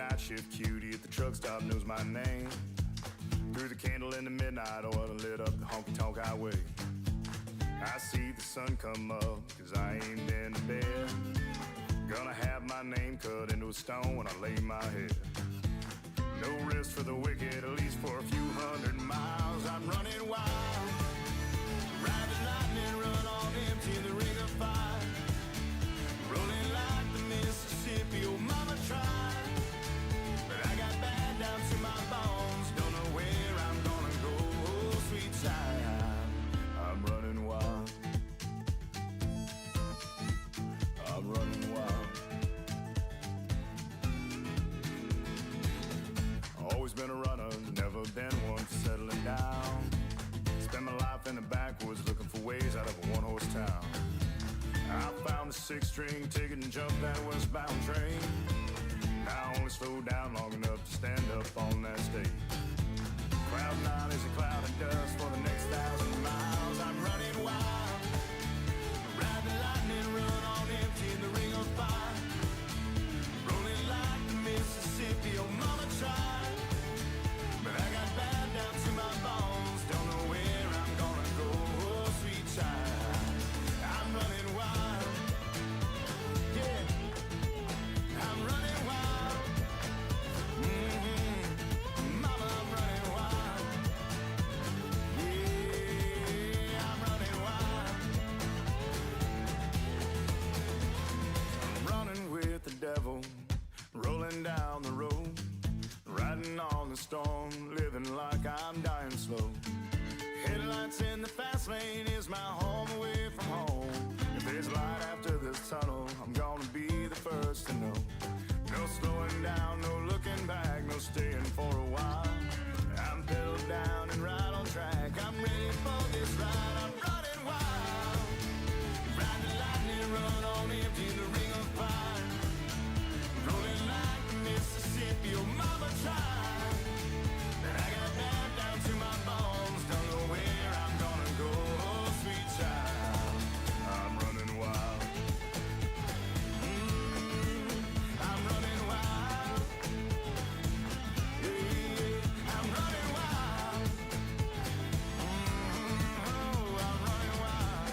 night shift cutie at the truck stop knows my name. Threw the candle in the midnight oil and lit up the honky-tonk highway. I see the sun come up, cause I ain't been to bed. Gonna have my name cut into a stone when I lay my head. No rest for the wicked, at least for a few hundred miles. I'm running wild, ride the lightning, run on empty, the ring of fire. Rolling like the Mississippi, oh mama tried. But I got bad down to my bones, don't know where I'm gonna go, oh sweet child. I'm running wild, I'm running wild. Always been a runner, never been one for settling down. Spent my life in the backwoods looking for ways out of a one-horse town. I found a six-string ticket and jumped that westbound train. Now I only slow down long enough to stand up on that stage. Cloud nine is a cloud of dust for the next 1,000 miles. I'm running wild, ride the lightning, run on empty in the ring of fire. Rolling like the Mississippi, oh mama tried. But I got bad down to my bones, don't know where I'm gonna go, oh sweet child. I'm running wild, yeah, I'm running wild. Mama, I'm running wild, yeah, I'm running wild. I'm running with the devil, rolling down the road, riding on the storm, living like I'm dying slow. Headlights in the fast lane is my home away from home. If there's light after this tunnel, I'm gonna be the first to know. No slowing down, no looking back, no staying for a while. I'm pedal down and right on track, I'm ready for this ride. I'm running wild, ride the lightning, run on empty in the ring of fire. Rolling like the Mississippi, oh mama tried. But I got bad down to my bones, don't know where I'm gonna go, oh sweet child. I'm running wild, I'm running wild, yeah, I'm running wild, oh, I'm running wild,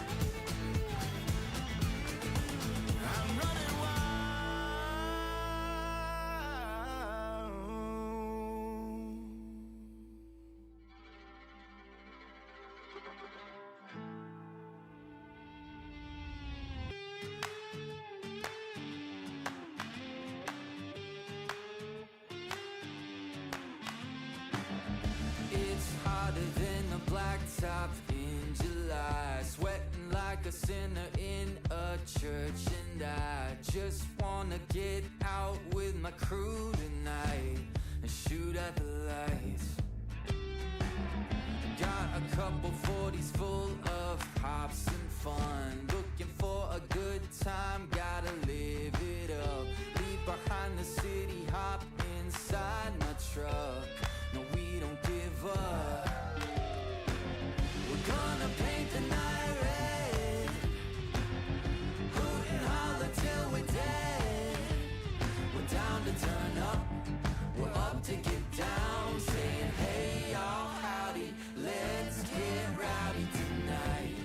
I'm running wild. It's hotter than the blacktop in July, sweating like a sinner in a church, and I just wanna get out with my crew tonight and shoot at the lights. Got a couple 40s full of hops and fun, looking for a good time, gotta live it up. Leave behind the city, hop inside my truck. No, we don't give up. We're gonna paint the night red, hoot and holler till we're dead. We're down to turn up, we're up to get down, saying hey y'all, howdy, let's get rowdy tonight.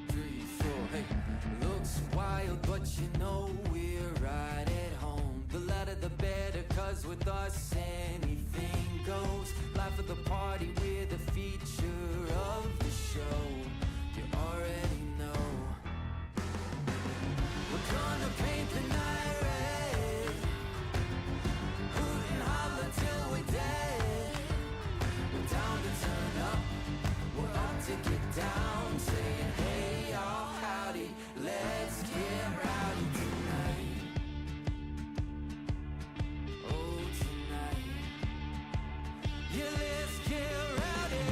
3, 4, hey. Looks wild, but you know we're right at home. The louder the better, cause with us anything goes. Life of the party, we're the feature of the show. You already know. We're gonna paint the night red, hoot and holler till we're dead. We're down to turn up, we're up to get down, saying hey y'all, howdy, let's get rowdy tonight. Oh tonight, yeah, let's get rowdy.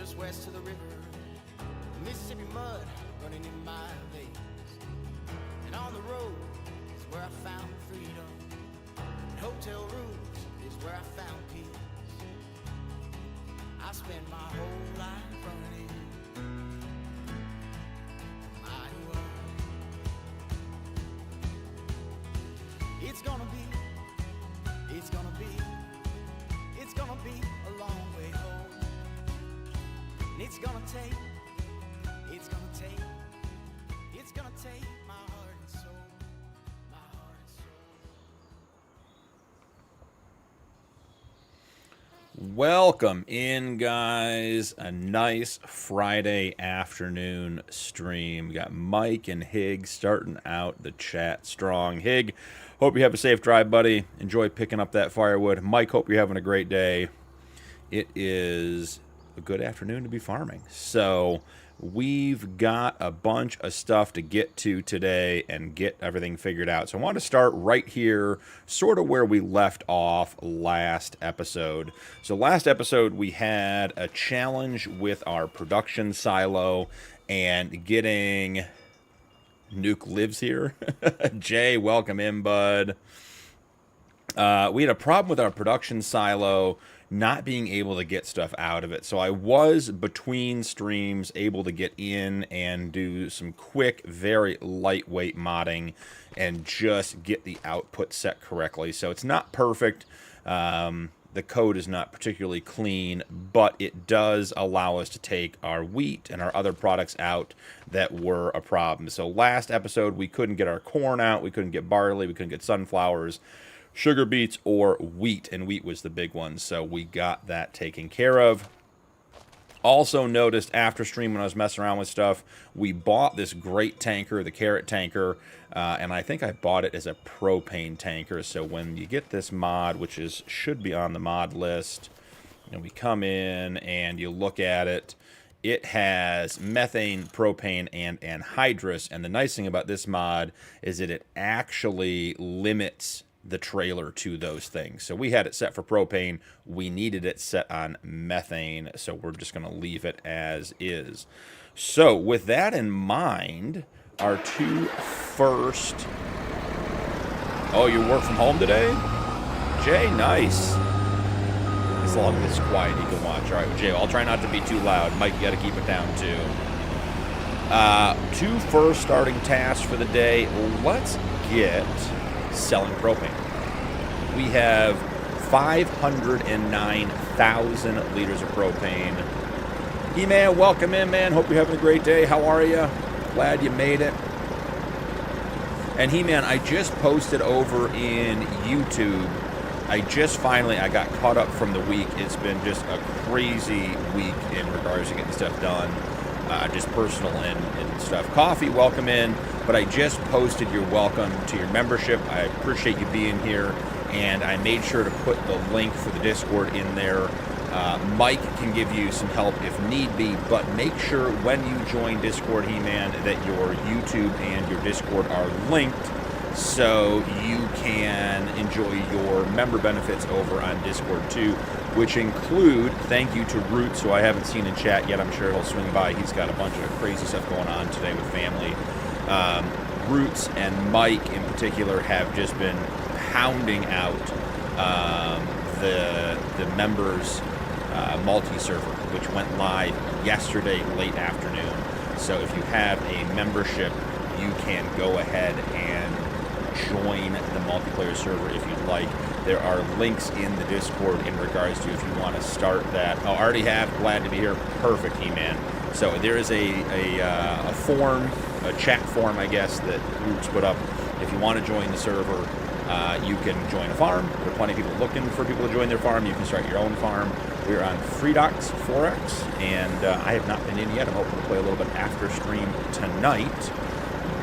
just west of the river. Mississippi mud running in my veins. And on the road is where I found freedom. And hotel rooms is where I found peace. I spent my whole life running. It's gonna be a long way home. And it's gonna take my heart and soul, my heart and soul. Welcome in, guys. A nice Friday afternoon stream. We got Mike and Hig starting out the chat strong. Hig, hope you have a safe drive, buddy. Enjoy picking up that firewood. Mike, hope you're having a great day. It is a good afternoon to be farming. So we've got a bunch of stuff to get to today and get everything figured out. So I want to start right here, sort of where we left off last episode. So last episode, we had a challenge with our production silo and getting... Nuke lives here. Jay, welcome in, bud. We had a problem with our production silo not being able to get stuff out of it. So I was, between streams, able to get in and do some quick, very lightweight modding and just get the output set correctly. So it's not perfect. The code is not particularly clean, but it does allow us to take our wheat and our other products out that were a problem. So last episode, we couldn't get our corn out, we couldn't get barley, we couldn't get sunflowers, sugar beets, or wheat, and wheat was the big one, so we got that taken care of. Also noticed after stream when I was messing around with stuff, we bought this great tanker, the carrot tanker, and I think I bought it as a propane tanker. So when you get this mod, which should be on the mod list, and we come in and you look at it, it has methane, propane, and anhydrous. And the nice thing about this mod is that it actually limits the trailer to those things. So we had it set for propane. We needed it set on methane. So we're just going to leave it as is. So with that in mind, our two first... Oh, you work from home today? Jay, nice. As long as it's quiet, you can watch. All right, Jay, I'll try not to be too loud. Mike, you got to keep it down, too. Two first starting tasks for the day. Let's get selling propane. We have 509,000 liters of propane. E-Man, welcome in, man. Hope you're having a great day. How are you? Glad you made it. And He-Man, I just posted over in YouTube. I got caught up from the week. It's been just a crazy week in regards to getting stuff done. Just personal and stuff. Coffee, welcome in. But I just posted your welcome to your membership. I appreciate you being here. And I made sure to put the link for the Discord in there. Mike can give you some help if need be, but make sure when you join Discord, He-Man, that your YouTube and your Discord are linked so you can enjoy your member benefits over on Discord too, which include, thank you to Roots, who I haven't seen in chat yet. I'm sure he'll swing by. He's got a bunch of crazy stuff going on today with family. Roots and Mike in particular have just been pounding out the members multi-server, which went live yesterday late afternoon. So if you have a membership, you can go ahead and join the multiplayer server if you'd like. There are links in the Discord in regards to if you want to start that. Oh, already have. Glad to be here. Perfect, He-Man. So there is a form, a chat form, I guess, that Roots put up. If you want to join the server, you can join a farm. There are plenty of people looking for people to join their farm. You can start your own farm. We're on Freedox 4X, and I have not been in yet. I'm hoping to play a little bit after stream tonight,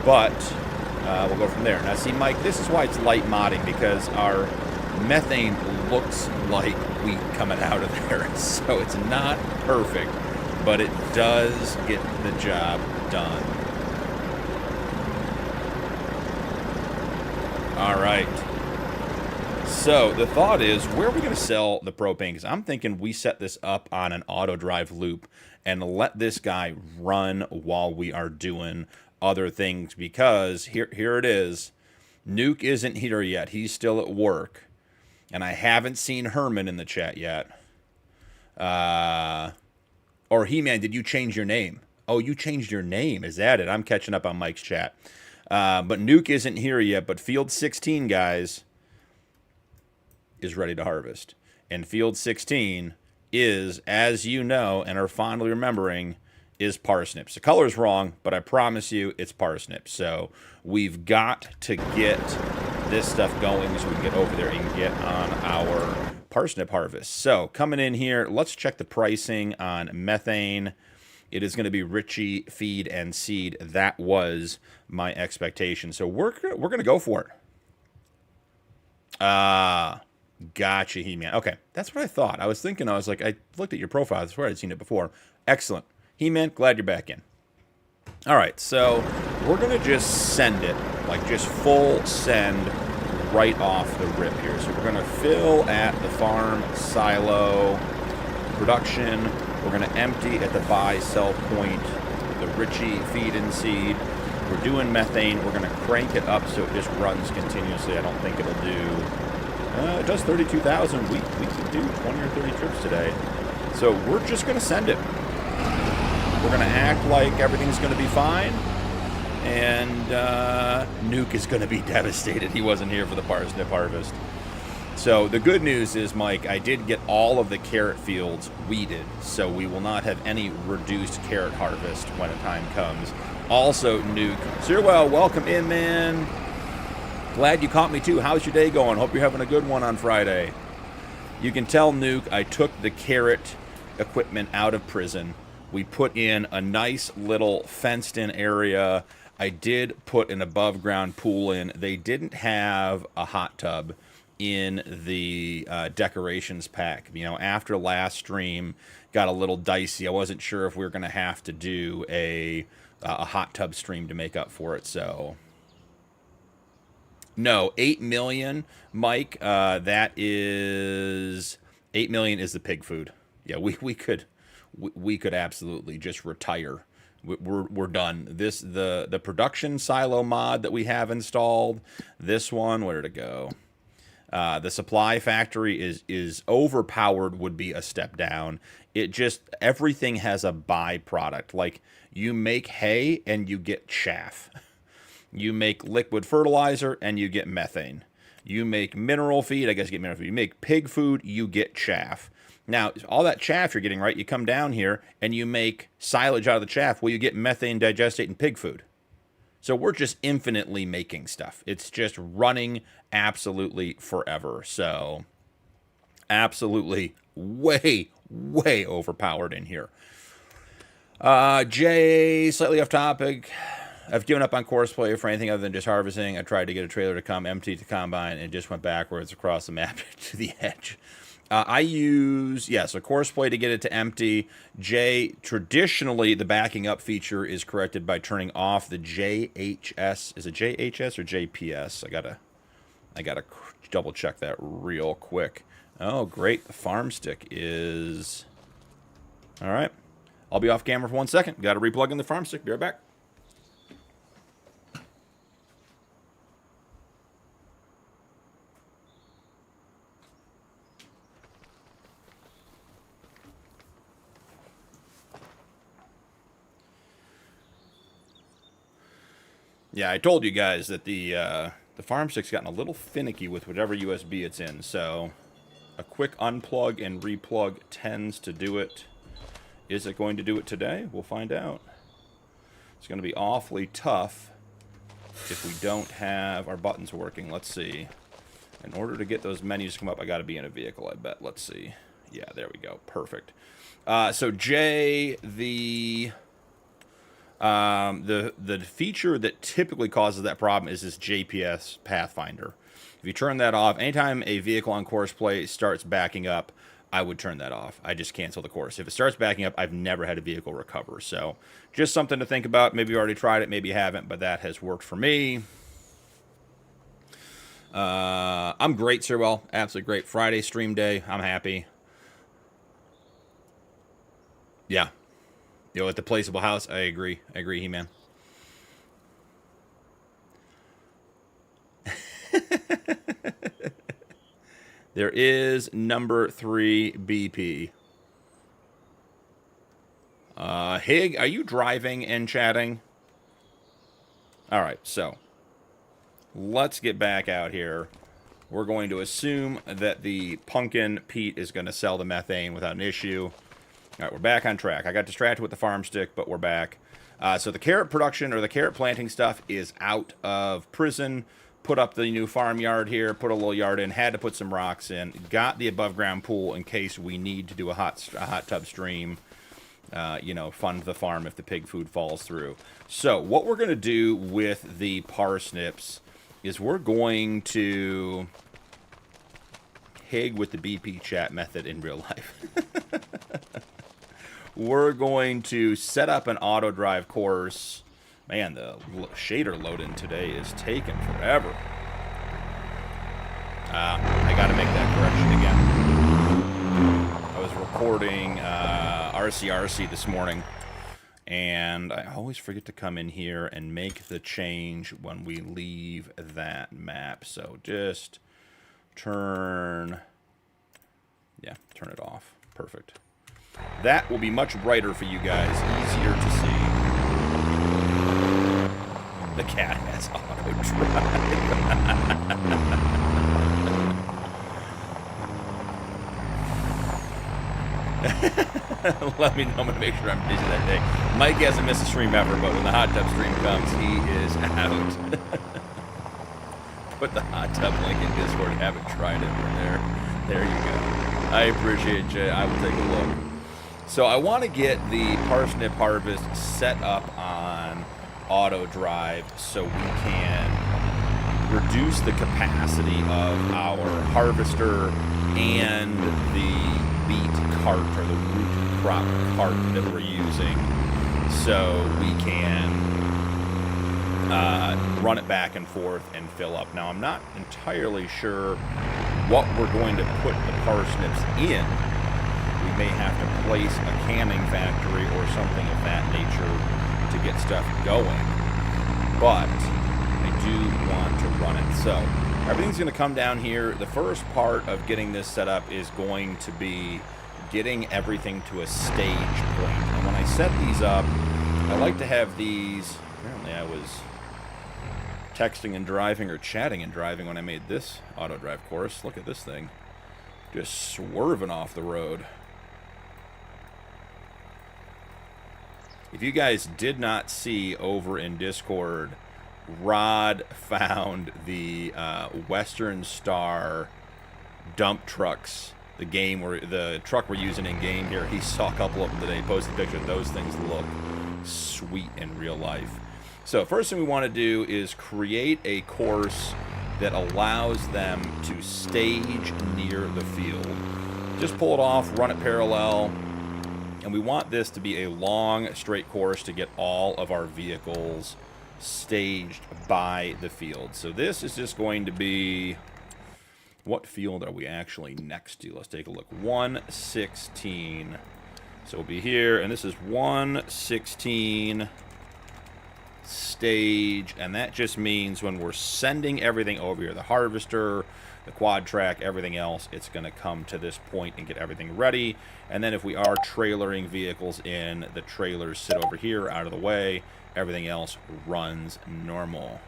but we'll go from there. Now, see, Mike, this is why it's light modding, because our methane looks like wheat coming out of there, so it's not perfect, but it does get the job done. All right. So the thought is, where are we going to sell the propane? Because I'm thinking we set this up on an auto drive loop and let this guy run while we are doing other things. Because here it is. Nuke isn't here yet. He's still at work. And I haven't seen Herman in the chat yet. Or He-Man, did you change your name? Oh, you changed your name. Is that it? I'm catching up on Mike's chat. But Nuke isn't here yet. But Field 16, guys, is ready to harvest. And Field 16 is, as you know and are fondly remembering, is parsnips. The color's wrong, but I promise you it's parsnips. So we've got to get this stuff going so we can get over there and get on our parsnip harvest. So coming in here, let's check the pricing on methane. It is going to be Richie feed and seed. That was my expectation. So we're going to go for it. Gotcha, He-Man. Okay, that's what I thought. I was thinking, I was like, I looked at your profile. I swear I'd seen it before. Excellent. He-Man, glad you're back in. All right, so we're going to just send it, like just full send right off the rip here. So we're going to fill at the farm silo production. We're going to empty at the buy-sell point, the Richie feed and seed. We're doing methane. We're going to crank it up so it just runs continuously. I don't think it'll do... it does 32,000. We could do 20 or 30 trips today. So we're just going to send it. We're going to act like everything's going to be fine. And Nuke is going to be devastated. He wasn't here for the parsnip harvest. So the good news is, Mike, I did get all of the carrot fields weeded. So we will not have any reduced carrot harvest when the time comes. Also, Nuke, Sirwell, welcome in, man. Glad you caught me, too. How's your day going? Hope you're having a good one on Friday. You can tell, Nuke, I took the carrot equipment out of prison. We put in a nice little fenced-in area. I did put an above-ground pool in. They didn't have a hot tub in the decorations pack. You know, after last stream, got a little dicey. I wasn't sure if we were going to have to do a hot tub stream to make up for it, so... No, 8 million, Mike. That is 8 million is the pig food. Yeah, we could absolutely just retire. We're done. The production silo mod that we have installed. This one, where did it go? The supply factory is overpowered. Would be a step down. It just everything has a byproduct. Like you make hay and you get chaff. You make liquid fertilizer, and you get methane. You make mineral feed, I guess you get mineral feed. You make pig food, you get chaff. Now, all that chaff you're getting, right, you come down here, and you make silage out of the chaff. Well, you get methane digestate in pig food. So we're just infinitely making stuff. It's just running absolutely forever. So, absolutely way, way overpowered in here. Jay, slightly off topic. I've given up on courseplay for anything other than just harvesting. I tried to get a trailer to come empty to combine and it just went backwards across the map to the edge. I use, so courseplay to get it to empty. Traditionally, the backing up feature is corrected by turning off the JHS. Is it JHS or JPS? I gotta double check that real quick. Oh, great. The Farmstick is... All right. I'll be off camera for 1 second. Got to replug in the Farmstick. Be right back. Yeah, I told you guys that the Farmstick's gotten a little finicky with whatever USB it's in, so a quick unplug and replug tends to do it. Is it going to do it today? We'll find out. It's going to be awfully tough if we don't have our buttons working. Let's see. In order to get those menus to come up, I got to be in a vehicle, I bet. Let's see. Yeah, there we go. Perfect. So Jay, the feature that typically causes that problem is this JPS Pathfinder. If you turn that off, anytime a vehicle on courseplay starts backing up, I would turn that off. I just cancel the course. If it starts backing up, I've never had a vehicle recover. So just something to think about. Maybe you already tried it, maybe you haven't, but that has worked for me. I'm great, Sirwell. Absolutely great. Friday stream day. I'm happy. Yeah. At the placeable house, I agree. I agree, He-Man. There is number 3 BP. Hig, are you driving and chatting? All right, so let's get back out here. We're going to assume that the Punkin Pete is going to sell the methane without an issue. All right, we're back on track. I got distracted with the Farmstick, but we're back. So the carrot production or the carrot planting stuff is out of prison. Put up the new farmyard here, put a little yard in, had to put some rocks in, got the above ground pool in case we need to do a hot tub stream. Fund the farm if the pig food falls through. So what we're going to do with the parsnips is we're going to Hig with the BP chat method in real life. We're going to set up an auto drive course. Man, the shader load-in today is taking forever. I got to make that correction again. I was recording RCRC this morning, and I always forget to come in here and make the change when we leave that map. So just turn it off. Perfect. That will be much brighter for you guys, easier to see. The cat has auto drive. Let me know. I'm going to make sure I'm busy that day. Mike hasn't missed a stream ever, but when the hot tub stream comes, he is out. Put the hot tub link in Discord. Haven't tried it. There you go. I appreciate it, Jay. I will take a look. So I want to get the parsnip harvest set up on auto drive so we can reduce the capacity of our harvester and the beet cart or the root crop cart that we're using, so we can run it back and forth and fill up. Now I'm not entirely sure what we're going to put the parsnips in. We may have to place a canning factory or something of that nature to get stuff going, but I do want to run it. So everything's going to come down here. The first part of getting this set up is going to be getting everything to a stage point. And when I set these up, I like to have these. Apparently I was texting and driving or chatting and driving when I made this auto drive course. Look at this thing, just swerving off the road. If you guys did not see over in Discord, Rod found the Western Star dump trucks, the truck we're using in game here. He saw a couple of them today, posted a picture. Those things look sweet in real life. So first thing we want to do is create a course that allows them to stage near the field. Just pull it off, run it parallel. And we want this to be a long, straight course to get all of our vehicles staged by the field. So this is just going to be... What field are we actually next to? Let's take a look. 116. So we'll be here, and this is 116 stage. And that just means when we're sending everything over here, the harvester, the quad track, everything else, it's going to come to this point and get everything ready. And then if we are trailering vehicles in, the trailers sit over here out of the way. Everything else runs normal.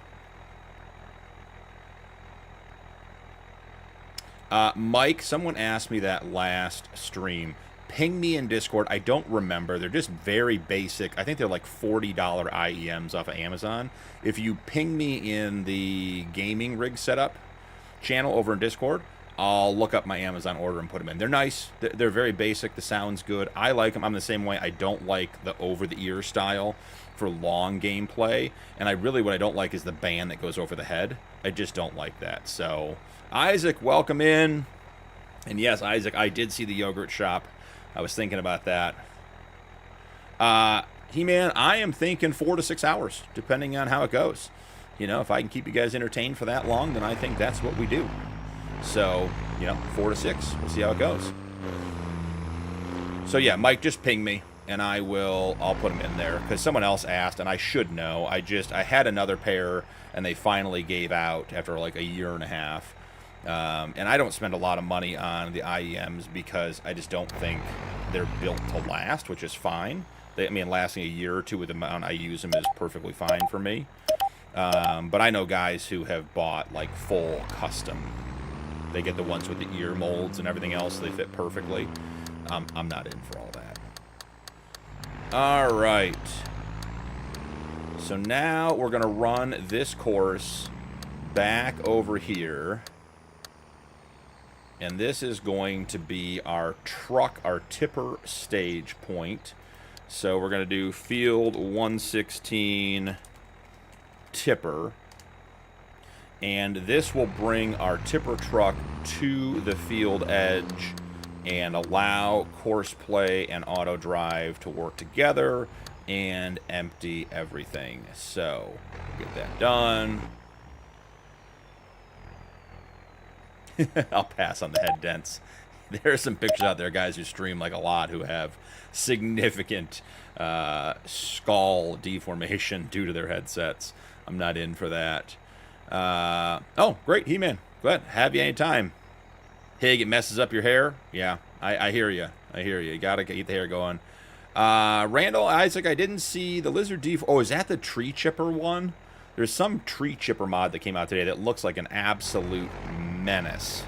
Mike, someone asked me that last stream. Ping me in Discord. I don't remember. They're just very basic. I think they're like $40 IEMs off of Amazon. If you ping me in the gaming rig setup channel over in Discord, I'll look up my Amazon order and put them in. They're nice. They're very basic. The sound's good. I like them. I'm the same way. I don't like the over-the-ear style for long gameplay. And what I don't like is the band that goes over the head. I just don't like that. So, Isaac, welcome in. And yes, Isaac, I did see the yogurt shop. I was thinking about that. He-Man, I am thinking 4 to 6 hours, depending on how it goes. you know, if I can keep you guys entertained for that long, then I think that's what we do. So, you know, 4 to 6. We'll see how it goes. So yeah, Mike, just ping me, and I'll put them in there, because someone else asked, and I should know. I had another pair, and they finally gave out after like a year and a half. And I don't spend a lot of money on the IEMs because I just don't think they're built to last, which is fine. I mean, lasting a year or two with the amount I use them is perfectly fine for me. But I know guys who have bought like full custom. They get the ones with the ear molds and everything else. They fit perfectly. I'm not in for all that. All right. So now we're going to run this course back over here. And this is going to be our tipper stage point. So we're going to do field 116 tipper. And this will bring our tipper truck to the field edge and allow course play and auto drive to work together and empty everything. So get that done. I'll pass on the head dents. There's some pictures out there, guys, who stream like a lot who have significant skull deformation due to their headsets. I'm not in for that. Oh, great, He-Man. Go ahead, have you any time. Hig, it messes up your hair? Yeah, I hear you. I hear you. You gotta get the hair going. Randall, Isaac, I didn't see the lizard Oh, is that the tree chipper one? There's some tree chipper mod that came out today that looks like an absolute menace.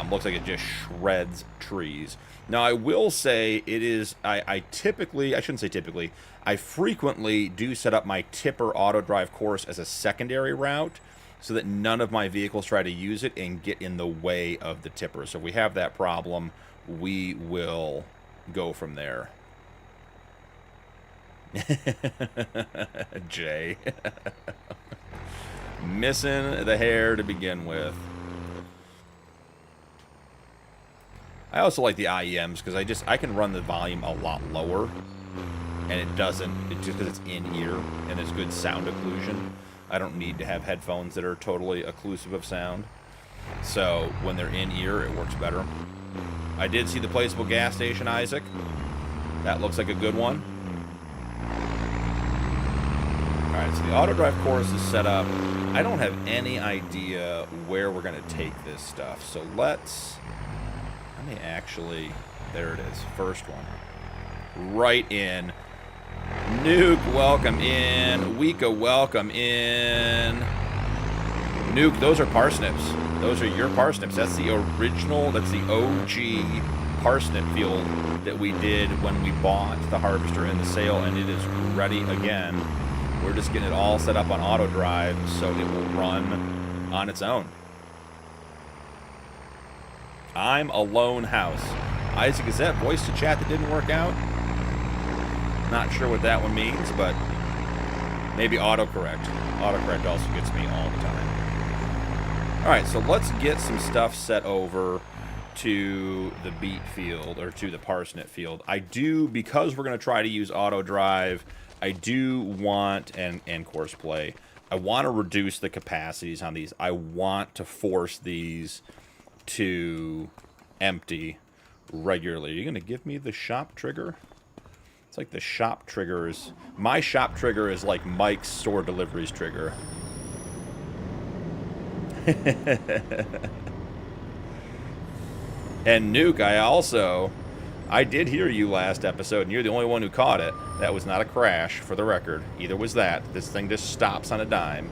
Looks like it just shreds trees. Now, I will say it is, I shouldn't say typically, I frequently do set up my tipper auto drive course as a secondary route so that none of my vehicles try to use it and get in the way of the tipper. So if we have that problem, we will go from there. Jay. Missing the hair to begin with. I also like the IEMs because I can run the volume a lot lower, and it doesn't, just because it's in ear and there's good sound occlusion. I don't need to have headphones that are totally occlusive of sound. So when they're in ear, it works better. I did see the placeable gas station, Isaac. That looks like a good one. Alright, so the auto drive course is set up. I don't have any idea where we're going to take this stuff. So let me actually, there it is, first one. Right in. Nuke, welcome in. Weka, welcome in. Nuke, those are parsnips. Those are your parsnips. That's the original, that's the OG parsnip field that we did when we bought the harvester in the sale, and it is ready again. We're just getting it all set up on auto drive so it will run on its own. I'm a lone house. Isaac, is that voice to chat that didn't work out? Not sure what that one means, but maybe autocorrect. Autocorrect also gets me all the time. Alright, so let's get some stuff set over to the beet field, or to the parsnip field. I do, because we're going to try to use auto drive, I do want, and course play, I want to reduce the capacities on these. I want to force these to empty regularly. Are you going to give me the shop trigger? It's like the shop triggers. My shop trigger is like Mike's store deliveries trigger. And Nuke, I did hear you last episode, and you're the only one who caught it. That was not a crash, for the record. Either was that. This thing just stops on a dime.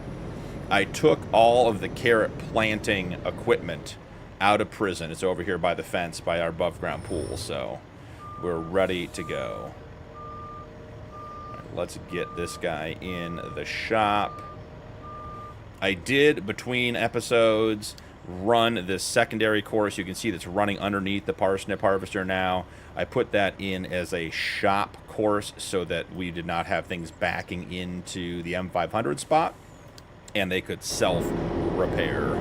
I took all of the carrot planting equipment out of prison. It's over here by the fence, by our above-ground pool, so we're ready to go. All right, let's get this guy in the shop. I did, between episodes, run this secondary course. You can see that's running underneath the parsnip harvester now. I put that in as a shop course so that we did not have things backing into the M500 spot, and they could self-repair.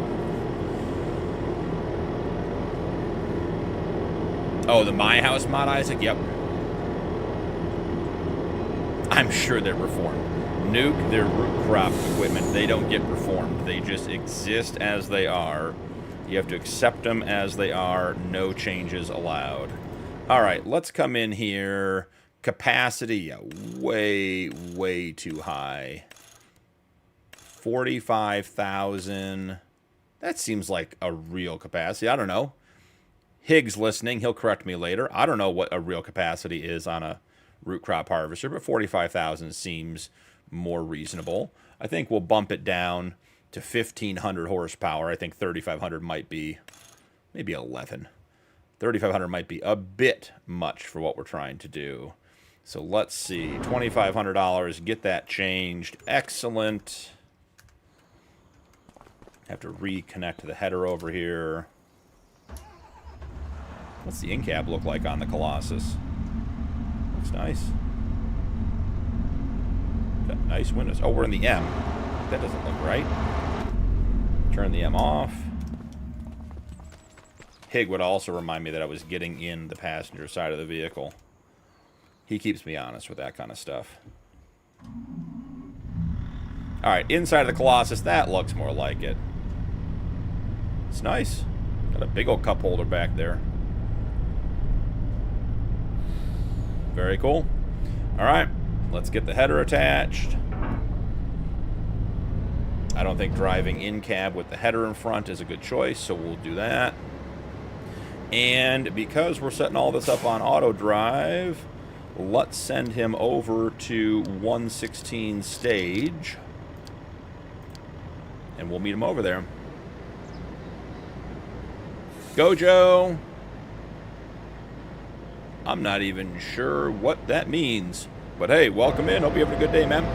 Oh, the My House mod, Isaac? Yep. I'm sure they're reformed. nuke their root crop equipment. They don't get performed. They just exist as they are. You have to accept them as they are. No changes allowed. All right, let's come in here. Capacity, yeah, way too high. 45,000. That seems like a real capacity. I don't know. Higgs listening. He'll correct me later. I don't know what a real capacity is on a root crop harvester, but 45,000 seems more reasonable. I think we'll bump it down to 1,500 horsepower. I think 3,500 might be, maybe 11. 3,500 might be a bit much for what we're trying to do. So let's see. $2,500. Get that changed. Excellent. Have to reconnect the header over here. What's the in-cab look like on the Colossus? Looks nice. Got nice windows. Oh, we're in the M. That doesn't look right. Turn the M off. Hig would also remind me that I was getting in the passenger side of the vehicle. He keeps me honest with that kind of stuff. Alright, inside of the Colossus, that looks more like it. It's nice. Got a big old cup holder back there. Very cool. Alright, let's get the header attached. I don't think driving in cab with the header in front is a good choice, so we'll do that. And because we're setting all this up on auto drive, let's send him over to 116 stage. And we'll meet him over there. Go, Joe! I'm not even sure what that means. But hey, welcome in. Hope you're having a good day, man.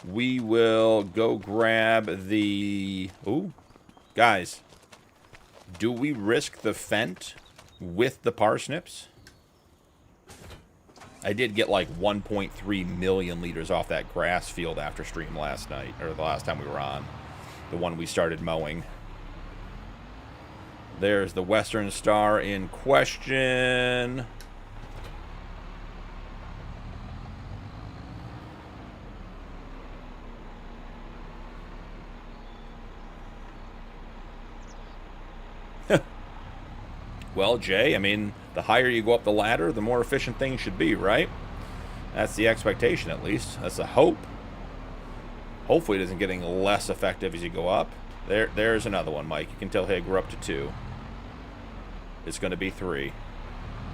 We will go grab the... Ooh. Guys. Do we risk the Fent with the parsnips? I did get like 1.3 million liters off that grass field after stream last night. Or the last time we were on. The one we started mowing. There's the Western Star in question. Well, Jay, I mean, the higher you go up the ladder, the more efficient things should be, right? That's the expectation, at least. That's the hope. Hopefully it isn't getting less effective as you go up. There's another one, Mike. You can tell Hig we're up to 2. It's going to be 3.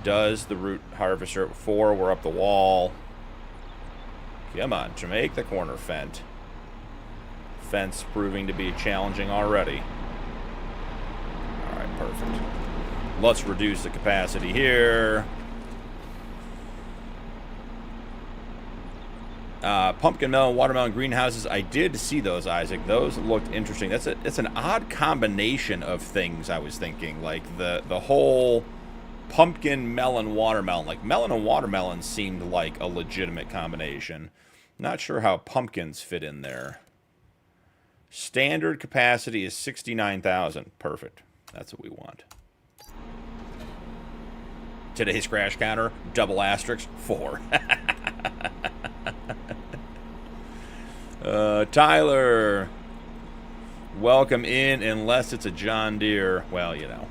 Does the root harvester at 4? We're up the wall. Come on, to make the corner Fent. Fence proving to be challenging already. Alright, perfect. Let's reduce the capacity here. Pumpkin melon, watermelon greenhouses. I did see those, Isaac. Those looked interesting. It's an odd combination of things, I was thinking. Like the whole pumpkin, melon, watermelon. Like melon and watermelon seemed like a legitimate combination. Not sure how pumpkins fit in there. Standard capacity is 69,000. Perfect. That's what we want. Today's crash counter, double asterisk, 4. Tyler, welcome in unless it's a John Deere. Well, you know.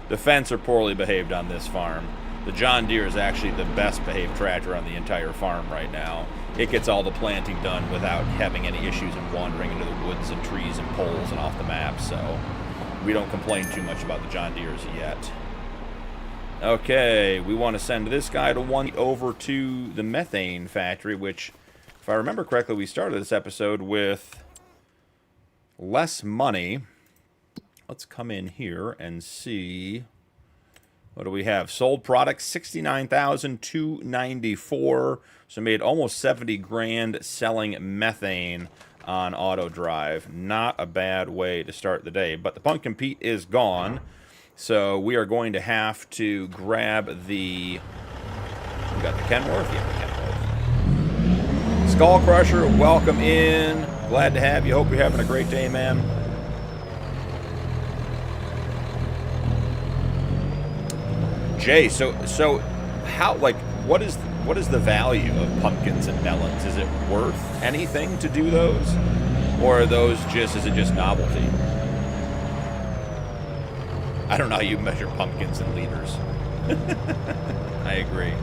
The Fents are poorly behaved on this farm. The John Deere is actually the best behaved tractor on the entire farm right now. It gets all the planting done without having any issues and wandering into the woods and trees and poles and off the map, so we don't complain too much about the John Deeres yet. Okay, we want to send this guy to over to the methane factory, which, if I remember correctly, we started this episode with less money. Let's come in here and see. What do we have? Sold products, 69,294. So made almost 70 grand selling methane on auto drive. Not a bad way to start the day. But the Punkin Pete is gone. So we are going to have to grab the... We got the Kenworth? Yeah, the Kenworth. Skull Crusher, welcome in. Glad to have you. Hope you're having a great day, man. Jay, so how, like, what is the value of pumpkins and melons? Is it worth anything to do those? Or are those just, is it just novelty? I don't know how you measure pumpkins in liters. I agree.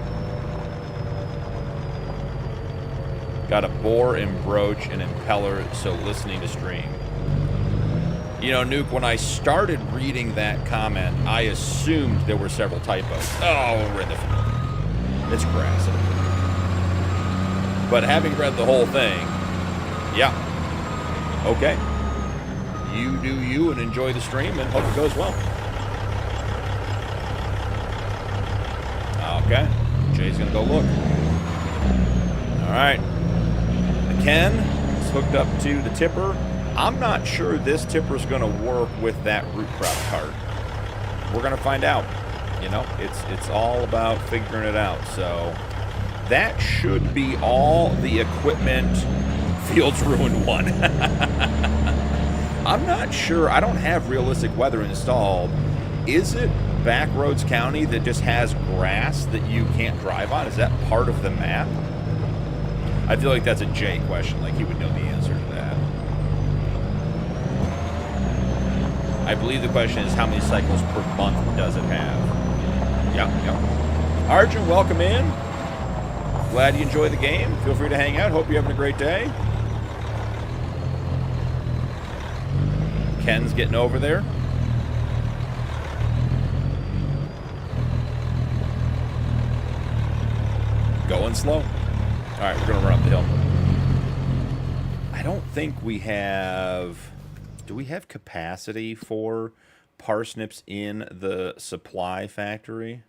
Got a bore and broach and impeller, so listening to stream. You know, Nuke, when I started reading that comment, I assumed there were several typos. Oh, we're in the field. It's grass. But having read the whole thing, yeah. Okay. You do you and enjoy the stream and hope it goes well. Okay. Jay's going to go look. All right. The Ken is hooked up to the tipper. I'm not sure this tipper's going to work with that root crop cart. We're going to find out. You know, it's all about figuring it out. So that should be all the equipment. Fields Ruined 1. I'm not sure. I don't have realistic weather installed. Is it Backroads County that just has grass that you can't drive on? Is that part of the map? I feel like that's a Jay question. Like, he would know the answer to that. I believe the question is how many cycles per month does it have? Yeah. Arjun, welcome in. Glad you enjoy the game. Feel free to hang out. Hope you're having a great day. Ken's getting over there. Going slow. All right, we're going to run up the hill. I don't think we have... Do we have capacity for parsnips in the supply factory?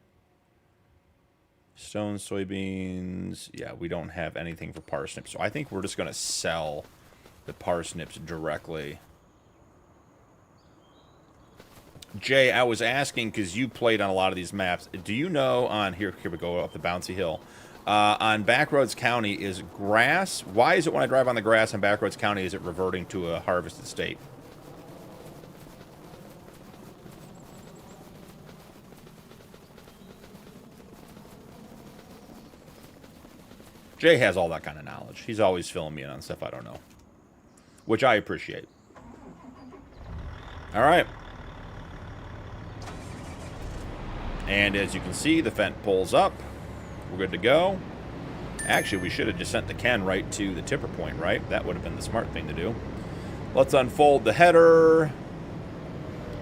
Stone, soybeans. Yeah, we don't have anything for parsnips. So I think we're just going to sell the parsnips directly. Jay, I was asking because you played on a lot of these maps. Do you know on... Here we go up the bouncy hill. On Backroads County, is grass... Why is it when I drive on the grass on Backroads County, is it reverting to a harvested state? Jay has all that kind of knowledge. He's always filling me in on stuff I don't know. Which I appreciate. All right. And as you can see, the Fent pulls up. We're good to go. Actually, we should have just sent the Ken right to the tipper point, right? That would have been the smart thing to do. Let's unfold the header.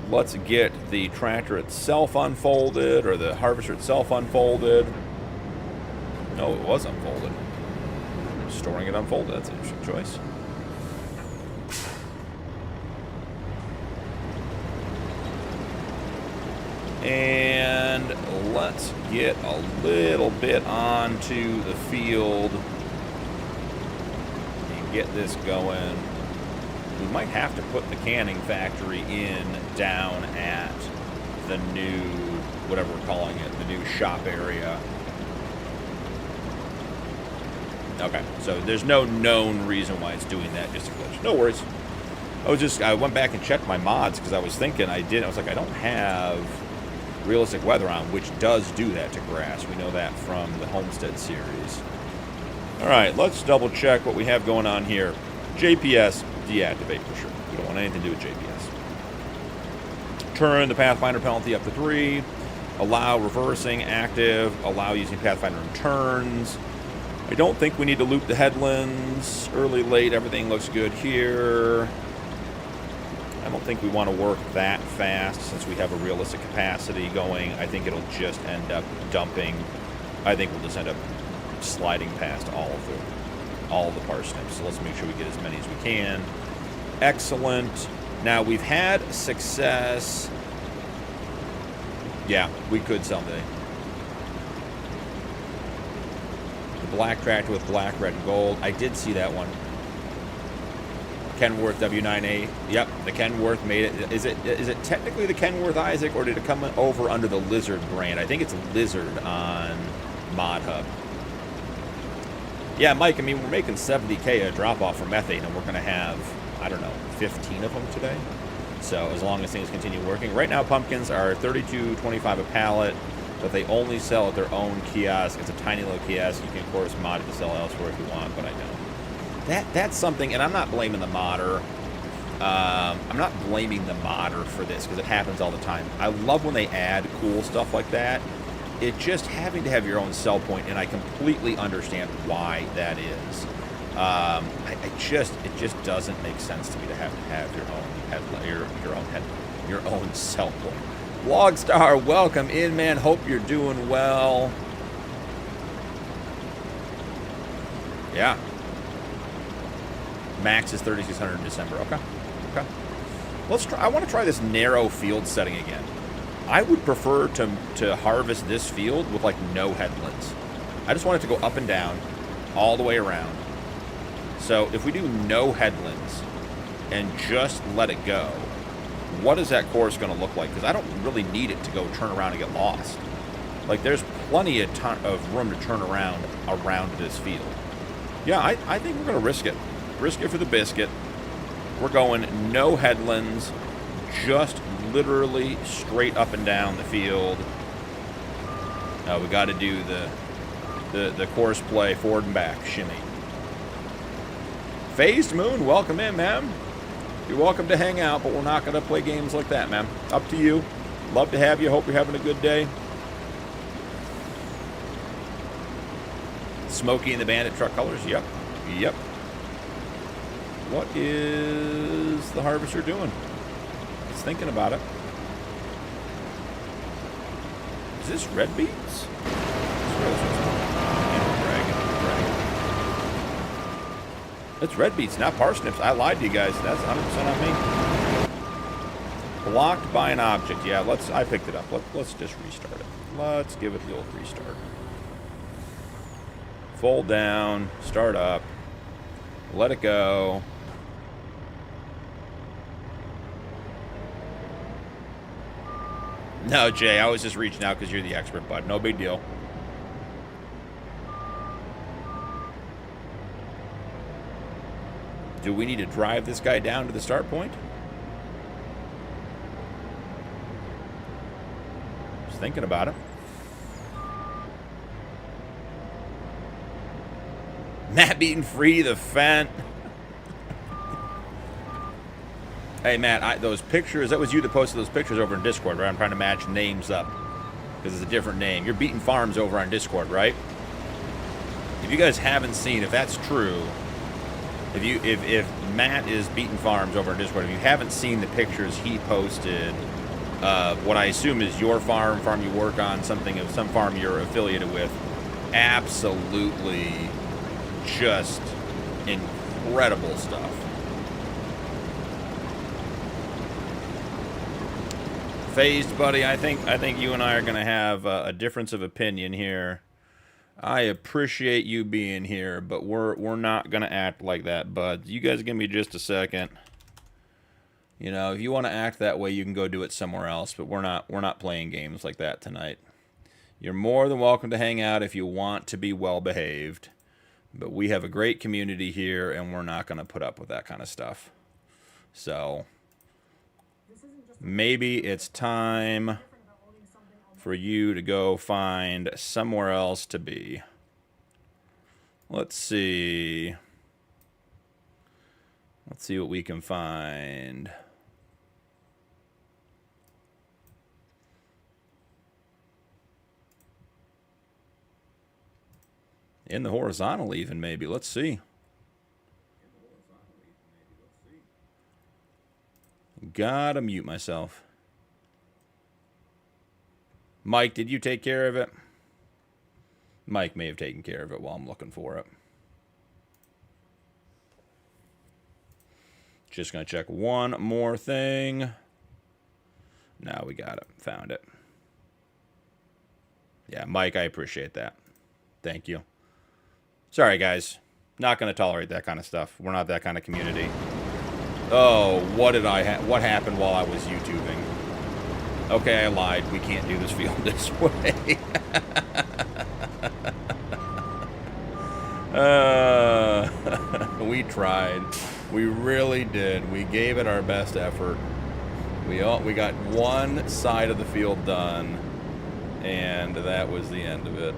Let's get the tractor itself unfolded, or the harvester itself unfolded. No, it was unfolded. Storing it unfolded. That's an interesting choice. And let's get a little bit onto the field and get this going. We might have to put the canning factory in down at the new, whatever we're calling it, the new shop area. Okay, so there's no known reason why it's doing that, just a glitch. No worries. I went back and checked my mods because I was thinking I was like, I don't have realistic weather on, which does do that to grass. We know that from the Homestead series. All right, let's double check what we have going on here. JPS, deactivate for sure. We don't want anything to do with JPS. Turn the Pathfinder penalty up to 3. Allow reversing, active. Allow using Pathfinder in turns. I don't think we need to loop the headlands. Early, late, everything looks good here. I don't think we want to work that fast since we have a realistic capacity going. I think it'll just end up dumping. I think we'll just end up sliding past all of the parsnips. So let's make sure we get as many as we can. Excellent. Now we've had success. Yeah, we could someday. The black tractor with black, red, and gold. I did see that one. Kenworth W9A. Yep, the Kenworth made it. Is it technically the Kenworth Isaac, or did it come over under the Lizard brand? I think it's Lizard on Mod Hub. Yeah, Mike, I mean, we're making 70K a drop-off for Methane, and we're going to have, I don't know, 15 of them today. So as long as things continue working. Right now, pumpkins are $32.25 a pallet. but they only sell at their own kiosk. It's a tiny little kiosk. You can, of course, mod it to sell elsewhere if you want, but I don't. That's something, and I'm not blaming the modder. I'm not blaming the modder for this, because it happens all the time. I love when they add cool stuff like that. It just having to have your own sell point, and I completely understand why that is. It just doesn't make sense to me to have your own sell point. Logstar, welcome in, man. Hope you're doing well. Yeah. Max is 3,600 in December. Okay. Okay. Let's try. I want to try this narrow field setting again. I would prefer to harvest this field with like no headlands. I just want it to go up and down, all the way around. So if we do no headlands and just let it go, what is that course going to look like? Because I don't really need it to go turn around and get lost. Like, there's plenty of room to turn around this field. Yeah, I think we're going to risk it. Risk it for the biscuit. We're going no headlands, just literally straight up and down the field. We got to do the course play forward and back, shimmy. Phased Moon, welcome in, man. You're welcome to hang out, but we're not going to play games like that, man. Up to you. Love to have you. Hope you're having a good day. Smokey and the Bandit truck colors. Yep. Yep. What is the harvester doing? It's thinking about it. Is this red beets? It's red beets, not parsnips. I lied to you guys. That's 100% on me. Blocked by an object. Yeah, I picked it up. Let's just restart it. Let's give it the old restart. Fold down. Start up. Let it go. No, Jay, I was just reaching out because you're the expert, bud. No big deal. Do we need to drive this guy down to the start point? Just thinking about it. Matt beating free the Fent. Hey, Matt, those pictures, that was you that posted those pictures over in Discord, right? I'm trying to match names up because it's a different name. You're beating farms over on Discord, right? If you guys haven't seen, if that's true, if Matt is beating farms over on Discord, if you haven't seen the pictures he posted of what I assume is your farm you work on, some farm you're affiliated with, absolutely just incredible stuff. Phased, buddy, I think you and I are going to have a difference of opinion here. I appreciate you being here, but we're not going to act like that, bud. You guys give me just a second. You know, if you want to act that way, you can go do it somewhere else, but we're not playing games like that tonight. You're more than welcome to hang out if you want to be well behaved, but we have a great community here, and we're not going to put up with that kind of stuff. So maybe it's time for you to go find somewhere else to be. Let's see. Let's see what we can find. In the horizontal even, maybe. Let's see. Gotta mute myself. Mike, did you take care of it? Mike may have taken care of it while I'm looking for it. Just going to check one more thing. Now we got it. Found it. Yeah, Mike, I appreciate that. Thank you. Sorry, guys. Not going to tolerate that kind of stuff. We're not that kind of community. Oh, what happened while I was YouTubing? Okay, I lied. We can't do this field this way. We tried. We really did. We gave it our best effort. We got one side of the field done. And that was the end of it.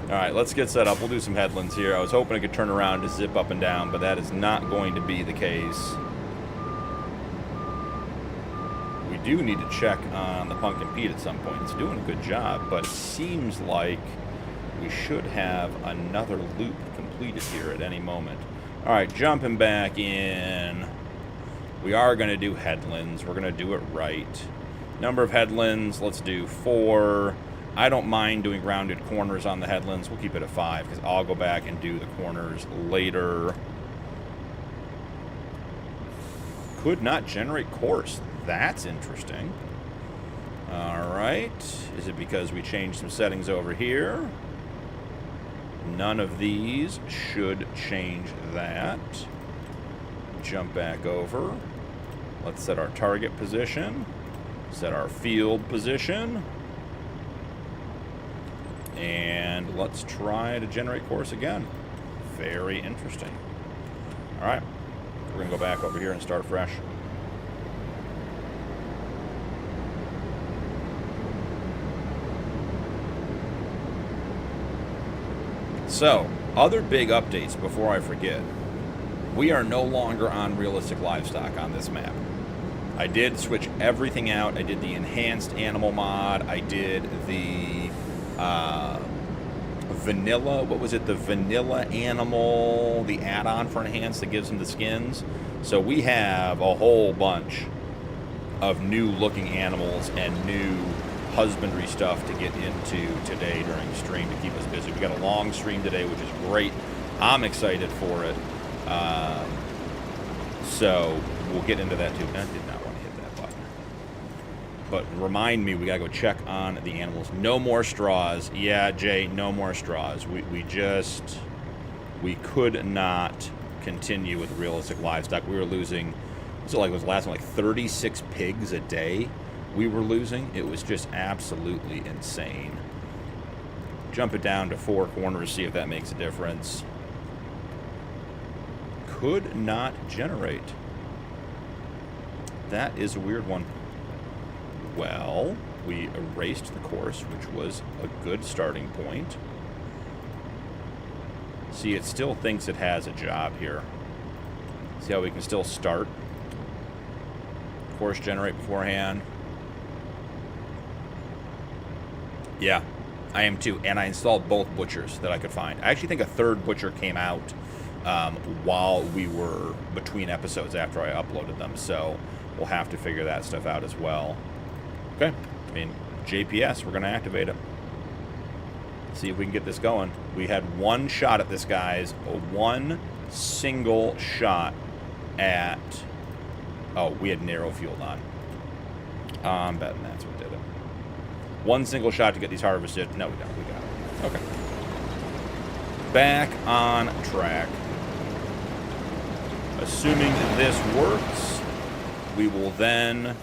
All right, let's get set up. We'll do some headlands here. I was hoping I could turn around to zip up and down, but that is not going to be the case. We do need to check on the Punkin Beet at some point. It's doing a good job, but it seems like we should have another loop completed here at any moment. All right, jumping back in. We are going to do headlands. We're going to do it right. Number of headlands, let's do 4. I don't mind doing rounded corners on the headlands. We'll keep it at 5 because I'll go back and do the corners later. Could not generate course. That's interesting. All right. Is it because we changed some settings over here? None of these should change that. Jump back over. Let's set our target position. Set our field position. And let's try to generate course again. Very interesting. All right. We're going to go back over here and start fresh. So, other big updates before I forget. We are no longer on realistic livestock on this map. I did switch everything out. I did the enhanced animal mod. I did the vanilla, what was it? The vanilla animal, the add-on for enhanced that gives them the skins. So we have a whole bunch of new looking animals and new husbandry stuff to get into today during stream to keep us busy. We got a long stream today, which is great. I'm excited for it. So we'll get into that too. I did not want to hit that button. But remind me, we gotta go check on the animals. No more straws. Yeah, Jay, no more straws. We could not continue with realistic livestock. We were losing, was it like, was last one like 36 pigs a day we were losing? It was just absolutely insane. Jump it down to 4 corners, see if that makes a difference. Could not generate. That is a weird one. Well, we erased the course, which was a good starting point. See, it still thinks it has a job here. See how we can still start? Course generate beforehand. Yeah, I am too. And I installed both butchers that I could find. I actually think a third butcher came out while we were between episodes after I uploaded them. So we'll have to figure that stuff out as well. Okay. I mean, JPS, we're going to activate it. See if we can get this going. We had one shot at this, guys. One single shot at... Oh, we had narrow field on. I'm betting that's what did it. One single shot to get these harvested. No, we don't. We got it. Okay. Back on track. Assuming this works, we will then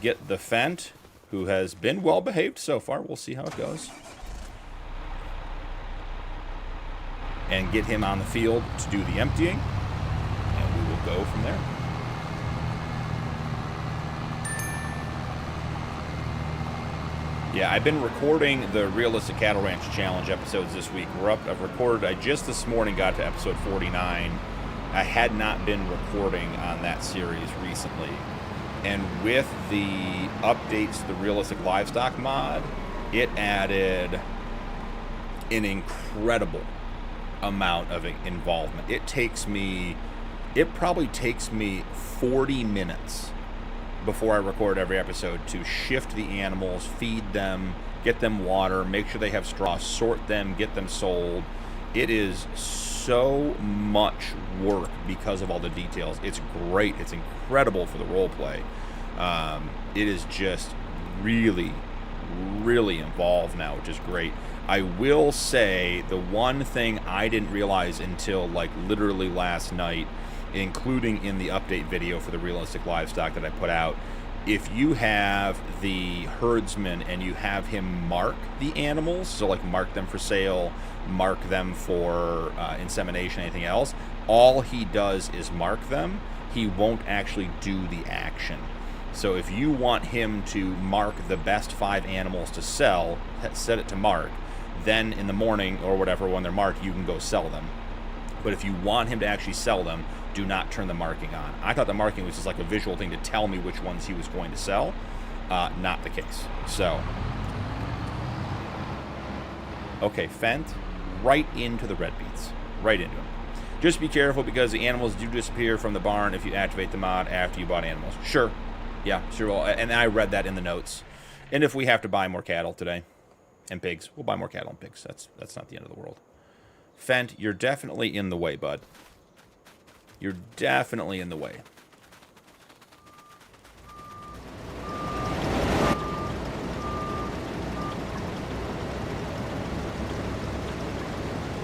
get the Fent, who has been well behaved so far. We'll see how it goes. And get him on the field to do the emptying. And we will go from there. Yeah, I've been recording the Realistic Cattle Ranch Challenge episodes this week. I just this morning got to episode 49. I had not been recording on that series recently. And with the updates to the Realistic Livestock mod, it added an incredible amount of involvement. It probably takes me 40 minutes before I record every episode to shift the animals, feed them, get them water, make sure they have straw, sort them, get them sold. It is so much work because of all the details. It's great. It's incredible for the role play. It is just really, really involved now, which is great. I will say the one thing I didn't realize until like literally last night, including in the update video for the Realistic Livestock that I put out, if you have the herdsman and you have him mark the animals, so like mark them for sale, mark them for insemination, anything else, all he does is mark them. He won't actually do the action. So if you want him to mark the best 5 animals to sell, set it to mark. Then in the morning or whatever, when they're marked, you can go sell them. But if you want him to actually sell them, do not turn the marking on. I thought the marking was just like a visual thing to tell me which ones he was going to sell. Not the case. So, okay, Fent, right into the red beets. Right into them. Just be careful because the animals do disappear from the barn if you activate the mod after you bought animals. Sure. Yeah, sure. Well, and I read that in the notes. And if we have to buy more cattle today and pigs, we'll buy more cattle and pigs. That's not the end of the world. Fent, you're definitely in the way, bud. You're definitely in the way.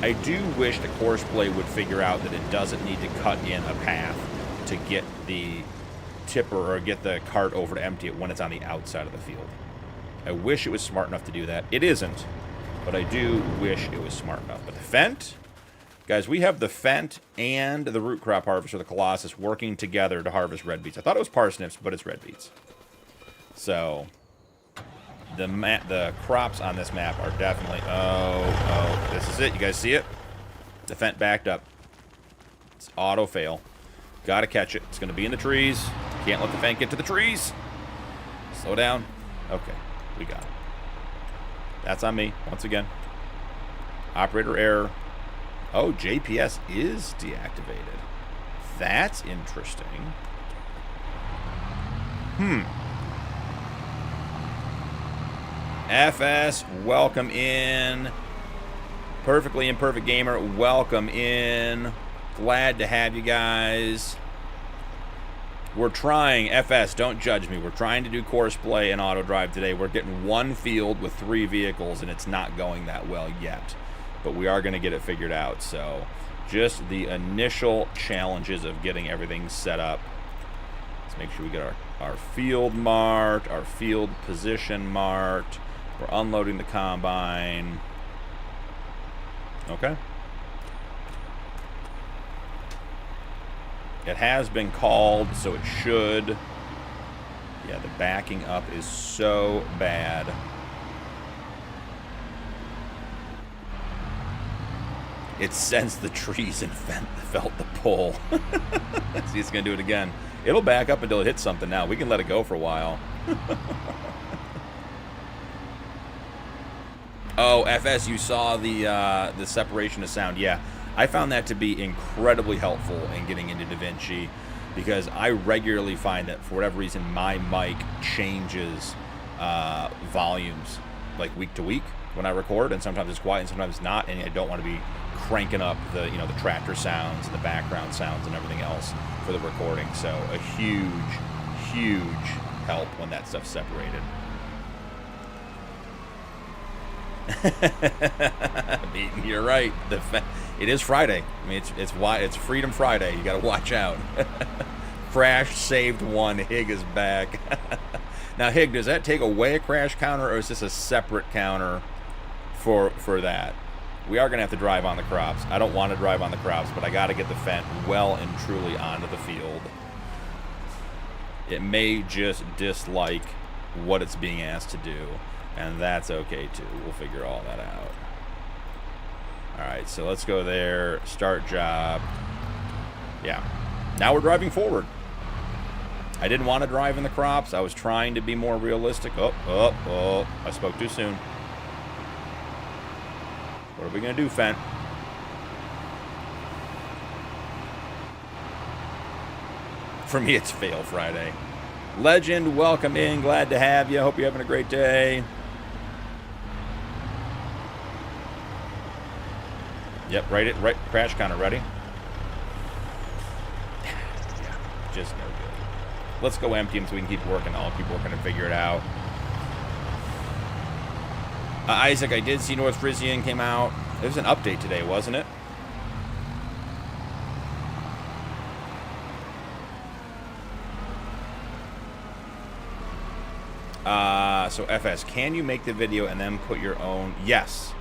I do wish the Courseplay would figure out that it doesn't need to cut in a path to get the tipper or get the cart over to empty it when it's on the outside of the field. I wish it was smart enough to do that. It isn't, but I do wish it was smart enough. But the Fent, guys, we have the Fent and the root crop harvester, the Colossus, working together to harvest red beets. I thought it was parsnips, but it's red beets. So the crops on this map are definitely... Oh, this is it. You guys see it? The Fent backed up. It's auto fail. Gotta catch it. It's going to be in the trees. Can't let the Fent get to the trees. Slow down. Okay, we got it. That's on me, once again. Operator error. Oh, JPS is deactivated. That's interesting. FS, welcome in. Perfectly Imperfect Gamer, welcome in. Glad to have you guys. We're trying, FS, don't judge me. We're trying to do Courseplay and auto drive today. We're getting one field with 3 vehicles, and it's not going that well yet. But we are going to get it figured out. So just the initial challenges of getting everything set up. Let's make sure we get our field marked, our field position marked. We're unloading the combine. Okay. It has been called, so it should. Yeah, the backing up is so bad. It sensed the trees and felt the pull. See, it's going to do it again. It'll back up until it hits something now. We can let it go for a while. Oh, FS, you saw the separation of sound. Yeah, I found that to be incredibly helpful in getting into DaVinci because I regularly find that for whatever reason my mic changes volumes like week to week when I record, and sometimes it's quiet and sometimes it's not, and I don't want to be cranking up the the tractor sounds and the background sounds and everything else for the recording. So a huge help when that stuff's separated. Beaton, you're right. It is Friday. I mean, it's Freedom Friday. You got to watch out. Crash saved one. Hig is back. Now, Hig, does that take away a crash counter, or is this a separate counter for that? We are going to have to drive on the crops. I don't want to drive on the crops, but I got to get the Fent well and truly onto the field. It may just dislike what it's being asked to do. And that's okay, too. We'll figure all that out. Alright, so let's go there. Start job. Yeah. Now we're driving forward. I didn't want to drive in the crops. I was trying to be more realistic. Oh. I spoke too soon. What are we going to do, Fent? For me, it's Fail Friday. Legend, welcome in. Glad to have you. Hope you're having a great day. Yep, right. Crash counter ready. Just no good. Let's go empty him so we can keep working. I'll keep working and figure it out. Isaac, I did see North Frisian came out. There was an update today, wasn't it? So FS, can you make the video and then put your own? Yes,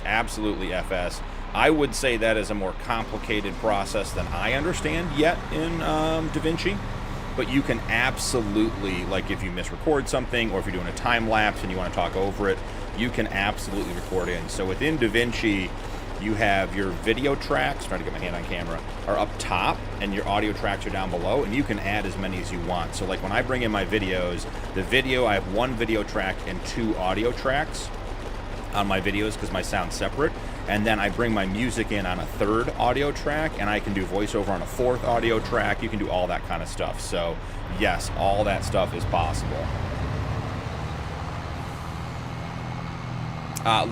absolutely, FS. I would say that is a more complicated process than I understand yet in DaVinci. but you can absolutely, like if you misrecord something or if you're doing a time lapse and you want to talk over it, you can absolutely record in. So within DaVinci, you have your video tracks, trying to get my hand on camera, are up top, and your audio tracks are down below, and you can add as many as you want. So like when I bring in my videos, the video, I have 1 video track and 2 audio tracks on my videos because my sound's separate. And then I bring my music in on a 3rd audio track, and I can do voiceover on a 4th audio track. You can do all that kind of stuff. So yes, all that stuff is possible.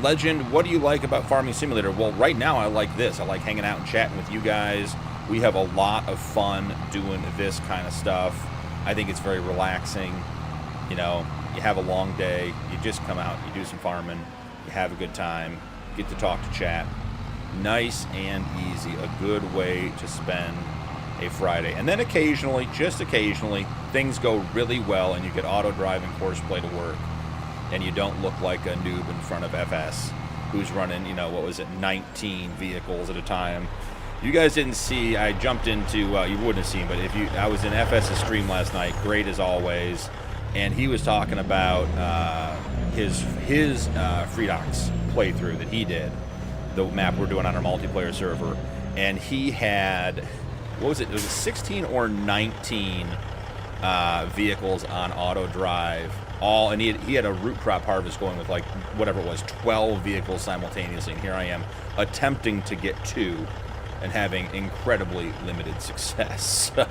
Legend, what do you like about Farming Simulator? Well, right now I like this. I like hanging out and chatting with you guys. We have a lot of fun doing this kind of stuff. I think it's very relaxing. You know, you have a long day, you just come out, you do some farming, you have a good time, get to talk to chat. Nice and easy, a good way to spend a Friday. And then occasionally, just occasionally, things go really well and you get auto drive and Courseplay to work. And you don't look like a noob in front of FS who's running, you know, what was it, 19 vehicles at a time. You guys didn't see, I jumped into, you wouldn't have seen, but if you, I was in FS's stream last night, great as always, and he was talking about his Freedox playthrough that he did, the map we're doing on our multiplayer server, and he had, what was it, it was 16 or 19 vehicles on auto drive. All, and he had a root crop harvest going with like whatever it was, 12 vehicles simultaneously, and here I am attempting to get 2 and having incredibly limited success. So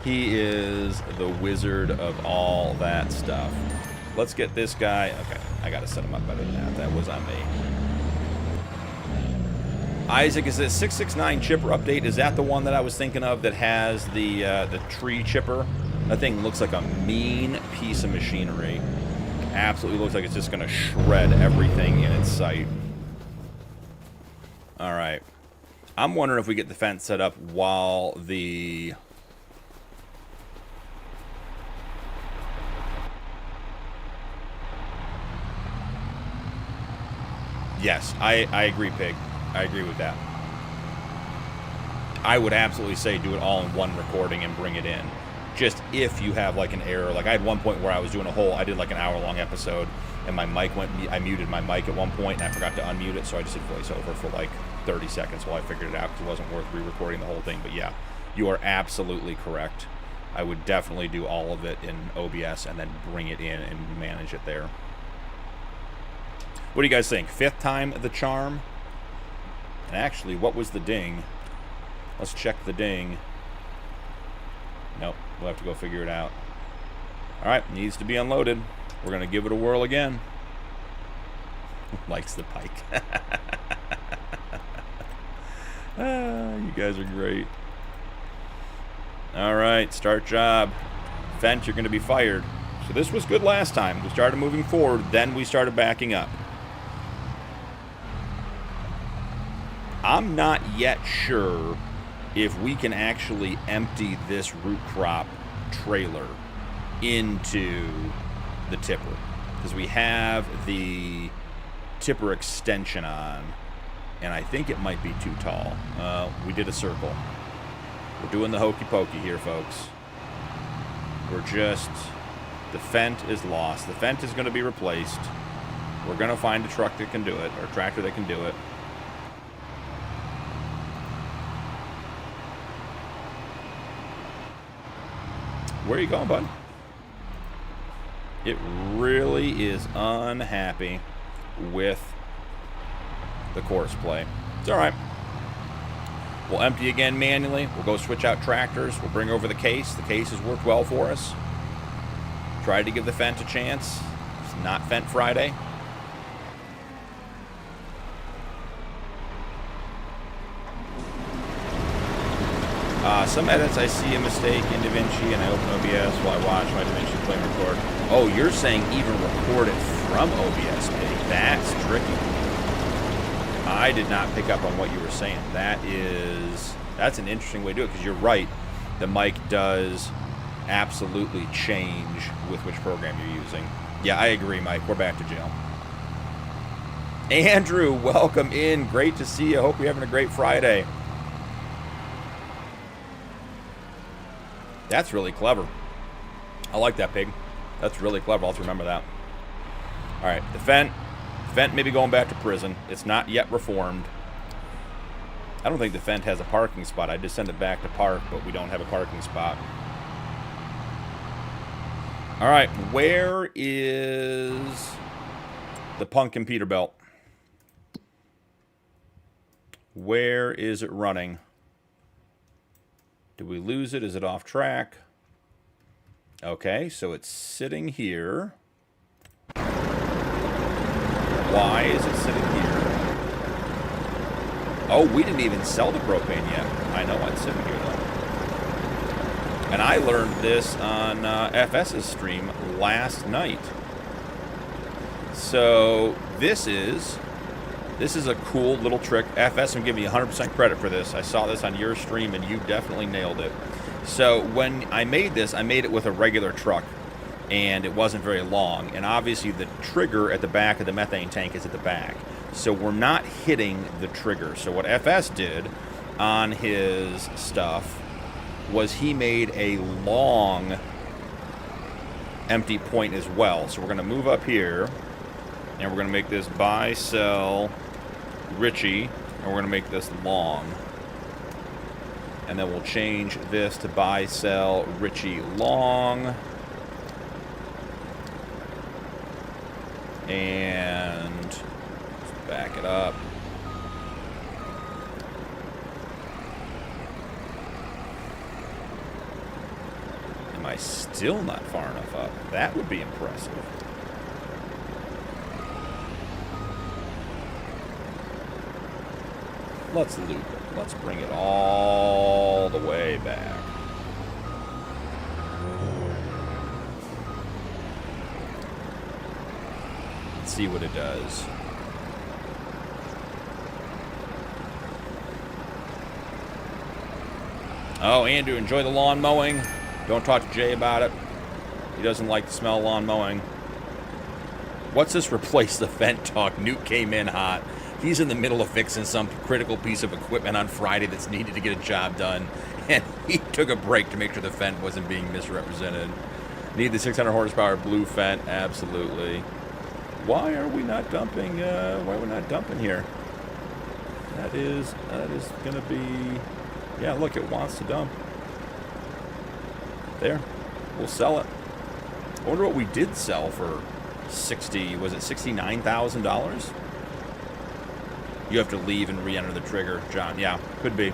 he is the wizard of all that stuff. Let's get this guy. Okay, I gotta set him up better than that. That was on me. Isaac, is this 669 chipper update? Is that the one that I was thinking of that has the tree chipper? That thing looks like a mean piece of machinery. Absolutely looks like it's just going to shred everything in its sight. All right. I'm wondering if we get the fence set up while the... Yes, I agree, Pig. I agree with that. I would absolutely say do it all in one recording and bring it in. Just if you have like an error. Like I had one point where I was doing I did like an hour-long episode, and my mic I muted my mic at one point, and I forgot to unmute it, so I just did voiceover for like 30 seconds while I figured it out, because it wasn't worth re-recording the whole thing. But yeah, you are absolutely correct. I would definitely do all of it in OBS and then bring it in and manage it there. What do you guys think? 5th time the charm? And actually, what was the ding? Let's check the ding. Nope, we'll have to go figure it out. Alright, needs to be unloaded. We're going to give it a whirl again. Likes the pike. You guys are great. Alright, start job. Fent, you're going to be fired. So this was good last time. We started moving forward, then we started backing up. I'm not yet sure if we can actually empty this root crop trailer into the tipper, because we have the tipper extension on, and I think it might be too tall. We did a circle. We're doing the hokey pokey here, folks. We're just, the Fent is lost. The Fent is going to be replaced. We're going to find a truck that can do it, or a tractor that can do it. Where are you going, bud? It really is unhappy with the Courseplay. It's alright. We'll empty again manually. We'll go switch out tractors. We'll bring over the case. The case has worked well for us. Tried to give the Fent a chance. It's not Fent Friday. Some edits, I see a mistake in DaVinci, and I open OBS while I watch my DaVinci play and record. Oh, you're saying even record it from OBS, Pig. That's tricky. I did not pick up on what you were saying. That's an interesting way to do it, because you're right. The mic does absolutely change with which program you're using. Yeah, I agree, Mike. We're back to jail. Andrew, welcome in. Great to see you. Hope you're having a great Friday. That's really clever. I like that, Pig. That's really clever. I'll have to remember that. All right, the Fent maybe going back to prison. It's not yet reformed. I don't think the Fent has a parking spot. I just send it back to park, but we don't have a parking spot. All right, where is the Punkin Peterbilt? Where is it running? Did we lose it? Is it off track? Okay, so it's sitting here. Why is it sitting here? Oh, we didn't even sell the propane yet. I know it's sitting here, though. And I learned this on FS's stream last night. So this is a cool little trick. FS, I'm giving you 100% credit for this. I saw this on your stream, and you definitely nailed it. So when I made this, I made it with a regular truck, and it wasn't very long. And obviously the trigger at the back of the methane tank is at the back. So we're not hitting the trigger. So what FS did on his stuff was he made a long empty point as well. So we're going to move up here, and we're going to make this buy, sell, Richie, and we're going to make this long. And then we'll change this to buy, sell, Richie, long. And let's back it up. Am I still not far enough up? That would be impressive. Let's loop it. Let's bring it all the way back. Let's see what it does. Oh, Andrew, enjoy the lawn mowing. Don't talk to Jay about it. He doesn't like the smell of lawn mowing. What's this replace the Fent talk? Nuke came in hot. He's in the middle of fixing some critical piece of equipment on Friday that's needed to get a job done. And he took a break to make sure the Fent wasn't being misrepresented. Need the 600 horsepower blue Fent? Absolutely. Why are we not dumping? Why are we not dumping here? That is going to be... Yeah, look, it wants to dump. There. We'll sell it. I wonder what we did sell for 60... Was it $69,000? You have to leave and re-enter the trigger, John. Yeah, could be.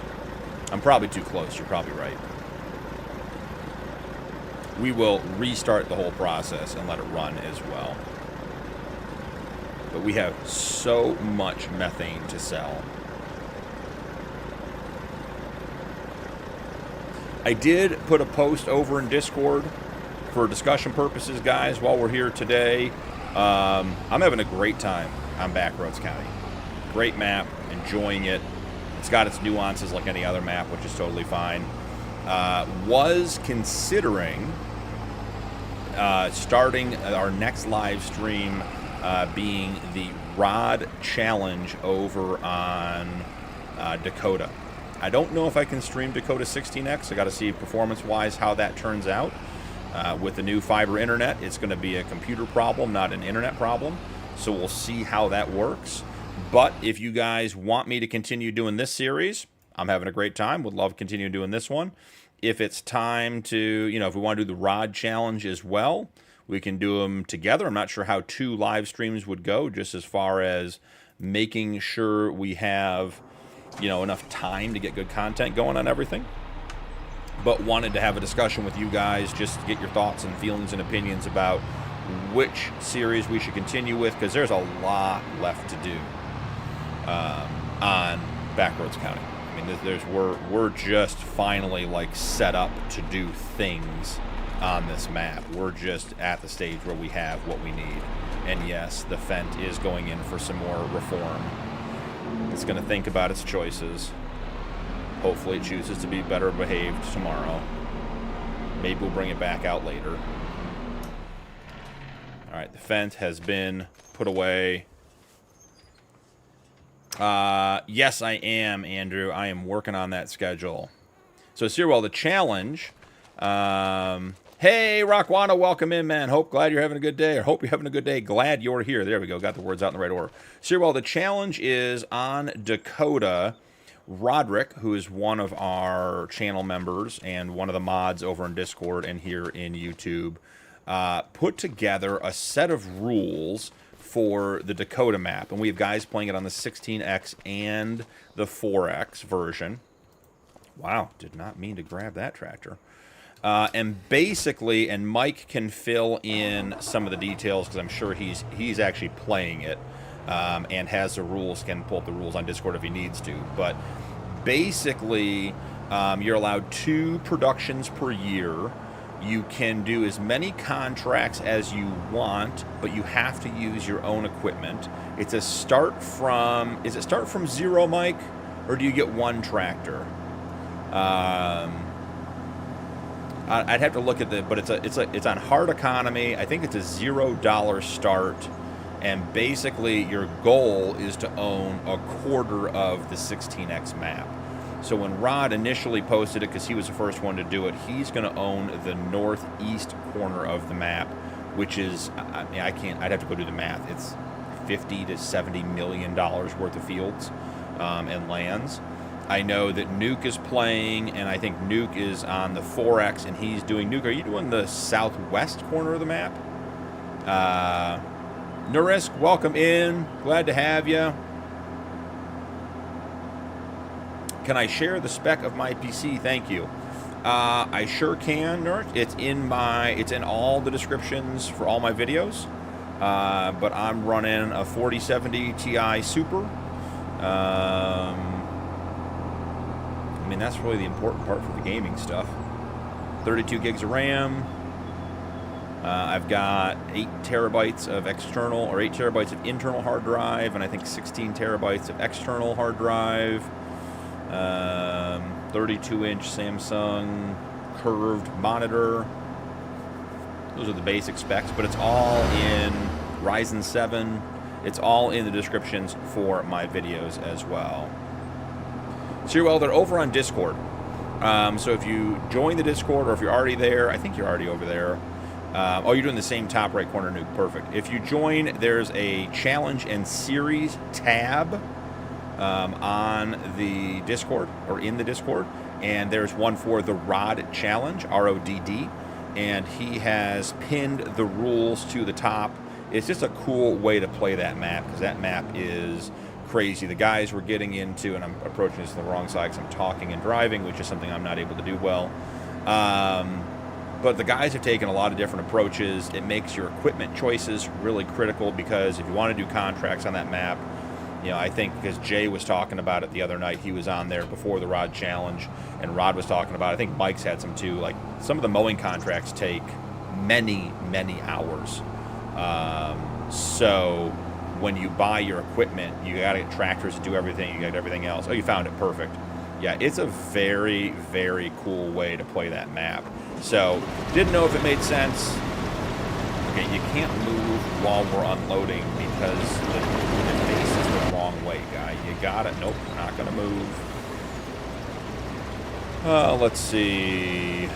I'm probably too close. You're probably right. We will restart the whole process and let it run as well. But we have so much methane to sell. I did put a post over in Discord for discussion purposes, guys, while we're here today. I'm having a great time on Backroads County. Great map, enjoying it. It's got its nuances like any other map, which is totally fine. Was considering starting our next live stream being the Rod Challenge over on Dakota. I don't know if I can stream Dakota 16X. I got to see performance-wise how that turns out. With the new fiber internet, it's going to be a computer problem, not an internet problem. So we'll see how that works. But if you guys want me to continue doing this series, I'm having a great time. Would love to continue doing this one. If it's time to, if we want to do the Rod Challenge as well, we can do them together. I'm not sure how 2 live streams would go, just as far as making sure we have, enough time to get good content going on everything. But wanted to have a discussion with you guys just to get your thoughts and feelings and opinions about which series we should continue with, because there's a lot left to do on Backroads County. I mean, we're just finally set up to do things on this map. We're just at the stage where we have what we need. And yes, the Fent is going in for some more reform. It's going to think about its choices. Hopefully it chooses to be better behaved tomorrow. Maybe we'll bring it back out later. Alright, the Fent has been put away. Yes, I am, Andrew. I am working on that schedule. So, Sirwell, the challenge Hey, Rockwana, welcome in, man. Glad you're having a good day, or hope you're having a good day. Glad you're here. There we go. Got the words out in the right order. So, well, the challenge is on Dakota. Roderick, who is one of our channel members and one of the mods over in Discord and here in YouTube, put together a set of rules for the Dakota map. And we have guys playing it on the 16X and the 4X version. Wow, did not mean to grab that tractor. And basically, and Mike can fill in some of the details because I'm sure he's actually playing it and has the rules, can pull up the rules on Discord if he needs to. But basically, you're allowed 2 productions per year. You can do as many contracts as you want, but you have to use your own equipment. It's a start from, is it start from 0, Mike? Or do you get 1 tractor? I'd have to look at the, but it's on hard economy. I think it's a $0 start, and basically your goal is to own a quarter of the 16X map. So when Rod initially posted it, because he was the first one to do it, he's going to own the northeast corner of the map, which is, I mean, I'd have to go do the math. It's $50 to $70 million worth of fields and lands. I know that Nuke is playing, and I think Nuke is on the 4X, and he's doing Nuke. Are you doing the southwest corner of the map? Nurisk, welcome in. Glad to have you. Can I share the spec of my PC? Thank you. I sure can, Nurisk. It's in all the descriptions for all my videos. But I'm running a 4070 Ti Super. I mean, that's really the important part for the gaming stuff. 32 gigs of RAM. I've got 8 terabytes of external, or 8 terabytes of internal hard drive, and I think 16 terabytes of external hard drive. 32-inch Samsung curved monitor. Those are the basic specs, but it's all in Ryzen 7. It's all in the descriptions for my videos as well. So, well, they're over on Discord. So if you join the Discord, or if you're already there, I think you're already over there. Oh, you're doing the same top right corner, Nuke. Perfect. If you join, there's a challenge and series tab on the Discord, or in the Discord. And there's one for the Rod Challenge, RODD. And he has pinned the rules to the top. It's just a cool way to play that map, because that map is crazy. The guys were getting into, and I'm approaching this on the wrong side because I'm talking and driving, which is something I'm not able to do well. But the guys have taken a lot of different approaches. It makes your equipment choices really critical, because if you want to do contracts on that map, you know, I think because Jay was talking about it the other night, he was on there before the Rod Challenge, and Rod was talking about it. I think Mike's had some too. Like, some of the mowing contracts take many, many hours. So when you buy your equipment, you got to get tractors to do everything. You got everything else. Oh, you found it. Perfect. Yeah, it's a very, very cool way to play that map. So, didn't know if it made sense. Okay, you can't move while we're unloading because the base is the wrong way, guy. You got it. Nope, we're not going to move. Let's see.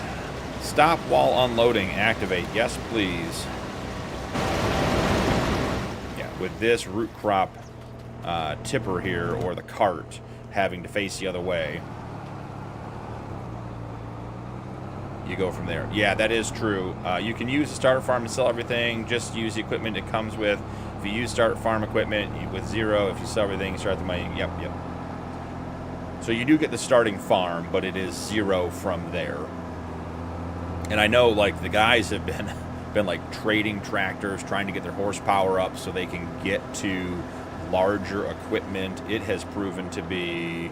Stop while unloading. Activate. Yes, please. With this root crop tipper here, or the cart, having to face the other way, you go from there. Yeah, that is true. You can use the starter farm to sell everything. Just use the equipment it comes with. If you use starter farm equipment with 0, if you sell everything, you start the money. Yep. So you do get the starting farm, but it is 0 from there. And I know, like, the guys have been like trading tractors, trying to get their horsepower up so they can get to larger equipment. It has proven to be,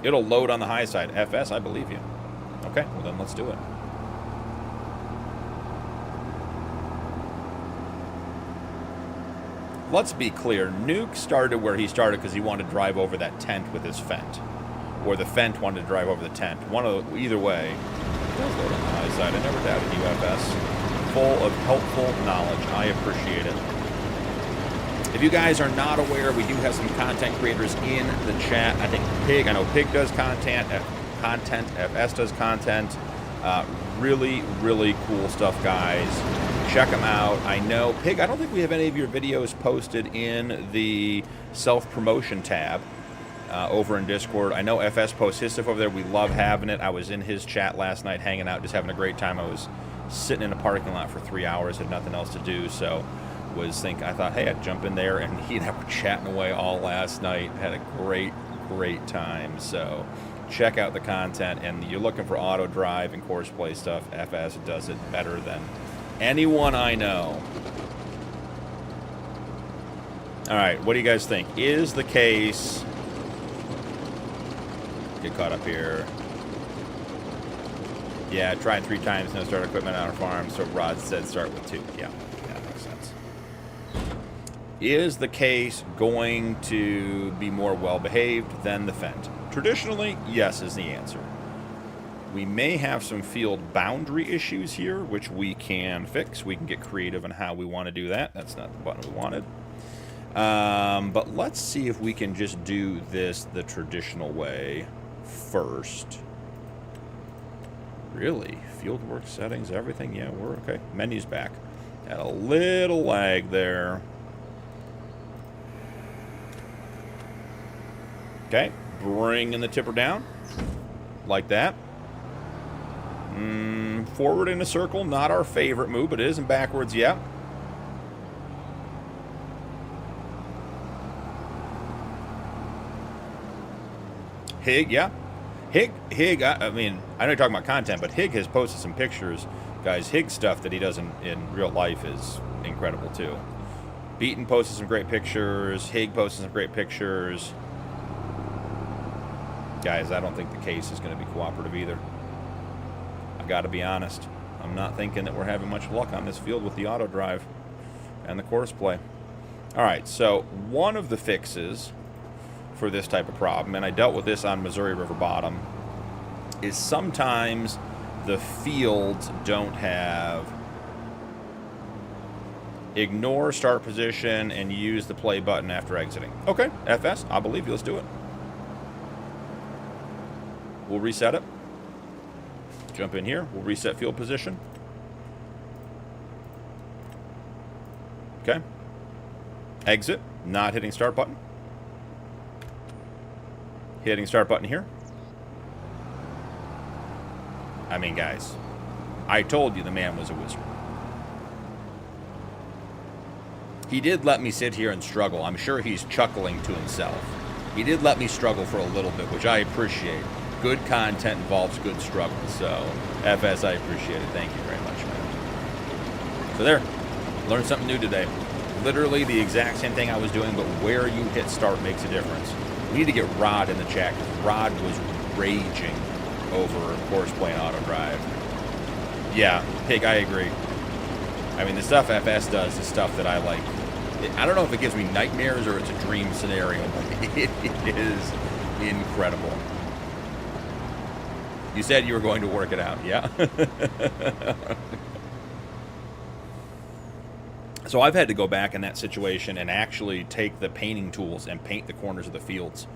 it'll load on the high side. FS, I believe you. Okay, well then let's do it. Let's be clear, Nuke started where he started because he wanted to drive over that tent with his Fent, or the Fent wanted to drive over the tent. Either way, it does load on the high side. I never doubted UFS. Full of helpful knowledge. I appreciate it. If you guys are not aware, we do have some content creators in the chat. I think Pig, I know Pig does content, FS does content. Really, really cool stuff, guys. Check them out. I know, Pig, I don't think we have any of your videos posted in the self-promotion tab over in Discord. I know FS posts his stuff over there. We love having it. I was in his chat last night hanging out, just having a great time. I was sitting in a parking lot for 3 hours, had nothing else to do, so I thought, hey, I'd jump in there, and he and I were chatting away all last night. Had a great, great time, so check out the content, and you're looking for auto drive and course play stuff. FS does it better than anyone I know. All right, what do you guys think? Is the case... Get caught up here. Yeah, tried 3 times, no start equipment on our farm, so Rod said start with 2. Yeah, that makes sense. Is the case going to be more well-behaved than the Fendt? Traditionally, yes is the answer. We may have some field boundary issues here, which we can fix. We can get creative on how we want to do that. That's not the button we wanted. But let's see if we can just do this the traditional way first. Really? Fieldwork settings, everything? Yeah, we're okay. Menu's back. Had a little lag there. Okay, bringing the tipper down. Like that. Forward in a circle, not our favorite move, but it isn't backwards yet. Hig, yeah. Hig, I mean, I know you're talking about content, but Hig has posted some pictures. Guys, Hig's stuff that he does in real life is incredible, too. Beaton posted some great pictures. Hig posted some great pictures. Guys, I don't think the case is going to be cooperative either. I got to be honest. I'm not thinking that we're having much luck on this field with the auto drive and the course play. All right, so one of the fixes for this type of problem, and I dealt with this on Missouri River Bottom, is sometimes the fields don't have ignore start position and use the play button after exiting. Okay, FS, I believe you. Let's do it. We'll reset it. Jump in here. We'll reset field position. Okay. Exit. Not hitting start button. Hitting start button here. I mean, guys, I told you the man was a wizard. He did let me sit here and struggle. I'm sure he's chuckling to himself. He did let me struggle for a little bit, which I appreciate. Good content involves good struggle. So, FS, I appreciate it. Thank you very much, man. So there, learned something new today. Literally the exact same thing I was doing, but where you hit start makes a difference. We need to get Rod in the chat, because Rod was raging over course play and auto drive. Yeah, Pig, I agree. I mean, the stuff FS does is stuff that I like. I don't know if it gives me nightmares or it's a dream scenario, but it is incredible. You said you were going to work it out, yeah? So I've had to go back in that situation and actually take the painting tools and paint the corners of the fields.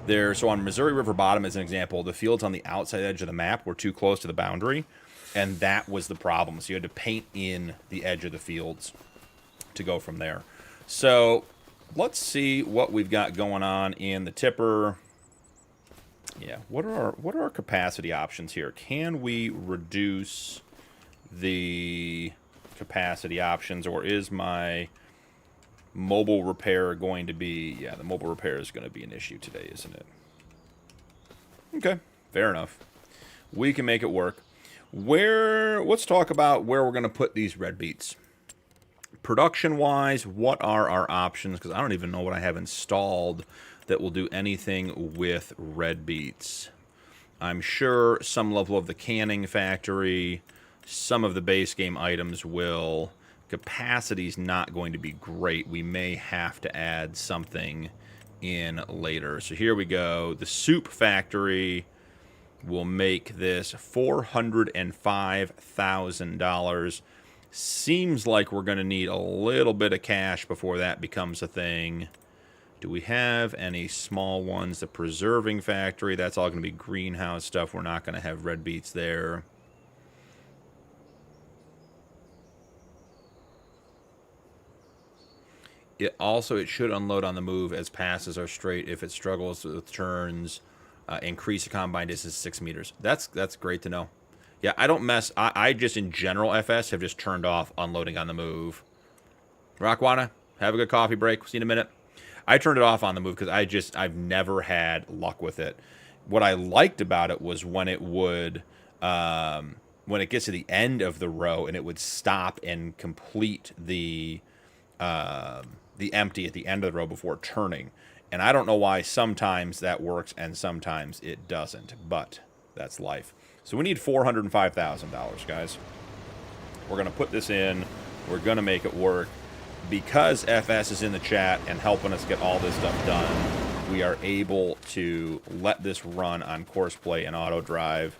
So on Missouri River Bottom, as an example, the fields on the outside edge of the map were too close to the boundary, and that was the problem. So you had to paint in the edge of the fields to go from there. So let's see what we've got going on in the tipper. Yeah, what are our capacity options here? Can we reduce the capacity options, or is my mobile repair going to be... Yeah, the mobile repair is going to be an issue today, isn't it? Okay, fair enough. We can make it work. Let's talk about where we're going to put these red beets. Production-wise, what are our options? Because I don't even know what I have installed that will do anything with red beets. I'm sure some level of the canning factory, some of the base game items will. Capacity's not going to be great. We may have to add something in later. So here we go. The soup factory will make this $405,000. Seems like we're going to need a little bit of cash before that becomes a thing. Do we have any small ones? The preserving factory, that's all going to be greenhouse stuff. We're not going to have red beets there. It should unload on the move as passes are straight. If it struggles with turns, increase the combine distance 6 meters. That's great to know. Yeah, I don't mess. I just in general FS have just turned off unloading on the move. Rockwana, have a good coffee break. See you in a minute. I turned it off on the move because I've never had luck with it. What I liked about it was when it would, when it gets to the end of the row and it would stop and complete the empty at the end of the row before turning. And I don't know why sometimes that works and sometimes it doesn't, but that's life. So we need $405,000, guys. We're going to put this in. We're going to make it work. Because FS is in the chat and helping us get all this stuff done, we are able to let this run on Courseplay and Auto Drive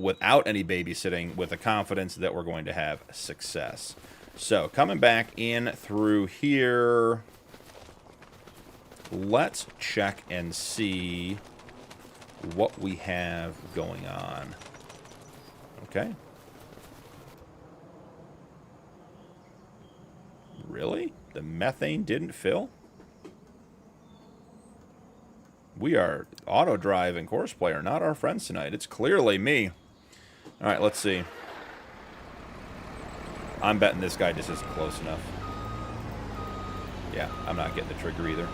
without any babysitting, with the confidence that we're going to have success. So, coming back in through here, let's check and see what we have going on. Okay. Really? The methane didn't fill? We are Auto Drive and Courseplay are not our friends tonight. It's clearly me. All right, let's see. I'm betting this guy just isn't close enough. Yeah, I'm not getting the trigger either.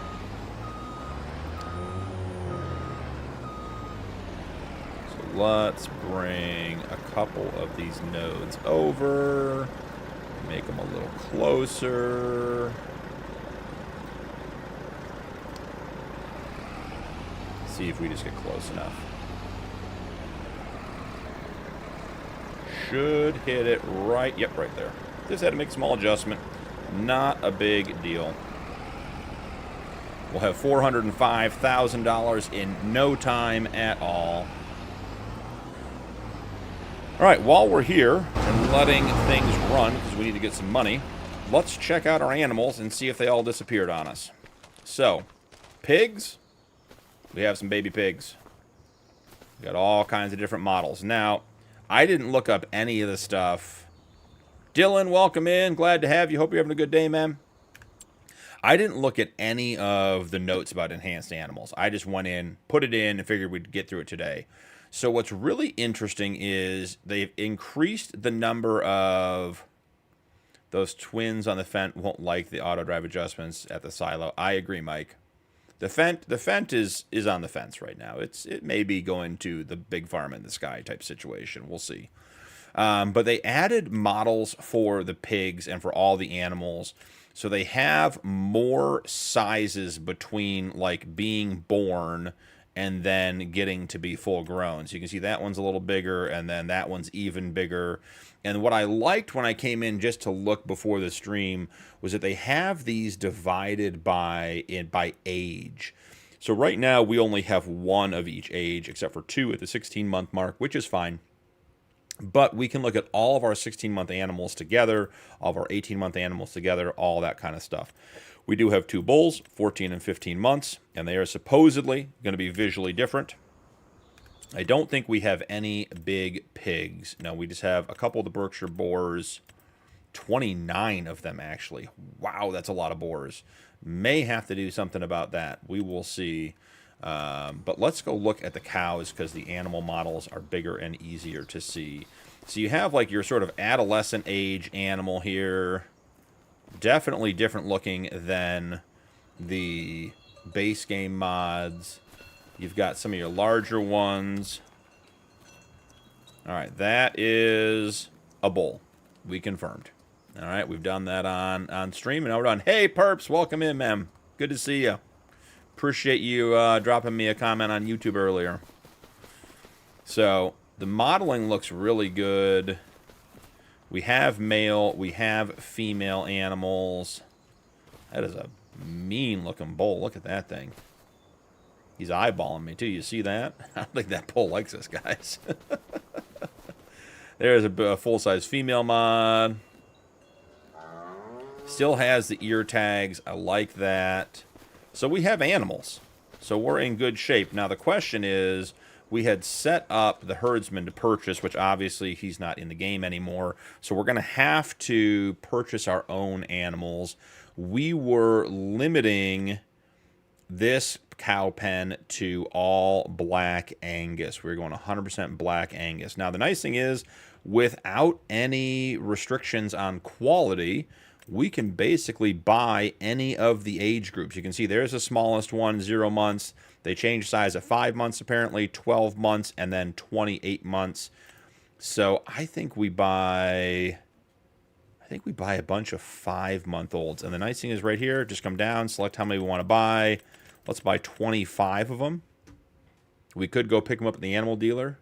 So let's bring a couple of these nodes over. Make them a little closer. See if we just get close enough. Should hit it right. Yep, right there. Just had to make a small adjustment. Not a big deal. We'll have $405,000 in no time at all. All right, while we're here and letting things run, because we need to get some money, let's check out our animals and see if they all disappeared on us. So, pigs. We have some baby pigs. We got all kinds of different models. Now, I didn't look up any of the stuff. Dylan, welcome in. Glad to have you. Hope you're having a good day, man. I didn't look at any of the notes about enhanced animals. I just went in, put it in, and figured we'd get through it today. So what's really interesting is they've increased the number of those twins on the Fent won't like the auto drive adjustments at the silo. I agree, Mike. The Fent is on the fence right now. It may be going to the big farm in the sky type situation. We'll see. But they added models for the pigs and for all the animals. So they have more sizes between like being born and then getting to be full grown. So you can see that one's a little bigger, and then that one's even bigger. And what I liked when I came in just to look before the stream was that they have these divided by age. So right now we only have one of each age, except for 2 at the 16-month mark, which is fine. But we can look at all of our 16-month animals together, all of our 18-month animals together, all that kind of stuff. We do have 2 bulls, 14 and 15 months, and they are supposedly going to be visually different. I don't think we have any big pigs. No, we just have a couple of the Berkshire boars, 29 of them actually. Wow, that's a lot of boars. May have to do something about that. We will see. But let's go look at the cows because the animal models are bigger and easier to see. So you have like your sort of adolescent age animal here. Definitely different looking than the base game mods. You've got some of your larger ones. All right, that is a bull. We confirmed. All right, we've done that on stream, and now we're done. Hey, Perps, welcome in, ma'am. Good to see you. Appreciate you dropping me a comment on YouTube earlier. So the modeling looks really good. We have male, we have female animals. That is a mean-looking bull. Look at that thing. He's eyeballing me, too. You see that? I don't think that bull likes us, guys. There's a full-size female mod. Still has the ear tags. I like that. So we have animals. So we're in good shape. Now, the question is, we had set up the herdsman to purchase, which obviously he's not in the game anymore. So we're going to have to purchase our own animals. we were limiting this cow pen to all black Angus. We were going 100% black Angus. Now, the nice thing is, without any restrictions on quality, we can basically buy any of the age groups. You can see there's the smallest one, 0 months. They changed size at 5 months, apparently, 12 months, and then 28 months. So I think we buy a bunch of 5-month-olds. And the nice thing is right here, just come down, select how many we want to buy. Let's buy 25 of them. We could go pick them up at the animal dealer.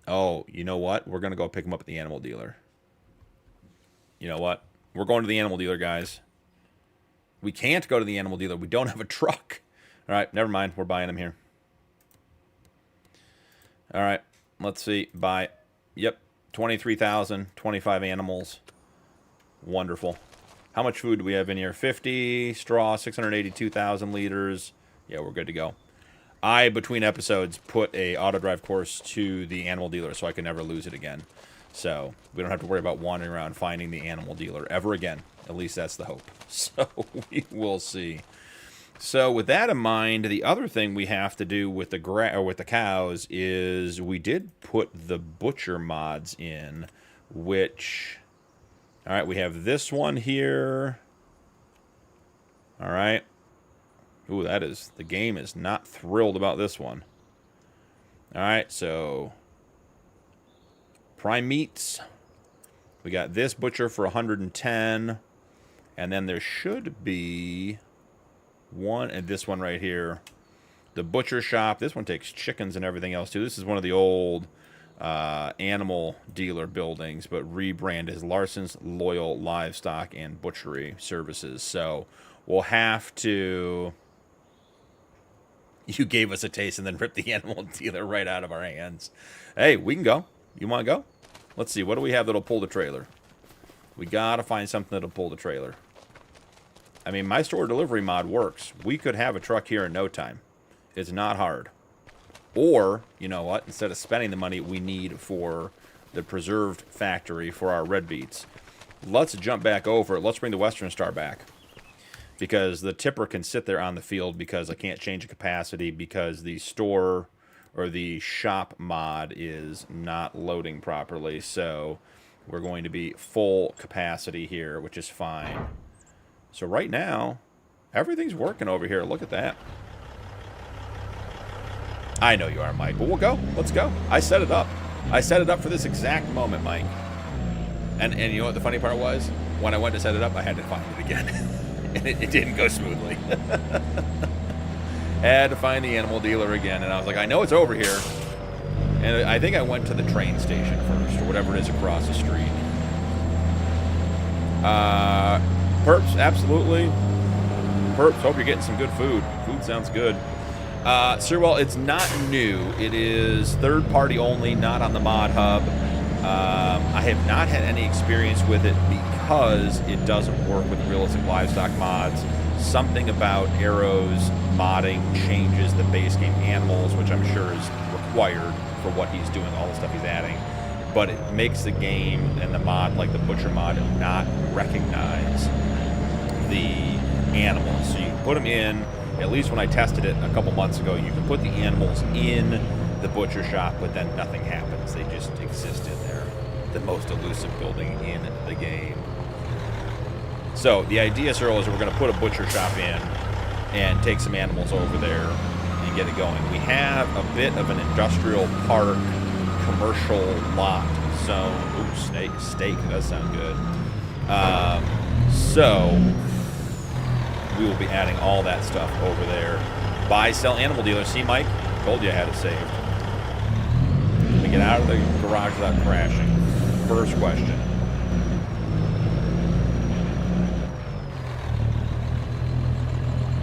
Oh, you know what? We're going to go pick them up at the animal dealer. You know what? We're going to the animal dealer, guys. We can't go to the animal dealer. We don't have a truck. All right, never mind. We're buying them here. All right, let's see. Buy. Yep, 23,000, 25 animals. Wonderful. How much food do we have in here? 50 straw, 682,000 liters. Yeah, we're good to go. I, between episodes, put a auto drive course to the animal dealer so I can never lose it again. So we don't have to worry about wandering around finding the animal dealer ever again. At least that's the hope. So we will see. So with that in mind, the other thing we have to do with the cows is we did put the butcher mods in, which, all right, we have this one here. All right. Ooh, the game is not thrilled about this one. All right, so prime meats. We got this butcher for 110, and then there should be one, and this one right here, the butcher shop. This one takes chickens and everything else too. This is one of the old animal dealer buildings, but rebranded as Larson's Loyal Livestock and Butchery Services. So we'll have to. You gave us a taste and then ripped the animal dealer right out of our hands. Hey, we can go. You want to go? Let's see. What do we have that'll pull the trailer? We got to find something that'll pull the trailer. I mean, my store delivery mod works. We could have a truck here in no time. It's not hard. Or, you know what? Instead of spending the money we need for the preserved factory for our red beets, let's jump back over. Let's bring the Western Star back. Because the tipper can sit there on the field because I can't change the capacity because the store or the shop mod is not loading properly. So we're going to be full capacity here, which is fine. So right now, everything's working over here. Look at that. I know you are, Mike, but we'll go. Let's go. I set it up. I set it up for this exact moment, Mike. And you know what the funny part was? When I went to set it up, I had to find it again. And it didn't go smoothly. Had to find the animal dealer again, and I was like, I know it's over here. And I think I went to the train station first, or whatever it is across the street. Perps, absolutely. Perps, hope you're getting some good food. Food sounds good. Sirwell, it's not new. It is third-party only, not on the mod hub. I have not had any experience with it because it doesn't work with realistic livestock mods. Something about Arrow's modding changes the base game animals, which I'm sure is required for what he's doing, all the stuff he's adding. But it makes the game and the mod, like the butcher mod, not recognize the animals. So you can put them in, at least when I tested it a couple months ago, you can put the animals in the butcher shop, but then nothing happens. They just exist in there. The most elusive building in the game. So the idea, Cyril, is we're going to put a butcher shop in and take some animals over there and get it going. We have a bit of an industrial park, commercial lot zone. Ooh, steak. That does sound good. So we will be adding all that stuff over there. Buy, sell, animal dealer. See, Mike? Told you I had it saved. Let me get out of the garage without crashing. First question.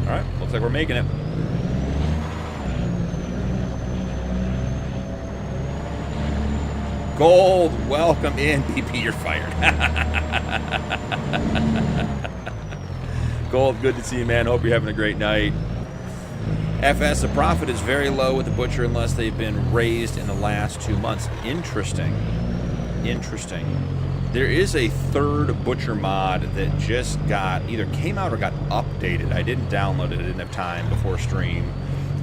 All right, looks like we're making it. Gold, welcome in. BP, you're fired. Gold, good to see you, man. Hope you're having a great night. FS, the profit is very low with the butcher unless they've been raised in the last 2 months. Interesting. Interesting. There is a third Butcher mod that just got, either came out or got updated. I didn't download it. I didn't have time before stream.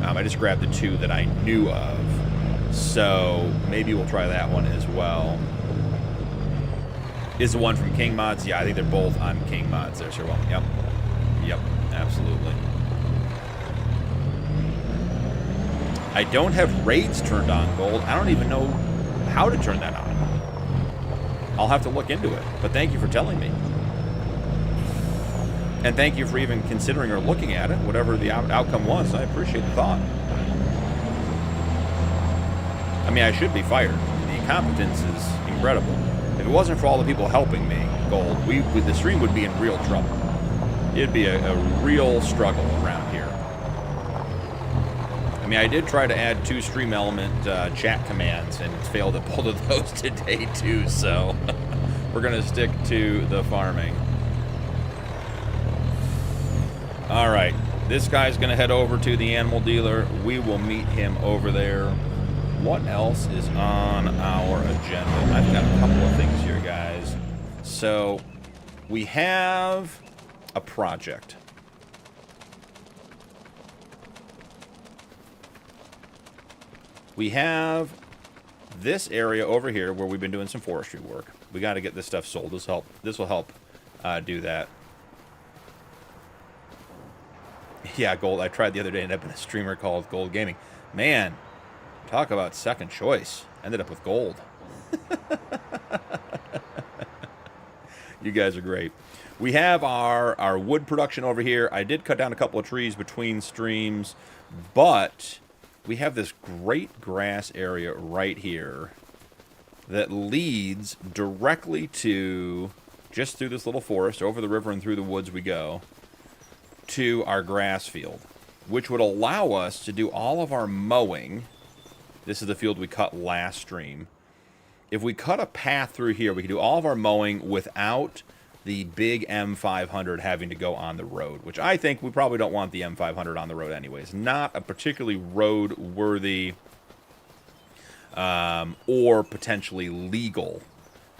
I just grabbed the two that I knew of. So maybe we'll try that one as well. Is the one from King Mods? Yeah, I think they're both on King Mods there, sir. Well, yep. Yep, absolutely. I don't have raids turned on, Gold. I don't even know how to turn that on. I'll have to look into it, but thank you for telling me. And thank you for even considering or looking at it, whatever the outcome was. I appreciate the thought. I mean, I should be fired. The incompetence is incredible. If it wasn't for all the people helping me, Gold, the stream would be in real trouble. It'd be a real struggle around here. I mean, I did try to add 2 Stream Element chat commands and failed at both of those today too, so we're going to stick to the farming. Alright, this guy's going to head over to the animal dealer. We will meet him over there. What else is on our agenda? I've got a couple of things here, guys. So, we have a project. We have this area over here where we've been doing some forestry work. We got to get this stuff sold. This will help do that. Yeah, Gold. I tried the other day and ended up in a streamer called Gold Gaming. Man, talk about second choice. Ended up with Gold. You guys are great. We have our wood production over here. I did cut down a couple of trees between streams, but we have this great grass area right here that leads directly to, just through this little forest, over the river and through the woods we go, to our grass field, which would allow us to do all of our mowing. This is the field we cut last stream. If we cut a path through here, we can do all of our mowing without the big M500 having to go on the road, which I think we probably don't want the M500 on the road anyways. Not a particularly road-worthy or potentially legal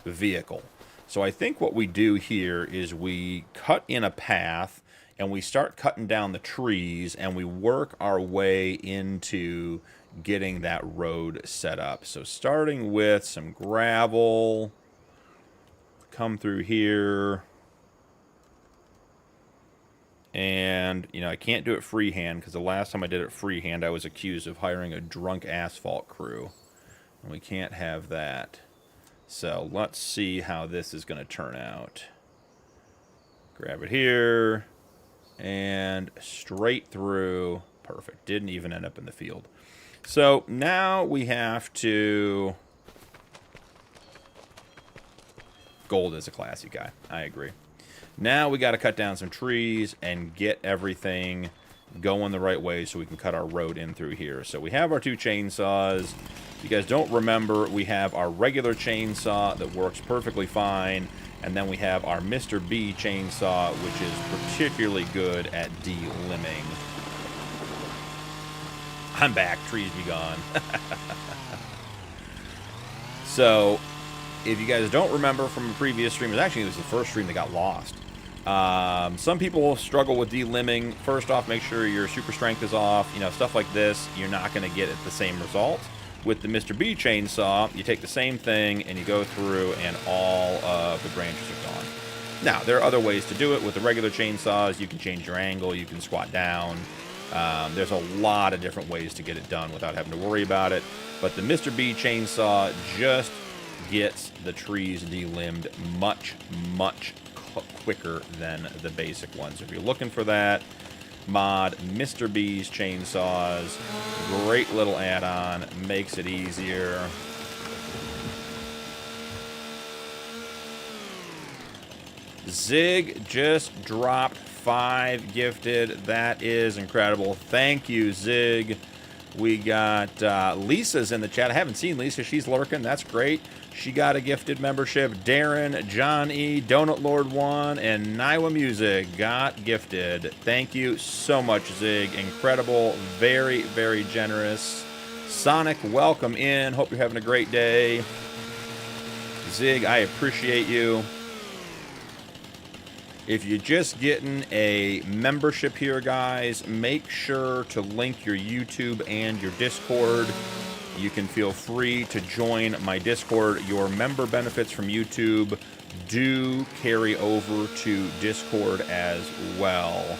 vehicle. So I think what we do here is we cut in a path and we start cutting down the trees and we work our way into getting that road set up. So starting with some gravel, come through here, and you know, I can't do it freehand because the last time I did it freehand I was accused of hiring a drunk asphalt crew, and we can't have that. So let's see how this is going to turn out. Grab it here and straight through. Perfect. Didn't even end up in the field. So now we have to... Gold is a classy guy. I agree. Now we got to cut down some trees and get everything going the right way so we can cut our road in through here. So we have our 2 chainsaws. If you guys don't remember, we have our regular chainsaw that works perfectly fine. And then we have our Mr. B chainsaw, which is particularly good at de-limbing. I'm back. Trees be gone. So, if you guys don't remember from a previous stream, it was the first stream that got lost. Some people struggle with de-limbing. First off, make sure your super strength is off. You know, stuff like this, you're not going to get the same result. With the Mr. B chainsaw, you take the same thing and you go through and all of the branches are gone. Now, there are other ways to do it. With the regular chainsaws, you can change your angle, you can squat down. There's a lot of different ways to get it done without having to worry about it. But the Mr. B chainsaw just gets the trees de-limbed much, much quicker than the basic ones. If you're looking for that mod, Mr. B's chainsaws, great little add-on, makes it easier. Zig just dropped 5 gifted. That is incredible. Thank you, Zig. We got Lisa's in the chat. I haven't seen Lisa. She's lurking. That's great. She got a gifted membership. Darren, John E, Donut Lord 1, and Niwa Music got gifted. Thank you so much, Zig. Incredible. Very, very generous. Sonic, welcome in. Hope you're having a great day. Zig, I appreciate you. If you're just getting a membership here, guys, make sure to link your YouTube and your Discord. You can feel free to join my Discord. Your member benefits from YouTube do carry over to Discord as well.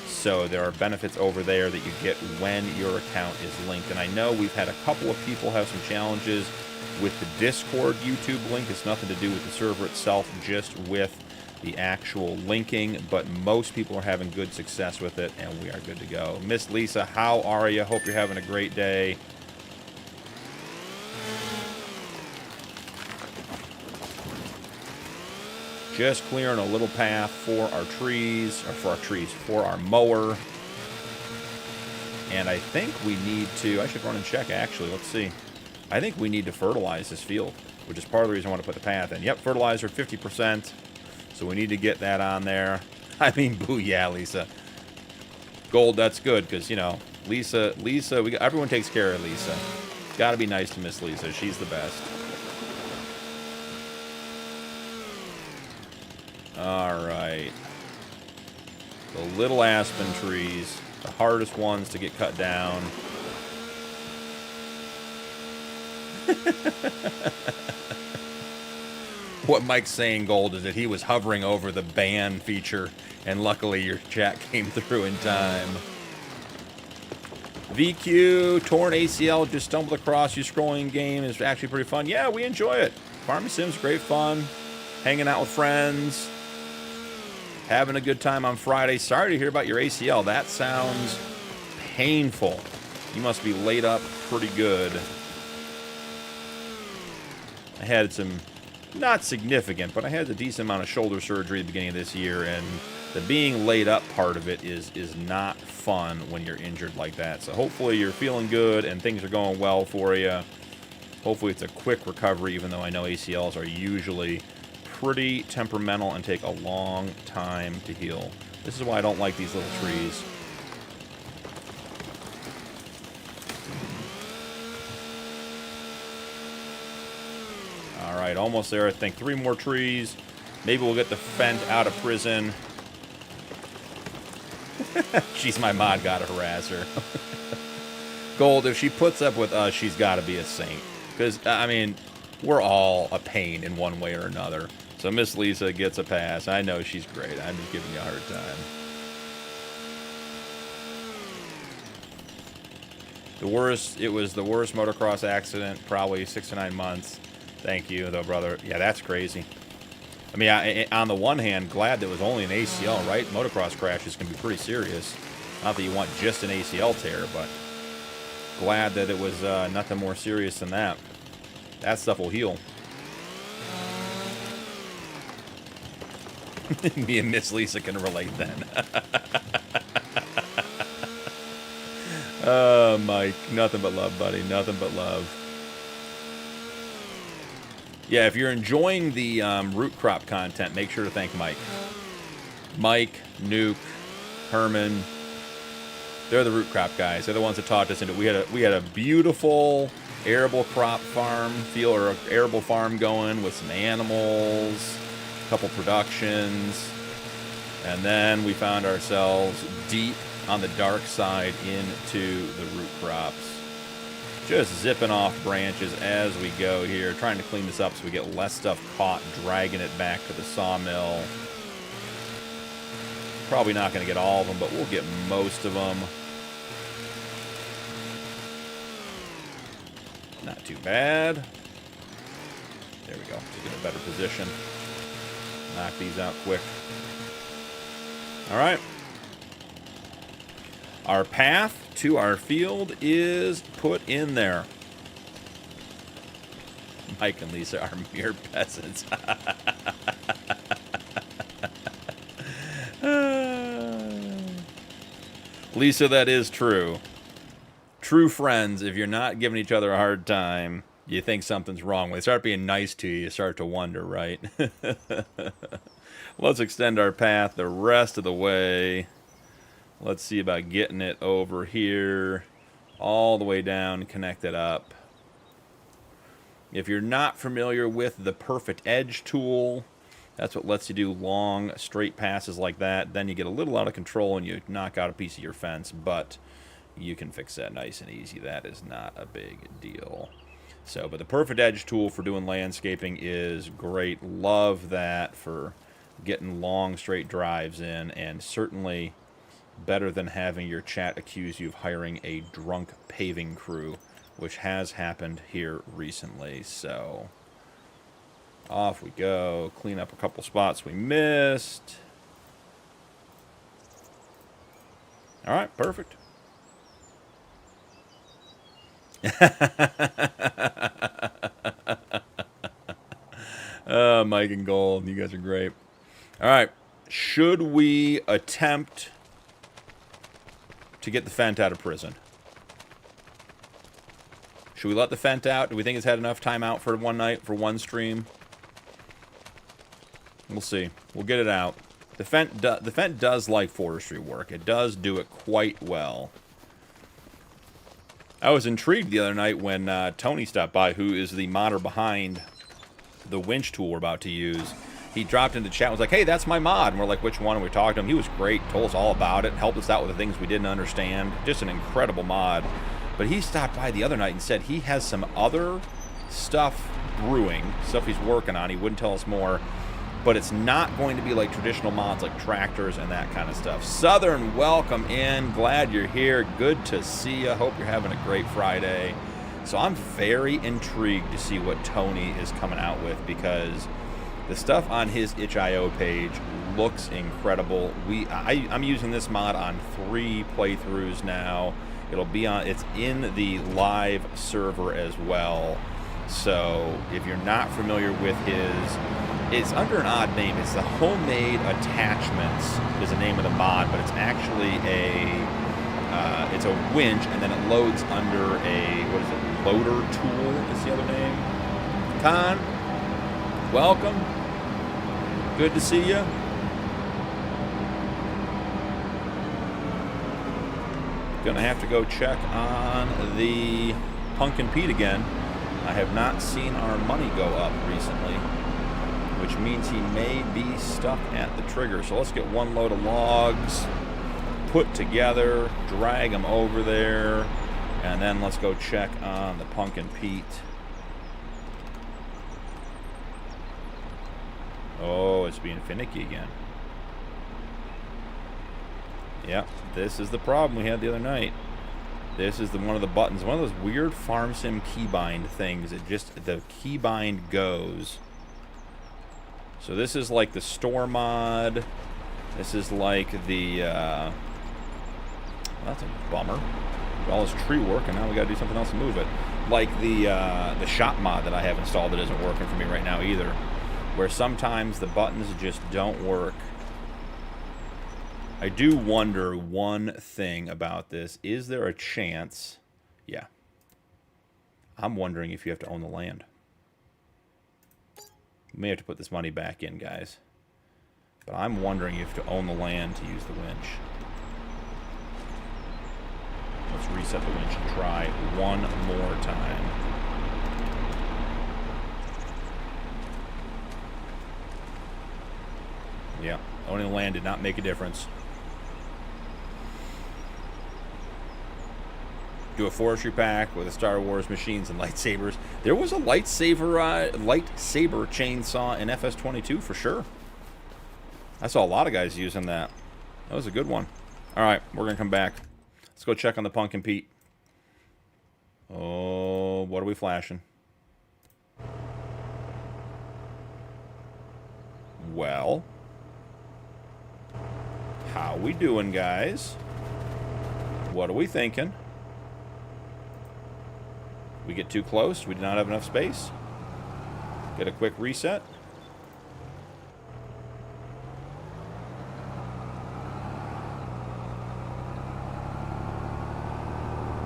So there are benefits over there that you get when your account is linked. And I know we've had a couple of people have some challenges with the Discord YouTube link. It's nothing to do with the server itself, just with the actual linking, but most people are having good success with it, and we are good to go. Miss Lisa, how are you? Hope you're having a great day. Just clearing a little path for our trees, or for our mower. And I think we need to, I should run and check actually, let's see. I think we need to fertilize this field, which is part of the reason I want to put the path in. Yep, fertilizer 50%. So we need to get that on there. I mean, booyah, Lisa. Gold, that's good, because, you know, Lisa, everyone takes care of Lisa. Got to be nice to Miss Lisa. She's the best. All right. The little aspen trees, the hardest ones to get cut down. What Mike's saying, Gold, is that he was hovering over the ban feature, and luckily your chat came through in time. VQ, torn ACL, just stumbled across your scrolling game. Is actually pretty fun. Yeah, we enjoy it. Farming Sim's great fun. Hanging out with friends. Having a good time on Friday. Sorry to hear about your ACL. That sounds painful. You must be laid up pretty good. I had some... not significant, but I had a decent amount of shoulder surgery at the beginning of this year, and the being laid up part of it is not fun when you're injured like that. So hopefully you're feeling good and things are going well for you. Hopefully it's a quick recovery, even though I know ACLs are usually pretty temperamental and take a long time to heal. This is why I don't like these little trees. All right, almost there. I think 3 more trees. Maybe we'll get the Fent out of prison. She's my mod, gotta harass her. Gold, if she puts up with us, she's got to be a saint. Because, I mean, we're all a pain in one way or another. So Miss Lisa gets a pass. I know she's great. I'm just giving you a hard time. It was the worst motocross accident, probably 6 to 9 months. Thank you, though, brother. Yeah, that's crazy. I mean, on the one hand, glad that it was only an ACL, right? Motocross crashes can be pretty serious. Not that you want just an ACL tear, but glad that it was nothing more serious than that. That stuff will heal. Me and Miss Lisa can relate then. Oh, Mike. Nothing but love, buddy. Nothing but love. Yeah, if you're enjoying the root crop content, make sure to thank Mike. Mike, Nuke, Herman. They're the root crop guys. They're the ones that taught us into it. We had a beautiful arable crop farm field, or arable farm going with some animals, a couple productions, and then we found ourselves deep on the dark side into the root crops. Just zipping off branches as we go here, trying to clean this up so we get less stuff caught, dragging it back to the sawmill. Probably not going to get all of them, but we'll get most of them. Not too bad. There we go. To get a better position. Knock these out quick. All right. Our path to our field is put in there. Mike and Lisa are mere peasants. Lisa, that is true. True friends, if you're not giving each other a hard time, you think something's wrong. When they start being nice to you, you start to wonder, right? Let's extend our path the rest of the way. Let's see about getting it over here, all the way down, connect it up. If you're not familiar with the Perfect Edge tool, that's what lets you do long, straight passes like that. Then you get a little out of control and you knock out a piece of your fence, but you can fix that nice and easy. That is not a big deal. So, but the Perfect Edge tool for doing landscaping is great. Love that for getting long, straight drives in, and certainly better than having your chat accuse you of hiring a drunk paving crew, which has happened here recently. So off we go. Clean up a couple spots we missed. All right, perfect. Mike and Gold, you guys are great. All right, should we attempt to get the Fent out of prison? Should we let the Fent out? Do we think it's had enough time out for one night, for one stream? We'll see. We'll get it out. The Fent does like forestry work. It does do it quite well. I was intrigued the other night when Tony stopped by, who is the modder behind the winch tool we're about to use. He dropped into chat and was like, hey, that's my mod. And we're like, which one? And we talked to him. He was great, told us all about it, helped us out with the things we didn't understand. Just an incredible mod. But he stopped by the other night and said he has some other stuff brewing, stuff he's working on. He wouldn't tell us more. But it's not going to be like traditional mods like tractors and that kind of stuff. Southern, welcome in. Glad you're here. Good to see you. Hope you're having a great Friday. So I'm very intrigued to see what Tony is coming out with, because the stuff on his itch.io page looks incredible. I'm using this mod on 3 playthroughs now. It's in the live server as well. So if you're not familiar with it's under an odd name. It's the Homemade Attachments is the name of the mod, but it's actually it's a winch, and then it loads under a loader tool is the other name. Khan, welcome. Good to see you. Gonna have to go check on the Punkin Pete again. I have not seen our money go up recently, which means he may be stuck at the trigger. So let's get one load of logs put together, drag them over there, and then let's go check on the Punkin Pete. Oh, it's being finicky again. Yep, this is the problem we had the other night. This is one of the buttons, one of those weird farm sim keybind things. The keybind goes. So this is like the store mod. This is like the, that's a bummer. All this tree work, and now we gotta do something else to move it. Like the shop mod that I have installed that isn't working for me right now either, where sometimes the buttons just don't work. I do wonder one thing about this. Is there a chance? Yeah. I'm wondering if you have to own the land. We may have to put this money back in, guys. But I'm wondering if you have to own the land to use the winch. Let's reset the winch and try one more time. Yeah, owning the land did not make a difference. Do a forestry pack with a Star Wars machines and lightsabers. There was a lightsaber chainsaw in FS22 for sure. I saw a lot of guys using that. That was a good one. All right, we're gonna come back. Let's go check on the Punkin Pete. Oh, what are we flashing? Well, how we doing, guys? What are we thinking? We get too close. We do not have enough space. Get a quick reset.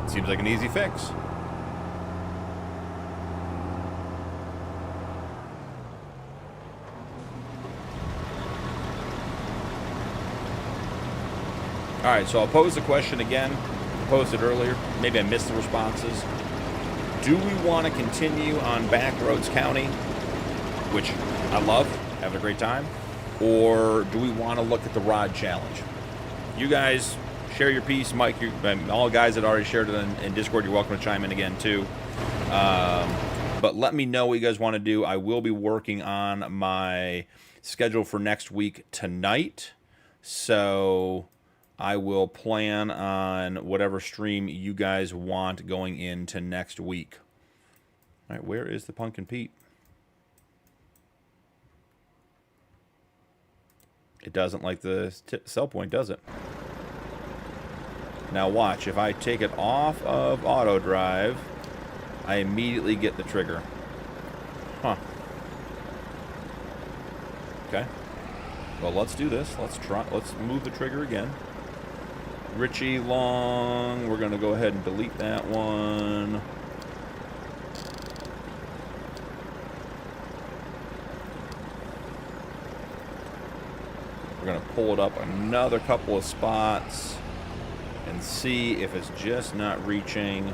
Seems like an easy fix. All right, so I'll pose the question again. I posed it earlier. Maybe I missed the responses. Do we want to continue on Backroads County, which I love, having a great time, or do we want to look at the Rod Challenge? You guys share your piece. Mike, all the guys that already shared it in Discord, you're welcome to chime in again too. But let me know what you guys want to do. I will be working on my schedule for next week tonight, so I will plan on whatever stream you guys want going into next week. All right, where is the Punkin Pete? It doesn't like the sell point, does it? Now watch, if I take it off of auto drive, I immediately get the trigger. Huh. Okay. Well, let's do this. Let's move the trigger again. Richie Long, we're going to go ahead and delete that one. We're going to pull it up another couple of spots and see if it's just not reaching.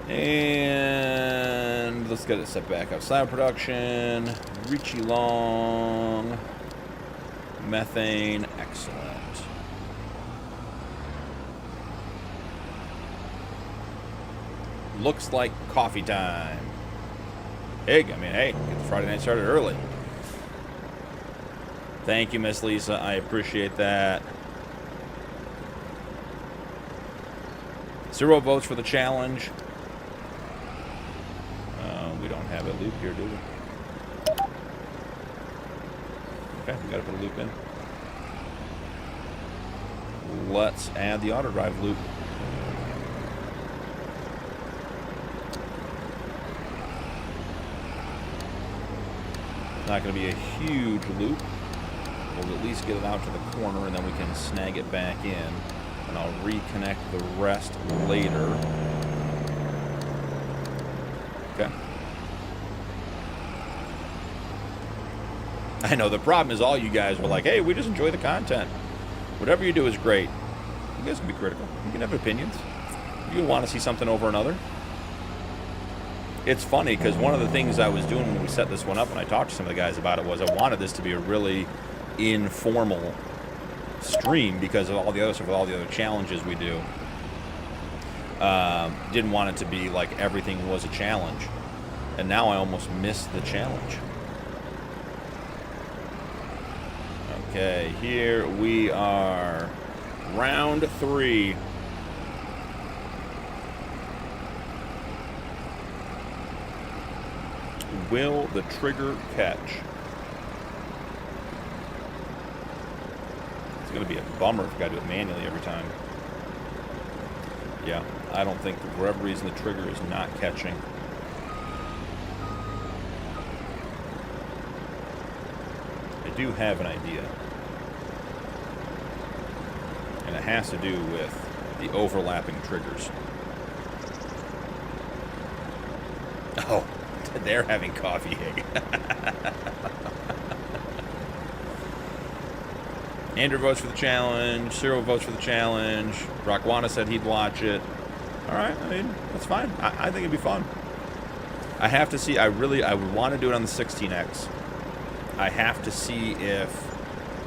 And let's get it set back outside production. Richie Long. Methane. Excellent. Looks like coffee time. Hey, get the Friday night started early. Thank you, Miss Lisa. I appreciate that. 0 votes for the challenge. We don't have a loop here, do we? Okay, we gotta put a loop in. Let's add the auto drive loop. Not going to be a huge loop. We'll at least get it out to the corner, and then we can snag it back in. And I'll reconnect the rest later. Okay. I know the problem is all you guys were like, hey, we just enjoy the content. Whatever you do is great. You guys can be critical. You can have opinions. You can want to see something over another. It's funny because one of the things I was doing when we set this one up and I talked to some of the guys about it was I wanted this to be a really informal stream because of all the other stuff, with all the other challenges we do. Didn't want it to be like everything was a challenge. And now I almost missed the challenge. Okay, here we are. Round 3. Will the trigger catch? It's going to be a bummer if I got to do it manually every time. Yeah, I don't think, for whatever reason, the trigger is not catching. I do have an idea. And it has to do with the overlapping triggers. Oh. They're having coffee, Hig. Andrew votes for the challenge. 0 votes for the challenge. Rockwana said he'd watch it. All right, I mean, that's fine. I think it'd be fun. I have to see. I would want to do it on the 16X. I have to see if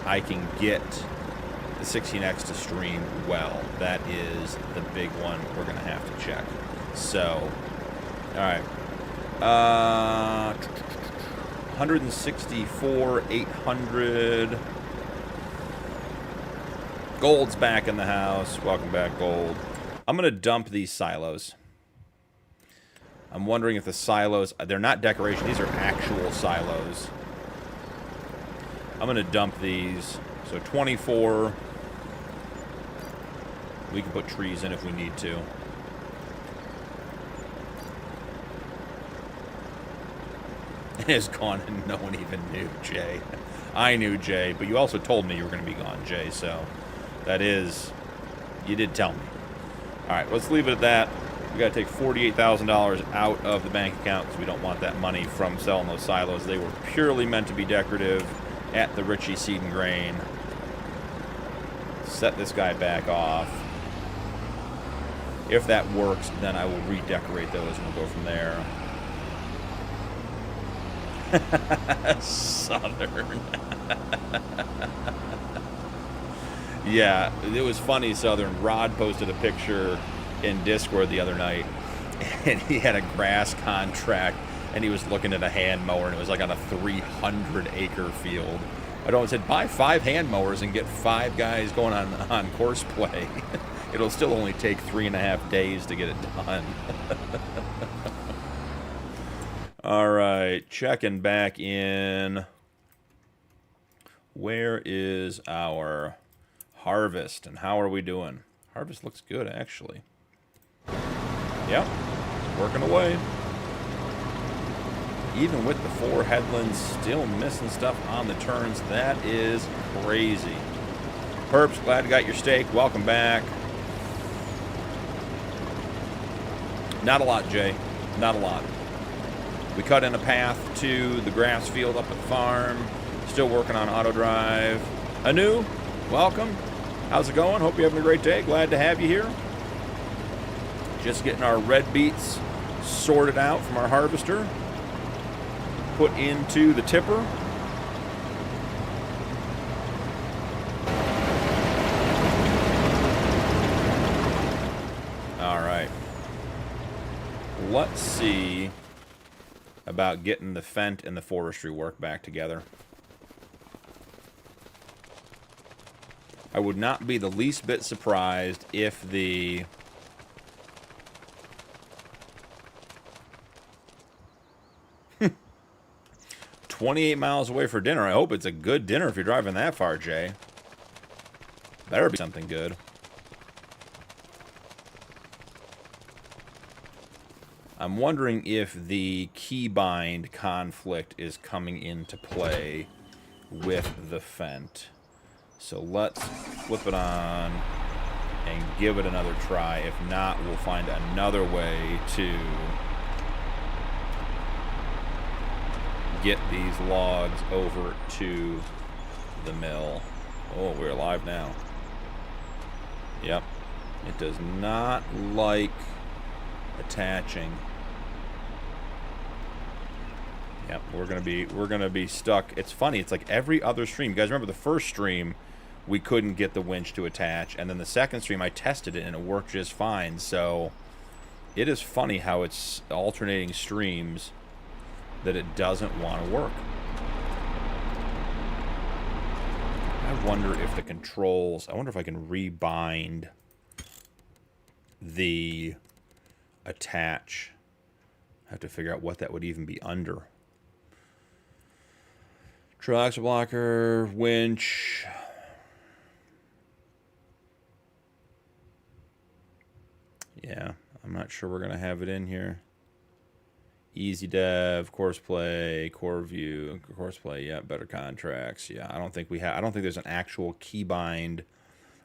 I can get the 16X to stream well. That is the big one we're going to have to check. So, all right. 164, 800. Gold's back in the house. Welcome back, Gold. I'm going to dump these silos. I'm wondering if the silos, they're not decoration. These are actual silos. I'm going to dump these. So 24. We can put trees in if we need to. Is gone and no one even knew, Jay. I knew, Jay, but you also told me you were going to be gone, Jay, so that is, you did tell me. All right, let's leave it at that. We got to take $48,000 out of the bank account because we don't want that money from selling those silos. They were purely meant to be decorative at the Ritchie Seed and Grain. Set this guy back off. If that works, then I will redecorate those and we'll go from there. Southern. Yeah, it was funny, Southern. Rod posted a picture in Discord the other night, and he had a grass contract, and he was looking at a hand mower, and it was like on a 300-acre field. I don't said, buy 5 hand mowers and get 5 guys going on course play. It'll still only take 3.5 days to get it done. All right, checking back in. Where is our harvest, and how are we doing? Harvest looks good, actually. Yep, working away. Even with the 4 headlands, still missing stuff on the turns. That is crazy. Perps, glad you got your steak. Welcome back. Not a lot, Jay. Not a lot. We cut in a path to the grass field up at the farm. Still working on auto drive. Anu, welcome. How's it going? Hope you're having a great day. Glad to have you here. Just getting our red beets sorted out from our harvester. Put into the tipper. All right. Let's see about getting the Fent and the forestry work back together. I would not be the least bit surprised if the 28 miles away for dinner. I hope it's a good dinner if you're driving that far, Jay. Better be something good. I'm wondering if the keybind conflict is coming into play with the Fent. So let's flip it on and give it another try. If not, we'll find another way to get these logs over to the mill. Oh, we're live now. Yep. It does not like attaching. Yep, we're gonna be stuck. It's funny, it's like every other stream. You guys remember the first stream we couldn't get the winch to attach, and then the second stream I tested it and it worked just fine. So it is funny how it's alternating streams that it doesn't want to work. I wonder if the controls, I wonder if I can rebind the attach. I have to figure out what that would even be under. Triaxle blocker, winch. Yeah, I'm not sure we're gonna have it in here. Easy dev, course play, core view, course play. Yeah, better contracts. Yeah, I don't think we have. I don't think there's an actual keybind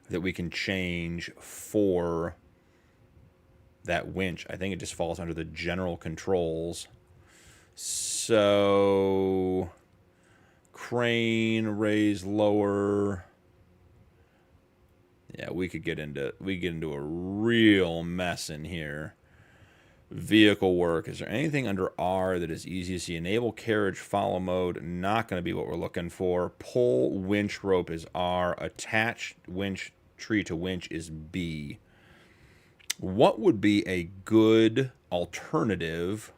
that we can change for that winch. I think it just falls under the general controls. So crane, raise, lower. Yeah, we get into a real mess in here. Vehicle work. Is there anything under R that is easy to see? Enable carriage follow mode. Not going to be what we're looking for. Pull winch rope is R. Attach winch tree to winch is B. What would be a good alternative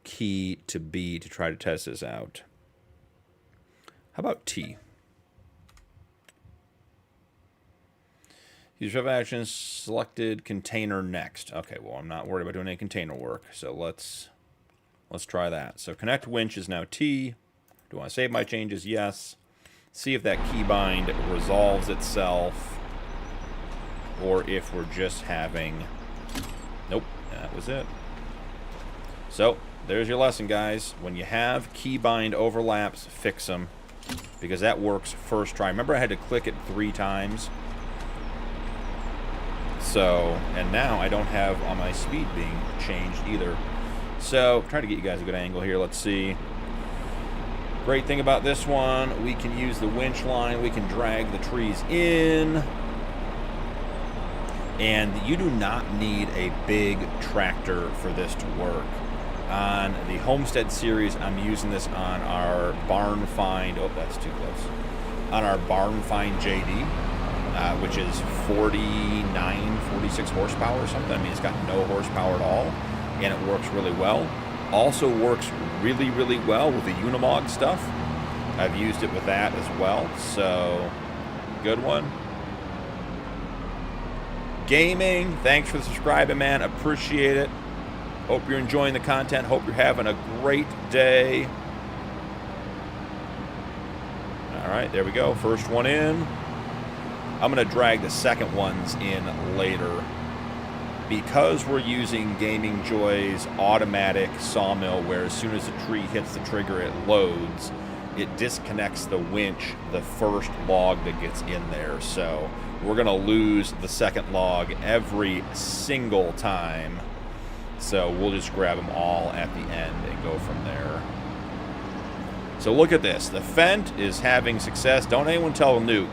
key to B to try to test this out? How about T? Use of actions selected container next. Okay, well, I'm not worried about doing any container work, so let's try that. So connect winch is now T. Do I want to save my changes? Yes. See if that keybind resolves itself, or if we're just having. Nope, that was it. So there's your lesson, guys. When you have keybind overlaps, fix them, because that works first try. Remember, I had to click it 3 times. So, and now I don't have on my speed being changed either. So, try to get you guys a good angle here. Let's see. Great thing about this one, we can use the winch line. We can drag the trees in. And you do not need a big tractor for this to work. On the Homestead series, I'm using this on our Barn Find. Oh, that's too close. On our Barn Find JD, which is 46 horsepower or something. I mean, it's got no horsepower at all, and it works really well. Also works really, really well with the Unimog stuff. I've used it with that as well, so good one. Gaming, thanks for subscribing, man. Appreciate it. Hope you're enjoying the content. Hope you're having a great day. All right, there we go. First one in. I'm going to drag the second ones in later. Because we're using Gaming Joy's automatic sawmill, where as soon as the tree hits the trigger, it loads, it disconnects the winch the first log that gets in there. So we're going to lose the second log every single time. So we'll just grab them all at the end and go from there. So look at this. The Fent is having success. Don't anyone tell Nuke.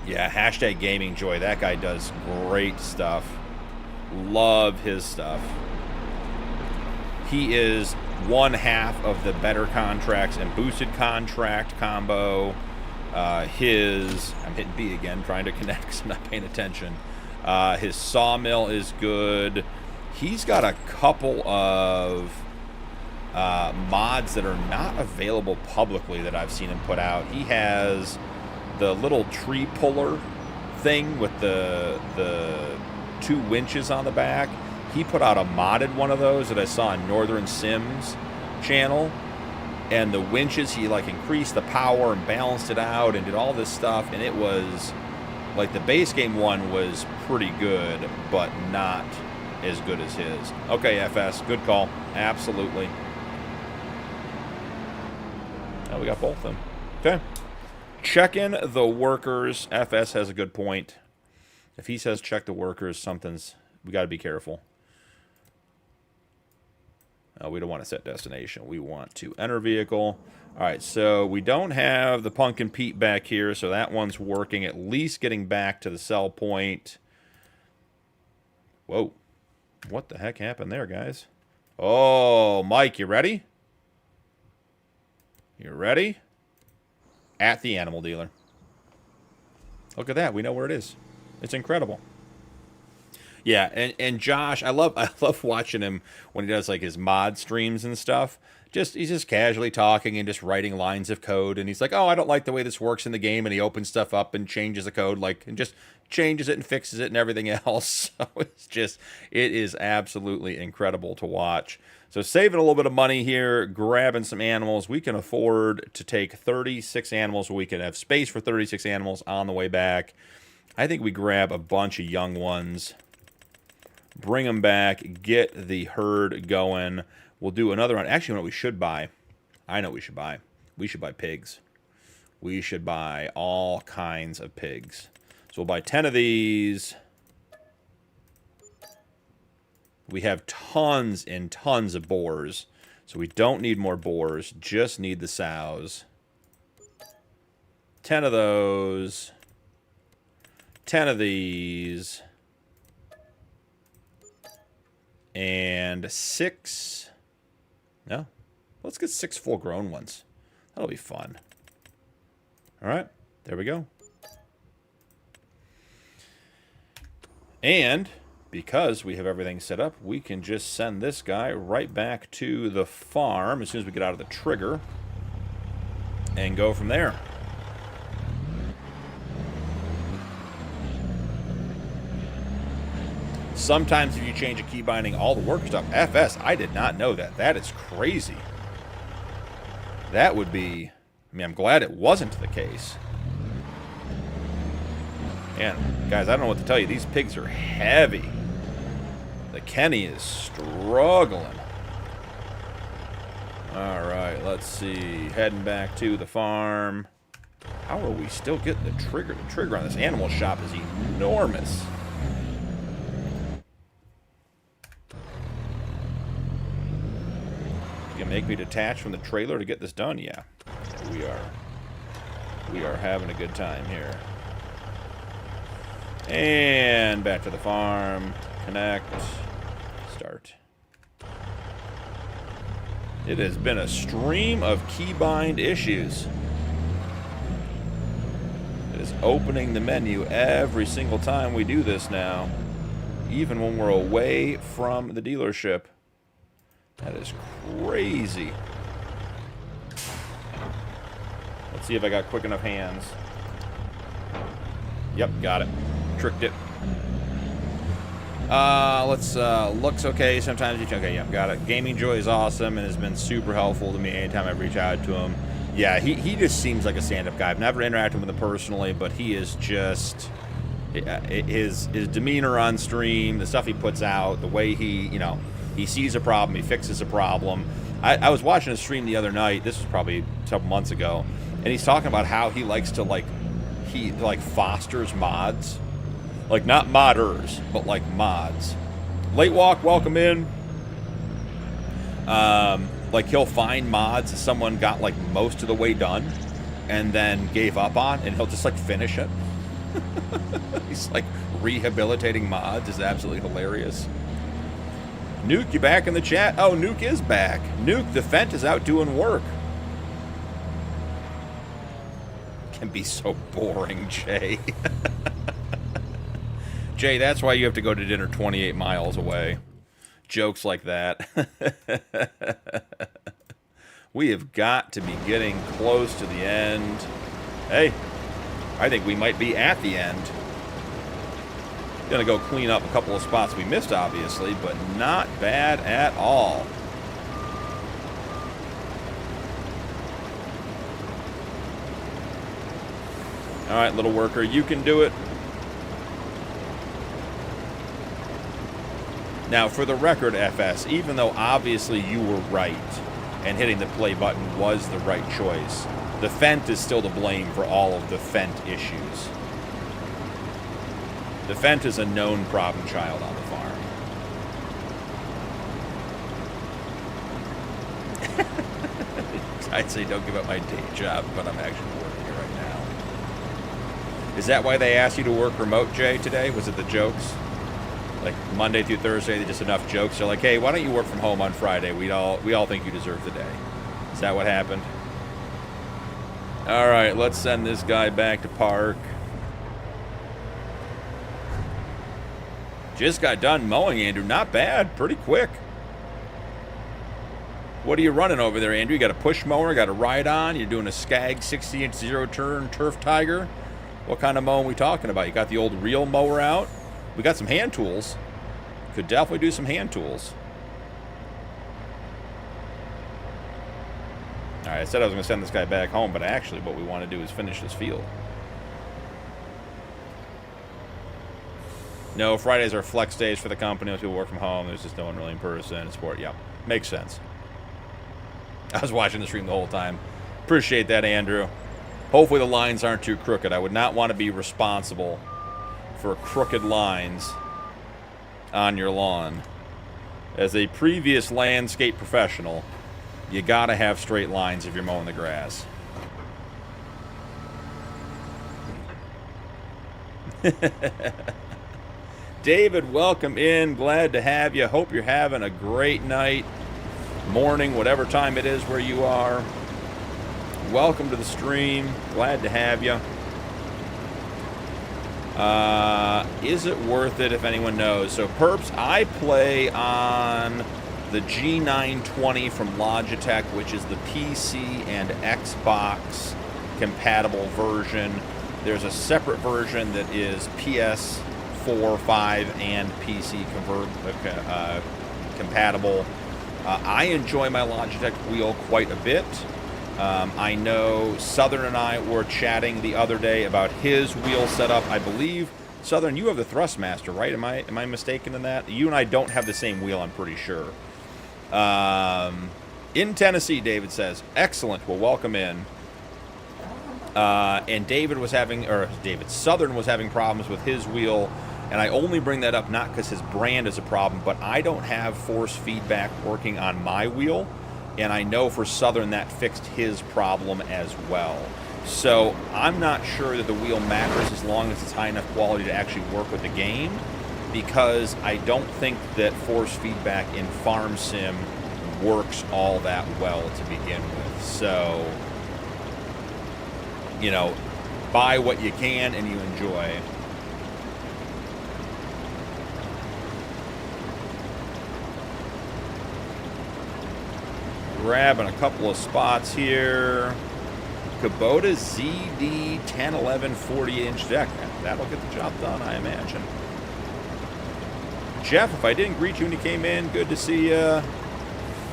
Yeah, hashtag Gaming Joy. That guy does great stuff. Love his stuff. He is one half of the better contracts and boosted contract combo. I'm hitting B again, trying to connect because I'm not paying attention. His sawmill is good. He's got a couple of mods that are not available publicly that I've seen him put out. He has the little tree puller thing with the two winches on the back. He put out a modded one of those that I saw on Northern Sims channel. And the winches, he like increased the power and balanced it out and did all this stuff. And it was like the base game one was pretty good, but not as good as his. Okay, FS, good call. Absolutely. Oh, we got both of them. Okay. Check in the workers. FS has a good point. If he says check the workers, we got to be careful. We don't want to set destination. We want to enter vehicle. All right, so we don't have the Punkin Pete back here, so that one's working, at least getting back to the sell point. Whoa. What the heck happened there, guys? Oh, Mike, you ready? You ready? At the animal dealer. Look at that. We know where it is. It's incredible. Yeah, and Josh, I love watching him when he does like his mod streams and stuff. He's just casually talking and just writing lines of code, and he's like, "Oh, I don't like the way this works in the game," and he opens stuff up and changes the code, and just changes it and fixes it and everything else. So it is absolutely incredible to watch. So saving a little bit of money here, grabbing some animals. We can afford to take 36 animals. We can have space for 36 animals on the way back. I think we grab a bunch of young ones, bring them back, get the herd going. We'll do another one. Actually, you know what we should buy? I know what we should buy. We should buy pigs. We should buy all kinds of pigs. So we'll buy 10 of these. We have tons and tons of boars. So we don't need more boars. Just need the sows. 10 of those. 10 of these. And 6. No. Let's get 6 full-grown ones. That'll be fun. All right. There we go. And because we have everything set up, we can just send this guy right back to the farm as soon as we get out of the trigger and go from there. Sometimes if you change a key binding, all the worker stuff. FS, I did not know that. That is crazy. That would be... I mean, I'm glad it wasn't the case. Man, guys, I don't know what to tell you. These pigs are heavy. The Kenny is struggling. All right, let's see. Heading back to the farm. How are we still getting the trigger? The trigger on this animal shop is enormous. You can make me detach from the trailer to get this done? Yeah, we are. We are having a good time here. And back to the farm. Connect. Start. It has been a stream of keybind issues. It is opening the menu every single time we do this now. Even when we're away from the dealership. That is crazy. Let's see if I got quick enough hands. Yep, got it. Tricked it. Looks okay. Sometimes you okay, yeah, got it. Gaming Joy is awesome and has been super helpful to me anytime I've reached out to him. Yeah, he just seems like a stand-up guy. I've never interacted with him personally, but he is just his demeanor on stream, the stuff he puts out, the way he, you know, he sees a problem, he fixes a problem. I was watching a stream the other night, this was probably a couple months ago, and he's talking about how he likes to, he fosters mods. Like, not modders, but, like, mods. Late Walk, welcome in. Like, he'll find mods that someone got, like, most of the way done and then gave up on, and he'll just, like, finish it. He's, like, rehabilitating mods is absolutely hilarious. Nuke, you back in the chat? Oh, Nuke is back. Nuke, the Fent is out doing work. Can be so boring, Jay. Jay, that's why you have to go to dinner 28 miles away. Jokes like that. We have got to be getting close to the end. Hey, I think we might be at the end. Gonna go clean up a couple of spots we missed, obviously, but not bad at all. All right, little worker, you can do it. Now, for the record, FS, even though obviously you were right and hitting the play button was the right choice, the Fent is still to blame for all of the Fent issues. The Fent is a known problem child on the farm. I'd say don't give up my day job, but I'm actually working it right now. Is that why they asked you to work remote, Jay, today? Was it the jokes? Like Monday through Thursday, just enough jokes. They're like, hey, why don't you work from home on Friday? We all think you deserve the day. Is that what happened? All right, let's send this guy back to park. Just got done mowing, Andrew. Not bad. Pretty quick. What are you running over there, Andrew? You got a push mower? Got a ride on? You're doing a Skag 60-inch zero-turn Turf Tiger? What kind of mowing are we talking about? You got the old reel mower out? We got some hand tools. Could definitely do some hand tools. All right, I said I was going to send this guy back home, but actually what we want to do is finish this field. No, Fridays are flex days for the company. Most people work from home. There's just no one really in person. Sport, yeah, makes sense. I was watching the stream the whole time. Appreciate that, Andrew. Hopefully the lines aren't too crooked. I would not want to be responsible for crooked lines on your lawn. As a previous landscape professional, you gotta have straight lines if you're mowing the grass. David, welcome in. Glad to have you. Hope you're having a great night, morning, whatever time it is where you are. Welcome to the stream. Glad to have you. Is it worth it if anyone knows? So, Perps, I play on the G920 from Logitech, which is the PC and Xbox compatible version. There's a separate version that is PS4, 5, and PC compatible. I enjoy my Logitech wheel quite a bit. I know Southern and I were chatting the other day about his wheel setup. I believe, Southern, you have the Thrustmaster, right? Am I mistaken in that? You and I don't have the same wheel, I'm pretty sure. In Tennessee, David says. Excellent. Well, welcome in. And Southern was having problems with his wheel. And I only bring that up not because his brand is a problem, but I don't have force feedback working on my wheel. And I know for Southern that fixed his problem as well. So I'm not sure that the wheel matters as long as it's high enough quality to actually work with the game, because I don't think that force feedback in Farm Sim works all that well to begin with. So, you know, buy what you can and you enjoy. Grabbing a couple of spots here. Kubota ZD 1011 40-inch deck. That'll get the job done, I imagine. Jeff, if I didn't greet you when you came in, good to see you.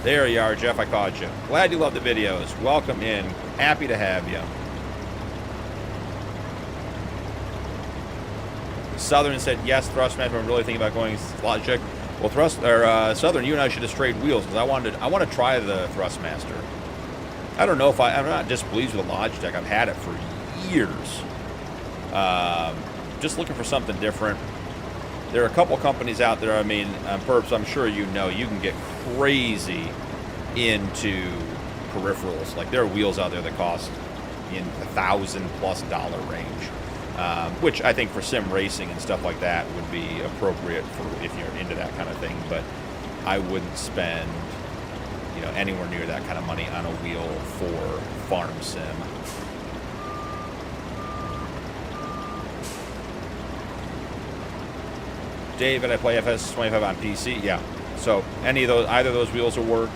There you are, Jeff. I caught you. Glad you love the videos. Welcome in. Happy to have you. Southern said, yes, Thrustmaster. I'm really thinking about going Logitech. Well, Southern, you and I should just trade wheels, because I want to try the Thrustmaster. I don't know if I'm not displeased with the Logitech. I've had it for years. Just looking for something different. There are a couple companies out there. I mean, Perps, I'm sure you know, you can get crazy into peripherals. Like, there are wheels out there that cost in $1,000+ range. Which I think for sim racing and stuff like that would be appropriate for if you're into that kind of thing. But I wouldn't spend, you know, anywhere near that kind of money on a wheel for farm sim. David, I play FS25 on PC. Yeah, so either of those wheels will work.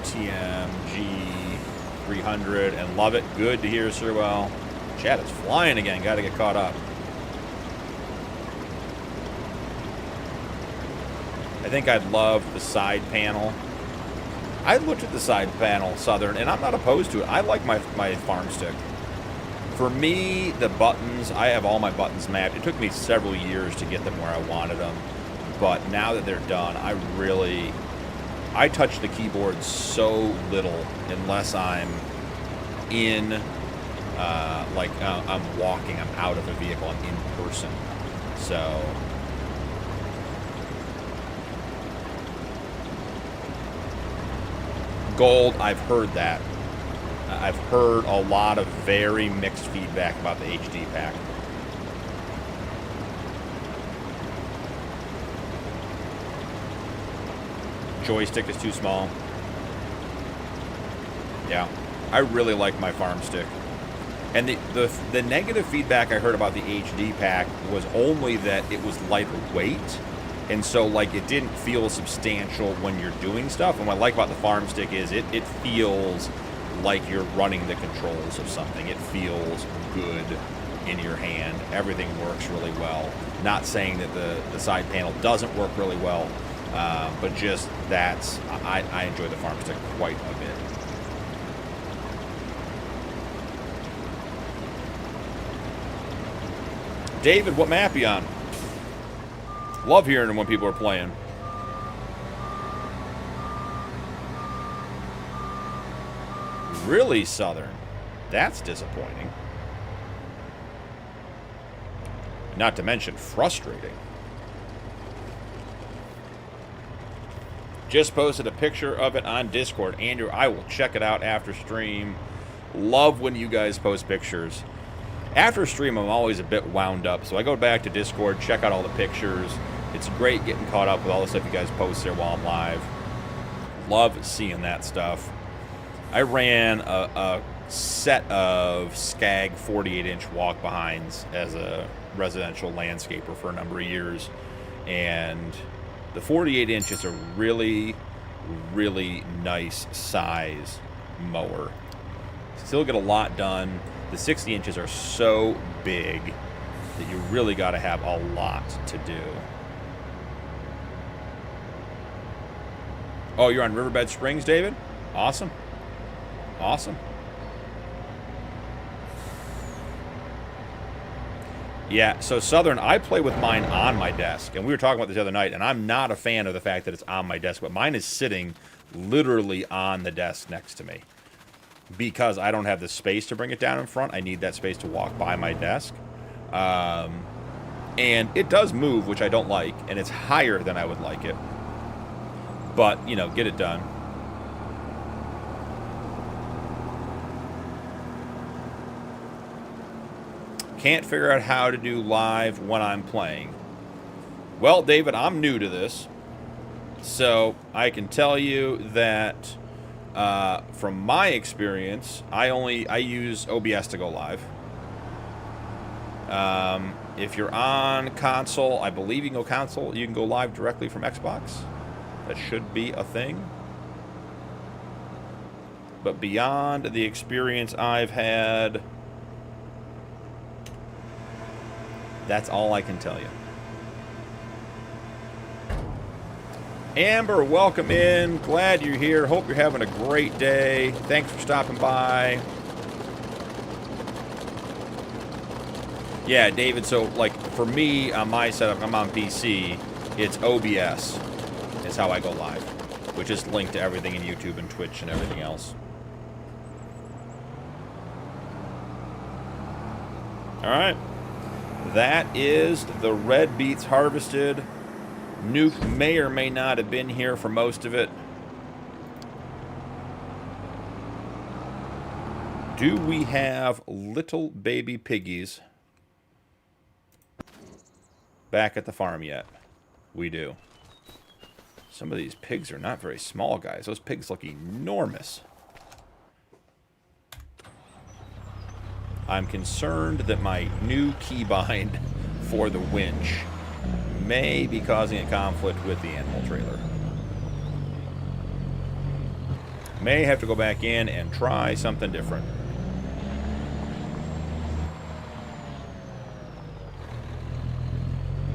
TMG 300 and love it. Good to hear, Sir. Well, chat is flying again. Got to get caught up. I think I'd love the side panel. I looked at the side panel, Southern, and I'm not opposed to it. I like my Farmstick. For me, the buttons, I have all my buttons mapped. It took me several years to get them where I wanted them, but now that they're done, I touch the keyboard so little unless I'm in, I'm walking, I'm out of a vehicle, I'm in person. So, Gold, I've heard that. I've heard a lot of very mixed feedback about the HD pack. Joystick is too small. Yeah, I really like my Farmstick. And the negative feedback I heard about the HD pack was only that it was lighter weight, and so like it didn't feel substantial when you're doing stuff. And what I like about the Farmstick is it feels like you're running the controls of something. It feels good in your hand. Everything works really well. Not saying that the side panel doesn't work really well. But just I enjoy the Farmstick quite a bit. David, what map you on? Love hearing when people are playing. Really, Southern? That's disappointing. Not to mention frustrating. Just posted a picture of it on Discord. Andrew, I will check it out after stream. Love when you guys post pictures. After stream, I'm always a bit wound up, so I go back to Discord, check out all the pictures. It's great getting caught up with all the stuff you guys post there while I'm live. Love seeing that stuff. I ran a set of Skag 48-inch walk-behinds as a residential landscaper for a number of years, and the 48-inch is a really, really nice size mower. Still get a lot done. The 60 inches are so big that you really got to have a lot to do. Oh, you're on Riverbed Springs, David? Awesome. Awesome. Yeah, so Southern, I play with mine on my desk, and we were talking about this the other night, and I'm not a fan of the fact that it's on my desk, but mine is sitting literally on the desk next to me. Because I don't have the space to bring it down in front, I need that space to walk by my desk. And it does move, which I don't like, and it's higher than I would like it. But, you know, get it done. Can't figure out how to do live when I'm playing. Well, David, I'm new to this. So I can tell you that from my experience, I use OBS to go live. If you're on console, I believe you can go console. You can go live directly from Xbox. That should be a thing. But beyond the experience I've had, that's all I can tell you. Amber, welcome in. Glad you're here. Hope you're having a great day. Thanks for stopping by. Yeah, David, so, like, for me, on my setup, I'm on PC, it's OBS is how I go live, which is linked to everything in YouTube and Twitch and everything else. All right. That is the red beets harvested. Nuke may or may not have been here for most of it. Do we have little baby piggies back at the farm yet? We do. Some of these pigs are not very small, guys. Those pigs look enormous. I'm concerned that my new keybind for the winch may be causing a conflict with the animal trailer. May have to go back in and try something different.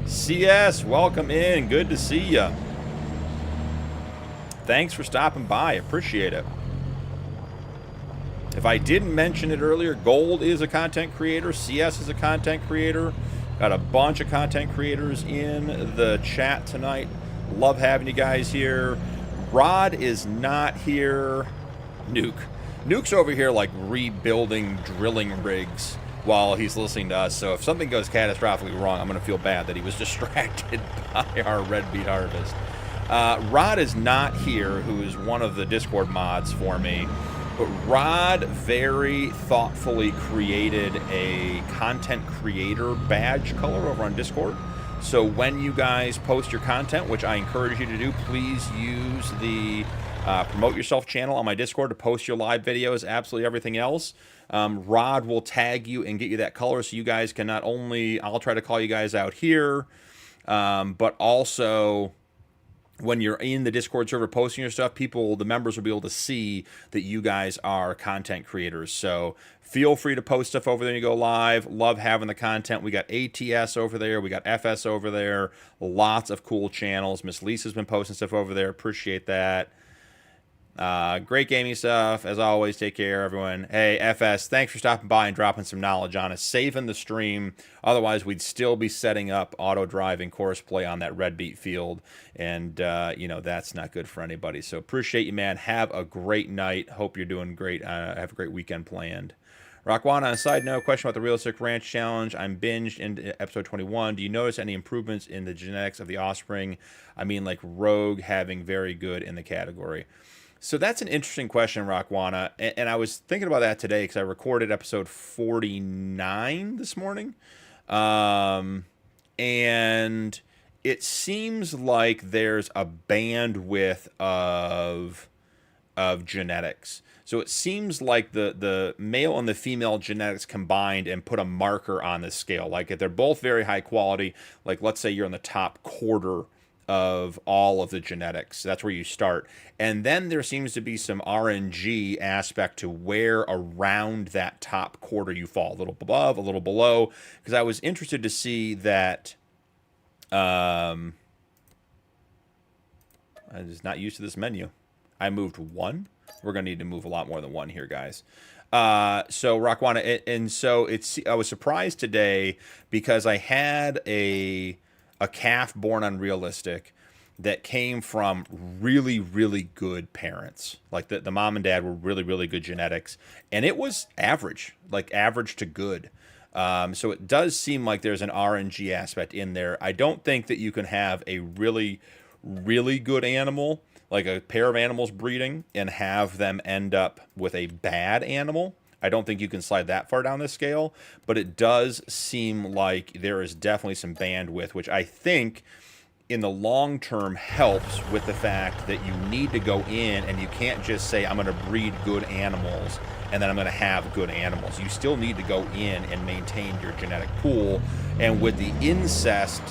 CS, welcome in. Good to see ya. Thanks for stopping by. Appreciate it. If I didn't mention it earlier, Gold is a content creator. CS is a content creator. Got a bunch of content creators in the chat tonight. Love having you guys here. Rod is not here. Nuke's over here like rebuilding drilling rigs while he's listening to us. So if something goes catastrophically wrong, I'm going to feel bad that he was distracted by our red beet harvest. Rod is not here, who is one of the Discord mods for me. But Rod very thoughtfully created a content creator badge color over on Discord. So when you guys post your content, which I encourage you to do, please use the Promote Yourself channel on my Discord to post your live videos, absolutely everything else. Rod will tag you and get you that color so you guys can not only, I'll try to call you guys out here, but also when you're in the Discord server posting your stuff, the members will be able to see that you guys are content creators. So feel free to post stuff over there when you go live. Love having the content. We got ATS over there. We got FS over there. Lots of cool channels. Miss Lisa's been posting stuff over there. Appreciate that. Great gaming stuff. As always, take care, everyone. Hey, FS, thanks for stopping by and dropping some knowledge on us, saving the stream. Otherwise, we'd still be setting up auto drive and course play on that red beet field. And, you know, that's not good for anybody. So appreciate you, man. Have a great night. Hope you're doing great. Have a great weekend planned. Rockwana, on a side note, question about the Realistic Ranch Challenge. I'm binged into episode 21. Do you notice any improvements in the genetics of the offspring? I mean, like Rogue having very good in the category. So that's an interesting question, Rockwana, and I was thinking about that today because I recorded episode 49 this morning, and it seems like there's a bandwidth of genetics. So it seems like the male and the female genetics combined and put a marker on the scale. Like if they're both very high quality, like let's say you're in the top quarter of all of the genetics. That's where you start. And then there seems to be some RNG aspect to where around that top quarter you fall. A little above, a little below. Because I was interested to see that... I'm just not used to this menu. I moved one. We're going to need to move a lot more than one here, guys. So Rockwana, and so I was surprised today because I had a calf born on Realistic that came from really, really good parents. Like the mom and dad were really, really good genetics, and it was average, like average to good. So it does seem like there's an RNG aspect in there. I don't think that you can have a really, really good animal, like a pair of animals breeding, and have them end up with a bad animal. I don't think you can slide that far down the scale, but it does seem like there is definitely some bandwidth, which I think in the long term helps with the fact that you need to go in and you can't just say, I'm going to breed good animals and then I'm going to have good animals. You still need to go in and maintain your genetic pool. And with the incest,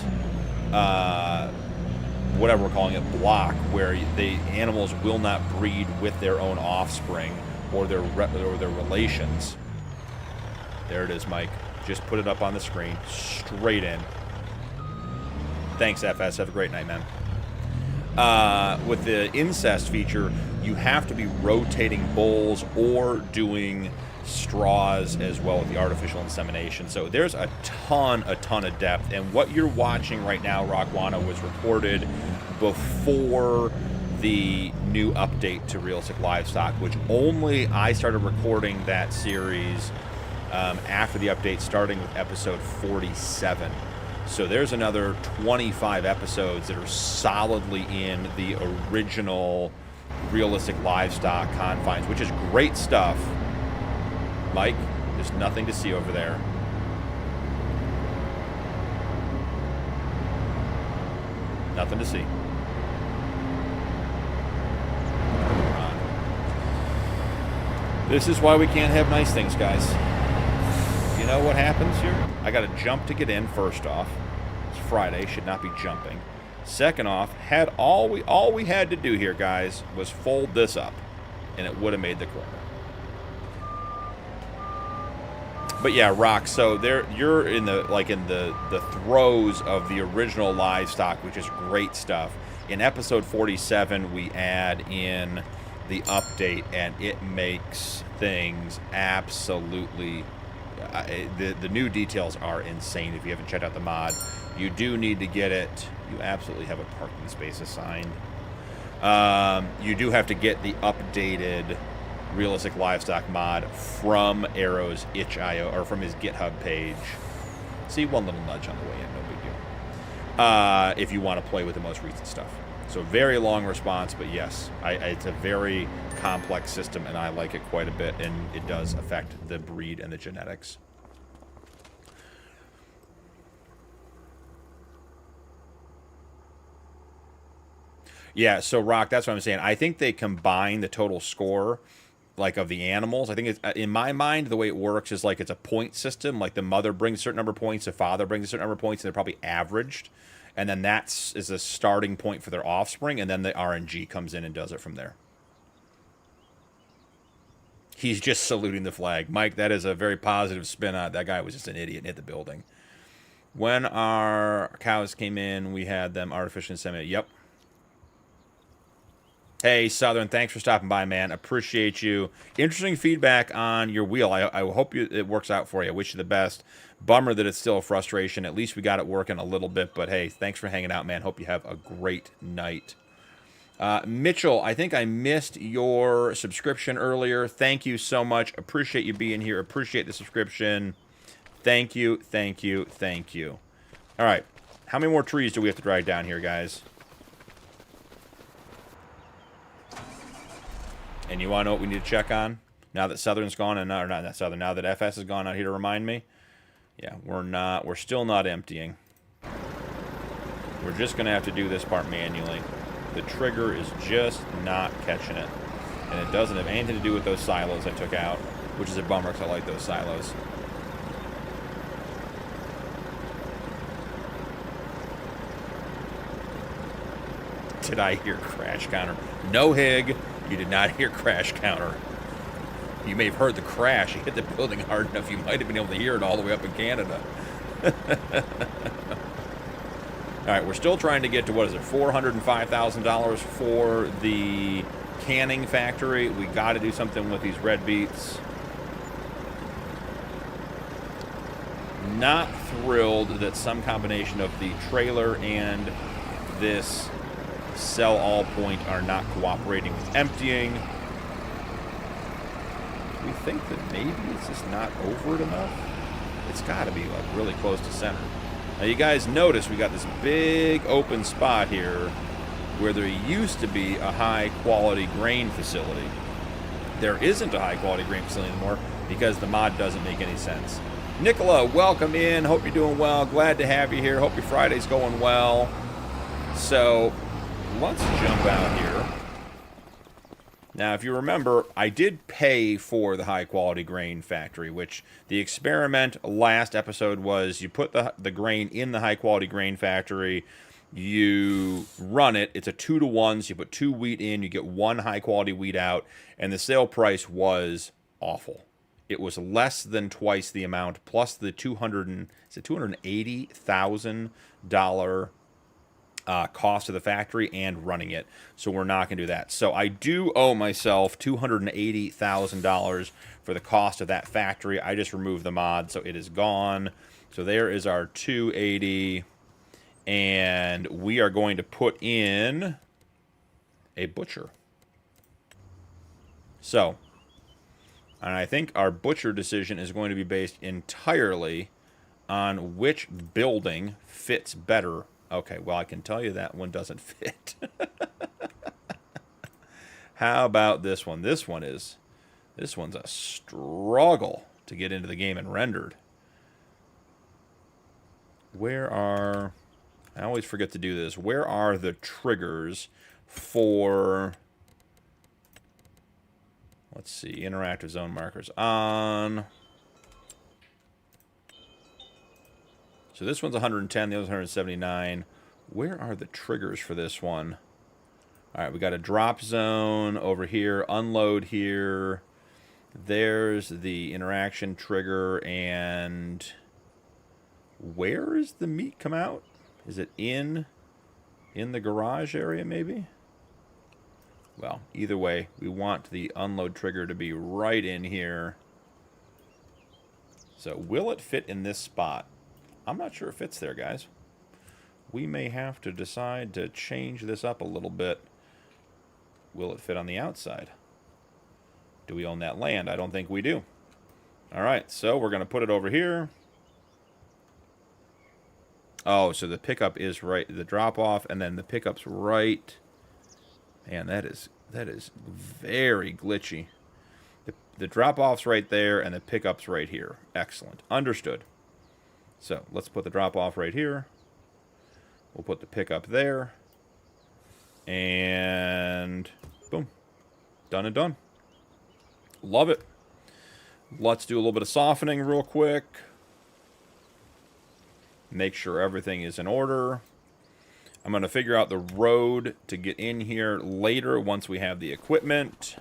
whatever we're calling it, block, where the animals will not breed with their own offspring or their relations. There it is, Mike. Just put it up on the screen, straight in. Thanks, FS. Have a great night, man. With the incest feature, you have to be rotating bulls or doing straws as well with the artificial insemination. So there's a ton of depth. And what you're watching right now, Rockwana, was recorded before the new update to Realistic Livestock, which only I started recording that series after the update, starting with episode 47. So there's another 25 episodes that are solidly in the original Realistic Livestock confines, which is great stuff. Mike, there's nothing to see over there. Nothing to see. This is why we can't have nice things, guys. You know what happens here? I got to jump to get in, first off. It's Friday, should not be jumping. Second off, all we had to do here, guys, was fold this up, and it would have made the corner. But yeah, Rock, so you're in the throes of the original Livestock, which is great stuff. In episode 47, we add in the update, and it makes things absolutely... the new details are insane. If you haven't checked out the mod, you do need to get it. You absolutely have a parking space assigned. You do have to get the updated Realistic Livestock mod from Arrow's itch.io, or from his GitHub page. See, one little nudge on the way in, no big deal. If you want to play with the most recent stuff. So very long response, but yes, it's a very complex system, and I like it quite a bit, and it does affect the breed and the genetics. Yeah, so Rock, that's what I'm saying. I think they combine the total score, like, of the animals. I think it's, in my mind, the way it works is like it's a point system. Like the mother brings a certain number of points, the father brings a certain number of points, and they're probably averaged. And then is a starting point for their offspring, and then the RNG comes in and does it from there. He's just saluting the flag. Mike, that is a very positive spin on it. That guy was just an idiot and hit the building. When our cows came in, we had them artificially inseminated. Yep. Hey, Southern, thanks for stopping by, man. Appreciate you. Interesting feedback on your wheel. I hope it works out for you. I wish you the best. Bummer that it's still a frustration. At least we got it working a little bit. But, hey, thanks for hanging out, man. Hope you have a great night. Mitchell, I think I missed your subscription earlier. Thank you so much. Appreciate you being here. Appreciate the subscription. Thank you, thank you, thank you. All right. How many more trees do we have to drag down here, guys? And you want to know what we need to check on? Now that Southern's gone, and not Southern, now that FS has gone out here to remind me. Yeah, we're still not emptying. We're just going to have to do this part manually. The trigger is just not catching it. And it doesn't have anything to do with those silos I took out, which is a bummer because I like those silos. Did I hear crash counter? No, Hig. You did not hear crash counter. You may have heard the crash. You hit the building hard enough, you might have been able to hear it all the way up in Canada. All right, we're still trying to get to, what is it, $405,000 for the canning factory. We got to do something with these red beets. not thrilled that some combination of the trailer and this sell all point are not cooperating with emptying. We think that maybe it's just not over it enough. It's got to be like really close to center. Now you guys notice we got this big open spot here where there used to be a high quality grain facility. There isn't a high quality grain facility anymore because the mod doesn't make any sense. Nicola, welcome in. Hope you're doing well. Glad to have you here. Hope your Friday's going well. So let's jump out here. Now, if you remember, I did pay for the high-quality grain factory, which the experiment last episode was you put the grain in the high-quality grain factory, you run it, it's a 2-to-1, so you put 2 wheat in, you get 1 high-quality wheat out, and the sale price was awful. It was less than twice the amount, plus the $280,000 cost of the factory and running it, so we're not going to do that. So I do owe myself $280,000 for the cost of that factory. I just removed the mod, so it is gone. So there is our $280, and we are going to put in a butcher. So, and I think our butcher decision is going to be based entirely on which building fits better. Okay, well, I can tell you that one doesn't fit. How about this one? This one's a struggle to get into the game and rendered. I always forget to do this. Where are the triggers for, let's see, interactive zone markers on. So this one's 110, the other's 179. Where are the triggers for this one? All right, we got a drop zone over here, unload here. There's the interaction trigger, and where is the meat come out? Is it in the garage area, maybe? Well, either way, we want the unload trigger to be right in here. So will it fit in this spot? I'm not sure it fits there, guys. We may have to decide to change this up a little bit. Will it fit on the outside? Do we own that land? I don't think we do. All right, so we're going to put it over here. Oh, so the pickup is right, the drop-off, and then the pickup's right. Man, that is very glitchy. The drop-off's right there, and the pickup's right here. Excellent. Understood. So let's put the drop-off right here. We'll put the pickup there. And boom. Done and done. Love it. Let's do a little bit of softening real quick. Make sure everything is in order. I'm going to figure out the road to get in here later once we have the equipment.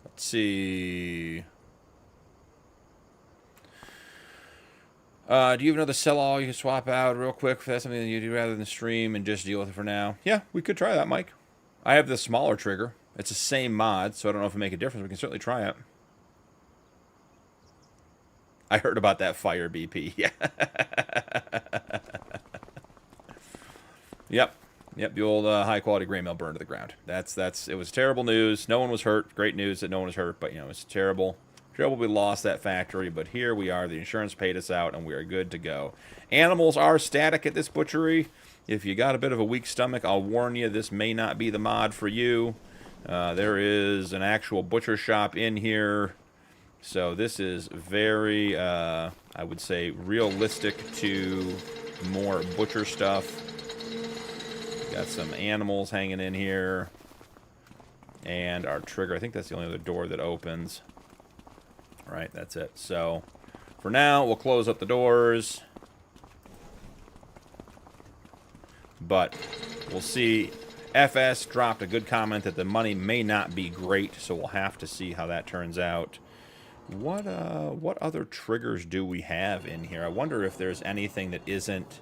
Let's see. Do you have another sell-all you can swap out real quick if that's something that you do rather than stream and just deal with it for now? Yeah, we could try that, Mike. I have the smaller trigger. It's the same mod, so I don't know if it'll make a difference. We can certainly try it. I heard about that fire, BP. Yeah. Yep, the old high-quality grain mill burned to the ground. It was terrible news. No one was hurt. Great news that no one was hurt, but, you know, it's terrible. Terrible we lost that factory, but here we are. The insurance paid us out, and we are good to go. Animals are static at this butchery. If you got a bit of a weak stomach, I'll warn you, this may not be the mod for you. There is an actual butcher shop in here. So this is very, I would say, realistic to more butcher stuff. Got some animals hanging in here. And our trigger. I think that's the only other door that opens. All right, that's it. So for now, we'll close up the doors. But we'll see. FS dropped a good comment that the money may not be great, so we'll have to see how that turns out. What other triggers do we have in here? I wonder if there's anything that isn't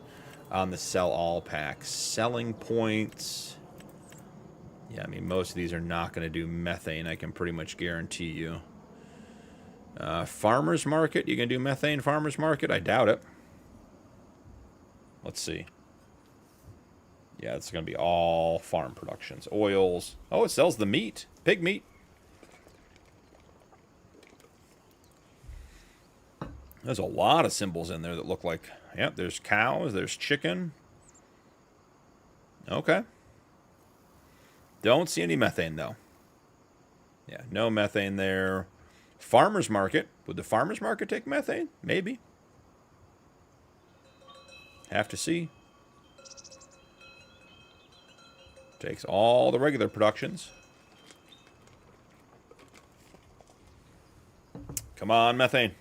on the sell-all pack. Selling points. Yeah, I mean, most of these are not going to do methane, I can pretty much guarantee you. Farmers market. You can do methane farmers market? I doubt it. Let's see. Yeah, it's going to be all farm productions. Oils. Oh, it sells the meat. Pig meat. There's a lot of symbols in there that look like... Yep, there's cows. There's chicken. Okay. Don't see any methane, though. Yeah, no methane there. Farmers market. Would the farmers market take methane? Maybe. Have to see. Takes all the regular productions. Come on, methane.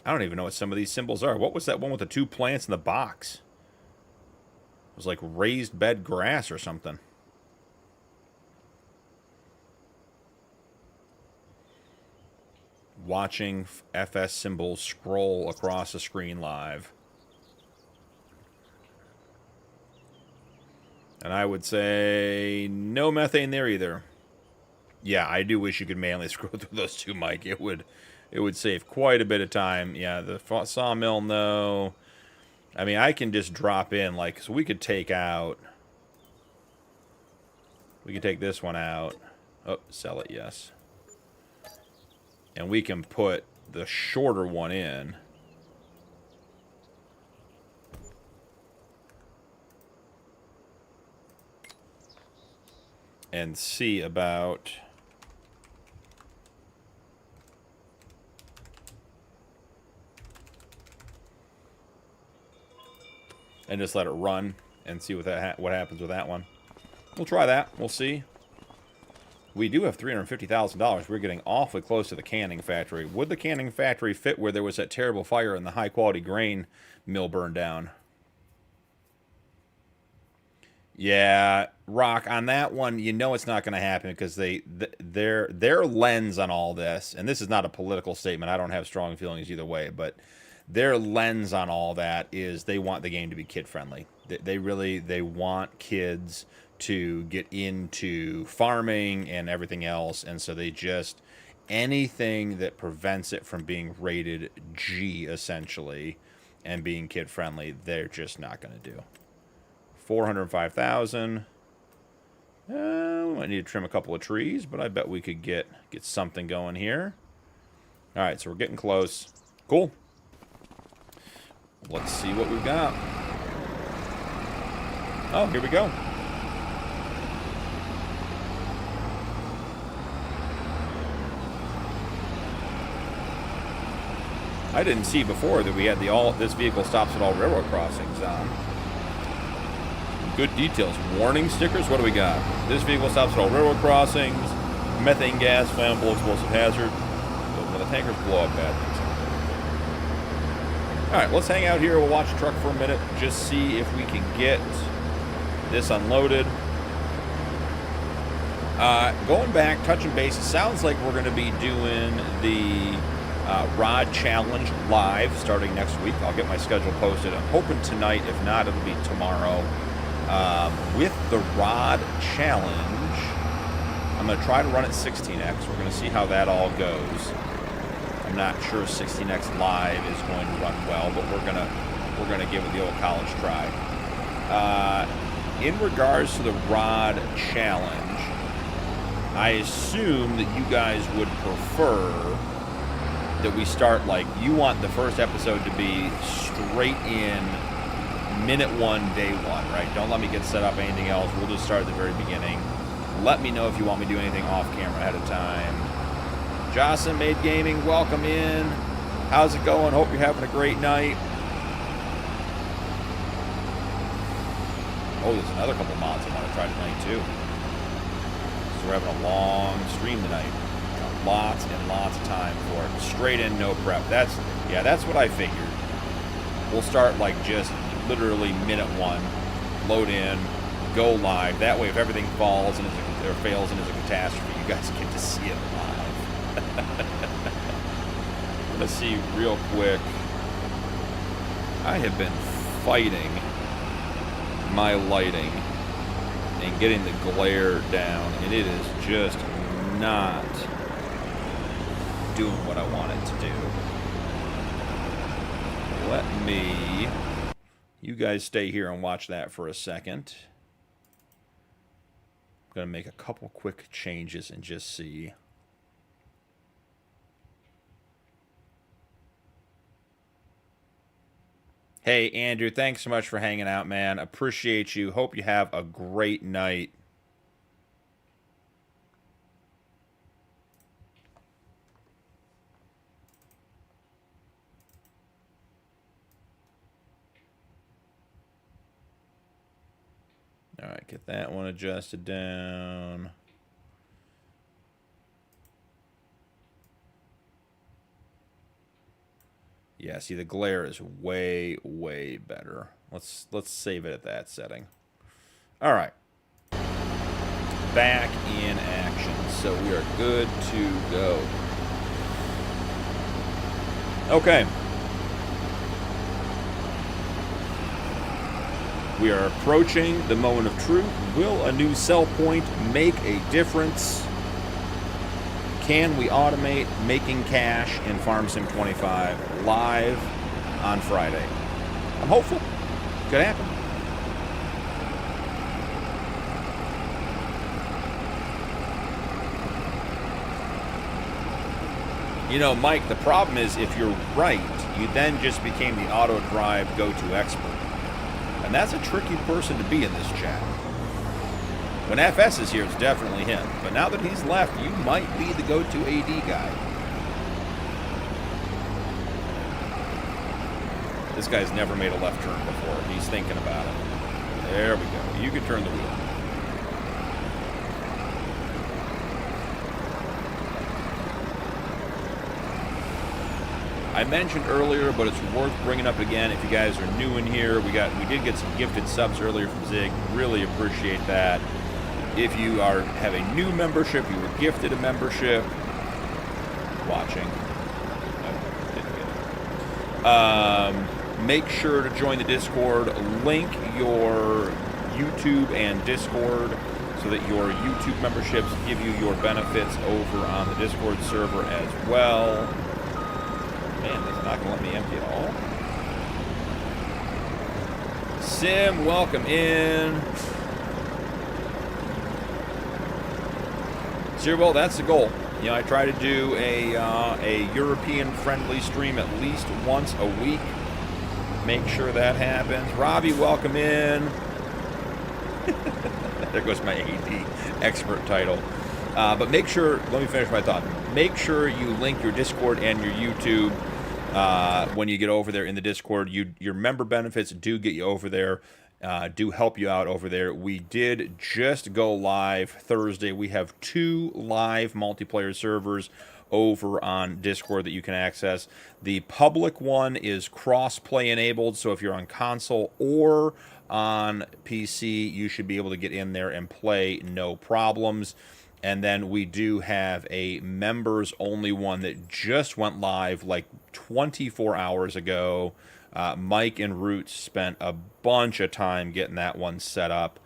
I don't even know what some of these symbols are. What was that one with the 2 plants in the box? It was like raised bed grass or something. Watching FS symbols scroll across the screen live. And I would say no methane there either. Yeah, I do wish you could manually scroll through those two, Mike. It would save quite a bit of time. Yeah, the sawmill, no. I mean, I can just drop in, like, so we could take out... We could take this one out. Oh, sell it, yes. And we can put the shorter one in. And see about... And just let it run and see what happens with that one. We'll try that. We'll see. We do have $350,000. We're getting awfully close to the canning factory. Would the canning factory fit where there was that terrible fire and the high-quality grain mill burned down? Yeah, Rock, on that one, you know it's not going to happen because their lens on all this, and this is not a political statement, I don't have strong feelings either way, but their lens on all that is they want the game to be kid-friendly. They want kids to get into farming and everything else, and so they just, anything that prevents it from being rated G, essentially, and being kid-friendly, they're just not going to do. 405,000. We might need to trim a couple of trees, but I bet we could get something going here. All right, so we're getting close. Cool. Let's see what we've got. Oh, here we go. I didn't see before that we had this vehicle stops at all railroad crossings. Good details. Warning stickers. What do we got? This vehicle stops at all railroad crossings. Methane gas, flammable, explosive hazard. When the tankers blow up, bad things happen. All right, let's hang out here. We'll watch the truck for a minute. Just see if we can get this unloaded. Going back, touching base. It sounds like we're going to be doing the Rod Challenge live starting next week. I'll get my schedule posted. I'm hoping tonight. If not, it'll be tomorrow. With the Rod Challenge, I'm going to try to run it 16x. We're going to see how that all goes. I'm not sure 16x live is going to run well, but we're gonna give it the old college try. In regards to the Rod Challenge, I assume that you guys would prefer that we start, like, you want the first episode to be straight in minute 1, day 1, right? Don't let me get set up anything else. We'll just start at the very beginning. Let me know if you want me to do anything off camera ahead of time. Jocelyn Made Gaming, welcome in. How's it going? Hope you're having a great night. Oh, there's another couple mods I want to try tonight too. So we're having a long stream tonight. Got lots and lots of time for it. Straight in, no prep. That's what I figured. We'll start like just literally minute 1, load in, go live. That way, if everything falls and or fails and is a catastrophe, you guys get to see it live. Let's see real quick. I have been fighting my lighting and getting the glare down, and it is just not doing what I want it to do. Let me... You guys stay here and watch that for a second. I'm going to make a couple quick changes and just see. Hey, Andrew, thanks so much for hanging out, man. Appreciate you. Hope you have a great night. All right, get that one adjusted down. Yeah, see, the glare is way, way better. Let's save it at that setting. All right. Back in action. So we are good to go. Okay. We are approaching the moment of truth. Will a new sell point make a difference? Can we automate making cash in Farm Sim 25 live on Friday? I'm hopeful. Could happen. You know, Mike, the problem is if you're right, you then just became the auto drive go-to expert. And that's a tricky person to be in this chat. When FS is here, it's definitely him. But now that he's left, you might be the go-to AD guy. This guy's never made a left turn before. He's thinking about it. There we go. You can turn the wheel. I mentioned earlier, but it's worth bringing up again if you guys are new in here. We did get some gifted subs earlier from Zig. Really appreciate that. If you have a new membership, you were gifted a membership. Watching. Make sure to join the Discord. Link your YouTube and Discord so that your YouTube memberships give you your benefits over on the Discord server as well. Man, this is not going to let me empty at all. Sim, welcome in. Well, that's the goal. You know, I try to do a European-friendly stream at least once a week. Make sure that happens. Robbie, welcome in. There goes my AD expert title. But make sure, let me finish my thought. Make sure you link your Discord and your YouTube when you get over there in the Discord. Your member benefits do get you over there. Do help you out over there. We did just go live Thursday. We have 2 live multiplayer servers over on Discord that you can access. The public one is cross-play enabled, so if you're on console or on PC, you should be able to get in there and play no problems. And then we do have a members-only one that just went live like 24 hours ago. Mike and Roots spent a bunch of time getting that one set up.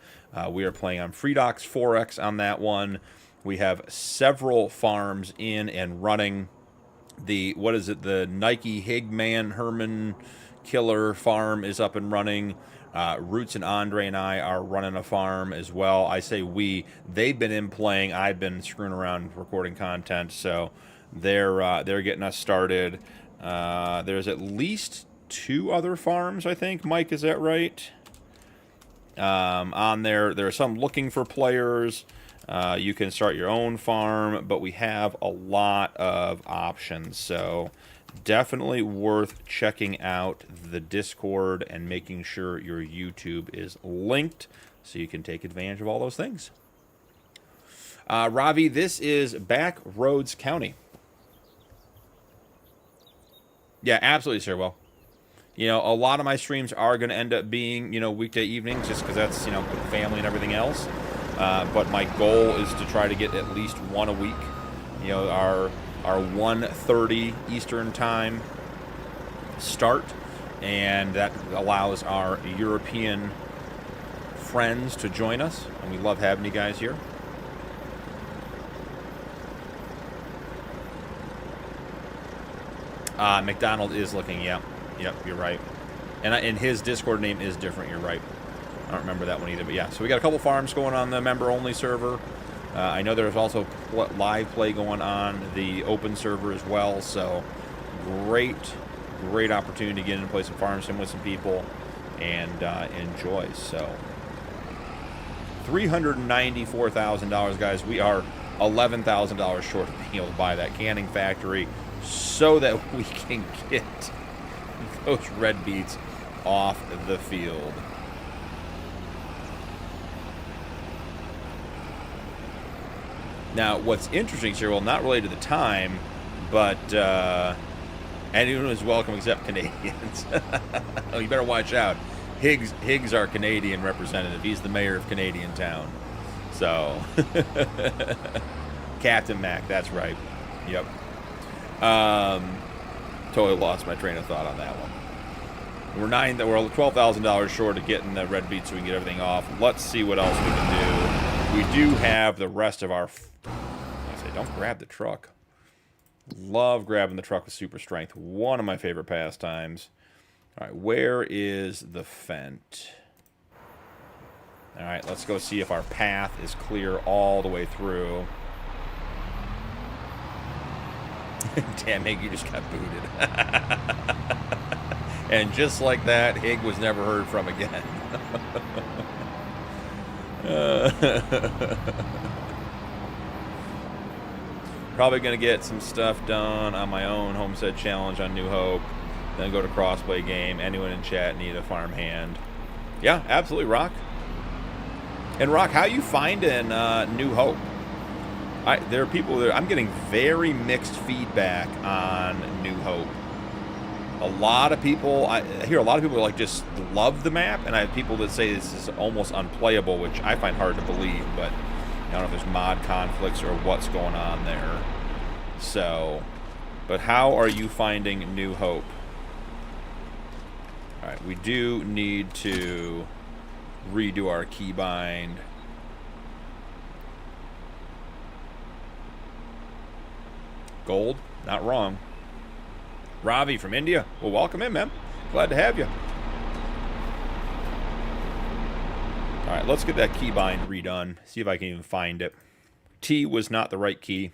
We are playing on Freedox 4X on that one. We have several farms in and running. The Nike Higman Herman Killer farm is up and running. Roots and Andre and I are running a farm as well. I say we. They've been in playing. I've been screwing around recording content, so they're getting us started. There's at least 2 other farms, I think. Mike, is that right? On there are some looking for players. You can start your own farm, but we have a lot of options, so definitely worth checking out the Discord and making sure your YouTube is linked so you can take advantage of all those things. Ravi, this is Backroads County. Yeah, absolutely, sir. Well, you know, a lot of my streams are going to end up being, you know, weekday evenings just because that's, you know, with the family and everything else. But my goal is to try to get at least one a week. You know, our 1:30 Eastern time start, and that allows our European friends to join us, and we love having you guys here. McDonald is looking, yep, you're right. And his Discord name is different, you're right. I don't remember that one either, but yeah. So we got a couple farms going on the member-only server. I know there's also live play going on the open server as well, so great opportunity to get in and play some farm sim with some people and enjoy. So $394,000, guys. We are $11,000 short of being able to buy that canning factory so that we can get those red beets off the field. Now, what's interesting here, well, not related to the time, but anyone is welcome except Canadians. Oh, you better watch out. Higgs, our Canadian representative. He's the mayor of Canadian Town. So, Captain Mac, that's right. Yep. Totally lost my train of thought on that one. We're $12,000 short of getting the red beet so we can get everything off. Let's see what else we can do. We do have the rest of our... I say, don't grab the truck. Love grabbing the truck with super strength. One of my favorite pastimes. All right, where is the Fent? All right, let's go see if our path is clear all the way through. Damn, Hig, you just got booted. And just like that, Hig was never heard from again. Probably going to get some stuff done on my own homestead challenge on New Hope. Then go to crossplay game. Anyone in chat need a farm hand? Yeah, absolutely, Rock. And Rock, how you finding New Hope? There are people there. I'm getting very mixed feedback on New Hope. A lot of people, I hear a lot of people like just love the map, and I have people that say this is almost unplayable, which I find hard to believe, but I don't know if there's mod conflicts or what's going on there. So, but how are you finding New Hope? All right, we do need to redo our keybind. Gold, not wrong. Ravi from India. Well, welcome in, man. Glad to have you. All right, let's get that keybind redone. See if I can even find it. T was not the right key.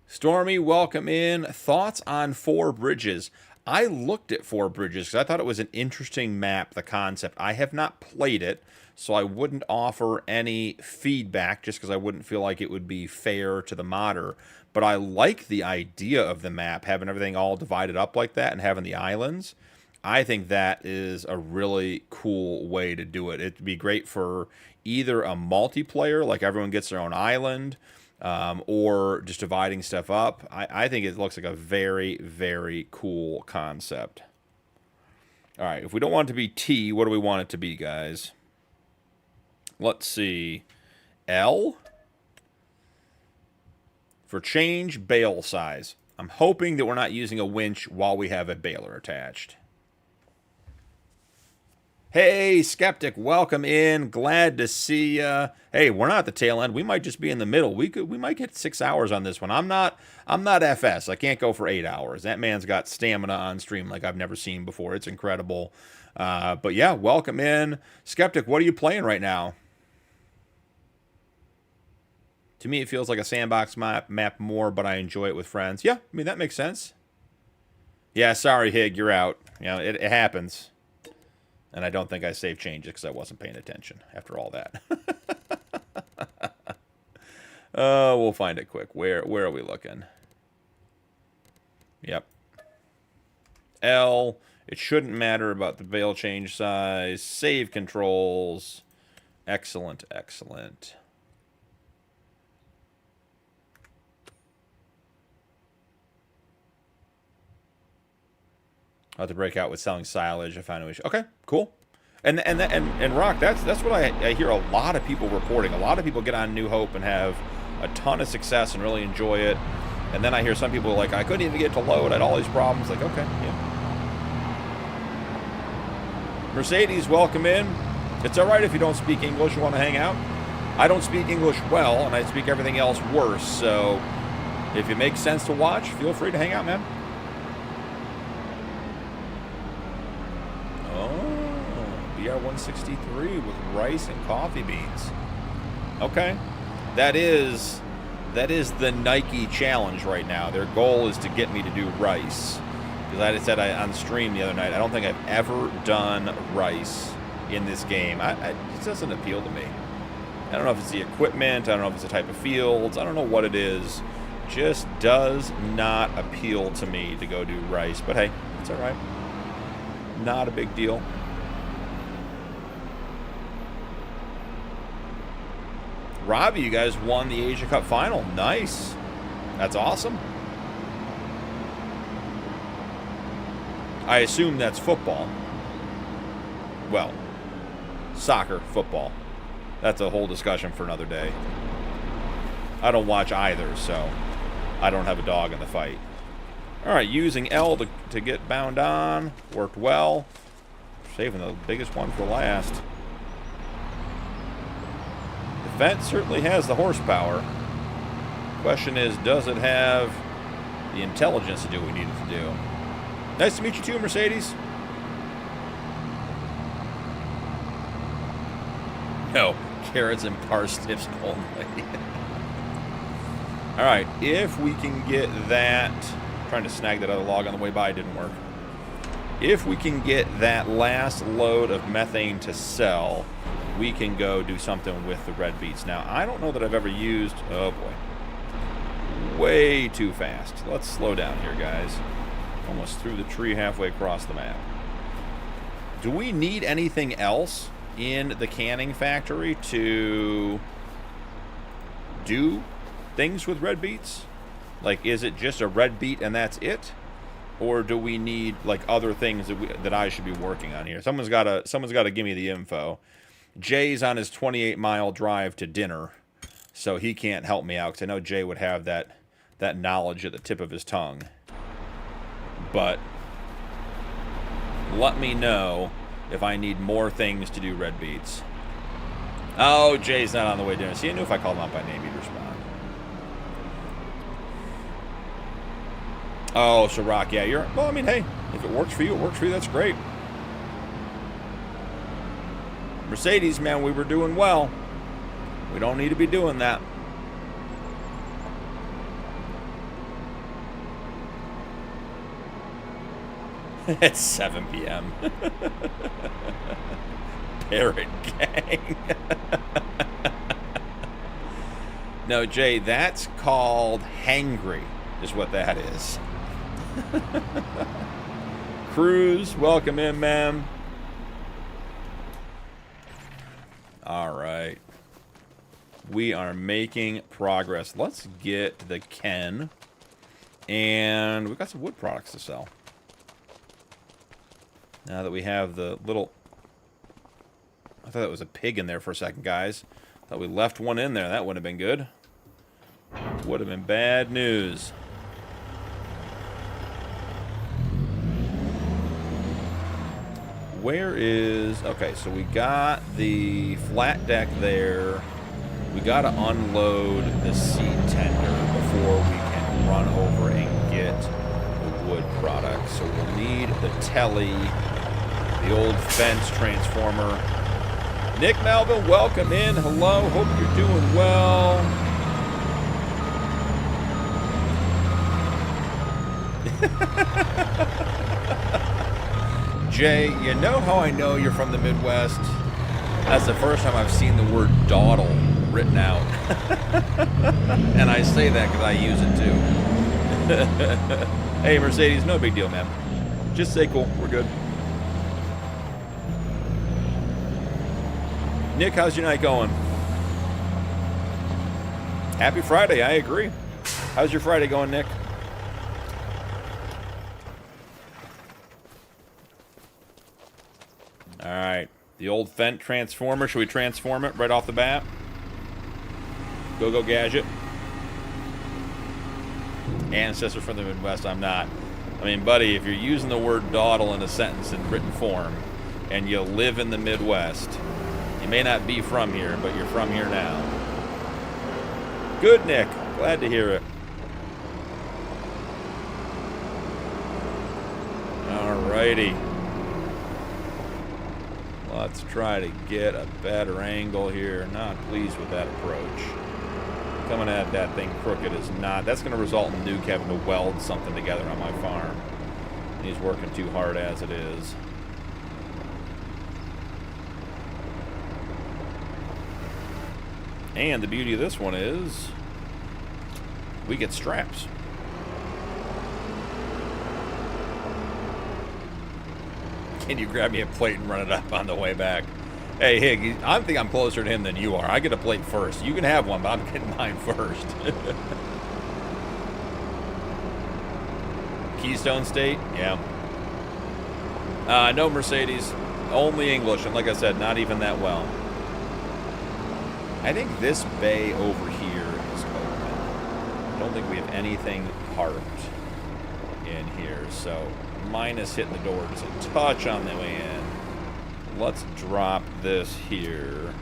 Stormy, welcome in. Thoughts on Four Bridges? I looked at Four Bridges because I thought it was an interesting map, the concept. I have not played it, so I wouldn't offer any feedback just because I wouldn't feel like it would be fair to the modder. But I like the idea of the map, having everything all divided up like that and having the islands. I think that is a really cool way to do it. It'd be great for either a multiplayer, like everyone gets their own island, or just dividing stuff up. I think it looks like a very, very cool concept. All right, if we don't want it to be T, what do we want it to be, guys? Let's see. L? For change, bale size. I'm hoping that we're not using a winch while we have a baler attached. Hey, Skeptic, welcome in. Glad to see ya. Hey, we're not at the tail end. We might just be in the middle. We might get 6 hours on this one. I'm not FS. I can't go for 8 hours. That man's got stamina on stream like I've never seen before. It's incredible. But yeah, welcome in. Skeptic, what are you playing right now? To me, it feels like a sandbox map more, but I enjoy it with friends. Yeah, I mean, that makes sense. Yeah, sorry, Hig, you're out. You know, it happens. And I don't think I saved changes because I wasn't paying attention after all that. We'll find it quick. Where are we looking? Yep. L. It shouldn't matter about the bale change size. Save controls. Excellent, excellent. I'll have to break out with selling silage. I found no issue. Okay, cool. And Rock, that's what I hear a lot of people reporting. A lot of people get on New Hope and have a ton of success and really enjoy it. And then I hear some people like, I couldn't even get to load. I had all these problems. Like, okay, yeah. Mercedes, welcome in. It's all right if you don't speak English and want to hang out. I don't speak English well, and I speak everything else worse. So if it makes sense to watch, feel free to hang out, man. Oh, BR-163 with rice and coffee beans. Okay. That is the Nike challenge right now. Their goal is to get me to do rice. Because I said on stream the other night, I don't think I've ever done rice in this game. It doesn't appeal to me. I don't know if it's the equipment. I don't know if it's the type of fields. I don't know what it is. Just does not appeal to me to go do rice. But hey, it's all right. Not a big deal. Robbie, you guys won the Asia Cup final. Nice. That's awesome. I assume that's football. Well, soccer, football. That's a whole discussion for another day. I don't watch either, so I don't have a dog in the fight. All right, using L to get bound on. Worked well. Saving the biggest one for last. The Vent certainly has the horsepower. Question is, does it have the intelligence to do what we need it to do? Nice to meet you too, Mercedes. No, carrots and parsnips only. All right, if we can get that... trying to snag that other log on the way by, didn't work. If we can get that last load of methane to sell, we can go do something with the red beets. Now, I don't know that I've ever used... oh, boy. Way too fast. Let's slow down here, guys. Almost through the tree halfway across the map. Do we need anything else in the canning factory to do things with red beets? Like, is it just a red beet and that's it? Or do we need, like, other things that I should be working on here? Someone's got to give me the info. Jay's on his 28-mile drive to dinner, so he can't help me out, because I know Jay would have that knowledge at the tip of his tongue. But let me know if I need more things to do red beets. Oh, Jay's not on the way to dinner. See, I knew if I called him out by name, he'd respond. Oh, so Rock, yeah, you're... well, I mean, hey, if it works for you, it works for you. That's great. Mercedes, man, we were doing well. We don't need to be doing that. It's 7 p.m. Parrot gang. No, Jay, that's called hangry, is what that is. Cruz, welcome in, ma'am. All right. We are making progress. Let's get the Ken. And we've got some wood products to sell. Now that we have the little... I thought that was a pig in there for a second, guys. Thought we left one in there. That would have been good. Would have been bad news. Where is... okay, so we got the flat deck there. We got to unload the seed tender before we can run over and get the wood product. So we'll need the telly, the old fence transformer. Nick Melvin, welcome in. Hello, hope you're doing well. Jay, you know how I know you're from the Midwest? That's the first time I've seen the word dawdle written out. And I say that because I use it too. Hey, Mercedes, no big deal, man. Just say cool. We're good. Nick, how's your night going? Happy Friday, I agree. How's your Friday going, Nick? All right. The old Fent transformer. Should we transform it right off the bat? Go Gadget. ancestor from the Midwest. I'm not. I mean, buddy, if you're using the word dawdle in a sentence in written form and you live in the Midwest, you may not be from here, but you're from here now. Good, Nick. Glad to hear it. Alrighty. Let's try to get a better angle here. Not pleased with that approach. Coming at that thing crooked is not. That's going to result in Nuke having to weld something together on my farm. He's working too hard as it is. And the beauty of this one is we get straps. Can you grab me a plate and run it up on the way back? Hey, Hig, I think I'm closer to him than you are. I get a plate first. You can have one, but I'm getting mine first. Keystone State? Yeah. No Mercedes. Only English, and like I said, not even that well. I think this bay over here is open. I don't think we have anything parked in here, so minus hitting the door just a touch on the way in. Let's drop this here.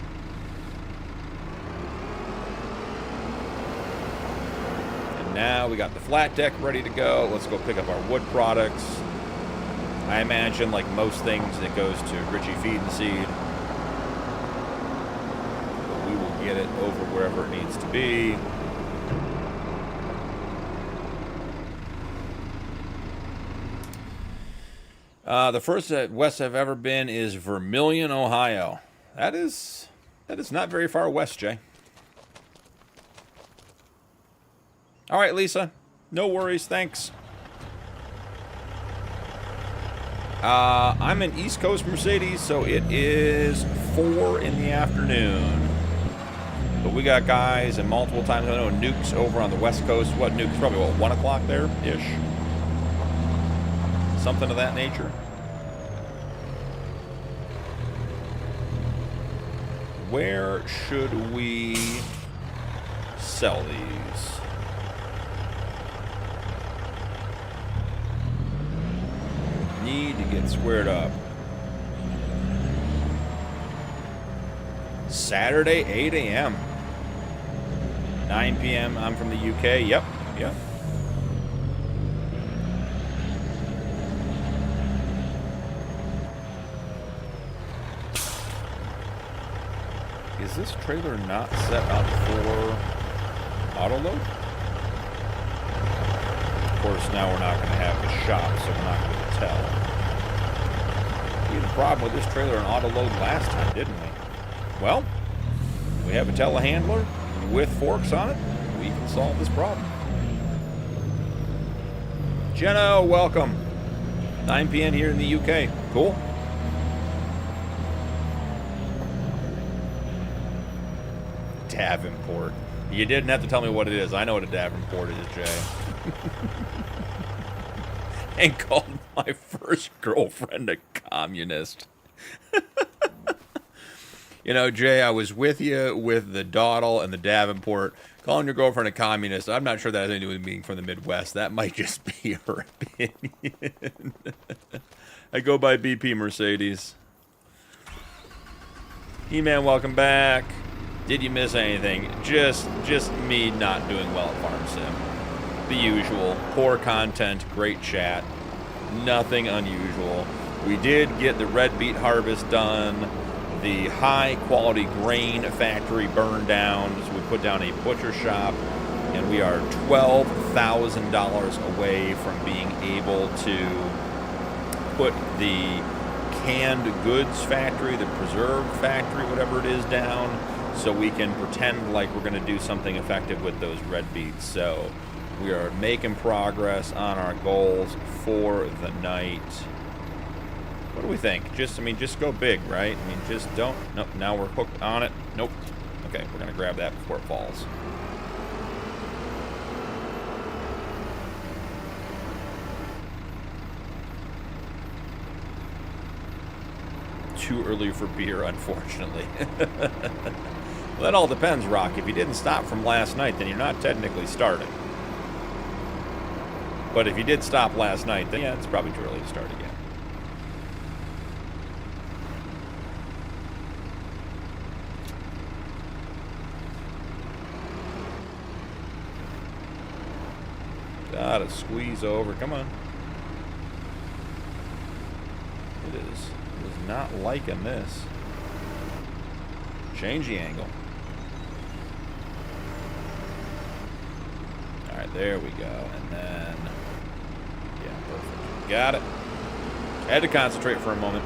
And now we got the flat deck ready to go. Let's go pick up our wood products. I imagine, like most things, it goes to Richie Feed and Seed. But we will get it over wherever it needs to be. The first west I've ever been is Vermilion, Ohio. That is not very far west, Jay. All right, Lisa. No worries. Thanks. I'm in East Coast Mercedes, so it is 4 in the afternoon. But we got guys in multiple times. I know Nuke's over on the West Coast. What, Nuke's probably, what, 1 o'clock there-ish? Something of that nature. Where should we sell these? Need to get squared up. Saturday, 8 a.m. 9 p.m. I'm from the UK. Yep. Is this trailer not set up for auto load? Of course, now we're not going to have the shop, so we're not going to tell. We had a problem with this trailer and auto load last time, didn't we? Well, we have a telehandler with forks on it. We can solve this problem. Jenna, welcome. 9 p.m. here in the UK. Cool. Davenport. You didn't have to tell me what it is. I know what a Davenport is, Jay. And called my first girlfriend a communist. You know, Jay, I was with you with the dawdle and the Davenport. Calling your girlfriend a communist, I'm not sure that has anything to do with being from the Midwest. That might just be her opinion. I go by BP Mercedes. E-Man, welcome back. Did you miss anything? Just me not doing well at Farm Sim. The usual. Poor content, great chat. Nothing unusual. We did get the red beet harvest done. The high quality grain factory burned down. So we put down a butcher shop. And we are $12,000 away from being able to put the canned goods factory, the preserved factory, whatever it is, down, so we can pretend like we're going to do something effective with those red beets. So we are making progress on our goals for the night. What do we think? Just go big, right? I mean, just don't. Nope, now we're hooked on it. Nope. Okay, we're going to grab that before it falls. Too early for beer, unfortunately. Well, that all depends, Rock. If you didn't stop from last night, then you're not technically starting. But if you did stop last night, then yeah, it's probably too early to start again. Gotta squeeze over. Come on. It is not liking this. Change the angle. Alright, there we go. And then... yeah, perfect. Got it. I had to concentrate for a moment.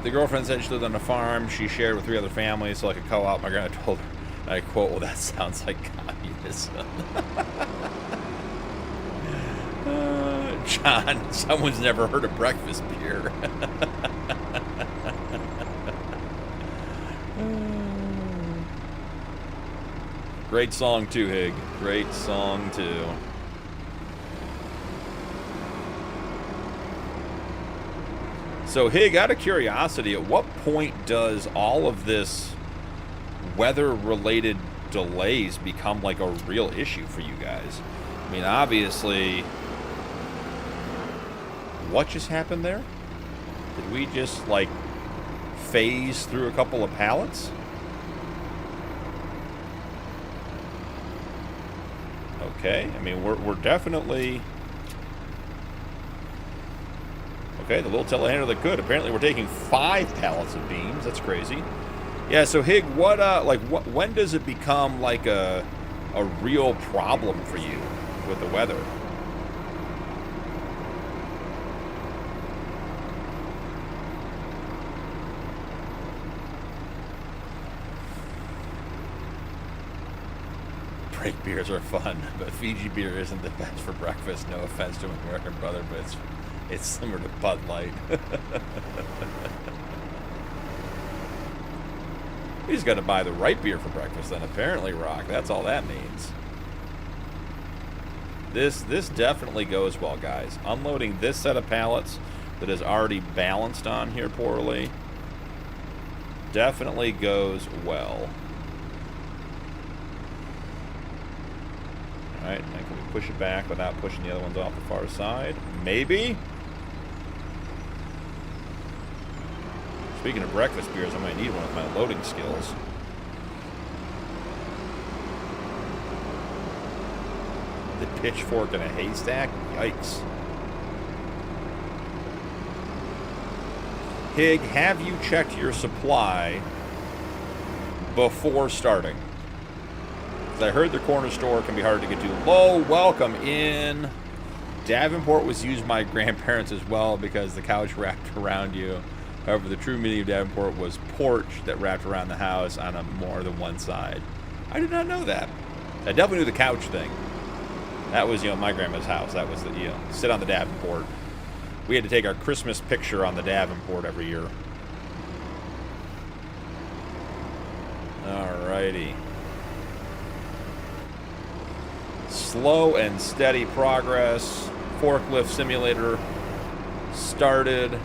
The girlfriend said she lived on a farm. She shared with 3 other families, so like a co-op. My grandma told her, and I quote, "Well, that sounds like communism." John, someone's never heard of breakfast beer. Great song too, Hig. Great song too. So Hig, out of curiosity, at what point does all of this weather-related delays become like a real issue for you guys? I mean, obviously, what just happened there? Did we just like phase through a couple of pallets? Okay, I mean, we're definitely... okay, the little telehandler that could. Apparently we're taking 5 pallets of beams. That's crazy. Yeah, so Hig, what, when does it become like a real problem for you with the weather? Break beers are fun, but Fiji beer isn't the best for breakfast. No offense to my American brother, but it's similar to Bud Light. You just got to buy the right beer for breakfast then, apparently, Rock. That's all that means. This definitely goes well, guys. Unloading this set of pallets that is already balanced on here poorly definitely goes well. Alright, now can we push it back without pushing the other ones off the far side? Maybe? Speaking of breakfast beers, I might need one of my loading skills. The pitchfork in a haystack? Yikes. Hig, have you checked your supply before starting? I heard the corner store can be hard to get to. Lo, welcome in. Davenport was used by my grandparents as well because the couch wrapped around you. However, the true meaning of Davenport was porch that wrapped around the house on a more than one side. I did not know that. I definitely knew the couch thing. That was, my grandma's house. That was the, sit on the Davenport. We had to take our Christmas picture on the Davenport every year. Alrighty. Slow and steady progress. Forklift simulator started.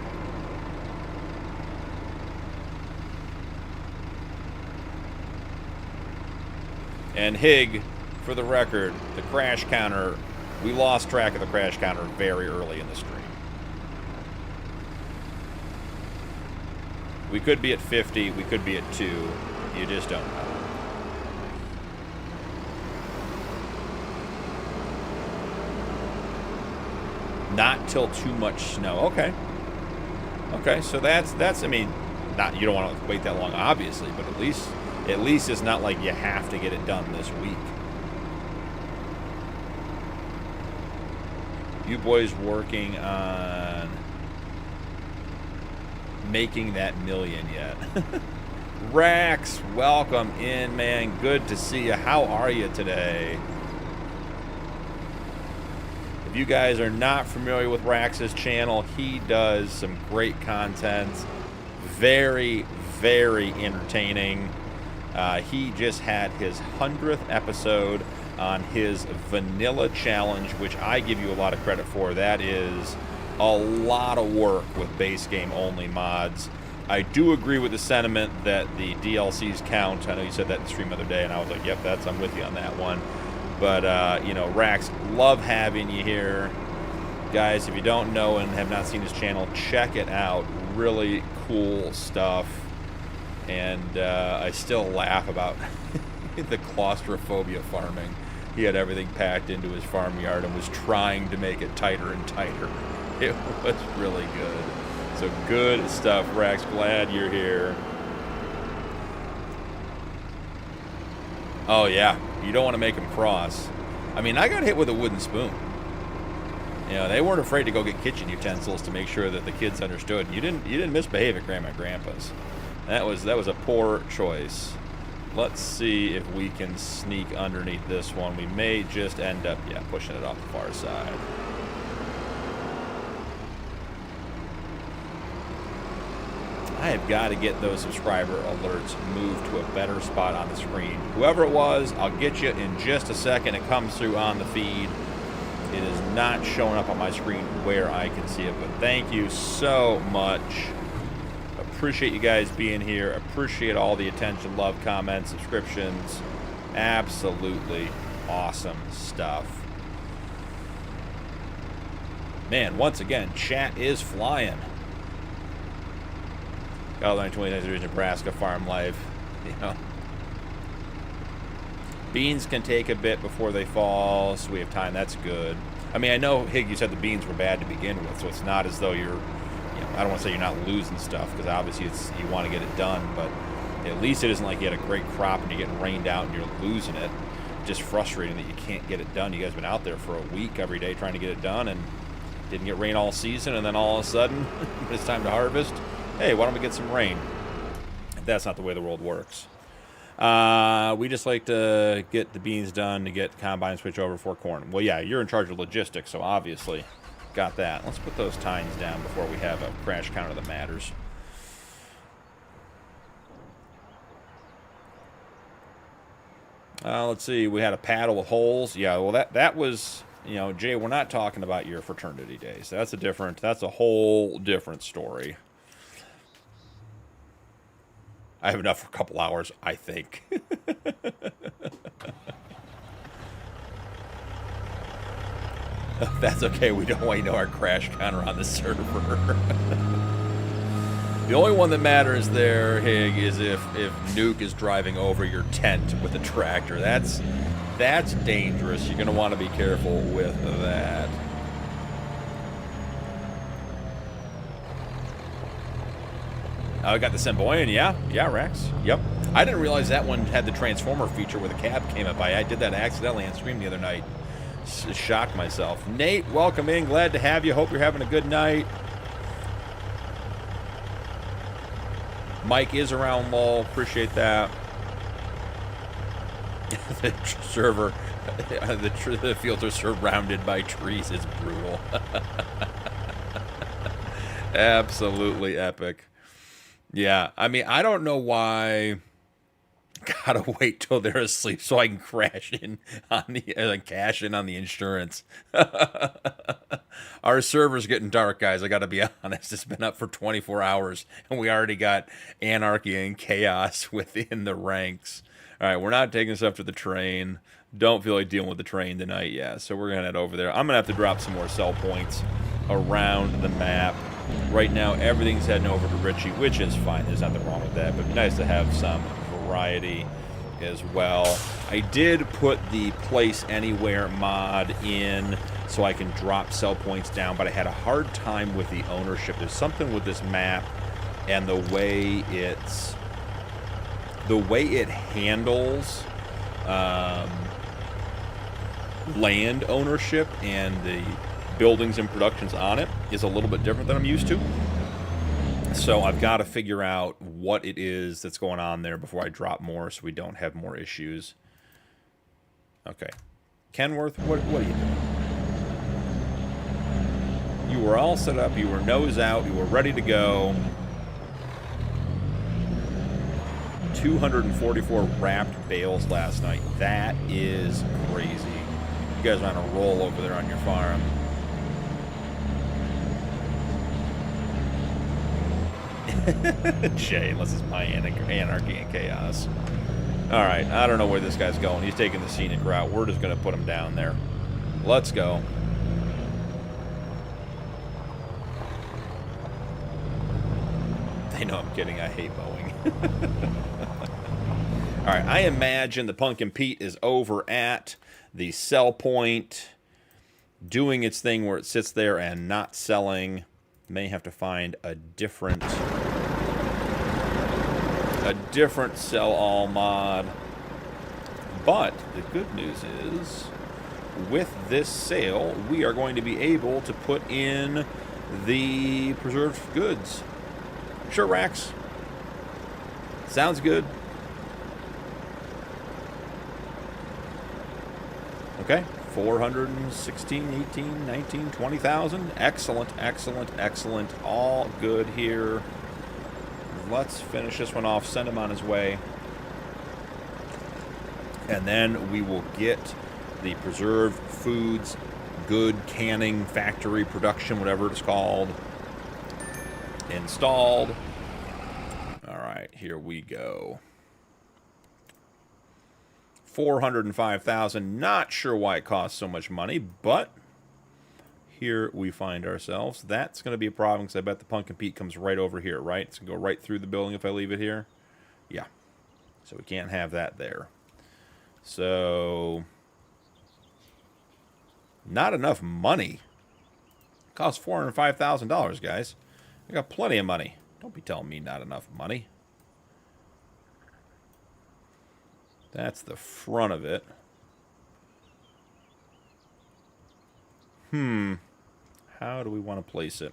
And Hig, for the record, the crash counter, we lost track of the crash counter very early in the stream. We could be at 50, we could be at 2. You just don't know. Not till too much snow. Okay. Okay, so that's I mean, not, you don't want to wait that long, obviously, but at least it's not like you have to get it done this week. You boys working on making that million yet? Rax, welcome in, man. Good to see you. How are you today? If you guys are not familiar with Rax's channel, he does some great content. Very, very entertaining. He just had his 100th episode on his Vanilla Challenge, which I give you a lot of credit for. That is a lot of work with base game only mods. I do agree with the sentiment that the DLCs count. I know you said that in the stream the other day, and I was like, yep, I'm with you on that one. But, you know, Rax, love having you here. Guys, if you don't know and have not seen his channel, check it out. Really cool stuff. And I still laugh about the claustrophobia farming. He had everything packed into his farmyard and was trying to make it tighter and tighter. It was really good. So good stuff, Rax. Glad you're here. Oh, yeah. You don't want to make them cross. I mean, I got hit with a wooden spoon. You know, they weren't afraid to go get kitchen utensils to make sure that the kids understood. You didn't misbehave at Grandma and Grandpa's. That was a poor choice. Let's see if we can sneak underneath this one. We may just end up, yeah, pushing it off the far side. I have got to get those subscriber alerts moved to a better spot on the screen. Whoever it was, I'll get you in just a second. It comes through on the feed. It is not showing up on my screen where I can see it, but thank you so much. Appreciate you guys being here. Appreciate all the attention, love, comments, subscriptions. Absolutely awesome stuff. Man, once again, chat is flying. Got 29 degrees Nebraska farm life. You know, beans can take a bit before they fall, so we have time. That's good. I mean, I know, Hig, you said the beans were bad to begin with, so it's not as though you're, you know, I don't want to say you're not losing stuff, because obviously it's, you want to get it done, but at least it isn't like you had a great crop and you're getting rained out and you're losing it. Just frustrating that you can't get it done. You guys have been out there for a week every day trying to get it done and didn't get rain all season, and then all of a sudden, when it's time to harvest, hey, why don't we get some rain? That's not the way the world works. We just like to get the beans done to get combine switch over for corn. Well, yeah, you're in charge of logistics, so obviously got that. Let's put those tines down before we have a crash counter that matters. Let's see. We had a paddle with holes. Yeah, well, that was, you know, Jay, we're not talking about your fraternity days. That's a whole different story. I have enough for a couple hours, I think. That's okay. We don't want you to know our crash counter on the server. The only one that matters there, Hig, is if Nuke is driving over your tent with a tractor. That's dangerous. You're going to want to be careful with that. I got the Semboyan, yeah, Rex, yep. I didn't realize that one had the transformer feature where the cab came up. I did that accidentally on stream the other night. Shocked myself. Nate, welcome in. Glad to have you. Hope you're having a good night. Mike is around, lol. Appreciate that. The server, the fields are surrounded by trees. It's brutal. Absolutely epic. Yeah, I mean, I don't know why. Gotta wait till they're asleep so I can cash in on the insurance. Our server's getting dark, guys. I gotta be honest. It's been up for 24 hours, and we already got anarchy and chaos within the ranks. All right, we're not taking stuff to the train. Don't feel like dealing with the train tonight, yeah. So we're gonna head over there. I'm gonna have to drop some more sell points around the map. Right now, everything's heading over to Richie, which is fine. There's nothing wrong with that, but it'd be nice to have some variety as well. I did put the Place Anywhere mod in so I can drop sell points down, but I had a hard time with the ownership. There's something with this map and the way it handles land ownership and the buildings and productions on it is a little bit different than I'm used to. So I've got to figure out what it is that's going on there before I drop more so we don't have more issues. Okay. Kenworth, what are you doing? You were all set up. You were nose out. You were ready to go. 244 wrapped bales last night. That is crazy. You guys are on a roll over there on your farm. Jay, unless it's my anarchy and chaos. All right, I don't know where this guy's going. He's taking the scenic route. We're just going to put him down there. Let's go. They know I'm kidding. I hate mowing. All right, I imagine the Punkin Pete is over at the sell point, doing its thing where it sits there and not selling. May have to find a different sell all mod. But the good news is, with this sale, we are going to be able to put in the preserved goods. Sure, Rax. Sounds good. Okay, 416, 18, 19, 20,000. Excellent, excellent, excellent. All good here. Let's finish this one off, send him on his way. And then we will get the preserved foods, good canning, factory production, whatever it's called, installed. All right, here we go. 405,000. Not sure why it costs so much money, but here we find ourselves. That's going to be a problem because I bet the Punkin Pete comes right over here, right? It's going to go right through the building if I leave it here. Yeah. So we can't have that there. So, not enough money. It costs $405,000, guys. I got plenty of money. Don't be telling me not enough money. That's the front of it. How do we want to place it?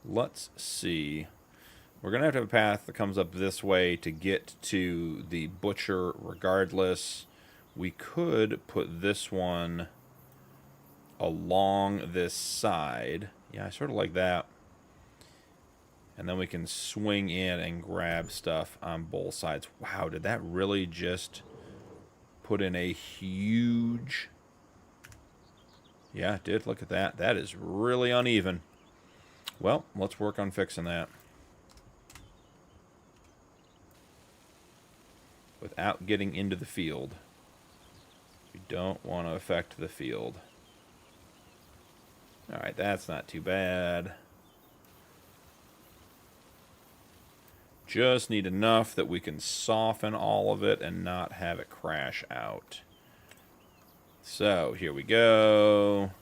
Let's see. We're going to have a path that comes up this way to get to the butcher regardless. We could put this one along this side. Yeah, I sort of like that. And then we can swing in and grab stuff on both sides. Wow, did that really just put in a huge... Yeah, it did. Look at that. That is really uneven. Well, let's work on fixing that. Without getting into the field. We don't want to affect the field. Alright, that's not too bad. Just need enough that we can soften all of it and not have it crash out. So, here we go.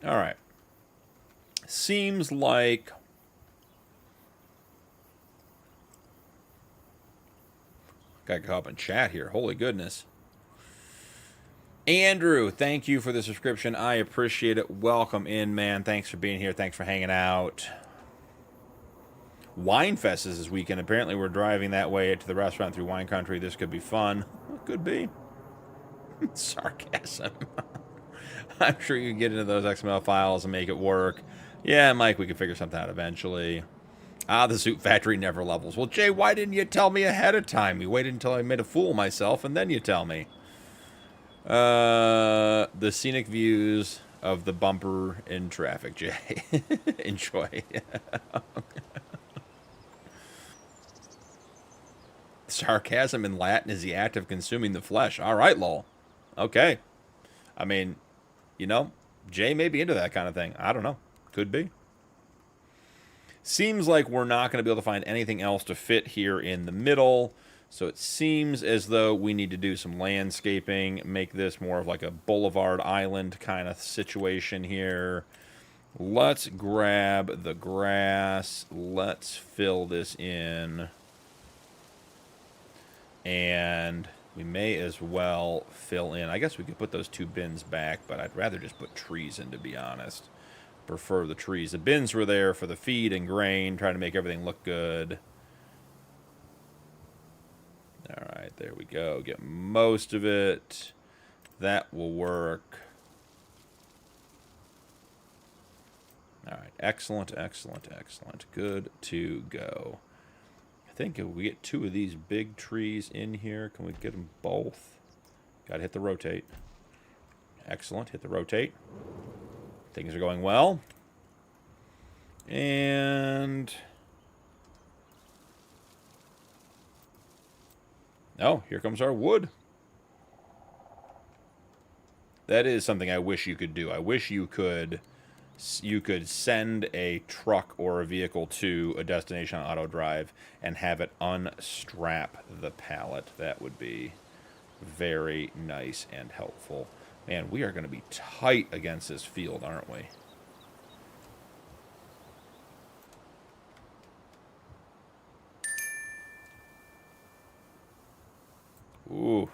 All right. Seems like got caught up in chat here. Holy goodness. Andrew, thank you for the subscription. I appreciate it. Welcome in, man. Thanks for being here. Thanks for hanging out. Winefest is this weekend. Apparently we're driving that way to the restaurant through wine country. This could be fun. Well, could be. Sarcasm. I'm sure you can get into those XML files and make it work. Yeah, Mike, we can figure something out eventually. Ah, the suit factory never levels. Well, Jay, why didn't you tell me ahead of time? You waited until I made a fool of myself, and then you tell me. The scenic views of the bumper in traffic, Jay. Enjoy. Sarcasm in Latin is the act of consuming the flesh. All right, lol. Okay. I mean, you know, Jay may be into that kind of thing. I don't know. Could be. Seems like we're not going to be able to find anything else to fit here in the middle. So it seems as though we need to do some landscaping, make this more of like a boulevard island kind of situation here. Let's grab the grass. Let's fill this in. And we may as well fill in. I guess we could put those two bins back, but I'd rather just put trees in, to be honest. Prefer the trees. The bins were there for the feed and grain, trying to make everything look good. All right, there we go. Get most of it. That will work. All right, excellent, excellent, excellent. Good to go. I think if we get two of these big trees in here, can we get them both? Got to hit the rotate. Excellent, hit the rotate. Things are going well. And... oh, here comes our wood. That is something I wish you could do. I wish you could send a truck or a vehicle to a destination on auto drive and have it unstrap the pallet. That would be very nice and helpful. Man, we are going to be tight against this field, aren't we? Ooh.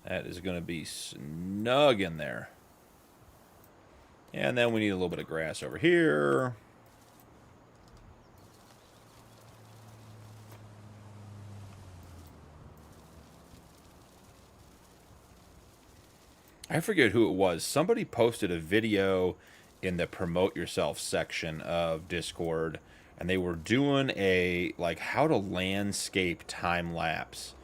That is going to be snug in there. And then we need a little bit of grass over here. I forget who it was. Somebody posted a video in the promote yourself section of Discord, and they were doing a, like, how to landscape time lapse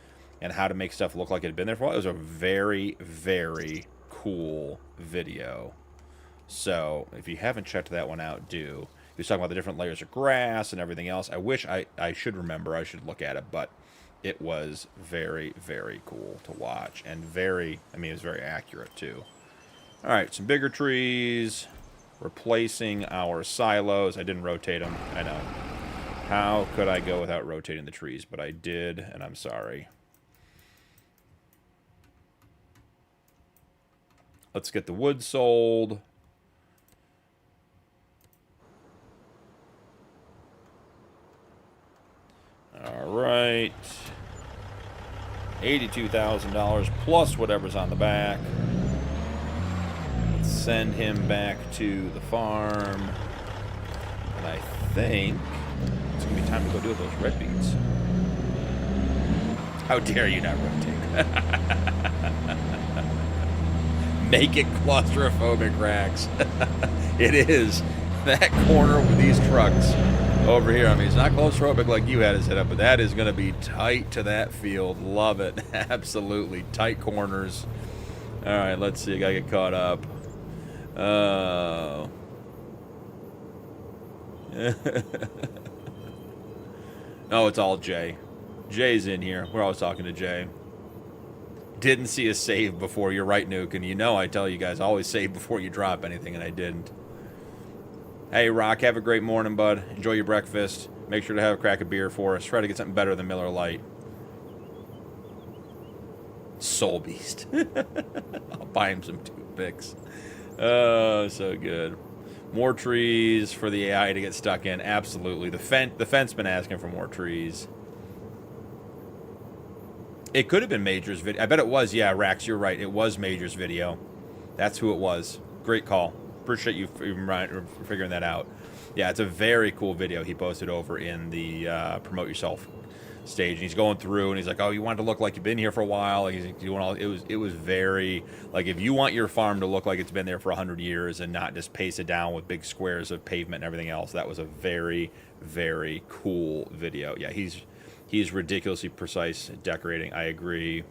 and how to make stuff look like it had been there for a while. It was a very, very cool video. So, if you haven't checked that one out, do. He was talking about the different layers of grass and everything else. I wish I should remember. I should look at it, but it was very, very cool to watch. And very, I mean, it was very accurate, too. All right, some bigger trees. Replacing our silos. I didn't rotate them. I know. How could I go without rotating the trees? But I did, and I'm sorry. Let's get the wood sold. All right. $82,000 plus whatever's on the back. Let's send him back to the farm. And I think it's going to be time to go do those red beets. How dare you not rotate? Make it claustrophobic, Rax. It is. That corner with these trucks over here. I mean, it's not claustrophobic like you had it set up, but that is going to be tight to that field. Love it. Absolutely. Tight corners. All right, let's see. I got to get caught up. Oh. No, it's all Jay. Jay's in here. We're always talking to Jay. Didn't see a save before. You're right, Nuke. And you know I tell you guys, always save before you drop anything, and I didn't. Hey, Rock, have a great morning, bud. Enjoy your breakfast. Make sure to have a crack of beer for us. Try to get something better than Miller Lite. Soul Beast. I'll buy him some toothpicks. Oh, so good. More trees for the AI to get stuck in. Absolutely. The fence been asking for more trees. It could have been Major's video. I bet it was. Yeah, Rax, you're right. It was Major's video. That's who it was. Great call. Appreciate you figuring that out. Yeah, it's a very cool video he posted over in the Promote Yourself stage. And he's going through, and he's like, oh, you want it to look like you've been here for a while. Like, he's doing all, it was very, like, if you want your farm to look like it's been there for 100 years and not just pasted down with big squares of pavement and everything else, that was a very, very cool video. Yeah, he's ridiculously precise at decorating. I agree.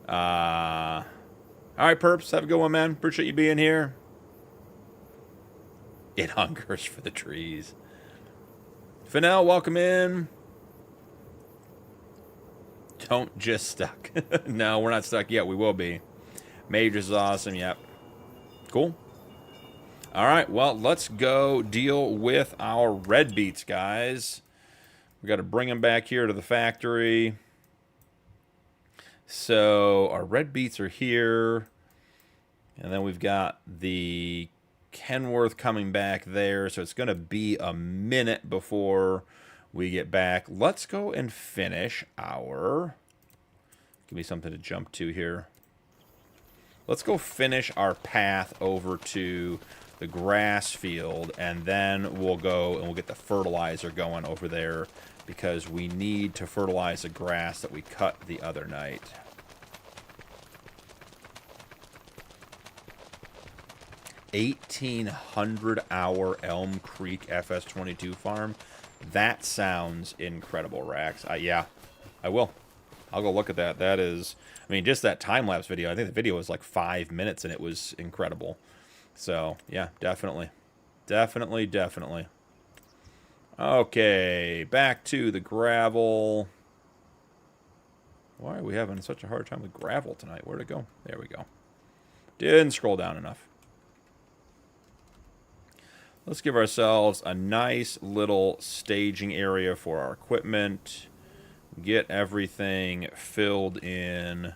All right, Perps, have a good one, man. Appreciate you being here. It hungers for the trees. Fennell, welcome in. Don't just stuck. No, we're not stuck yet. We will be. Majors is awesome. Yep. Cool. All right, well, let's go deal with our red beets, guys. We got to bring them back here to the factory. So our red beets are here. And then we've got the Kenworth coming back there. So it's going to be a minute before we get back. Let's go and finish our... Give me something to jump to here. Let's go finish our path over to the grass field. And then we'll go and we'll get the fertilizer going over there, because we need to fertilize the grass that we cut the other night. $1,800-hour Elm Creek FS22 farm. That sounds incredible, Rax. Yeah, I will. I'll go look at that. That is, I mean, just that time-lapse video. I think the video was like 5 minutes, and it was incredible. So, yeah, definitely. Definitely, definitely. Okay, back to the gravel. Why are we having such a hard time with gravel tonight? Where'd it go? There we go. Didn't scroll down enough. Let's give ourselves a nice little staging area for our equipment. Get everything filled in.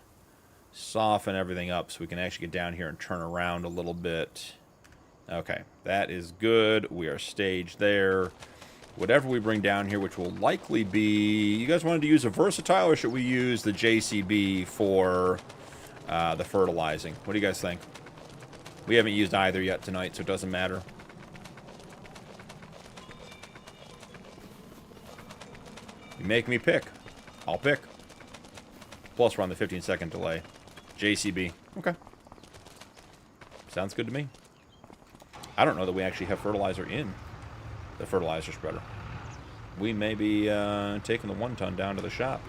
Soften everything up so we can actually get down here and turn around a little bit. Okay, that is good. We are staged there. Whatever we bring down here, which will likely be... You guys wanted to use a versatile, or should we use the JCB for the fertilizing? What do you guys think? We haven't used either yet tonight, so it doesn't matter. You make me pick. I'll pick. Plus, we're on the 15-second delay. JCB. Okay. Sounds good to me. I don't know that we actually have fertilizer in the fertilizer spreader. We may be taking the 1 ton down to the shop.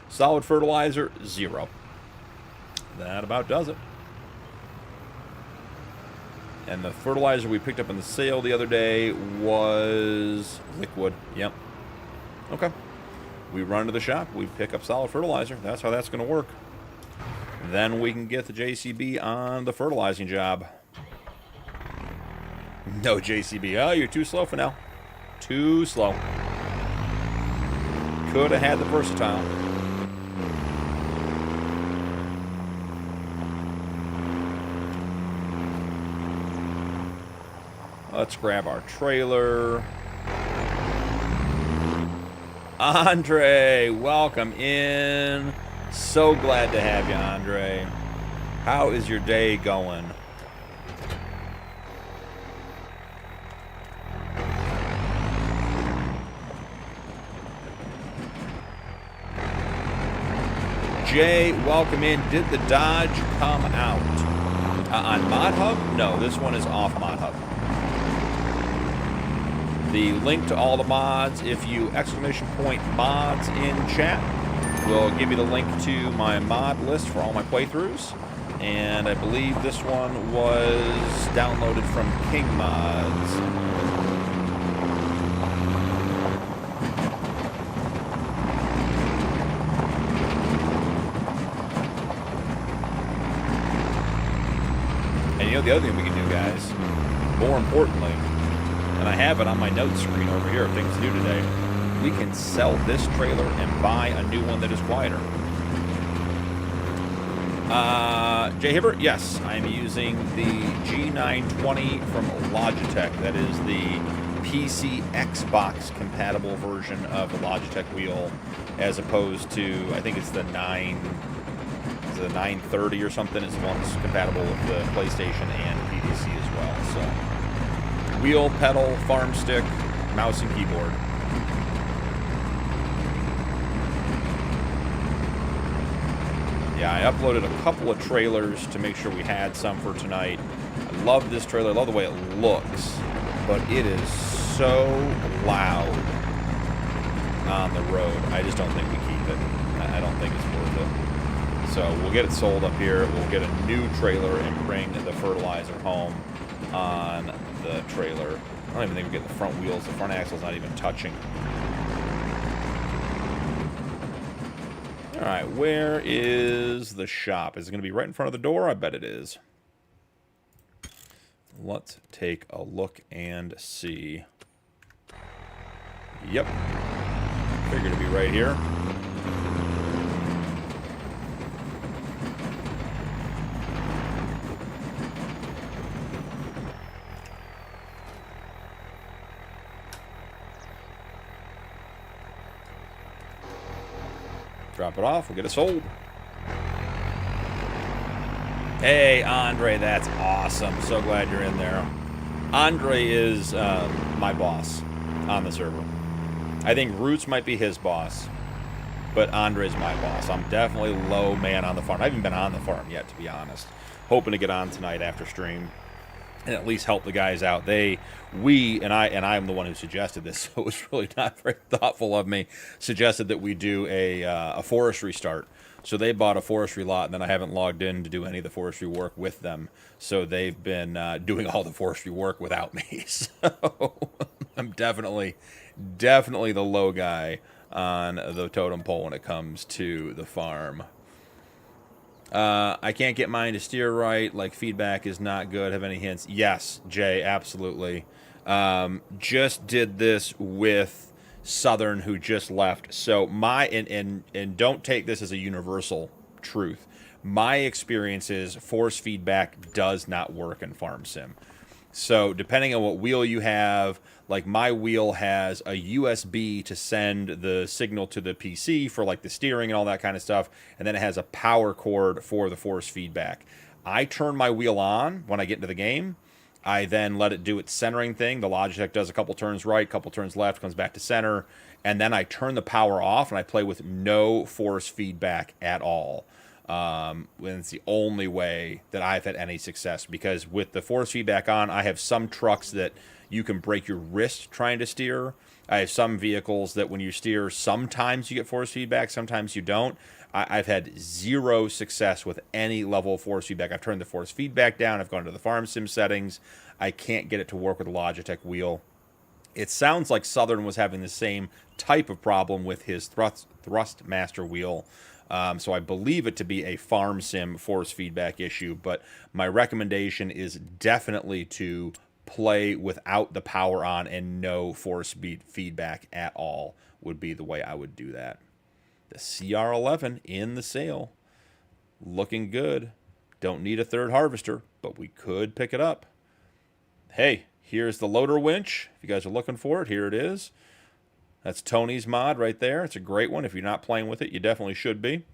Solid fertilizer, 0. That about does it. And the fertilizer we picked up in the sale the other day was liquid. Yep. Okay. We run to the shop. We pick up solid fertilizer. That's how that's going to work. Then we can get the JCB on the fertilizing job. No JCB. Oh, you're too slow for now. Too slow. Could have had the versatile. Let's grab our trailer. Andre, welcome in. So glad to have you, Andre. How is your day going? Jay, welcome in. Did the Dodge come out? On Mod Hub? No, this one is off Mod Hub. The link to all the mods, if you !mods in chat, will give you the link to my mod list for all my playthroughs. And I believe this one was downloaded from King Mods. And you know the other thing we can do, guys, more importantly, and I have it on my notes screen over here, things to do today, we can sell this trailer and buy a new one that is quieter. Jay Hibbert, yes, I'm using the G920 from Logitech. That is the PC Xbox compatible version of the Logitech wheel, as opposed to, I think it's the 930 or something. It's the one that's compatible with the PlayStation and PDC as well. So, wheel, pedal, farm stick, mouse and keyboard. Yeah, I uploaded a couple of trailers to make sure we had some for tonight. I love this trailer. I love the way it looks, but it is so loud on the road. I just don't think we keep it. I don't think it's worth it. So we'll get it sold up here. We'll get a new trailer and bring the fertilizer home on the trailer. I don't even think we get the front wheels. The front axle's not even touching. All right, where is the shop? Is it going to be right in front of the door? I bet it is. Let's take a look and see. Yep. Figured it'd be right here. Drop it off. We'll get it sold. Hey, Andre, that's awesome. So glad you're in there. Andre is my boss on the server. I think Roots might be his boss, but Andre's my boss. I'm definitely low man on the farm. I haven't been on the farm yet, to be honest. Hoping to get on tonight after stream. and at least help the guys out. I'm the one who suggested this, so it was really not very thoughtful of me, suggested that we do a forestry start. So they bought a forestry lot, and then I haven't logged in to do any of the forestry work with them. So they've been doing all the forestry work without me. So I'm definitely the low guy on the totem pole when it comes to the farm. I can't get mine to steer right. Like, feedback is not good. Have any hints? Yes, Jay, absolutely. Just did this with Southern, who just left. So and don't take this as a universal truth. My experience is force feedback does not work in Farm Sim. So depending on what wheel you have, like my wheel has a USB to send the signal to the PC for like the steering and all that kind of stuff, and then it has a power cord for the force feedback. I turn my wheel on when I get into the game. I then let it do its centering thing. The Logitech does a couple turns right, couple turns left, comes back to center, and then I turn the power off and I play with no force feedback at all. And it's the only way that I've had any success, because with the force feedback on, I have some trucks that you can break your wrist trying to steer. I have some vehicles that when you steer, sometimes you get force feedback, sometimes you don't. I've had zero success with any level of force feedback. I've turned the force feedback down. I've gone to the Farm Sim settings. I can't get it to work with a Logitech wheel. It sounds like Southern was having the same type of problem with his Thrustmaster wheel. So I believe it to be a Farm Sim force feedback issue, but my recommendation is definitely to play without the power on and no force feedback at all would be the way I would do that. The CR11 in the sale. Looking good. Don't need a third harvester, but we could pick it up. Hey, here's the loader winch. If you guys are looking for it, here it is. That's Tony's mod right there. It's a great one. If you're not playing with it, you definitely should be.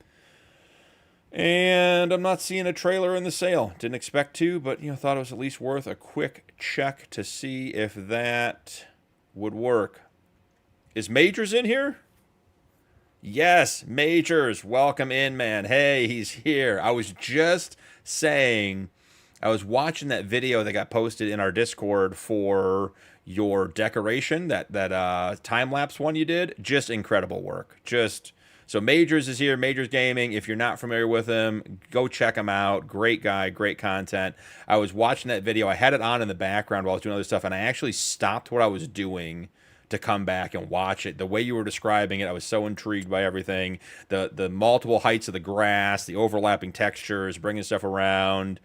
And I'm not seeing a trailer in the sale. Didn't expect to, but thought it was at least worth a quick check to see if that would work. Is Majors in here? Yes, Majors. Welcome in, man. Hey, he's here. I was just saying, I was watching that video that got posted in our Discord for your decoration, that time-lapse one you did. Just incredible work. So Majors is here, Majors Gaming. If you're not familiar with him, go check him out. Great guy, great content. I was watching that video. I had it on in the background while I was doing other stuff, and I actually stopped what I was doing to come back and watch it. The way you were describing it, I was so intrigued by everything. The multiple heights of the grass, the overlapping textures, bringing stuff around.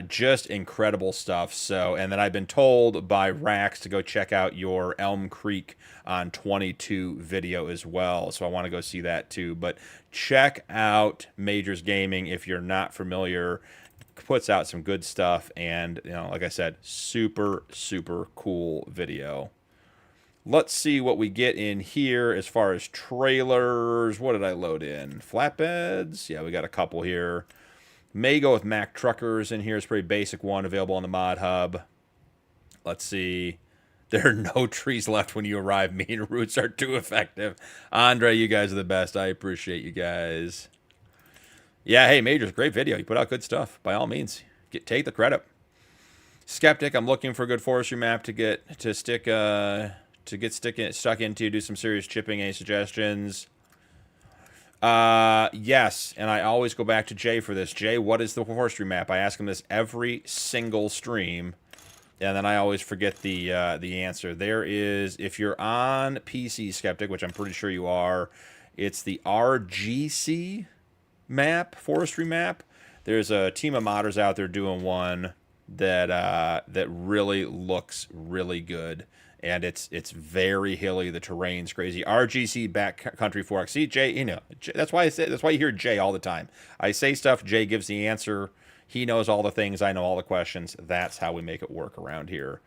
Just incredible stuff. So, and then I've been told by Rax to go check out your Elm Creek on 22 video as well. So I want to go see that too. But check out Majors Gaming if you're not familiar. Puts out some good stuff, and like I said, super cool video. Let's see what we get in here as far as trailers. What did I load in? Flatbeds? Yeah, we got a couple here. May go with Mack Truckers in here. It's a pretty basic one, available on the Mod Hub. Let's see. There are no trees left when you arrive. Mean roots are too effective. Andre, you guys are the best. I appreciate you guys. Yeah, hey, Majors, great video. You put out good stuff. By all means, take the credit. Skeptic, I'm looking for a good forestry map to get stuck into. Do some serious chipping. Any suggestions? Yes, and I always go back to Jay for this. Jay, what is the forestry map? I ask him this every single stream, and then I always forget the answer. There is, if you're on PC, Skeptic, which I'm pretty sure you are, it's the RGC map, forestry map. There's a team of modders out there doing one that really looks really good. And it's very hilly. The terrain's crazy. RGC backcountry forex. See, Jay, that's why you hear Jay all the time. I say stuff, Jay gives the answer. He knows all the things, I know all the questions. That's how we make it work around here.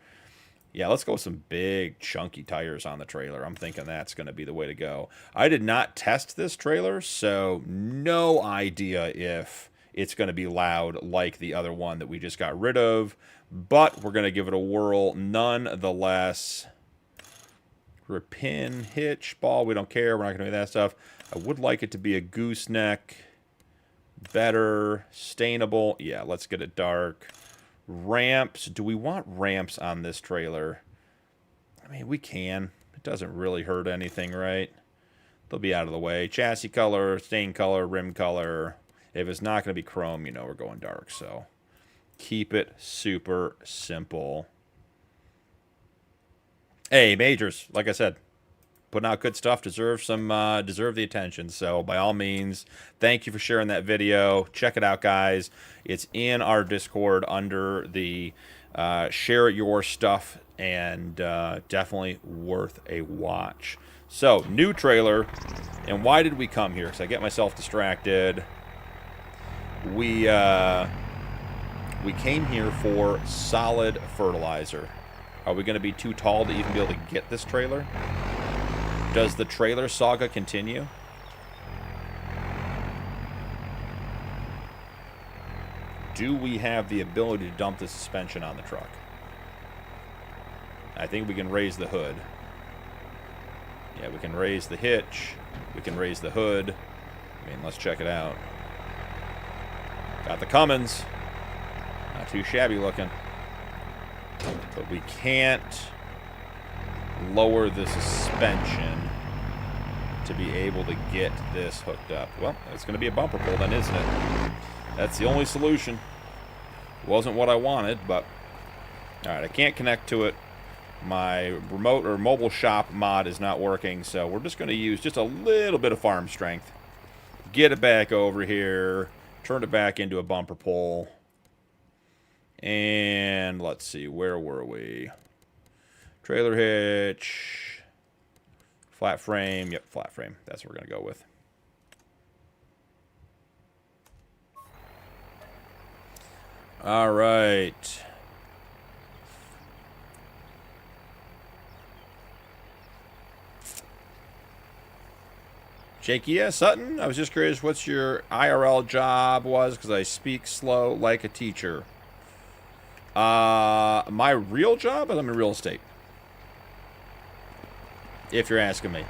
Yeah, let's go with some big chunky tires on the trailer. I'm thinking that's going to be the way to go. I did not test this trailer, so no idea if it's going to be loud like the other one that we just got rid of. But we're going to give it a whirl nonetheless. Pin, hitch, ball, we don't care. We're not going to do that stuff. I would like it to be a gooseneck. Better, stainable. Yeah, let's get it dark. Ramps. Do we want ramps on this trailer? I mean, we can. It doesn't really hurt anything, right? They'll be out of the way. Chassis color, stain color, rim color. If it's not going to be chrome, you know we're going dark. So keep it super simple. Hey, Majors, like I said, putting out good stuff, deserve the attention. So by all means, thank you for sharing that video. Check it out, guys. It's in our Discord under the share your stuff, and definitely worth a watch. So, new trailer, and why did we come here? Because I get myself distracted. We came here for solid fertilizer. Are we going to be too tall to even be able to get this trailer? Does the trailer saga continue? Do we have the ability to dump the suspension on the truck? I think we can raise the hood. Yeah, we can raise the hitch. We can raise the hood. I mean, let's check it out. Got the Cummins. Not too shabby looking. But we can't lower the suspension to be able to get this hooked up. Well, it's going to be a bumper pull then, isn't it? That's the only solution. Wasn't what I wanted, but... Alright, I can't connect to it. My remote or mobile shop mod is not working, so we're just going to use just a little bit of farm strength. Get it back over here. Turn it back into a bumper pull. And let's see, where were we? Trailer hitch. Flat frame. Yep, flat frame. That's what we're going to go with. All right. Jakey Sutton, I was just curious what's your IRL job was, because I speak slow like a teacher. My real job is I'm in real estate. If you're asking me.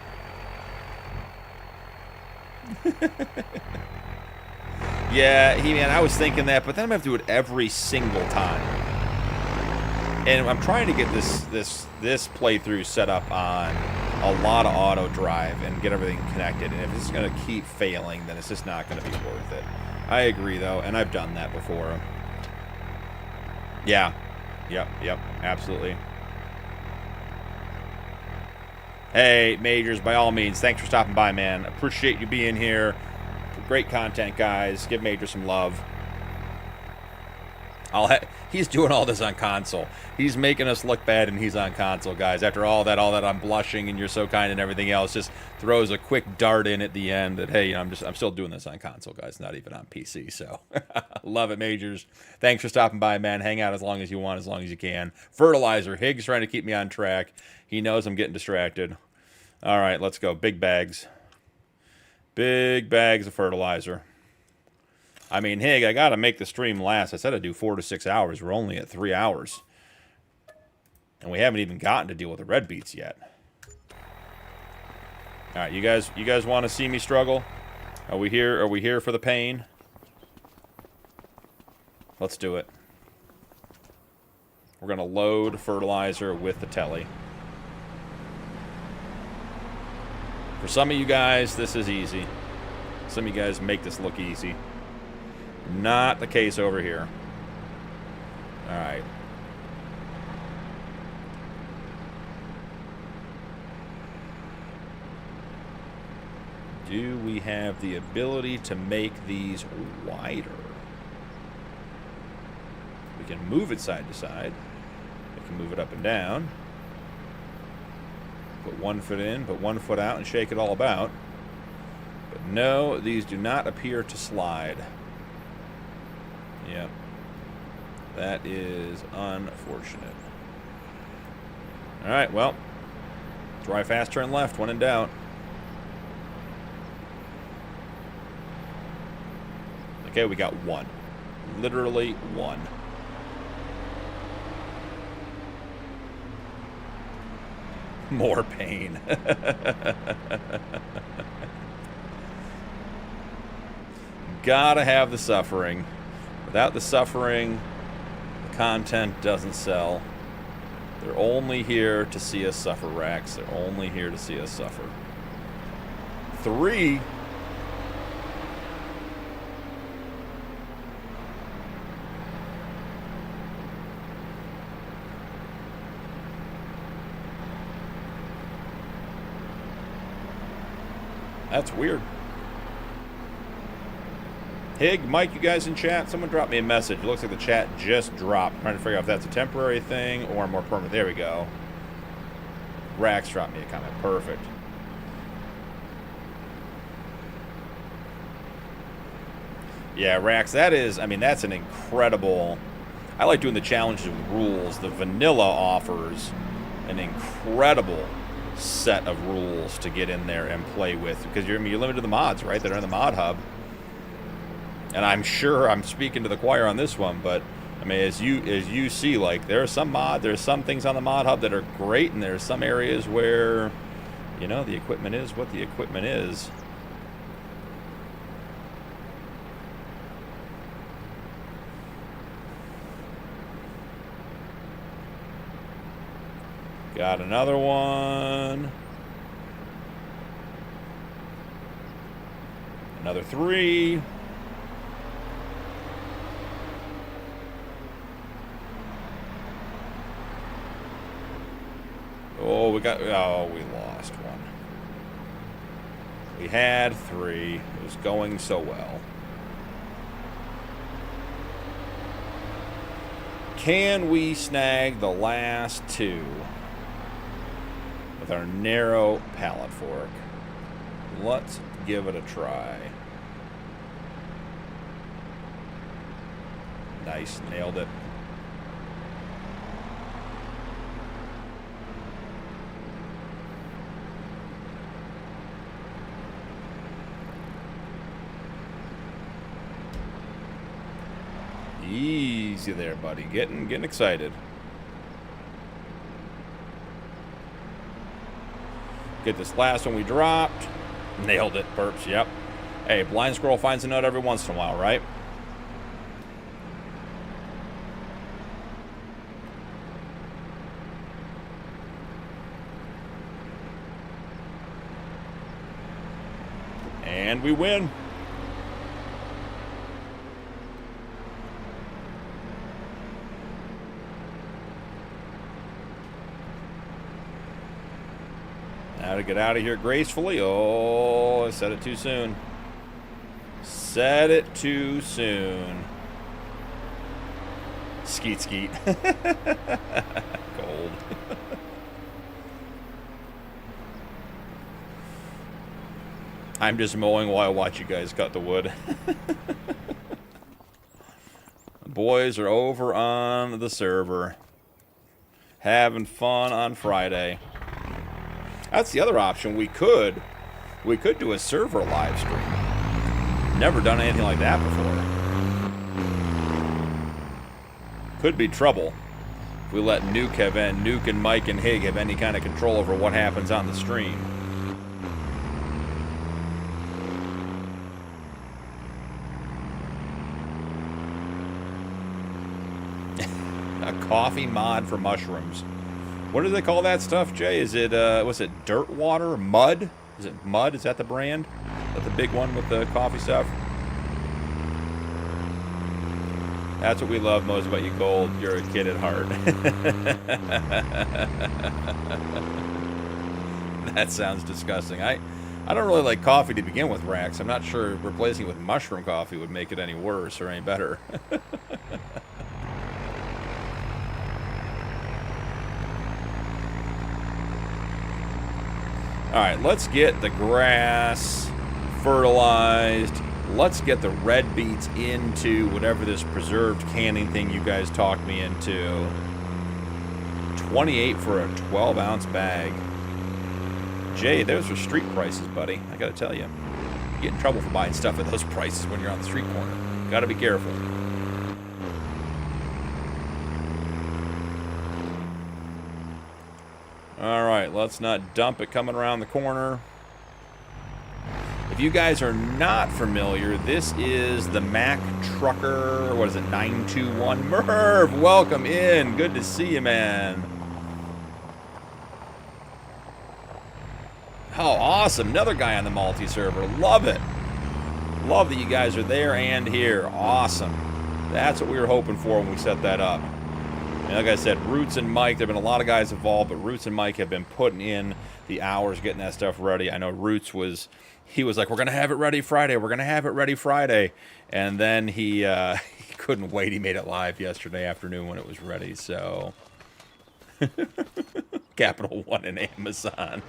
Yeah, man, I was thinking that, but then I'm going to have to do it every single time. And I'm trying to get this playthrough set up on a lot of auto drive and get everything connected. And if it's going to keep failing, then it's just not going to be worth it. I agree, though, and I've done that before. Yeah. Yep, absolutely. Hey, Majors, by all means, thanks for stopping by, man. Appreciate you being here. Great content, guys. Give Major some love. He's doing all this on console. He's making us look bad, and he's on console, guys. After all that, I'm blushing, and you're so kind, and everything else. Just throws a quick dart in at the end that, hey, I'm still doing this on console, guys. Not even on PC. So, love it, Majors. Thanks for stopping by, man. Hang out as long as you want, as long as you can. Fertilizer. Higgs trying to keep me on track. He knows I'm getting distracted. All right, let's go. Big bags. Big bags of fertilizer. I mean, Hig, I got to make the stream last. I said I'd do 4 to 6 hours. We're only at 3 hours. And we haven't even gotten to deal with the red beets yet. All right, you guys want to see me struggle? Are we here for the pain? Let's do it. We're going to load fertilizer with the telly. For some of you guys, this is easy. Some of you guys make this look easy. Not the case over here. All right. Do we have the ability to make these wider? We can move it side to side. We can move it up and down. Put 1 foot in, put 1 foot out, and shake it all about. But no, these do not appear to slide. Yep. That is unfortunate. Alright, well. Drive fast, turn left, when in doubt. Okay, we got 1. Literally 1. More pain. Gotta have the suffering. Without the suffering, Content doesn't sell. They're only here to see us suffer, Rax. They're only here to see us suffer. 3. That's weird. Hig, Mike, you guys in chat? Someone dropped me a message. It looks like the chat just dropped. I'm trying to figure out if that's a temporary thing or more permanent. There we go. Rax dropped me a comment. Perfect. Yeah, Rax, that is, I mean, that's an incredible... I like doing the challenges with rules. The vanilla offers an incredible set of rules to get in there and play with, because you're limited to the mods, right, that are in the mod hub. And I'm sure I'm speaking to the choir on this one, but I mean, as you see, like, there's some things on the mod hub that are great, and there's some areas where, you know, the equipment is what the equipment is. Got another one. Another 3. Oh, we lost one. We had 3. It was going so well. Can we snag the last 2 with our narrow pallet fork? Let's give it a try. Nice, nailed it. Easy there, buddy. Getting excited. Get this last one we dropped. Nailed it, perps. Yep. Hey, blind squirrel finds a nut every once in a while, right? And we win. Now to get out of here gracefully. Oh, I said it too soon. Said it too soon. Skeet skeet. Gold. I'm just mowing while I watch you guys cut the wood. The boys are over on the server, having fun on Friday. That's the other option. We could do a server live stream. Never done anything like that before. Could be trouble if we let Nuke and Mike and Hig have any kind of control over what happens on the stream. A coffee mod for mushrooms. What do they call that stuff, Jay? Is it, what's it, dirt water? Mud? Is it Mud? Is that the brand? Is that the big one with the coffee stuff? That's what we love most about you, Gold. You're a kid at heart. That sounds disgusting. I don't really like coffee to begin with, Rax. I'm not sure replacing it with mushroom coffee would make it any worse or any better. Alright, let's get the grass fertilized. Let's get the red beets into whatever this preserved canning thing you guys talked me into. 28 for a 12-ounce bag. Jay, those are street prices, buddy. I gotta tell you. You get in trouble for buying stuff at those prices when you're on the street corner. Gotta be careful. Alright, let's not dump it coming around the corner. If you guys are not familiar, this is the Mac Trucker, what is it, 921? Merv, welcome in. Good to see you, man. Oh, awesome. Another guy on the multi-server. Love it. Love that you guys are there and here. Awesome. That's what we were hoping for when we set that up. And like I said, Roots and Mike, there have been a lot of guys involved, but Roots and Mike have been putting in the hours getting that stuff ready. I know Roots was, he was like, we're going to have it ready Friday. We're going to have it ready Friday. And then he couldn't wait. He made it live yesterday afternoon when it was ready. So, Capital One and Amazon.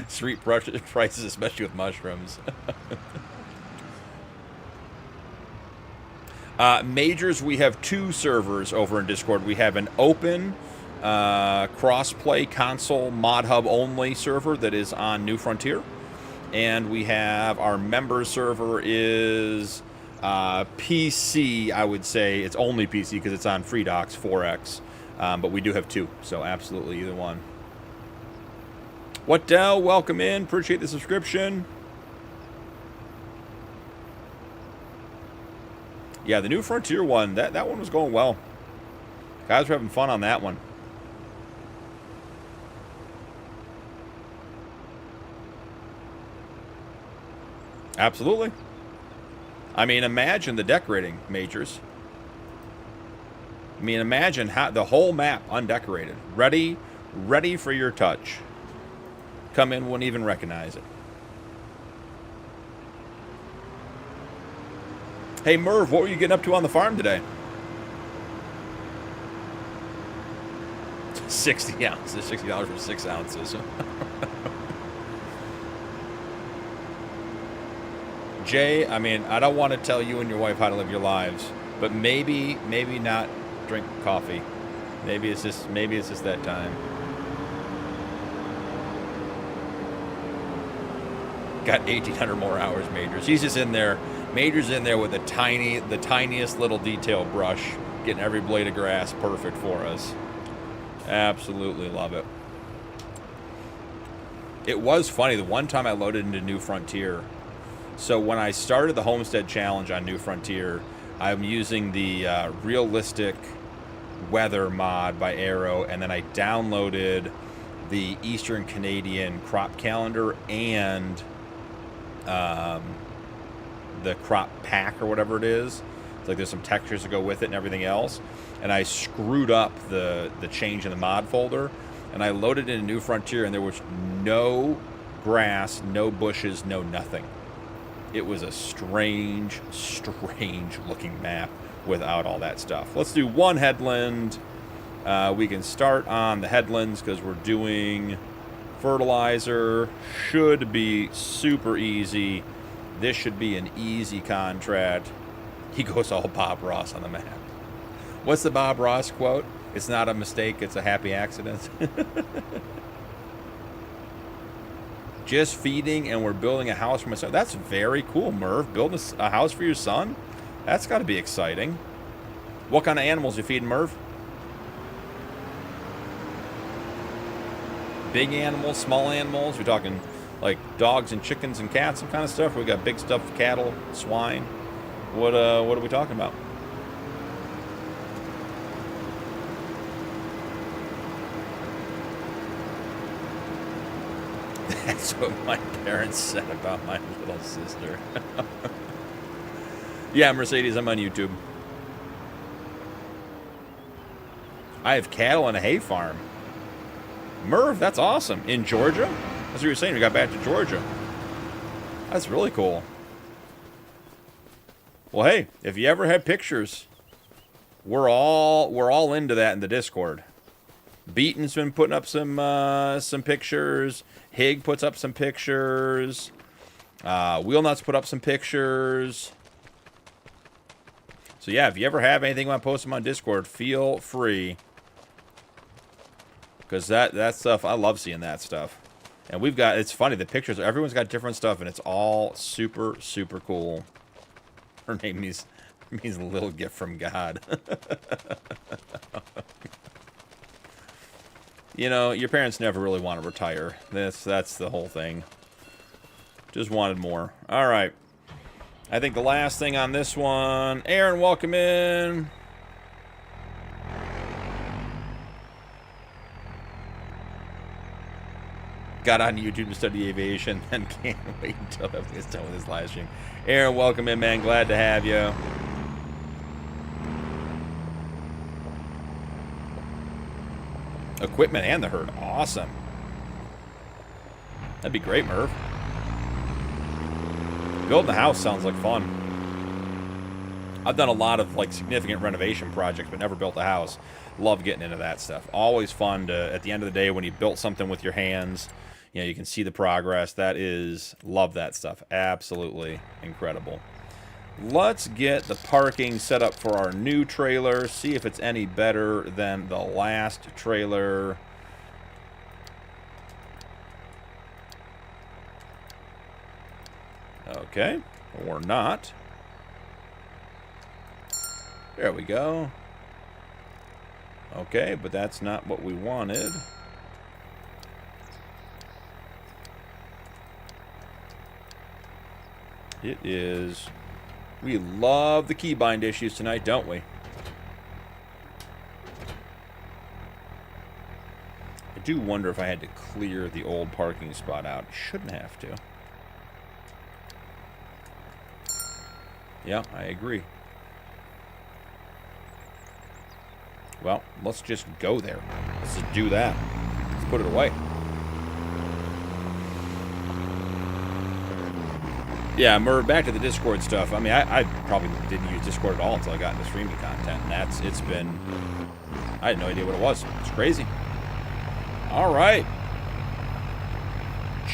Street prices, especially with mushrooms. Majors, we have 2 servers over in Discord. We have an open cross-play console mod hub only server that is on New Frontier. And we have our members server is PC, I would say. It's only PC because it's on FreeDocs 4X. But we do have 2, so absolutely either one. What Dell, welcome in. Appreciate the subscription. Yeah, the New Frontier one, that one was going well. Guys were having fun on that one. Absolutely. I mean, imagine the decorating, Majors. I mean, imagine how the whole map undecorated. Ready for your touch. Come in, wouldn't even recognize it. Hey, Merv, what were you getting up to on the farm today? 60 ounces. $60 for 6 ounces. Jay, I mean, I don't want to tell you and your wife how to live your lives, but maybe not drink coffee. Maybe it's just that time. Got 1,800 more hours, Majors. He's just in there. Major's in there with the tiniest little detail brush, getting every blade of grass perfect for us. Absolutely love it. It was funny, the one time I loaded into New Frontier. So when I started the Homestead Challenge on New Frontier, I'm using the realistic weather mod by Arrow, and then I downloaded the Eastern Canadian crop calendar and the crop pack or whatever it is. It's like there's some textures that go with it and everything else. And I screwed up the change in the mod folder, and I loaded it in New Frontier, and there was no grass, no bushes, no nothing. It was a strange looking map without all that stuff. Let's do one headland. We can start on the headlands because we're doing fertilizer. Should be super easy. This should be an easy contract. He goes all Bob Ross on the map. What's the Bob Ross quote? It's not a mistake, it's a happy accident. Just feeding, and we're building a house for my son. That's very cool, Merv. Building a house for your son? That's got to be exciting. What kind of animals you feeding, Merv? Big animals, small animals? We're talking like dogs and chickens and cats and kind of stuff. We got big stuff, cattle, swine. What are we talking about? That's what my parents said about my little sister. Yeah, Mercedes, I'm on YouTube. I have cattle and a hay farm. Merv, that's awesome. In Georgia? That's what you were saying. We got back to Georgia. That's really cool. Well, hey, if you ever have pictures, we're all into that in the Discord. Beaton's been putting up some pictures. Hig puts up some pictures. Wheelnuts put up some pictures. So yeah, if you ever have anything you want to post them on Discord, feel free. Because that stuff, I love seeing that stuff. And we've got, it's funny, the pictures, everyone's got different stuff, and it's all super, super cool. Her name means a little gift from God. You know, your parents never really want to retire. That's the whole thing. Just wanted more. All right. I think the last thing on this one. Aaron, welcome in. Got on YouTube to study aviation, and can't wait until everything's done with this live stream. Aaron, welcome in, man. Glad to have you. Equipment and the herd. Awesome. That'd be great, Merv. Building a house sounds like fun. I've done a lot of like significant renovation projects, but never built a house. Love getting into that stuff. Always fun to, at the end of the day, when you built something with your hands, you know, you can see the progress. That is, love that stuff. Absolutely incredible. Let's get the parking set up for our new trailer. See if it's any better than the last trailer. Okay, or not. There we go. Okay, but that's not what we wanted. It is. We love the keybind issues tonight, don't we? I do wonder if I had to clear the old parking spot out. Shouldn't have to. Yeah, I agree. Well, let's just go there. Let's just do that. Let's put it away. Yeah, Merv, back to the Discord stuff. I mean, I probably didn't use Discord at all until I got into streaming content. And it's been... I had no idea what it was. It's crazy. All right.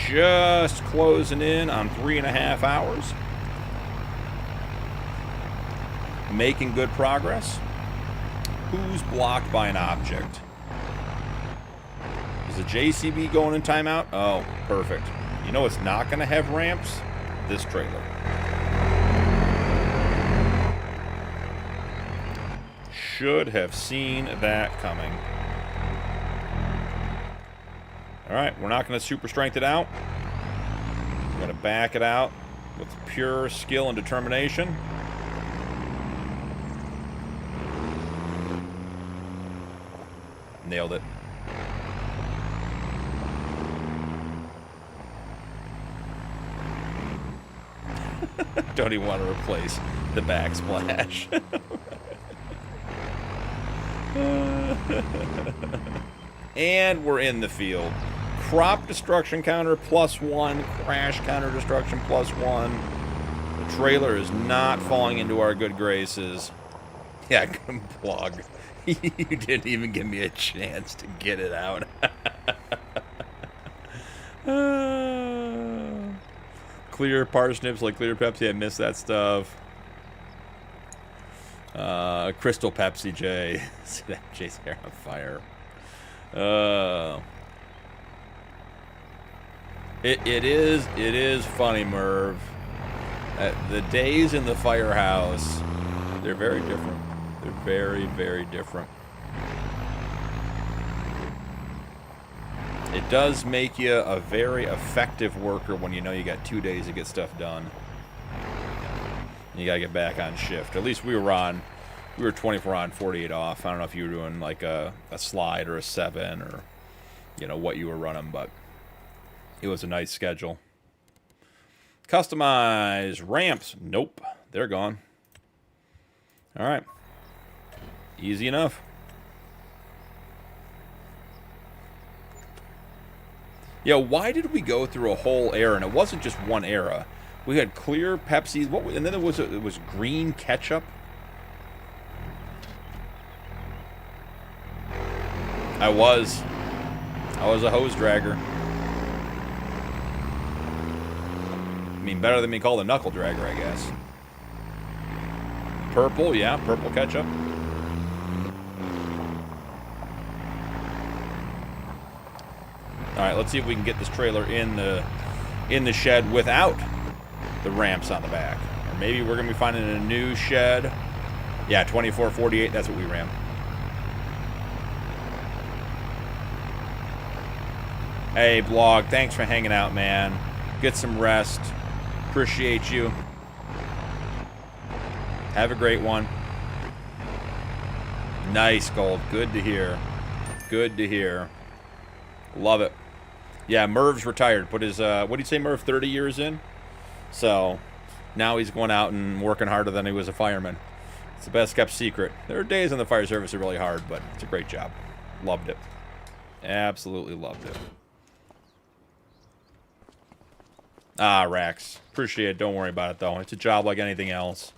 Just closing in on 3.5 hours. Making good progress. Who's blocked by an object? Is the JCB going in timeout? Oh, perfect. You know it's not going to have ramps? This trailer. Should have seen that coming. Alright, we're not going to super strength it out. We're going to back it out with pure skill and determination. Nailed it. Don't even want to replace the backsplash. And we're in the field. Crop destruction counter +1. Crash counter destruction +1. The trailer is not falling into our good graces. Yeah, good blog. You didn't even give me a chance to get it out. Clear parsnips like clear Pepsi. I miss that stuff. Crystal Pepsi, Jay. Jay's hair on fire. It is funny, Merv. The days in the firehouse, they're very different. They're very, very different. It does make you a very effective worker when you know you got 2 days to get stuff done. And you gotta get back on shift. At least we were 24 on, 48 off. I don't know if you were doing like a slide or a 7 or, you know, what you were running, but it was a nice schedule. Customize ramps. Nope, they're gone. All right. Easy enough. Yeah, why did we go through a whole era? And it wasn't just one era. We had clear Pepsi. And then it was green ketchup. I was a hose dragger. I mean, better than me called a knuckle dragger, I guess. Purple, yeah, purple ketchup. All right, let's see if we can get this trailer in the shed without the ramps on the back. Or maybe we're gonna be finding a new shed. Yeah, 2448. That's what we ran. Hey, blog. Thanks for hanging out, man. get some rest. Appreciate you. Have a great one. Nice, Gold. Good to hear. Good to hear. Love it. Yeah, Merv's retired. Put his, what did you say, Merv, 30 years in? So, now he's going out and working harder than he was a fireman. It's the best kept secret. There are days in the fire service that are really hard, but it's a great job. Loved it. Absolutely loved it. Ah, Rax. Appreciate it. Don't worry about it, though. It's a job like anything else.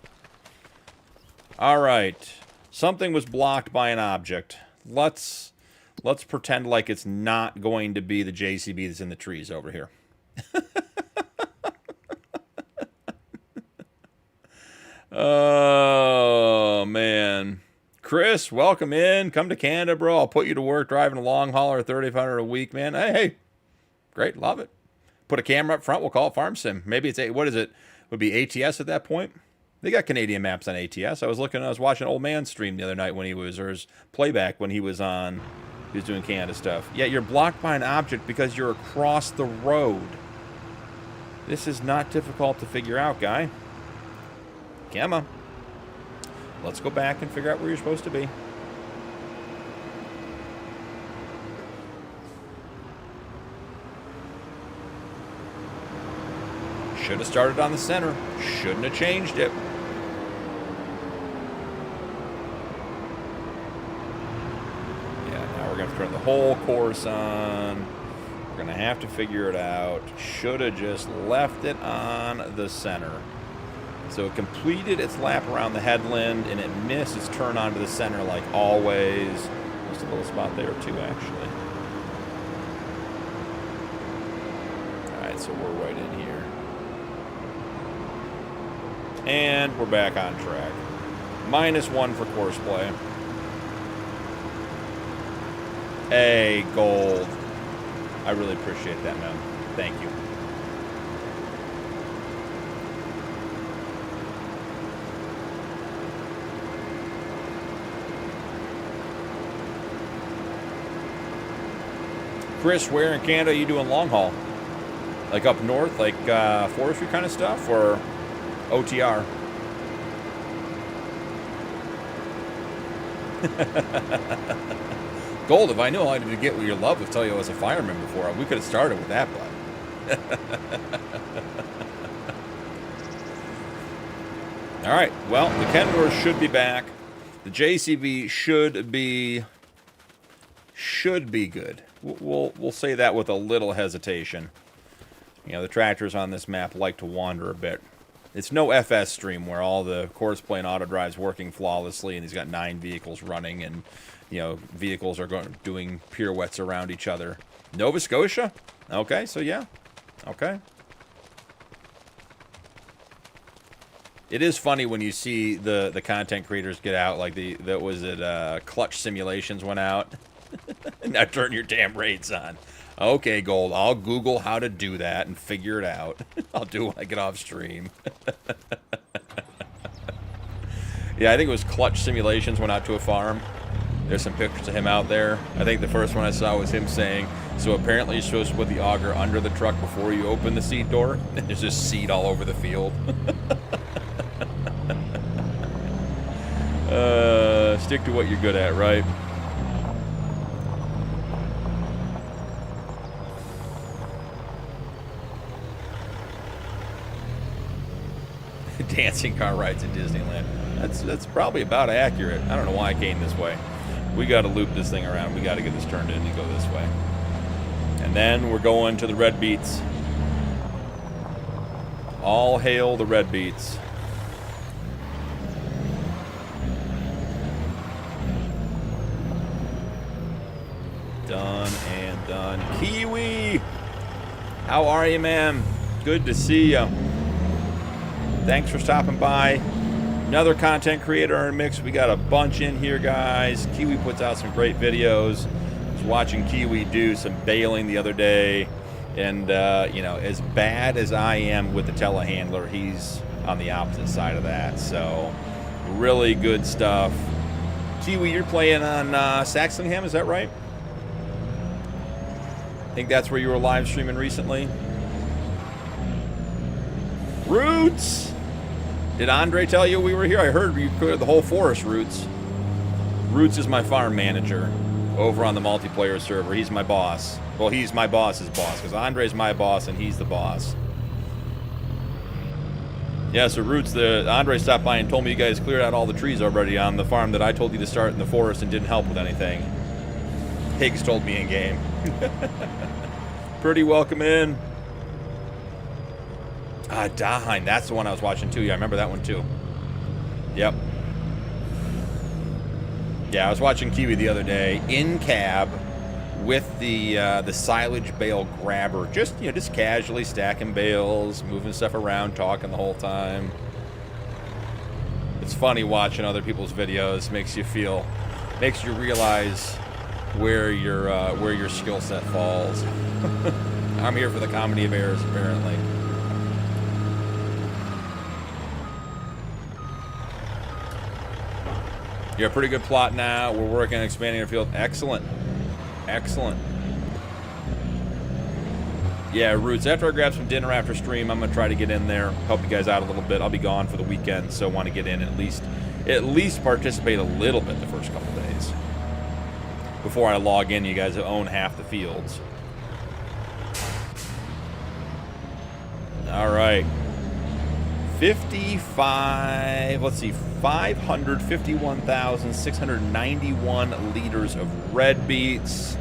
All right. Something was blocked by an object. Let's pretend like it's not going to be the JCB that's in the trees over here. Oh, man. Chris, welcome in. Come to Canada, bro. I'll put you to work driving a long hauler, $3,500 a week, man. Hey. Great. Love it. Put a camera up front. We'll call it Farm Sim. Maybe it's, what is it? Would be ATS at that point? They got Canadian maps on ATS. I was watching Old Man stream the other night when he was, or his playback when he was doing Canada stuff. Yeah, you're blocked by an object because you're across the road. This is not difficult to figure out, guy. Gamma. Let's go back and figure out where you're supposed to be. Should have started on the center. Shouldn't have changed it. Yeah, now we're going to turn the whole course on. We're going to have to figure it out. Should have just left it on the center. So it completed its lap around the headland, and it missed its turn onto the center like always. Just a little spot there too, actually. Alright, so we're right in here. And we're back on track. -1 for course play. Hey, Gold. I really appreciate that, man. Thank you. Chris, where in Canada are you doing long haul? Like up north, like Forestry kind of stuff, or OTR? Gold, if I knew how to get what your love would tell you I was a fireman before, we could have started with that, bud. All right, well, the Kenworth should be back. The JCB should be good. We'll say that with a little hesitation. You know, the tractors on this map like to wander a bit. It's no FS stream where all the course play and auto drive's working flawlessly, and he's got 9 vehicles running, and you know, vehicles are doing pirouettes around each other. Nova Scotia? Okay, so yeah. Okay. It is funny when you see the content creators get out, like Clutch Simulations went out. Now turn your damn rates on. Okay, Gold, I'll Google how to do that and figure it out. I'll do it when I get off stream. Yeah, I think it was Clutch Simulations went out to a farm. There's some pictures of him out there. I think the first one I saw was him saying, so apparently you're supposed to put the auger under the truck before you open the seed door. And there's just seed all over the field. Stick to what you're good at, right? Dancing car rides in Disneyland. That's probably about accurate. I don't know why I came this way. We got to loop this thing around. We got to get this turned in and go this way. And then we're going to the red beets. All hail the red beets. Done and done. Kiwi! How are you, man? Good to see you. Thanks for stopping by. Another content creator in our mix. We got a bunch in here, guys. Kiwi puts out some great videos. I was watching Kiwi do some baling the other day. And, you know, as bad as I am with the telehandler, he's on the opposite side of that. So, really good stuff. Kiwi, you're playing on Saxonham, is that right? I think that's where you were live streaming recently. Roots! Did Andre tell you we were here? I heard you cleared the whole forest, Roots. Roots is my farm manager over on the multiplayer server. He's my boss. Well, he's my boss's boss, because Andre's my boss and he's the boss. Yeah, so Roots, Andre stopped by and told me you guys cleared out all the trees already on the farm that I told you to start in the forest and didn't help with anything. Higgs told me in game. Pretty welcome in. Daheim, that's the one I was watching too. Yeah, I remember that one too. Yep. Yeah, I was watching Kiwi the other day in cab with the silage bale grabber, just casually stacking bales, moving stuff around, talking the whole time. It's funny watching other people's videos. Makes you realize where your skill set falls. I'm here for the comedy of errors, apparently. You're a pretty good plot now. We're working on expanding our field. Excellent. Excellent. Yeah, Roots, after I grab some dinner after stream, I'm going to try to get in there, help you guys out a little bit. I'll be gone for the weekend, so I want to get in and at least participate a little bit the first couple days. Before I log in, you guys own half the fields. All right. 551,691 liters of red beets.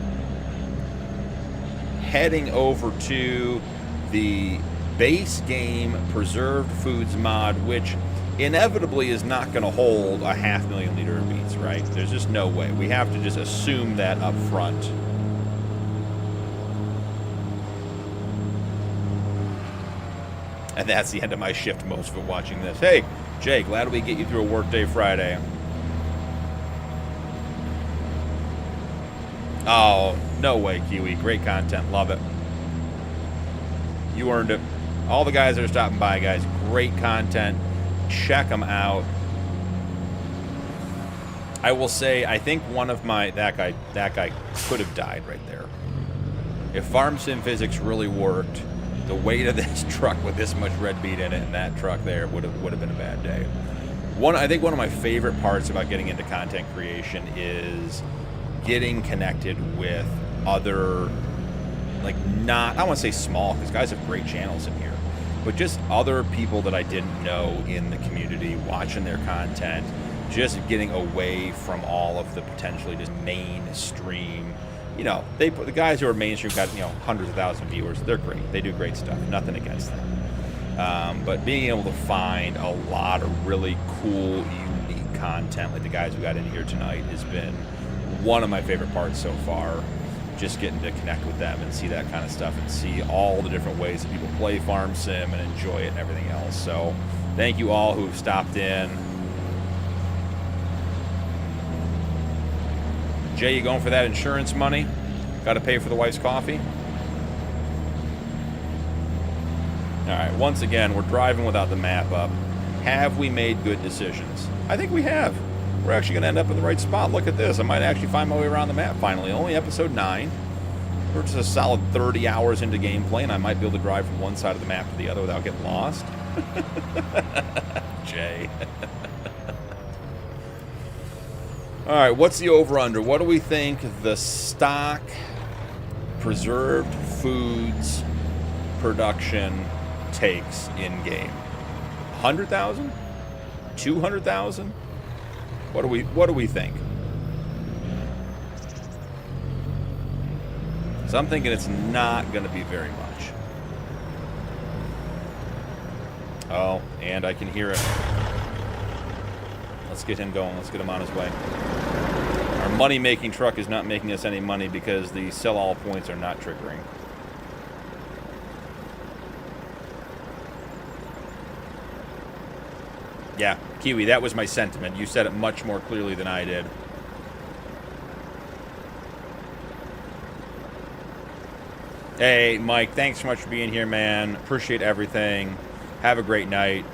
Heading over to the base game preserved foods mod, which inevitably is not going to hold a 500,000 liter of beets, right? There's just no way. We have to just assume that up front. And that's the end of my shift, most of it, watching this. Hey, Jay, glad we get you through a workday Friday. Oh, no way, Kiwi. Great content. Love it. You earned it. All the guys that are stopping by, guys, great content. Check them out. I will say, I think one of my... That guy could have died right there. If Farm Sim Physics really worked, the weight of this truck with this much red beet in it and that truck there would have been a bad day. I think one of my favorite parts about getting into content creation is getting connected with other, I want to say small, because guys have great channels in here, but just other people that I didn't know in the community, watching their content, just getting away from all of the potentially just mainstream. The guys who are mainstream got, hundreds of thousands of viewers. They're great. They do great stuff. Nothing against them. But being able to find a lot of really cool, unique content, like the guys who got in here tonight, has been one of my favorite parts so far. Just getting to connect with them and see that kind of stuff and see all the different ways that people play Farm Sim and enjoy it and everything else. So thank you all who've stopped in. Jay, you going for that insurance money? Got to pay for the wife's coffee? All right, once again, we're driving without the map up. Have we made good decisions? I think we have. We're actually going to end up in the right spot. Look at this. I might actually find my way around the map finally. Only episode 9. We're just a solid 30 hours into gameplay, and I might be able to drive from one side of the map to the other without getting lost. Jay. All right, what's the over-under? What do we think the stock preserved foods production takes in-game? 100,000? 200,000? What do we think? So I'm thinking it's not going to be very much. Oh, and I can hear it. Let's get him going. Let's get him on his way. Our money-making truck is not making us any money because the sell-all points are not triggering. Yeah, Kiwi, that was my sentiment. You said it much more clearly than I did. Hey, Mike, thanks so much for being here, man. Appreciate everything. Have a great night.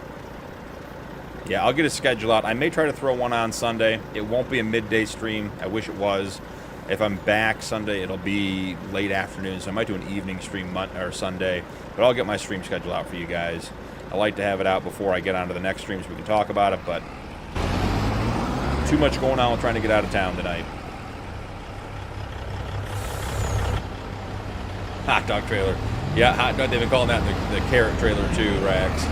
Yeah, I'll get a schedule out. I may try to throw one on Sunday. It won't be a midday stream. I wish it was. If I'm back Sunday, it'll be late afternoon, so I might do an evening stream Sunday. But I'll get my stream schedule out for you guys. I like to have it out before I get onto the next stream so we can talk about it, but too much going on with trying to get out of town tonight. Hot dog trailer. Yeah, hot dog. They've been calling that the carrot trailer too, Rax.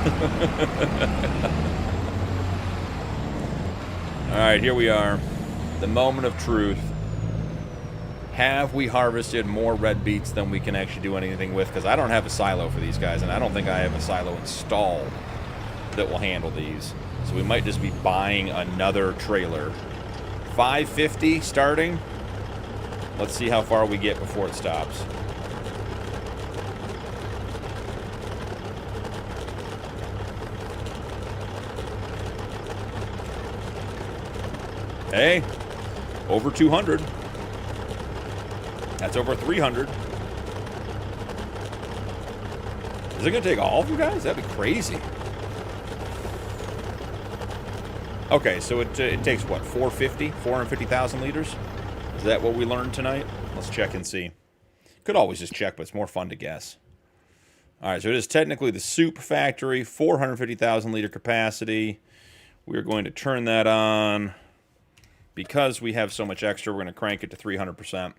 All right, here we are. The moment of truth. Have we harvested more red beets than we can actually do anything with? Because I don't have a silo for these guys, and I don't think I have a silo installed that will handle these. So we might just be buying another trailer. $550 starting. Let's see how far we get before it stops. Hey, over 200. That's over 300. Is it going to take all of you guys? That'd be crazy. Okay, so it takes, what, 450,000 liters? Is that what we learned tonight? Let's check and see. Could always just check, but it's more fun to guess. All right, so it is technically the soup factory, 450,000 liter capacity. We're going to turn that on. Because we have so much extra, we're going to crank it to 300%.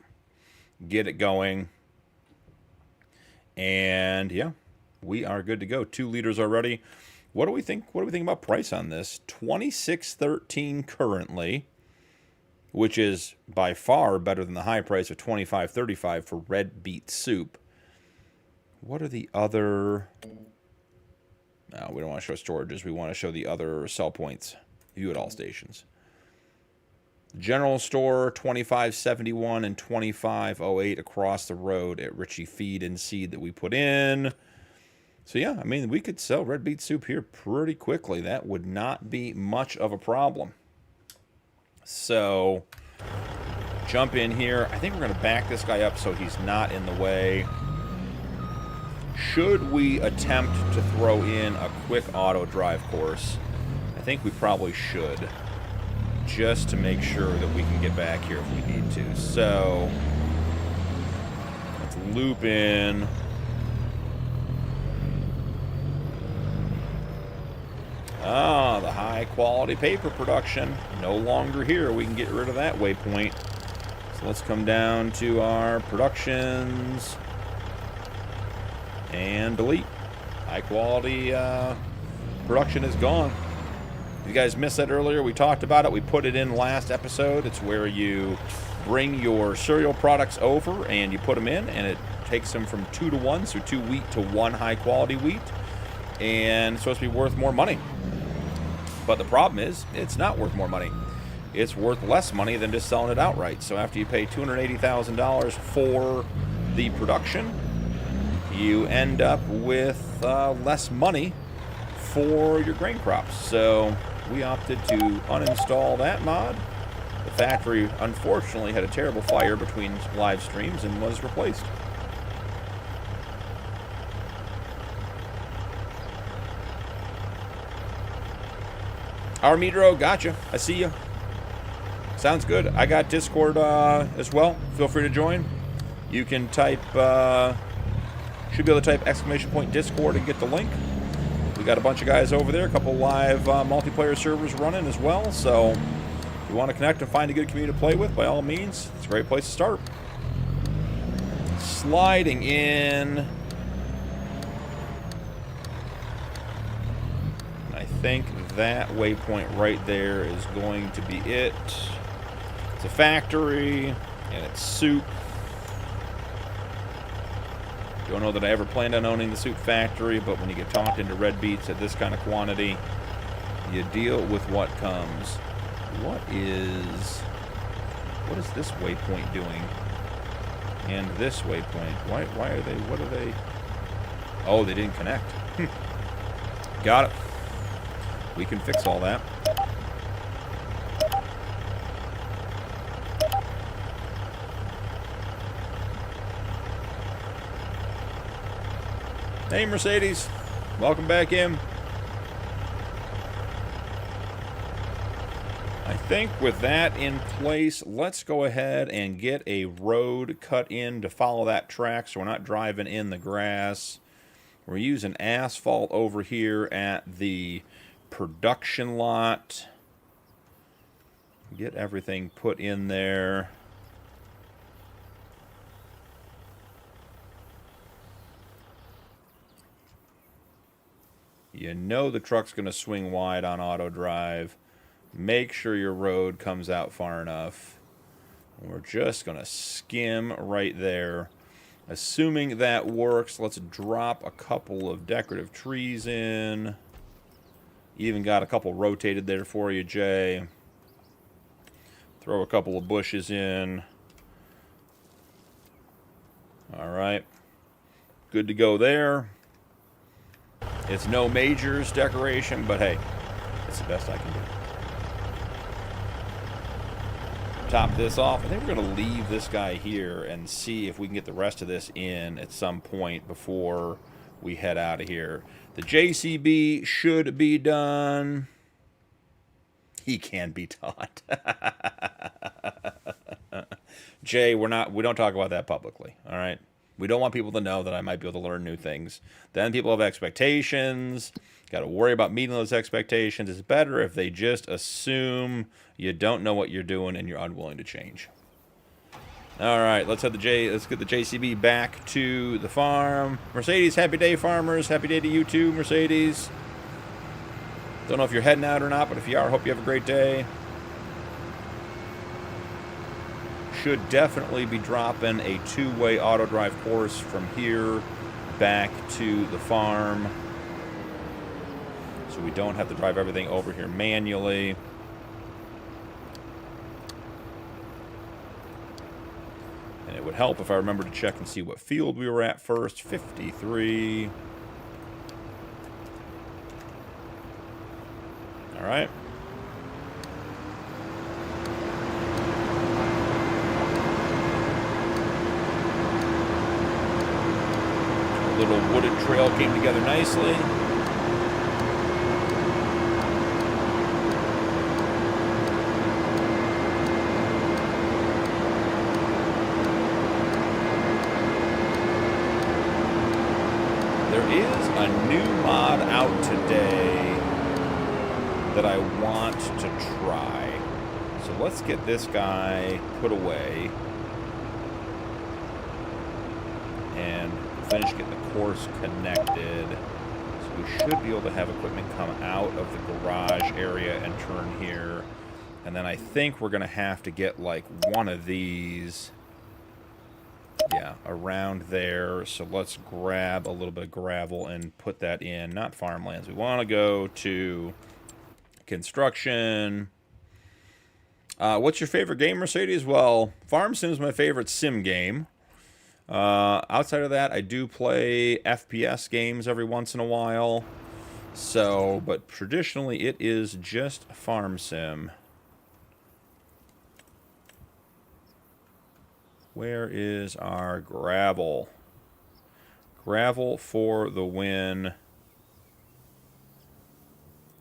Get it going. And yeah, we are good to go. 2 liters already. What do we think? What do we think about price on this? $26.13 currently, which is by far better than the high price of $25.35 for red beet soup. What are the other? No, we don't want to show storages. We want to show the other sell points. View at all stations. General store, $25.71 and $25.08 across the road at Richie Feed and Seed that we put in. So yeah, I mean, we could sell red beet soup here pretty quickly. That would not be much of a problem. So jump in here. I think we're going to back this guy up so he's not in the way. Should we attempt to throw in a quick auto drive course? I think we probably should, just to make sure that we can get back here if we need to. So let's loop in. Ah, the high quality paper production. No longer here. We can get rid of that waypoint. So let's come down to our productions and delete. High quality production is gone. If you guys missed that earlier, we talked about it. We put it in last episode. It's where you bring your cereal products over and you put them in, and it takes them from 2 to 1, so 2 wheat to 1 high quality wheat. And it's supposed to be worth more money. But the problem is, it's not worth more money. It's worth less money than just selling it outright. So after you pay $280,000 for the production, you end up with less money for your grain crops. So we opted to uninstall that mod. The factory, unfortunately, had a terrible fire between live streams and was replaced. Armidro, gotcha. I see you. Sounds good. I got Discord as well. Feel free to join. You can type, should be able to type !Discord and get the link. We got a bunch of guys over there, a couple live multiplayer servers running as well. So if you want to connect and find a good community to play with, by all means, it's a great place to start. Sliding in. I think that waypoint right there is going to be it. It's a factory, and it's soup. Don't know that I ever planned on owning the soup factory, but when you get talked into red beets at this kind of quantity, you deal with what comes. What is this waypoint doing? And this waypoint. Why are they, what are they? Oh, they didn't connect. Got it. We can fix all that. Hey, Mercedes. Welcome back in. I think with that in place, let's go ahead and get a road cut in to follow that track so we're not driving in the grass. We're using asphalt over here at the production lot. Get everything put in there. You know the truck's going to swing wide on auto drive. Make sure your road comes out far enough. We're just going to skim right there. Assuming that works, let's drop a couple of decorative trees in. Even got a couple rotated there for you, Jay. Throw a couple of bushes in. All right. Good to go there. It's no majors decoration, but hey, it's the best I can do. Top this off. I think we're going to leave this guy here and see if we can get the rest of this in at some point before we head out of here. The JCB should be done. He can be taught. Jay, we don't talk about that publicly, all right? We don't want people to know that I might be able to learn new things. Then people have expectations. Got to worry about meeting those expectations. It's better if they just assume you don't know what you're doing and you're unwilling to change. All right, let's get the JCB back to the farm. Mercedes, happy day, farmers. Happy day to you too, Mercedes. Don't know if you're heading out or not, but if you are, hope you have a great day. Should definitely be dropping a two-way auto drive course from here back to the farm, so we don't have to drive everything over here manually. And it would help if I remember to check and see what field we were at first. 53. All right. A little wooded trail came together nicely. There is a new mod out today that I want to try. So let's get this guy put away and finish getting the course connected. So we should be able to have equipment come out of the garage area and turn here. And then I think we're going to have to get like one of these, yeah, around there. So let's grab a little bit of gravel and put that in. Not farmlands. We want to go to construction. What's your favorite game, Mercedes? Well, Farm Sim is my favorite sim game. Outside of that, I do play FPS games every once in a while. So, but traditionally it is just Farm Sim. Where is our gravel? Gravel for the win.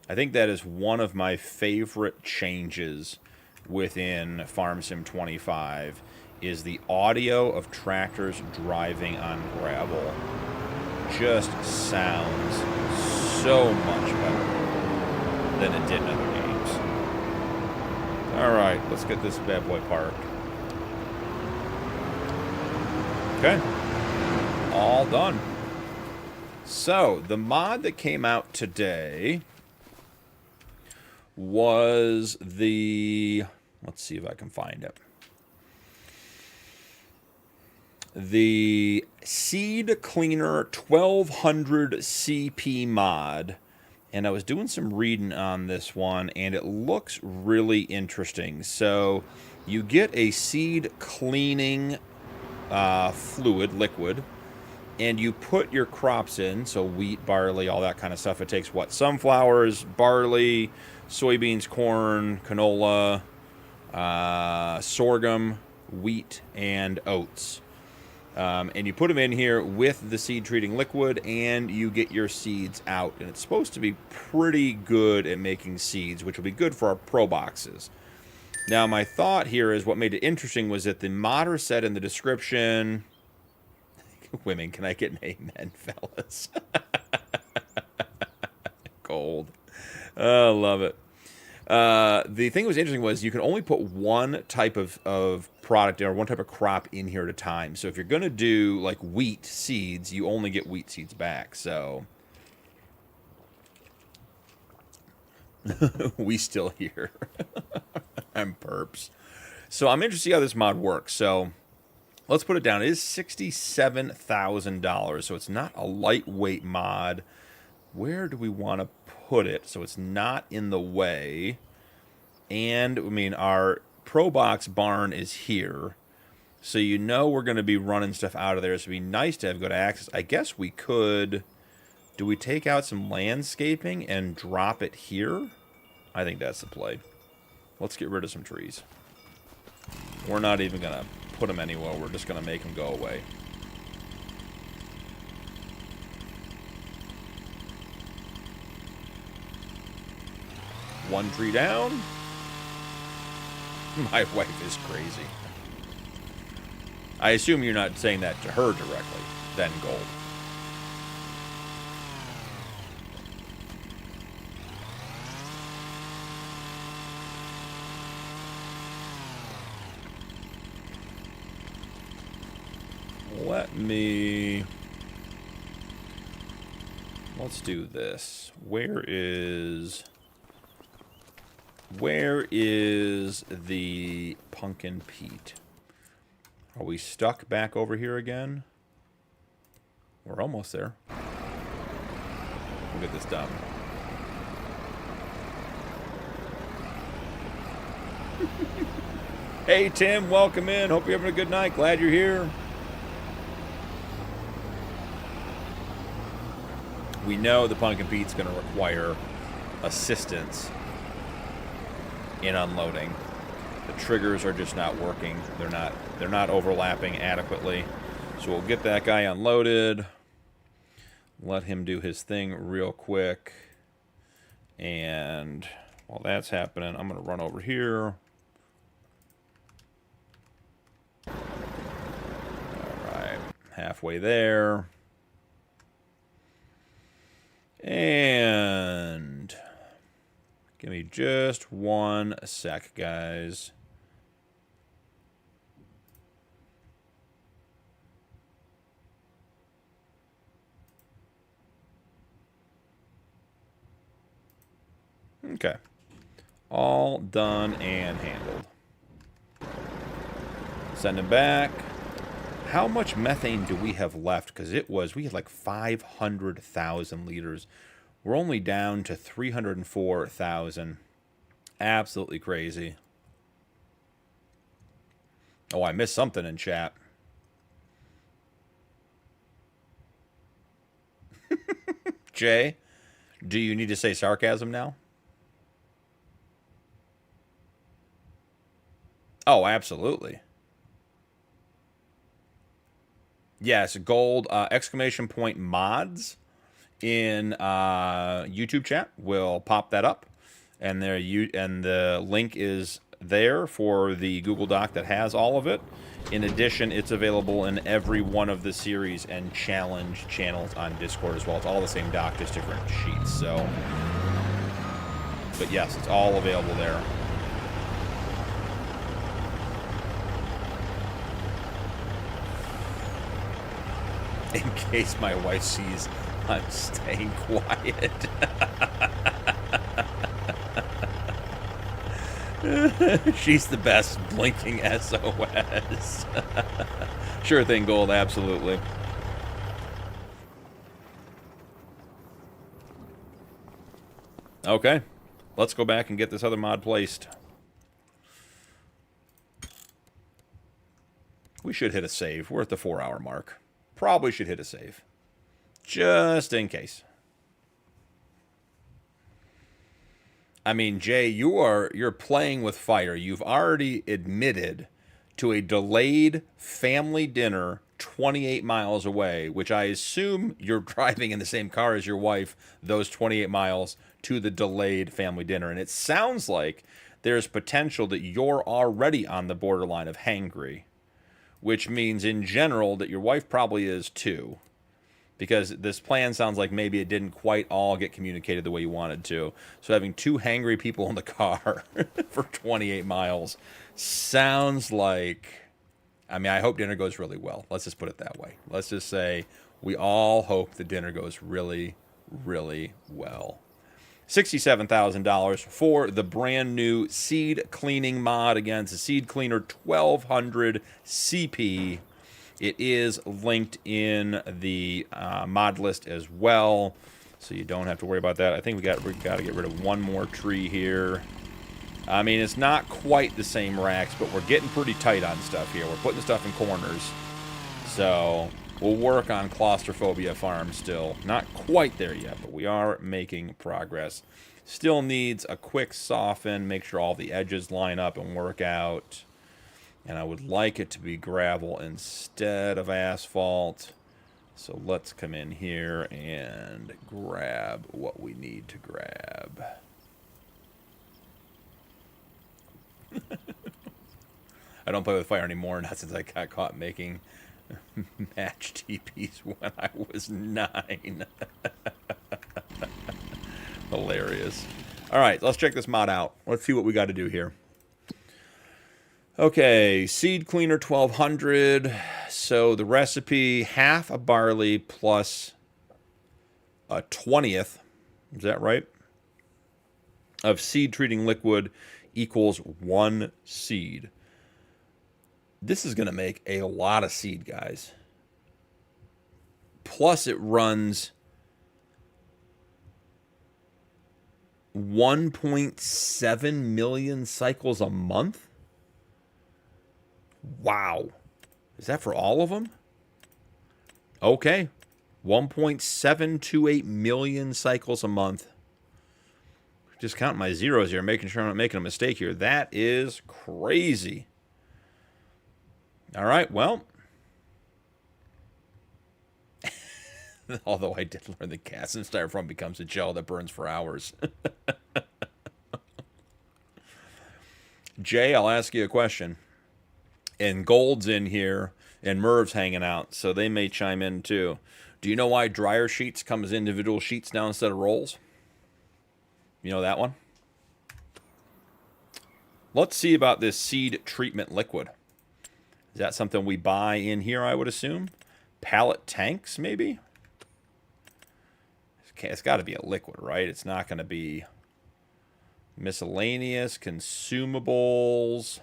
I think that is one of my favorite changes within Farm Sim 25 is the audio of tractors driving on gravel. Just sounds so much better than it did in other games. All right, let's get this bad boy parked. Okay, all done. So the mod that came out today was the, let's see if I can find it. The Seed Cleaner 1200 CP mod. And I was doing some reading on this one, and it looks really interesting. So you get a seed cleaning fluid, liquid, and you put your crops in, so wheat, barley, all that kind of stuff. It takes, what, sunflowers, barley, soybeans, corn, canola, sorghum, wheat, and oats. And you put them in here with the seed treating liquid, and you get your seeds out. And it's supposed to be pretty good at making seeds, which will be good for our pro boxes. Now, my thought here is what made it interesting was that the modder said in the description, Women, can I get an amen, fellas? Gold. Oh, love it. The thing that was interesting was you can only put one type of product or one type of crop in here at a time. So if you're going to do like wheat seeds, you only get wheat seeds back. So we still here. I'm perps. So I'm interested to see how this mod works. So let's put it down. It is $67,000. So it's not a lightweight mod. Where do we want to put it so it's not in the way? And I mean, our Pro Box barn is here, so you know we're going to be running stuff out of there. So it'd be nice to have good access. I guess we could. Do we take out some landscaping and drop it here? I think that's the play. Let's get rid of some trees. We're not even going to put them anywhere. We're just going to make them go away. One tree down. My wife is crazy. I assume you're not saying that to her directly, then Gold. Let's do this. Where is the Punkin Pete? Are we stuck back over here again? We're almost there. We'll get this done. Hey Tim, welcome in. Hope you're having a good night. Glad you're here. We know the Punkin Pete's going to require assistance in unloading. The triggers are just not working. They're not overlapping adequately. So we'll get that guy unloaded. Let him do his thing real quick. And while that's happening, I'm going to run over here. All right, halfway there. And give me just 1 sec, guys. Okay. All done and handled. Send him back. How much methane do we have left? Because we had like 500,000 liters. We're only down to 304,000. Absolutely crazy. Oh, I missed something in chat. Jay, do you need to say sarcasm now? Oh, absolutely. Yes, gold exclamation point mods in YouTube chat will pop that up, and the link is there for the Google Doc that has all of it. In addition, it's available in every one of the series and challenge channels on Discord as well. It's all the same doc, just different sheets. So, but yes, it's all available there. In case my wife sees I'm staying quiet. She's the best blinking SOS. Sure thing, Gold, absolutely. Okay, let's go back and get this other mod placed. We should hit a save. We're at the 4-hour mark. Probably should hit a save. Just in case. I mean, Jay, you're playing with fire. You've already admitted to a delayed family dinner 28 miles away, which I assume you're driving in the same car as your wife those 28 miles to the delayed family dinner. And it sounds like there's potential that you're already on the borderline of hangry, which means in general that your wife probably is too. Because this plan sounds like maybe it didn't quite all get communicated the way you wanted to. So having 2 hangry people in the car for 28 miles sounds like... I mean, I hope dinner goes really well. Let's just put it that way. Let's just say we all hope the dinner goes really, really well. $67,000 for the brand new seed cleaning mod. Again, it's a Seed Cleaner 1200 CP. It is linked in the mod list as well, so you don't have to worry about that. I think we got to get rid of one more tree here. I mean, it's not quite the same racks, but we're getting pretty tight on stuff here. We're putting stuff in corners, so we'll work on claustrophobia farm still. Not quite there yet, but we are making progress. Still needs a quick soften, make sure all the edges line up and work out. And I would like it to be gravel instead of asphalt. So let's come in here and grab what we need to grab. I don't play with fire anymore, not since I got caught making match TPs when I was 9. Hilarious. All right, let's check this mod out. Let's see what we got to do here. Okay, Seed Cleaner 1200. So the recipe, half a barley plus a 20th, is that right, of seed treating liquid equals 1 seed. This is going to make a lot of seed, guys. Plus it runs 1.7 million cycles a month. Wow. Is that for all of them? Okay. 1.728 million cycles a month. Just counting my zeros here, making sure I'm not making a mistake here. That is crazy. All right, well. Although I did learn that gas and styrofoam becomes a gel that burns for hours. Jay, I'll ask you a question. And Gold's in here, and Merv's hanging out, so they may chime in too. Do you know why dryer sheets come as individual sheets now instead of rolls? You know that one? Let's see about this seed treatment liquid. Is that something we buy in here, I would assume? Pallet tanks, maybe? It's got to be a liquid, right? It's not going to be miscellaneous, consumables...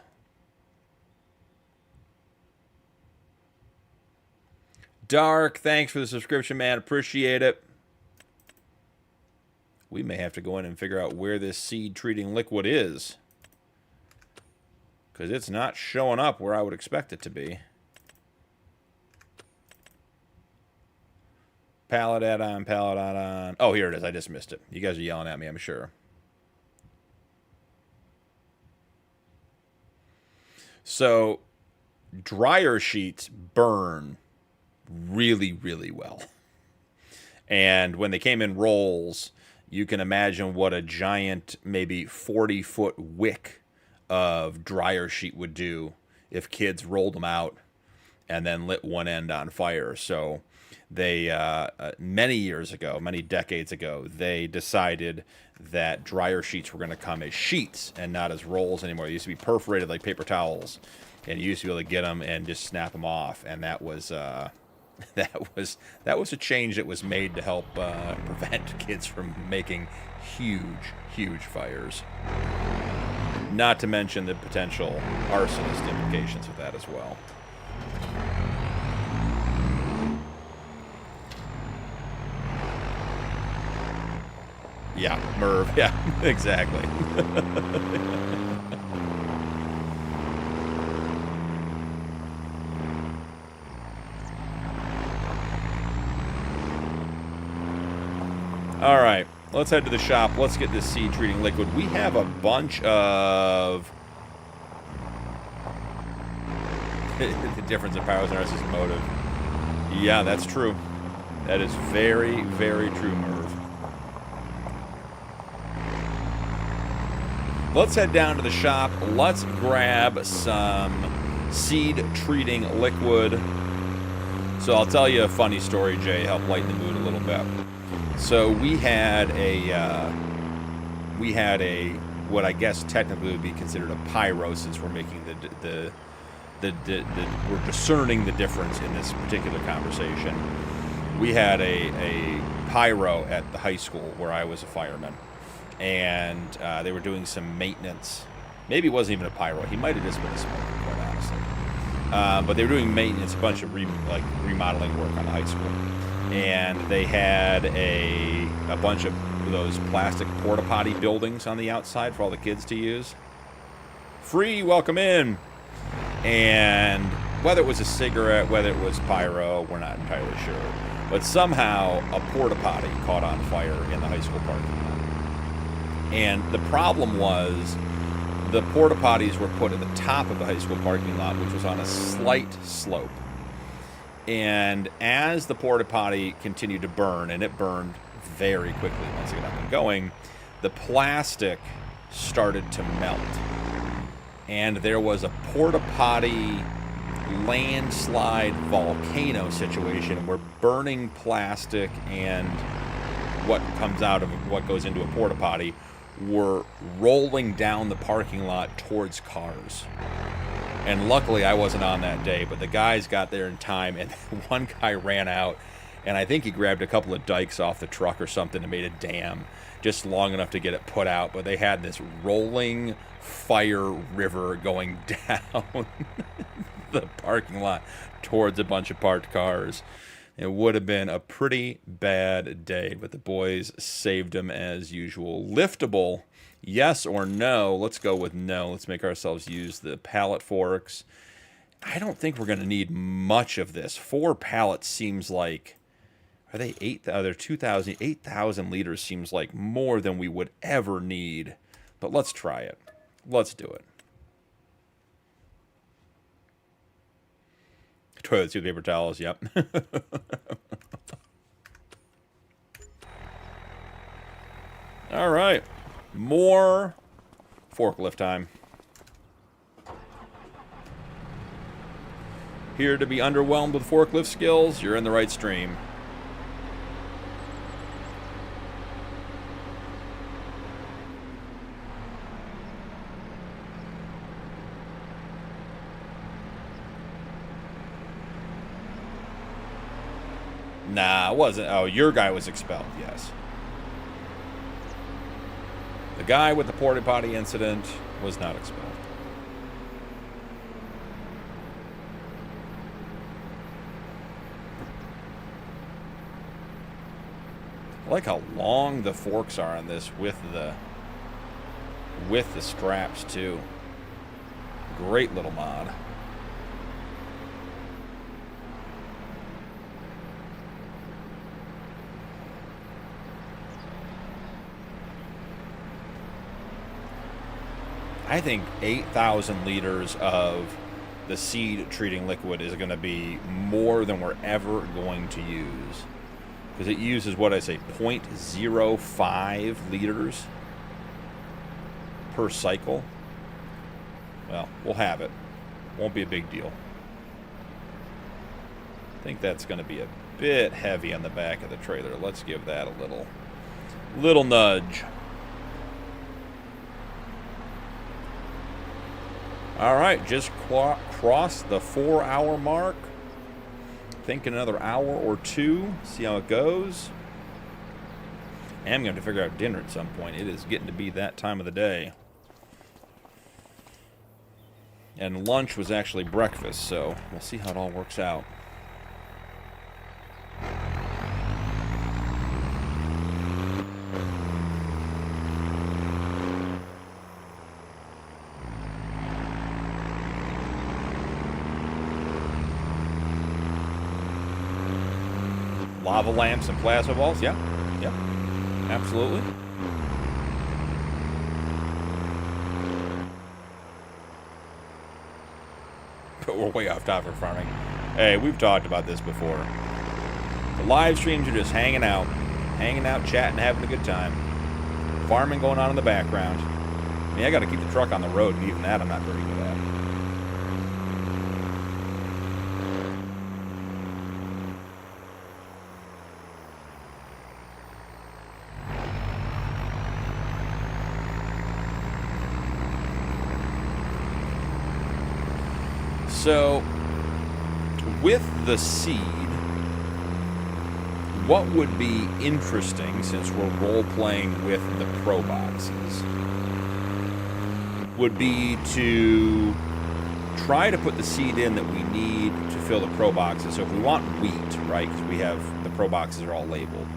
Dark, thanks for the subscription, man. Appreciate it. We may have to go in and figure out where this seed treating liquid is, because it's not showing up where I would expect it to be. Pallet add-on, pallet add-on. Oh, here it is. I just missed it. You guys are yelling at me, I'm sure. So, dryer sheets burn really, really well. And when they came in rolls, you can imagine what a giant, maybe 40-foot wick of dryer sheet would do if kids rolled them out and then lit one end on fire. So they, many years ago, many decades ago, they decided that dryer sheets were going to come as sheets and not as rolls anymore. They used to be perforated like paper towels, and you used to be able to get them and just snap them off. And that was that was a change that was made to help prevent kids from making huge fires. Not to mention the potential arsonist implications of that as well. Yeah, Merv. Yeah, exactly. All right, let's head to the shop. Let's get this seed treating liquid. We have a bunch of... the difference in powers and versus motive. Yeah, that's true. That is very, very true, Merv. Let's head down to the shop. Let's grab some seed treating liquid. So I'll tell you a funny story, Jay, help lighten the mood a little bit. So we had a what I guess technically would be considered a pyro, since we're making we're discerning the difference in this particular conversation. We had a pyro at the high school where I was a fireman, and they were doing some maintenance. Maybe it wasn't even a pyro. He might have just been a smoker, quite honestly. But they were doing maintenance, a bunch of remodeling work on the high school, and they had a bunch of those plastic porta potty buildings on the outside for all the kids to use. Free, welcome in. And whether it was a cigarette, whether it was pyro, we're not entirely sure. But somehow a porta potty caught on fire in the high school parking lot. And the problem was the porta potties were put at the top of the high school parking lot, which was on a slight slope. And as the porta potty continued to burn, and it burned very quickly once it got up and going, the plastic started to melt. And there was a porta potty landslide volcano situation where burning plastic and what comes out of what goes into a porta potty were rolling down the parking lot towards cars. And luckily I wasn't on that day, but the guys got there in time, and one guy ran out, and I think he grabbed a couple of dikes off the truck or something and made a dam just long enough to get it put out. But they had this rolling fire river going down the parking lot towards a bunch of parked cars. It would have been a pretty bad day, but the boys saved them as usual. Liftable, yes or no? Let's go with no. Let's make ourselves use the pallet forks. I don't think we're going to need much of this. 4 pallets seems like, are they 2,000? 8,000 liters seems like more than we would ever need. But let's try it. Let's do it. Toilet seat paper towels, yep. All right. More forklift time. Here to be underwhelmed with forklift skills? You're in the right stream. Nah, it wasn't. Oh, your guy was expelled, yes. The guy with the porta potty incident was not expelled. I like how long the forks are on this with the straps too. Great little mod. I think 8,000 liters of the seed treating liquid is going to be more than we're ever going to use. Because it uses, what I say, 0.05 liters per cycle. Well, we'll have it. Won't be a big deal. I think that's going to be a bit heavy on the back of the trailer. Let's give that a little nudge. All right, just crossed the 4-hour mark. Think another hour or two. See how it goes. I am going to figure out dinner at some point. It is getting to be that time of the day. And lunch was actually breakfast, so we'll see how it all works out. Lava lamps and plasma balls, yeah, absolutely. But we're way off topic for farming. Hey, we've talked about this before. The live streams are just hanging out, chatting, having a good time. Farming going on in the background. I mean, I got to keep the truck on the road, and even that I'm not very good at. So, with the seed, what would be interesting, since we're role-playing with the Pro boxes, would be to try to put the seed in that we need to fill the Pro boxes. So if we want wheat, right, because we have, the Pro boxes are all labeled.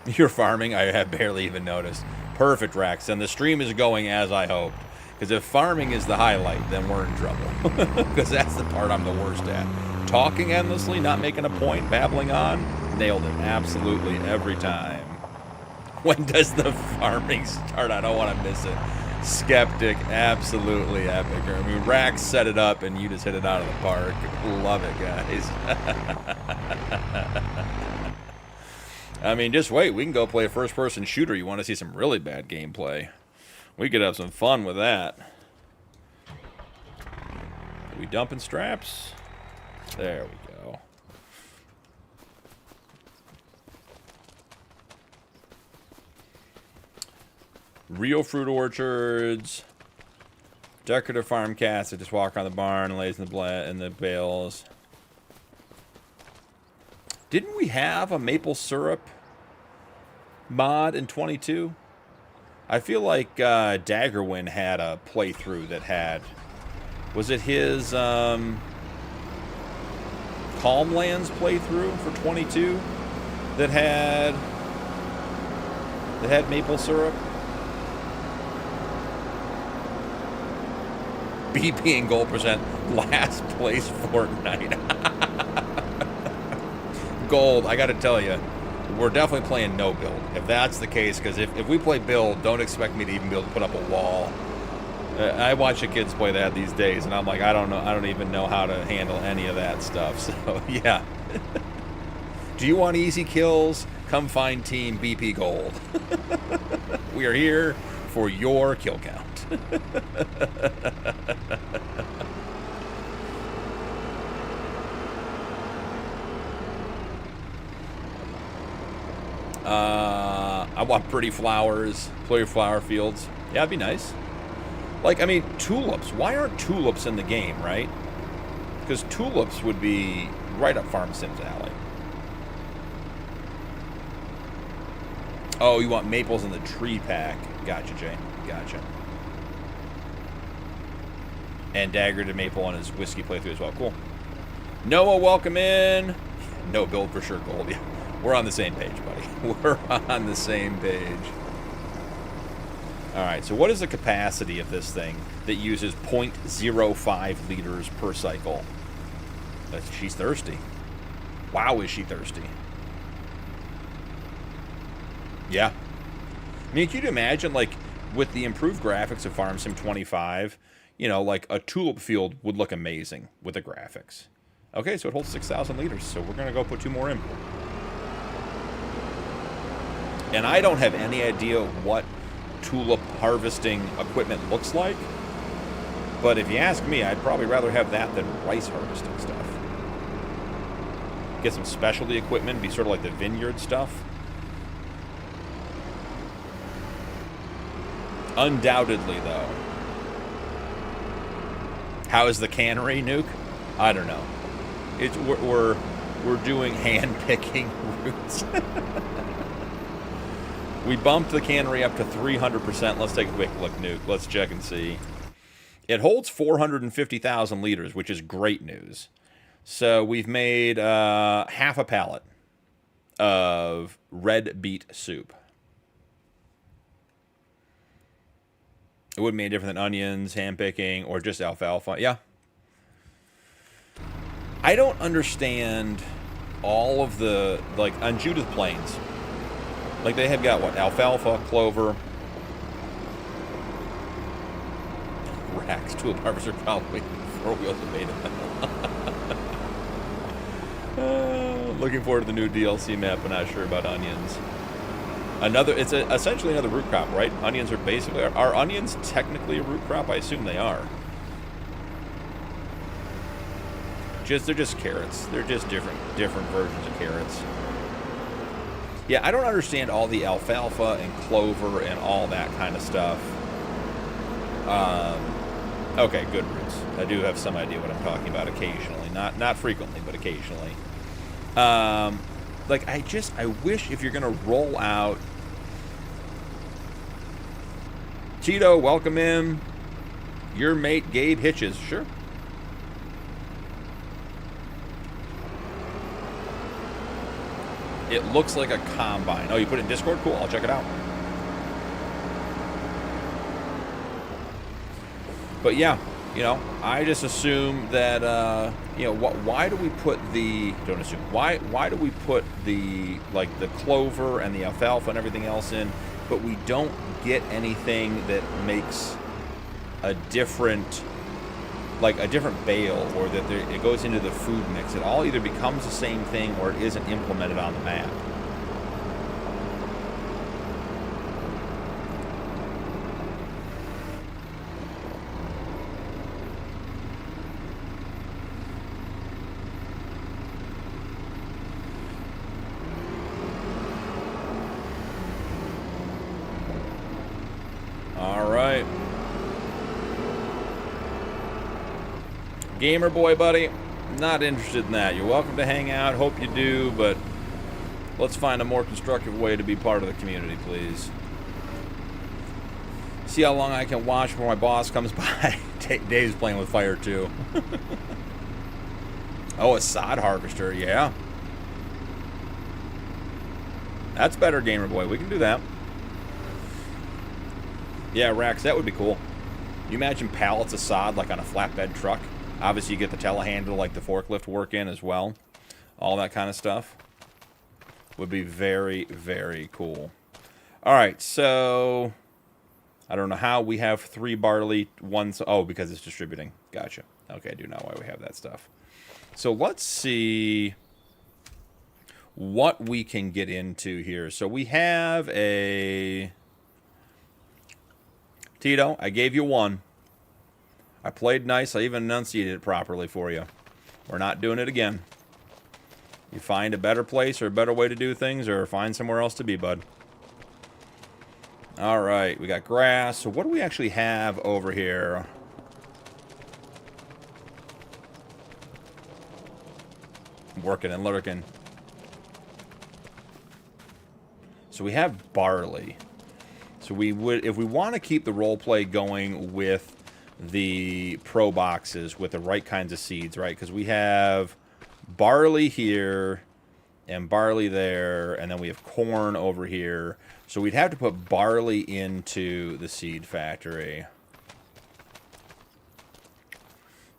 You're farming? I have barely even noticed. Perfect, Rex. And the stream is going as I hoped. Because if farming is the highlight, then we're in trouble. Because that's the part I'm the worst at. Talking endlessly, not making a point, babbling on, nailed it. Absolutely every time. When does the farming start? I don't want to miss it. Skeptic, absolutely epic. I mean, Rax set it up and you just hit it out of the park. Love it, guys. I mean, just wait. We can go play a first-person shooter. You want to see some really bad gameplay. We could have some fun with that. Are we dumping straps? There we go. Real fruit orchards. Decorative farm cats that just walk around the barn and lays in the bales. Didn't we have a maple syrup mod in 22? I feel like Daggerwin had a playthrough that had... Was it his Calmlands playthrough for 22 that had maple syrup? BP and gold percent, last place Fortnite. Gold, I gotta tell you, we're definitely playing no build. If that's the case, because if we play build, don't expect me to even be able to put up a wall. I watch the kids play that these days, and I'm like, I don't know, I don't even know how to handle any of that stuff. So yeah. Do you want easy kills? Come find Team BP Gold. We are here for your kill count. I want pretty flowers, play flower fields. Yeah, it'd be nice. Like, I mean, tulips. Why aren't tulips in the game, right? Because tulips would be right up Farm Sim's alley. Oh, you want maples in the tree pack. Gotcha, Jay. Gotcha. And Dagger to maple on his whiskey playthrough as well. Cool. Noah, welcome in. No build for sure, Gold. Yeah. We're on the same page, buddy. We're on the same page. All right, so what is the capacity of this thing that uses 0.05 liters per cycle? She's thirsty. Wow, is she thirsty. Yeah. I mean, can you imagine, like, with the improved graphics of Farm Sim 25, you know, like, a tulip field would look amazing with the graphics. Okay, so it holds 6,000 liters, so we're going to go put 2 more in. And I don't have any idea what tulip harvesting equipment looks like. But if you ask me, I'd probably rather have that than rice harvesting stuff. Get some specialty equipment, be sort of like the vineyard stuff. Undoubtedly, though. How is the cannery, Nuke? I don't know. It's we're doing hand picking roots. We bumped the cannery up to 300%. Let's take a quick look, Nuke. Let's check and see. It holds 450,000 liters, which is great news. So we've made half a pallet of red beet soup. It wouldn't be any different than onions, hand picking, or just alfalfa. Yeah. I don't understand all of the, like, on Judith Plains. Like, they have got, what, alfalfa, clover, racks, tulip harvester, probably 4 wheels of beta metal. Looking forward to the new DLC map, but not sure about onions. It's essentially another root crop, right? Onions are basically, are onions technically a root crop? I assume they are. They're just carrots. They're just different versions of carrots. Yeah, I don't understand all the alfalfa and clover and all that kind of stuff. Okay, good roots. I do have some idea what I'm talking about occasionally. Not frequently, but occasionally. Like, I wish if you're going to roll out... Tito, welcome in. Your mate, Gabe Hitches. Sure. It looks like a combine. Oh, you put it in Discord? Cool, I'll check it out. But yeah, you know, I just assume that, you know, why do we put the, don't assume, why do we put the, like, the clover and the alfalfa and everything else in, but we don't get anything that makes a different, like, a different bale, or that it goes into the food mix. It all either becomes the same thing or it isn't implemented on the map. Gamer boy, buddy, not interested in that. You're welcome to hang out. Hope you do, but let's find a more constructive way to be part of the community, please. See how long I can watch before my boss comes by. Dave's playing with fire, too. Oh, a sod harvester, yeah. That's better, gamer boy. We can do that. Yeah, Rax, that would be cool. You imagine pallets of sod, like on a flatbed truck? Obviously, you get the telehandle, like the forklift work in as well. All that kind of stuff would be very, very cool. All right, so I don't know how we have 3 barley, 1... Oh, because it's distributing. Gotcha. Okay, I do know why we have that stuff. So let's see what we can get into here. So we have a... Tito, I gave you 1. I played nice. I even enunciated it properly for you. We're not doing it again. You find a better place or a better way to do things, or find somewhere else to be, bud. All right, we got grass. So what do we actually have over here? Working and lurking. So we have barley. So we would, if we want to keep the role play going with the pro boxes with the right kinds of seeds, right? Because we have barley here and barley there, and then we have corn over here. So we'd have to put barley into the seed factory.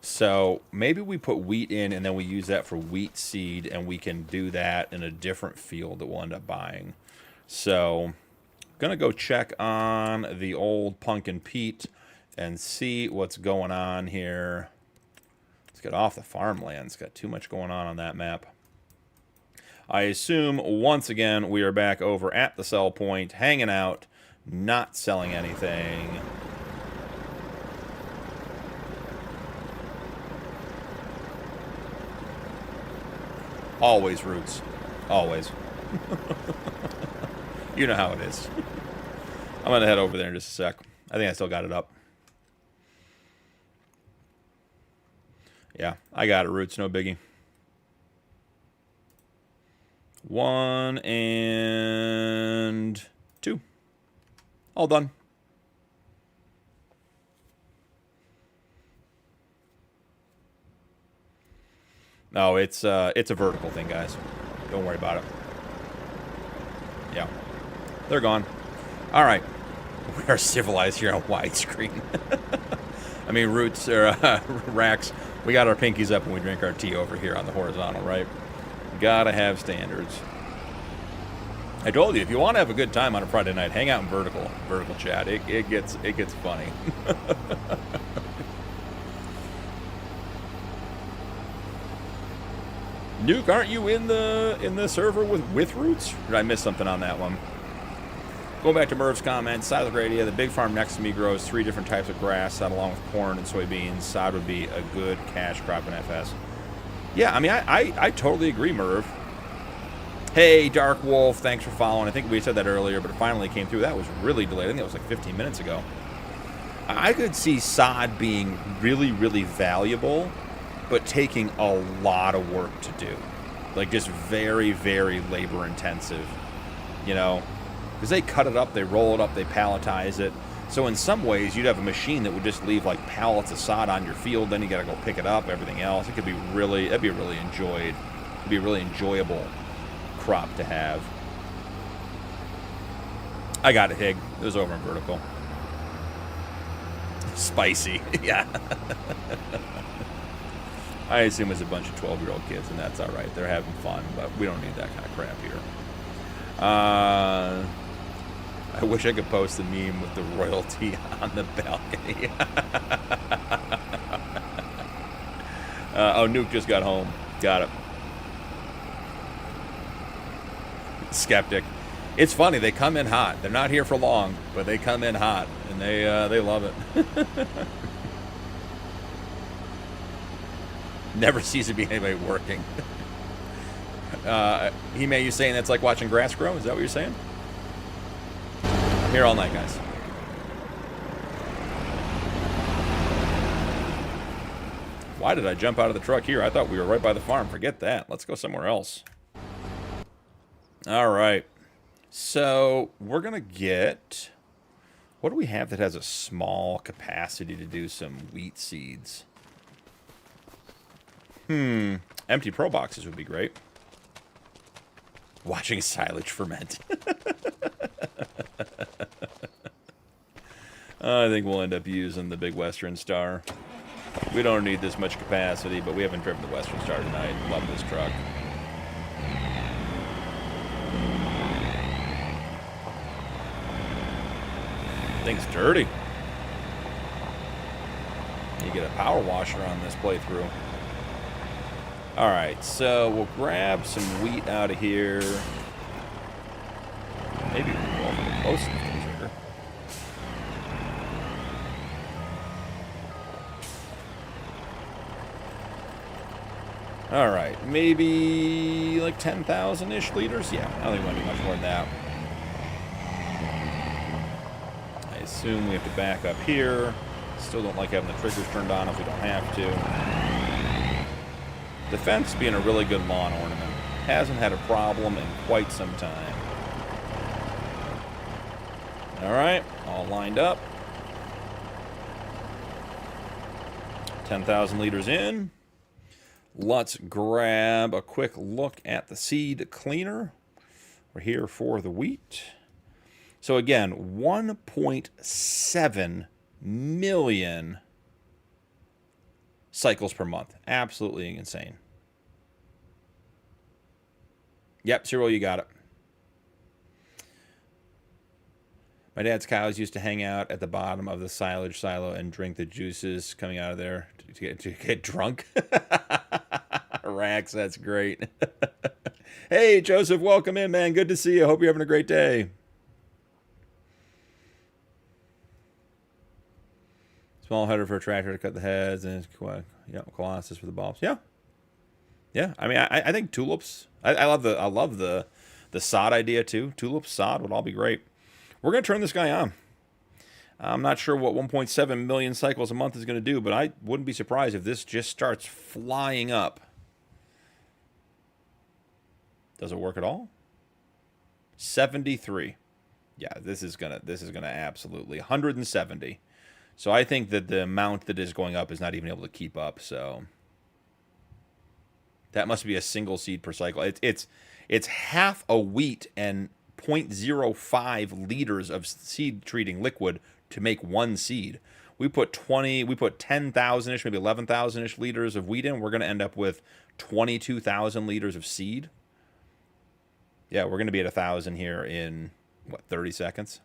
So maybe we put wheat in, and then we use that for wheat seed, and we can do that in a different field that we'll end up buying. So gonna go check on the old Punkin Pete and see what's going on here. Let's get off the farmland. It's got too much going on that map. I assume, once again, we are back over at the sell point, hanging out, not selling anything. Always roots. Always. You know how it is. I'm going to head over there in just a sec. I think I still got it up. Yeah, I got it, Roots. No biggie. 1 and 2. All done. No, it's a vertical thing, guys. Don't worry about it. Yeah. They're gone. All right. We are civilized here on widescreen. I mean, Roots, or Racks, we got our pinkies up when we drink our tea over here on the horizontal, right? Gotta have standards. I told you, if you want to have a good time on a Friday night, hang out in vertical chat. It gets funny. Nuke, aren't you in the server with Roots? Or did I miss something on that one? Going back to Merv's comment, sod is a great idea. The big farm next to me grows 3 different types of grass, sod along with corn and soybeans. Sod would be a good cash crop in FS. Yeah, I mean, I totally agree, Merv. Hey, Dark Wolf, thanks for following. I think we said that earlier, but it finally came through. That was really delayed. I think that was like 15 minutes ago. I could see sod being really, really valuable, but taking a lot of work to do. Like, just very, very labor intensive, you know? Because they cut it up, they roll it up, they palletize it. So in some ways, you'd have a machine that would just leave, like, pallets of sod on your field. Then you got to go pick it up, everything else. It could be really, that'd be really enjoyed. It'd be a really enjoyable crop to have. I got it, Hig. It was over in vertical. Spicy, yeah. I assume it's a bunch of 12-year-old kids, and that's all right. They're having fun, but we don't need that kind of crap here. I wish I could post the meme with the royalty on the balcony. Oh, Nuke just got home. Got it. Skeptic. It's funny, they come in hot. They're not here for long, but they come in hot, and they love it. Never seems to be anybody working. He-Man, you saying that's like watching grass grow? Is that what you're saying? I'm here all night, guys. Why did I jump out of the truck here? I thought we were right by the farm. Forget that. Let's go somewhere else. All right. So we're going to get... What do we have that has a small capacity to do some wheat seeds? Empty pro boxes would be great. Watching silage ferment. I think we'll end up using the big Western Star. We don't need this much capacity, but we haven't driven the Western Star tonight. Love this truck. Thing's dirty. You get a power washer on this playthrough. Alright, so we'll grab some wheat out of here. Maybe we'll go a little close to the trigger. Alright, maybe like 10,000-ish liters? Yeah, I don't think we want to do much more than that. I assume we have to back up here. Still don't like having the triggers turned on if we don't have to. The fence being a really good lawn ornament. Hasn't had a problem in quite some time. Alright, all lined up. 10,000 liters in. Let's grab a quick look at the seed cleaner. We're here for the wheat. So again, 1.7 million cycles per month. Absolutely insane. Yep, Cyril, you got it. My dad's cows used to hang out at the bottom of the silage silo and drink the juices coming out of there to get drunk. Rax, that's great. Hey, Joseph, welcome in, man. Good to see you. Hope you're having a great day. Small header for a tractor to cut the heads, and Colossus for the bulbs. Yeah, yeah. I mean, I think tulips. I love the sod idea too. Tulips, sod would all be great. We're gonna turn this guy on. I'm not sure what 1.7 million cycles a month is gonna do, but I wouldn't be surprised if this just starts flying up. Does it work at all? 73. Yeah, this is gonna absolutely 170. So I think that the amount that is going up is not even able to keep up. So that must be a single seed per cycle. It's half a wheat and 0.05 liters of seed treating liquid to make one seed. We put 10,000-ish, maybe 11,000-ish liters of wheat in. We're going to end up with 22,000 liters of seed. Yeah, we're going to be at 1,000 here in, what, 30 seconds?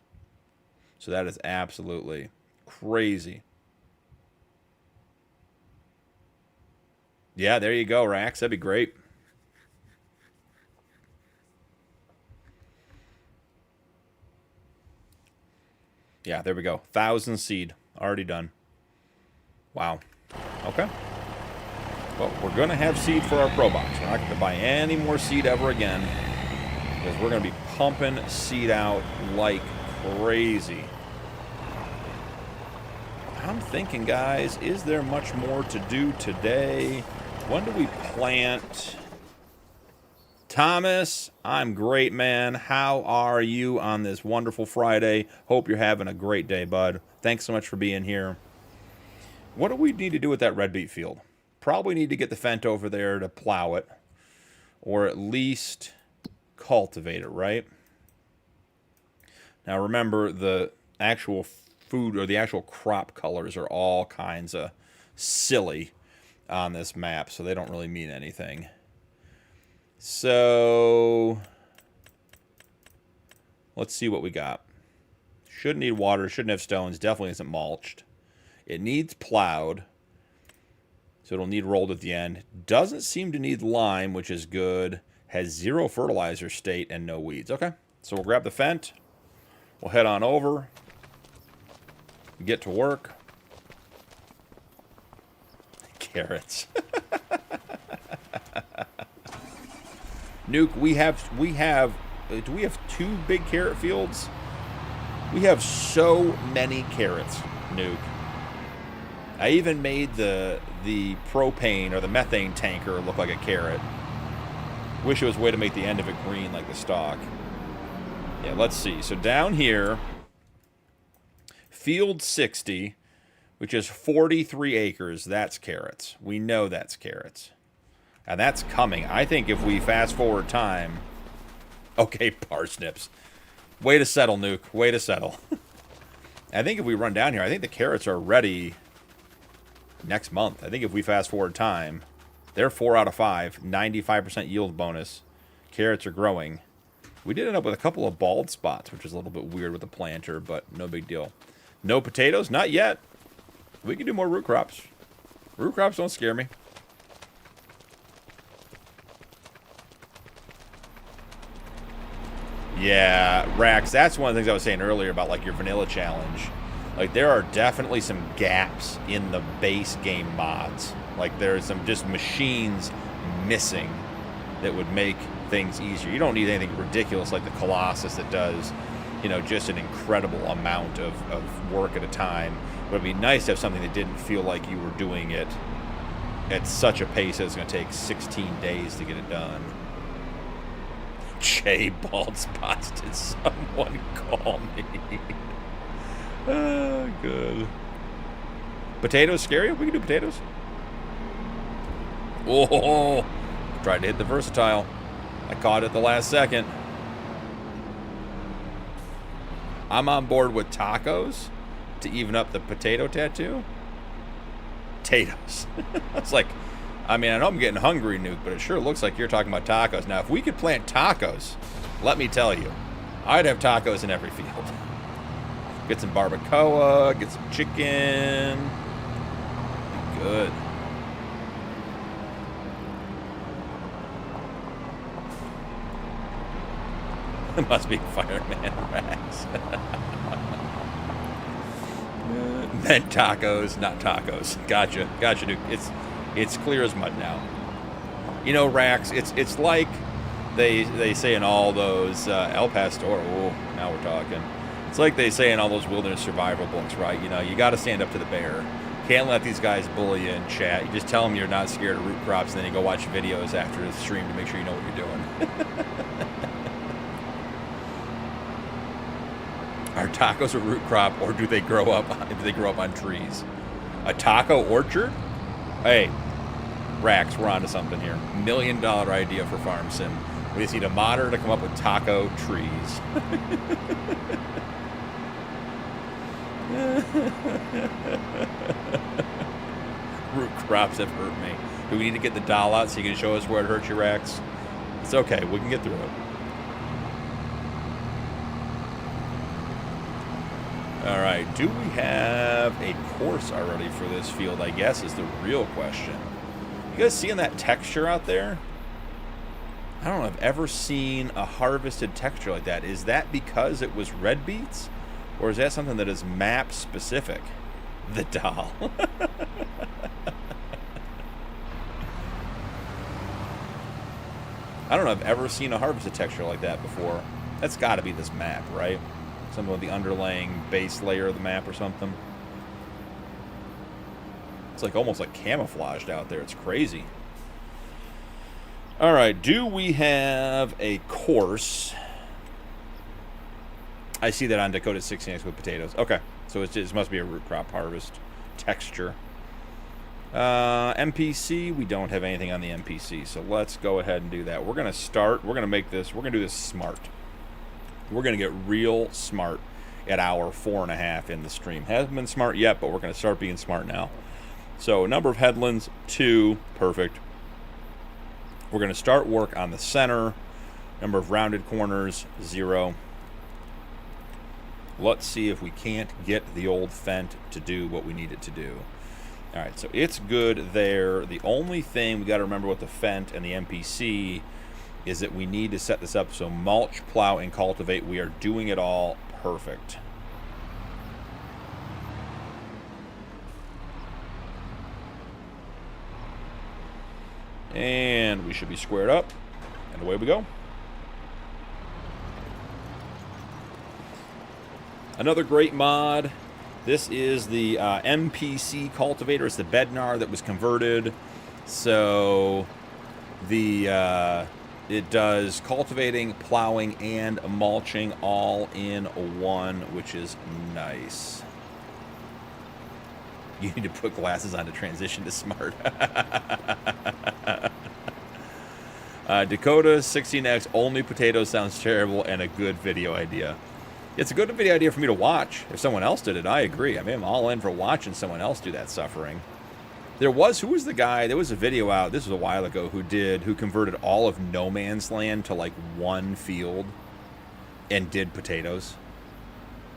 So that is absolutely crazy. Yeah, there you go, Rax. That'd be great. Yeah, there we go. 1,000 seed. Already done. Wow. Okay. Well, we're going to have seed for our Pro Box. We're not going to buy any more seed ever again, because we're going to be pumping seed out like crazy. I'm thinking, guys, is there much more to do today? When do we plant? Thomas, I'm great, man. How are you on this wonderful Friday? Hope you're having a great day, bud. Thanks so much for being here. What do we need to do with that red beet field? Probably need to get the Fent over there to plow it, or at least cultivate it, right? Now remember, the actual food or the actual crop colors are all kinds of silly on this map, so they don't really mean anything. So let's see what we got. Shouldn't need water, shouldn't have stones, definitely isn't mulched. It needs plowed, so it'll need rolled at the end. Doesn't seem to need lime, which is good. Has 0 fertilizer state and no weeds. Okay, so we'll grab the Fent. We'll head on over. Get to work. Carrots. Nuke, we have do we have 2 big carrot fields? We have so many carrots, Nuke. I even made the propane or the methane tanker look like a carrot. Wish it was a way to make the end of it green like the stalk. Yeah, let's see. So down here, field 60, which is 43 acres, that's carrots. We know that's carrots. And that's coming. I think if we fast forward time... Okay, parsnips. Way to settle, Nuke. Way to settle. I think if we run down here, I think the carrots are ready next month. I think if we fast forward time, they're 4 out of 5, 95% yield bonus. Carrots are growing. We did end up with a couple of bald spots, which is a little bit weird with the planter, but no big deal. No potatoes? Not yet. We can do more root crops. Root crops don't scare me. Yeah, Rax, that's one of the things I was saying earlier about, like, your vanilla challenge. Like, there are definitely some gaps in the base game mods. Like, there's some just machines missing that would make things easier. You don't need anything ridiculous like the Colossus that does, you know, just an incredible amount of work at a time. But it'd be nice to have something that didn't feel like you were doing it at such a pace that it's going to take 16 days to get it done. Jay Bald Spots, did someone call me? Oh, good. Potatoes scary? We can do potatoes. Oh, tried to hit the versatile. I caught it at the last second. I'm on board with tacos to even up the potato tattoo. Potatoes. It's like, I mean, I know I'm getting hungry, Nuke, but it sure looks like you're talking about tacos. Now, if we could plant tacos, let me tell you, I'd have tacos in every field. Get some barbacoa, get some chicken. Be good. It must be Fireman Rex. Meant tacos, not tacos. Gotcha, Nuke. It's clear as mud now. You know, Rax, it's like they say in all those El Pastor. Oh, now we're talking. It's like they say in all those wilderness survival books, right? You know, you got to stand up to the bear. Can't let these guys bully you in chat. You just tell them you're not scared of root crops, and then you go watch videos after the stream to make sure you know what you're doing. Are tacos a root crop, or do they grow up on trees? A taco orchard? Hey, Rax, we're onto something here. $1 million idea for Farm Sim. We just need a modder to come up with taco trees. Root crops have hurt me. Do we need to get the doll out so you can show us where it hurt you, Rax? It's okay. We can get through it. All right. Do we have a course already for this field, I guess, is the real question. You guys seeing that texture out there? I don't know if I've ever seen a harvested texture like that. Is that because it was red beets? Or is that something that is map specific? The doll. I don't know if I've ever seen a harvested texture like that before. That's got to be this map, right? Some of the underlying base layer of the map or something. It's like almost like camouflaged out there. It's crazy. All right, do we have a course? I see that on Dakota 16X with potatoes. Okay, so it must be a root crop harvest texture. MPC, we don't have anything on the MPC, so let's go ahead and do that. We're going to start, we're going to make this, we're going to do this smart. We're going to get real smart at hour 4.5 in the stream. Hasn't been smart yet, but we're going to start being smart now. So number of headlands, 2, perfect. We're going to start work on the center. Number of rounded corners, 0. Let's see if we can't get the old Fent to do what we need it to do. All right, so it's good there. The only thing we got to remember with the Fent and the MPC is that we need to set this up so mulch, plow, and cultivate, we are doing it all perfect. And we should be squared up, and away we go. Another great mod. This is the MPC cultivator. It's the Bednar that was converted. So it does cultivating, plowing, and mulching all in one, which is nice. You need to put glasses on to transition to smart. Dakota 16X, only potatoes sounds terrible and a good video idea. It's a good video idea for me to watch. If someone else did it, I agree. I mean, I'm all in for watching someone else do that suffering. Who was the guy, there was a video out, this was a while ago, who converted all of No Man's Land to like one field and did potatoes.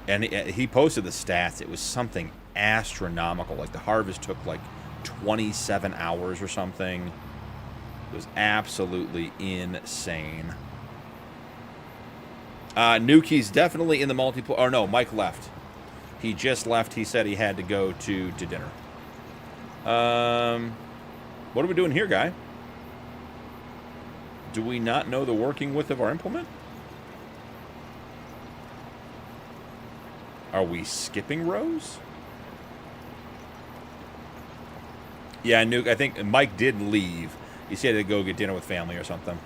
And he posted the stats. It was something astronomical. Like the harvest took like 27 hours or something. It was absolutely insane. Nuki's definitely in the multiplayer. Oh no, Mike left. He just left. He said he had to go to dinner. What are we doing here, guy? Do we not know the working width of our implement? Are we skipping rows? Yeah, Nuke, I think Mike did leave. He said to go get dinner with family or something.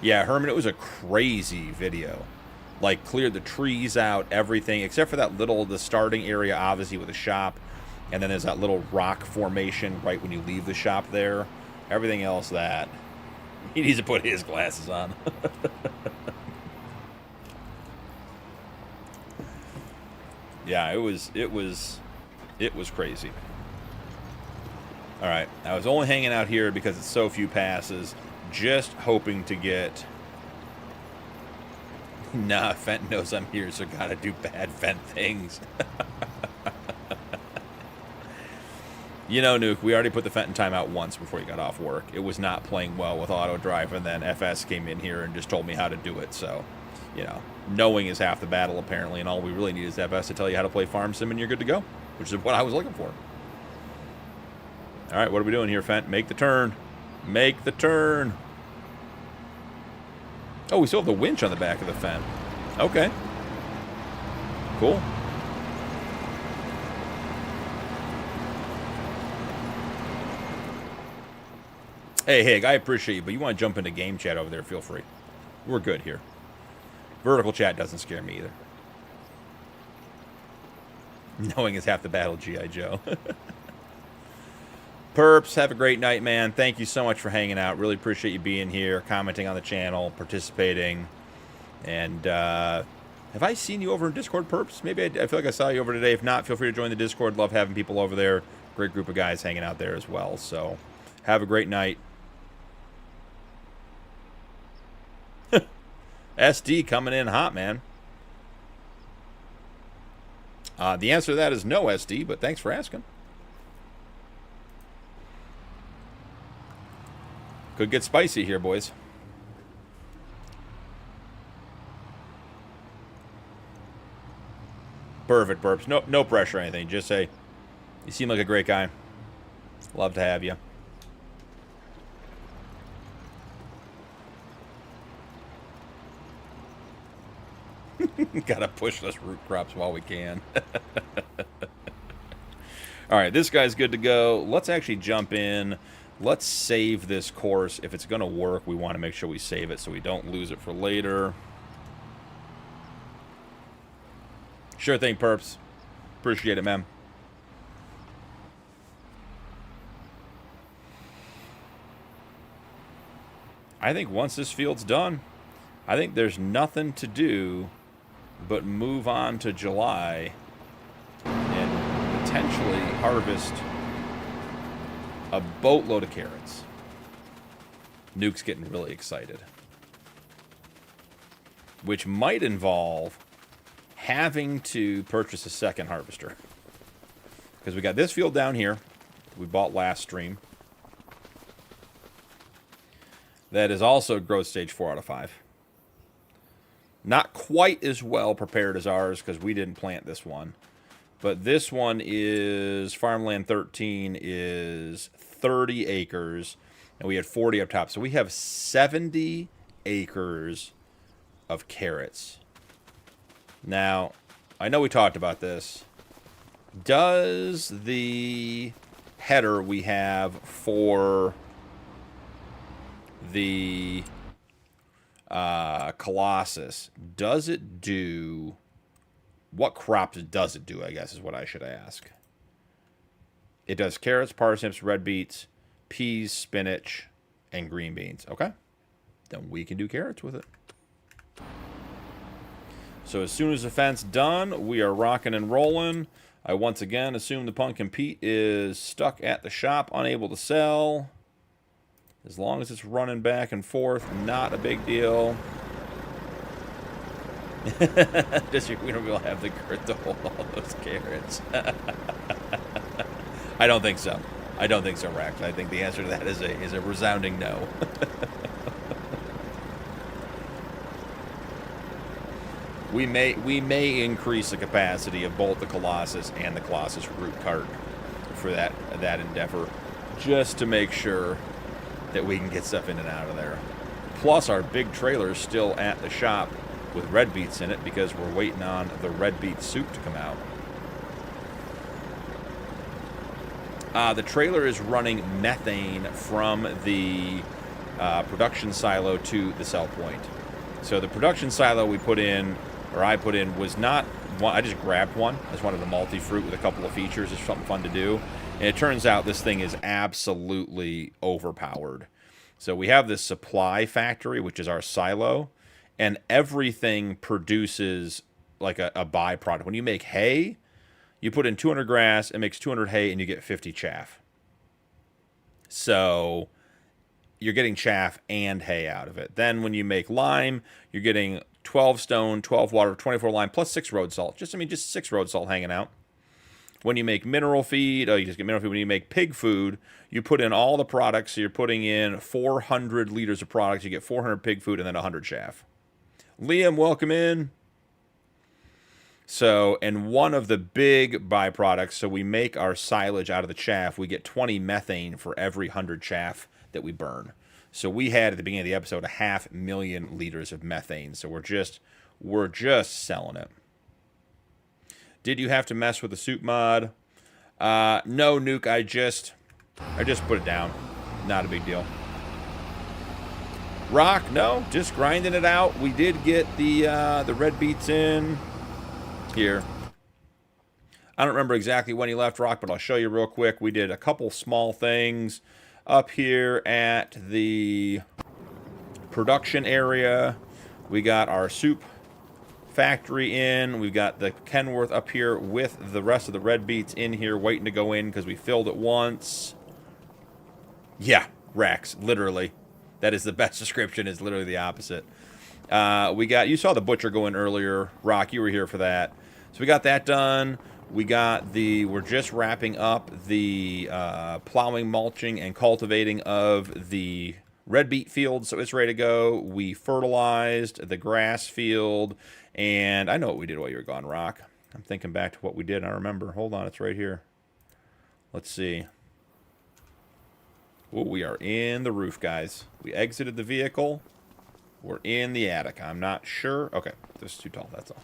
Yeah, Herman, it was a crazy video. Like, cleared the trees out, everything, except for that the starting area, obviously, with the shop. And then there's that little rock formation right when you leave the shop there. Everything else that... He needs to put his glasses on. Yeah, it was crazy. All right, I was only hanging out here because it's so few passes, just hoping to get... Nah, Fent knows I'm here, so gotta do bad Fent things. You know, Nuke, we already put the Fent in timeout once before he got off work. It was not playing well with auto drive, and then FS came in here and just told me how to do it, so... You know, knowing is half the battle, apparently, and all we really need is FS to tell you how to play Farm Sim, and you're good to go, which is what I was looking for. All right, what are we doing here, Fent? Make the turn. Make the turn. Oh, we still have the winch on the back of the Fent. Okay. Cool. Hey, Hig, I appreciate you, but you want to jump into game chat over there, feel free. We're good here. Vertical chat doesn't scare me either. Knowing is half the battle, G.I. Joe. Perps, have a great night, man. Thank you so much for hanging out. Really appreciate you being here, commenting on the channel, participating. And have I seen you over in Discord, Perps? Maybe I feel like I saw you over today. If not, feel free to join the Discord. Love having people over there. Great group of guys hanging out there as well. So have a great night. SD coming in hot, man. The answer to that is no, SD, but thanks for asking. Could get spicy here, boys. Perfect, Burps. No pressure or anything. Just say, you seem like a great guy. Love to have you. Gotta push those root crops while we can. All right, this guy's good to go. Let's actually jump in. Let's save this course. If it's going to work, we want to make sure we save it so we don't lose it for later. Sure thing, Perps. Appreciate it, man. I think once this field's done, I think there's nothing to do but move on to July and potentially harvest a boatload of carrots. Nuke's getting really excited. Which might involve having to purchase a second harvester. Because we got this field down here. We bought last stream. That is also growth stage 4 out of 5. Not quite as well prepared as ours because we didn't plant this one. But this one is, Farmland 13 is 30 acres. And we had 40 up top. So we have 70 acres of carrots. Now, I know we talked about this. Does the header we have for the Colossus, does it do, what crops does it do, I guess is what I should ask. It does carrots, parsnips, red beets, peas, spinach, and green beans. Okay. Then we can do carrots with it. So as soon as the fence done, we are rocking and rolling. I once again assume the Punkin Pete is stuck at the shop, unable to sell. As long as it's running back and forth, not a big deal. Just we don't really have the grit to hold all those carrots. I don't think so. I don't think so, Rax. I think the answer to that is a resounding no. We may increase the capacity of both the Colossus and the Colossus root cart for that endeavor, just to make sure that we can get stuff in and out of there. Plus, our big trailer is still at the shop with red beets in it because we're waiting on the red beet soup to come out. The trailer is running methane from the production silo to the sell point. So the production silo we put in, or I put in, was not one. I just grabbed one. I just wanted a multi-fruit with a couple of features. It's something fun to do. And it turns out this thing is absolutely overpowered. So we have this supply factory, which is our silo, and everything produces like a byproduct. When you make hay, you put in 200 grass, it makes 200 hay, and you get 50 chaff. So you're getting chaff and hay out of it. Then when you make lime, you're getting 12 stone, 12 water, 24 lime, plus 6 road salt. Just 6 road salt hanging out. When you make mineral feed, you just get mineral feed. When you make pig food, you put in all the products. So you're putting in 400 liters of products. You get 400 pig food and then 100 chaff. Liam, welcome in. So, and one of the big byproducts, so we make our silage out of the chaff. We get 20 methane for every 100 chaff that we burn. So we had at the beginning of the episode 500,000 liters of methane. So we're just selling it. Did you have to mess with the soup mod? No, Nuke. I just put it down. Not a big deal. Rock, no, just grinding it out. We did get the red beets in here. I don't remember exactly when he left, Rock, but I'll show you real quick. We did a couple small things up here at the production area. We got our soup factory in. We've got the Kenworth up here with the rest of the red beets in here waiting to go in because we filled it once. Yeah, Rex, literally. That is the best description, is literally the opposite. You saw the butcher go in earlier. Rock, you were here for that. So we got that done. We're just wrapping up the plowing, mulching, and cultivating of the red beet field, so it's ready to go. We fertilized the grass field, and I know what we did while you were gone, Rock. I'm thinking back to what we did. I remember. Hold on, it's right here. Let's see. Oh, we are in the roof, guys. We exited the vehicle. We're in the attic. I'm not sure. Okay, this is too tall, that's all.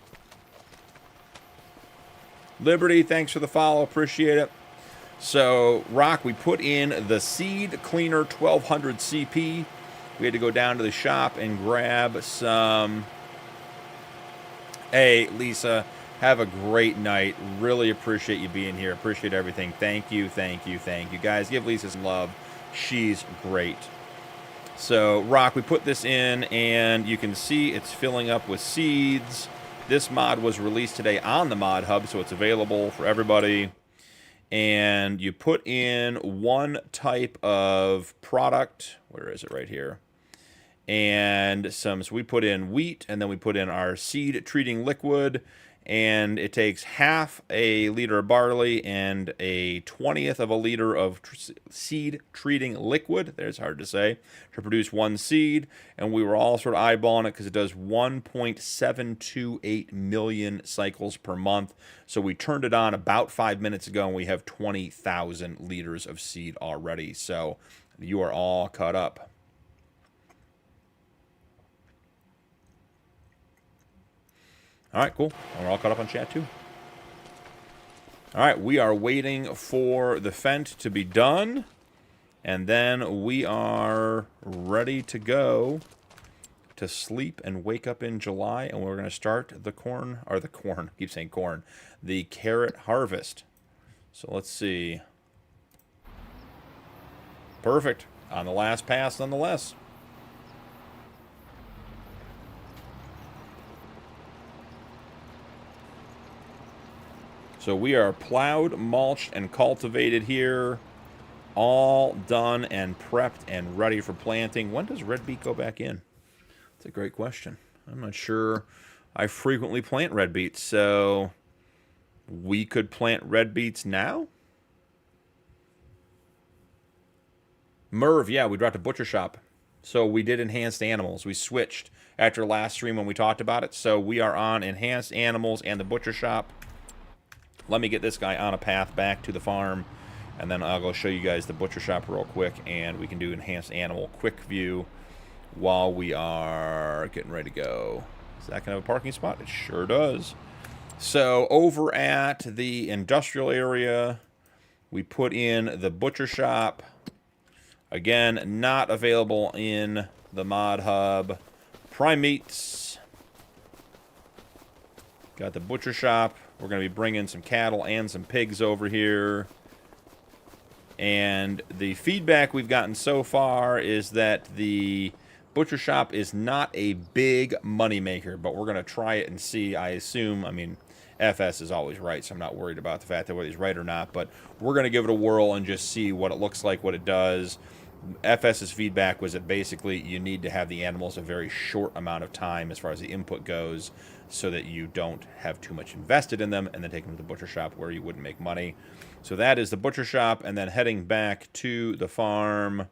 Liberty, thanks for the follow. Appreciate it. So, Rock, we put in the Seed Cleaner 1200 CP. We had to go down to the shop and grab some. Hey, Lisa, have a great night. Really appreciate you being here. Appreciate everything. Thank you, thank you, thank you. Guys, give Lisa some love. She's great. So, Rock, we put this in, and you can see it's filling up with seeds. This mod was released today on the Mod Hub, so it's available for everybody. And you put in one type of product. Where is it? Right here. And so we put in wheat, and then we put in our seed treating liquid, and it takes half a liter of barley and a 1/20 of a liter of seed treating liquid, there's hard to say, to produce one seed. And we were all sort of eyeballing it because it does 1.728 million cycles per month. So we turned it on about 5 minutes ago, and we have 20,000 liters of seed already. So you are all caught up. All right, cool. And we're all caught up on chat, too. All right, we are waiting for the Fent to be done. And then we are ready to go to sleep and wake up in July. And we're going to start the I keep saying corn, the carrot harvest. So let's see. Perfect. On the last pass, nonetheless. So we are plowed, mulched, and cultivated here. All done and prepped and ready for planting. When does red beet go back in? That's a great question. I'm not sure. I frequently plant red beets, so we could plant red beets now? Merv, yeah, we dropped a butcher shop. So we did enhanced animals. We switched after last stream when we talked about it. So we are on enhanced animals and the butcher shop. Let me get this guy on a path back to the farm, and then I'll go show you guys the butcher shop real quick, and we can do enhanced animal quick view while we are getting ready to go. Is that kind of a parking spot? It sure does. So over at the industrial area, we put in the butcher shop. Again, not available in the Mod Hub. Prime Meats. Got the butcher shop. We're going to be bringing some cattle and some pigs over here. And the feedback we've gotten so far is that the butcher shop is not a big moneymaker, but we're going to try it and see. I assume, I mean, FS is always right, so I'm not worried about the fact that whether he's right or not, but we're going to give it a whirl and just see what it looks like, what it does. FS's feedback was that basically you need to have the animals a very short amount of time as far as the input goes, so that you don't have too much invested in them and then take them to the butcher shop where you wouldn't make money. So that is the butcher shop, and then heading back to the farm.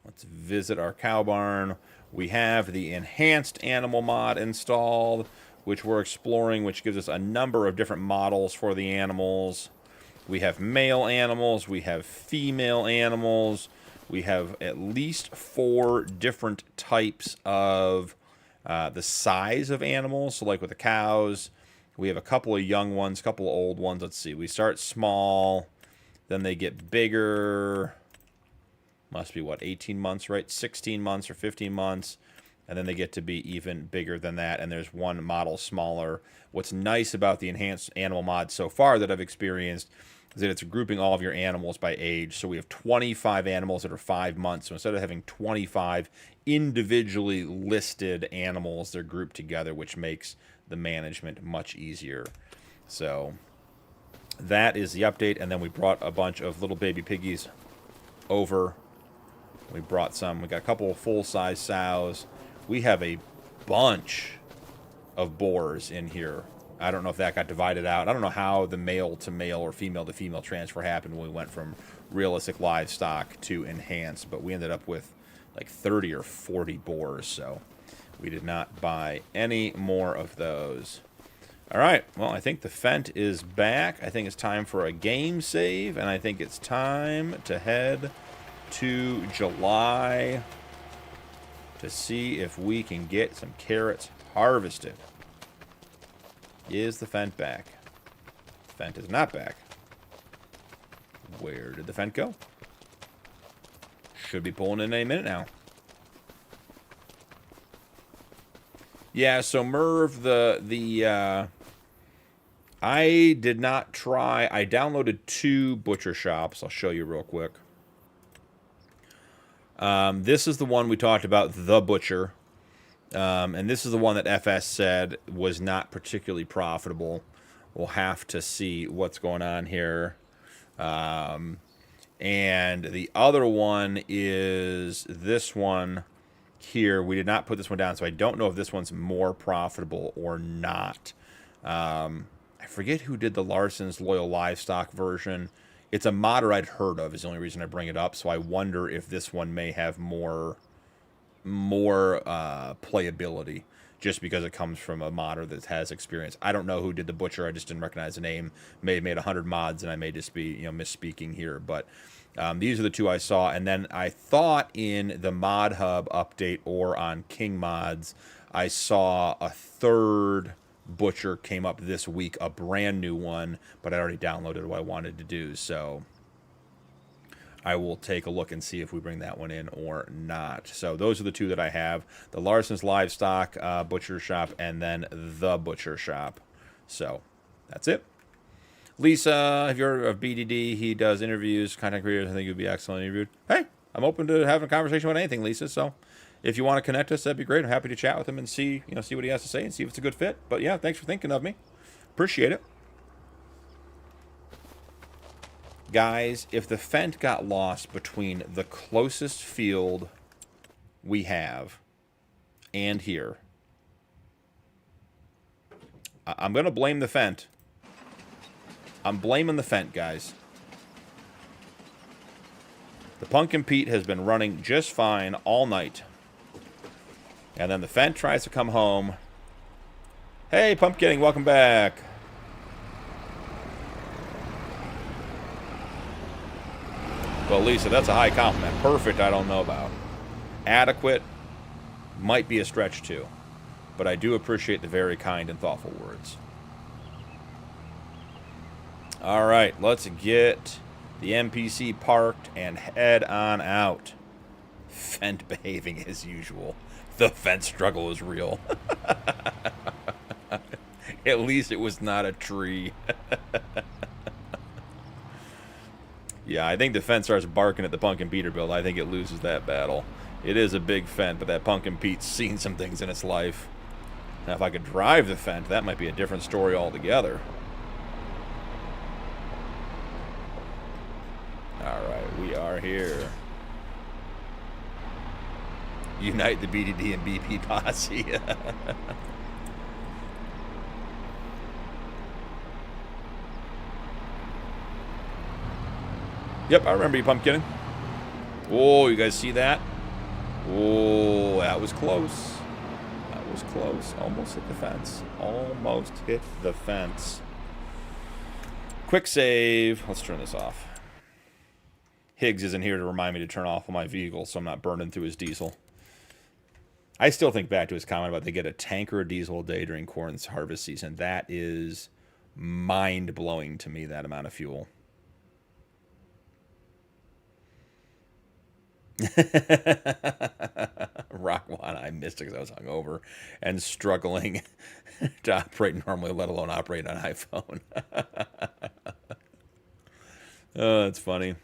Let's visit our cow barn. We have the enhanced animal mod installed, which we're exploring, which gives us a number of different models for the animals. We have male animals, we have female animals, we have at least 4 different types of the size of animals. So like with the cows, we have a couple of young ones, a couple of old ones. Let's see, we start small, then they get bigger. Must be, what, 18 months, right? 16 months or 15 months. And then they get to be even bigger than that. And there's one model smaller. What's nice about the enhanced animal mod so far that I've experienced is that it's grouping all of your animals by age. So we have 25 animals that are 5 months. So instead of having 25 individually listed animals, they're grouped together, which makes the management much easier. So that is the update. And then we brought a bunch of little baby piggies over. We brought some. We got a couple of full-size sows. We have a bunch of boars in here. I don't know if that got divided out. I don't know how the male to male or female to female transfer happened when we went from realistic livestock to enhanced, but we ended up with like 30 or 40 boars, so we did not buy any more of those. All right, well, I think the Fent is back. I think it's time for a game save, and I think it's time to head to July to see if we can get some carrots harvested. Is the Fent back? Fent is not back. Where did the Fent go? Should be pulling in any minute now. Yeah, so Merv, I did not try. I downloaded 2 butcher shops. I'll show you real quick. This is the one we talked about, the butcher. And this is the one that FS said was not particularly profitable. We'll have to see what's going on here. And the other one is this one here. We did not put this one down, so I don't know if this one's more profitable or not. I forget who did the Larson's Loyal Livestock version. It's a modder I'd heard of is the only reason I bring it up, so I wonder if this one may have more playability just because it comes from a modder that has experience. I don't know who did the butcher. I just didn't recognize the name. May have made 100 mods, and I may just be misspeaking here. But these are the 2 I saw. And then I thought in the Mod Hub update or on King Mods, I saw a 3rd butcher came up this week, a brand new one, but I already downloaded what I wanted to do. So I will take a look and see if we bring that one in or not. So those are the 2 that I have. The Larson's Livestock Butcher Shop and then the Butcher Shop. So that's it. Lisa, if you're of BDD, he does interviews, content creators. I think you'd be excellent interviewed. Hey, I'm open to having a conversation about anything, Lisa. So if you want to connect us, that'd be great. I'm happy to chat with him and see what he has to say and see if it's a good fit. But yeah, thanks for thinking of me. Appreciate it. Guys, if the Fent got lost between the closest field we have and here, I'm going to blame the Fent. I'm blaming the Fent, guys. The Punkin Pete has been running just fine all night. And then the Fent tries to come home. Hey, Pumpkin, welcome back. Well, Lisa, that's a high compliment. Perfect, I don't know about. Adequate might be a stretch, too. But I do appreciate the very kind and thoughtful words. All right, let's get the NPC parked and head on out. Fent behaving as usual. The Fent struggle is real. At least it was not a tree. Yeah, I think the Fent starts barking at the Punkin Peter build. I think it loses that battle. It is a big Fent, but that Punkin Pete's seen some things in its life. Now, if I could drive the Fent, that might be a different story altogether. Alright, we are here. Unite the BDD and BP posse. Yep, I remember you pumpkinning. Oh, you guys see that? Oh, that was close. That was close. Almost hit the fence. Almost hit the fence. Quick save. Let's turn this off. Higgs isn't here to remind me to turn off my vehicle so I'm not burning through his diesel. I still think back to his comment about they get a tanker of diesel a day during corn's harvest season. That is mind-blowing to me, that amount of fuel. Rockwan, I missed it because I was hungover and struggling to operate normally, let alone operate on iPhone. Oh, that's funny.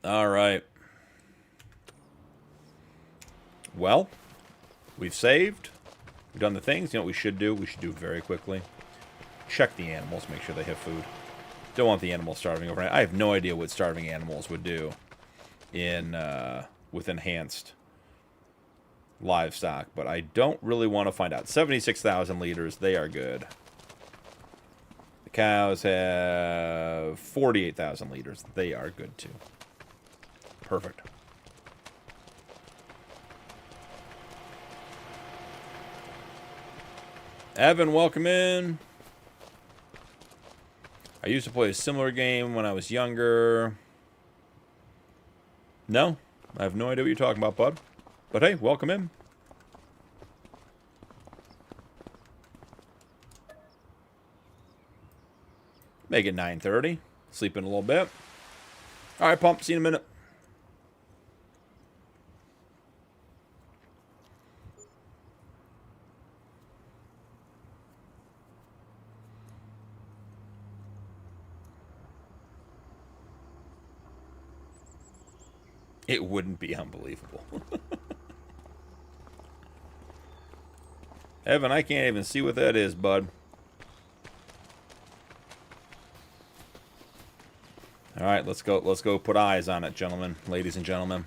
All right. Well, we've saved. We've done the things. You know what we should do? We should do very quickly. Check the animals, make sure they have food. Don't want the animals starving overnight. I have no idea what starving animals would do in with enhanced livestock, but I don't really want to find out. 76,000 liters, they are good. The cows have 48,000 liters. They are good too. Perfect. Evan, welcome in. I used to play a similar game when I was younger. No, I have no idea what you're talking about, bud. But hey, welcome in. Make it 9:30. Sleep in a little bit. All right, Pump. See you in a minute. It wouldn't be unbelievable. Evan, I can't even see what that is, bud. All right, let's go. Let's go put eyes on it, gentlemen, ladies and gentlemen.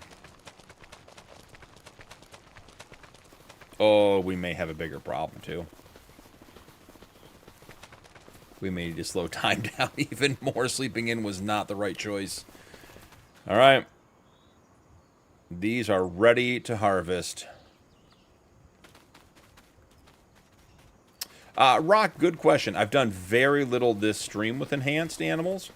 Oh, we may have a bigger problem too. We may need to slow time down even more. Sleeping in was not the right choice. All right. These are ready to harvest. Rock, good question. I've done very little this stream with enhanced animals,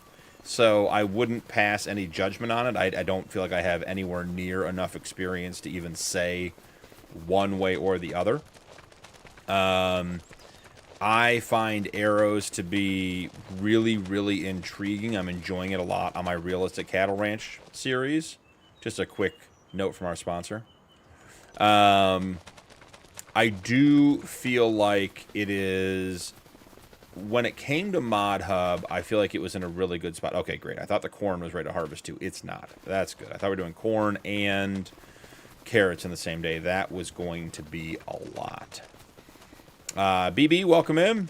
so I wouldn't pass any judgment on it. I don't feel like I have anywhere near enough experience to even say one way or the other. I find arrows to be really, really intriguing. I'm enjoying it a lot on my Realistic Cattle Ranch series. Just a quick note from our sponsor. I do feel like it is, when it came to Mod Hub, I feel like it was in a really good spot. Okay, great. I thought the corn was ready to harvest too. It's not. That's good. I thought we were doing corn and carrots in the same day. That was going to be a lot. BB, welcome in.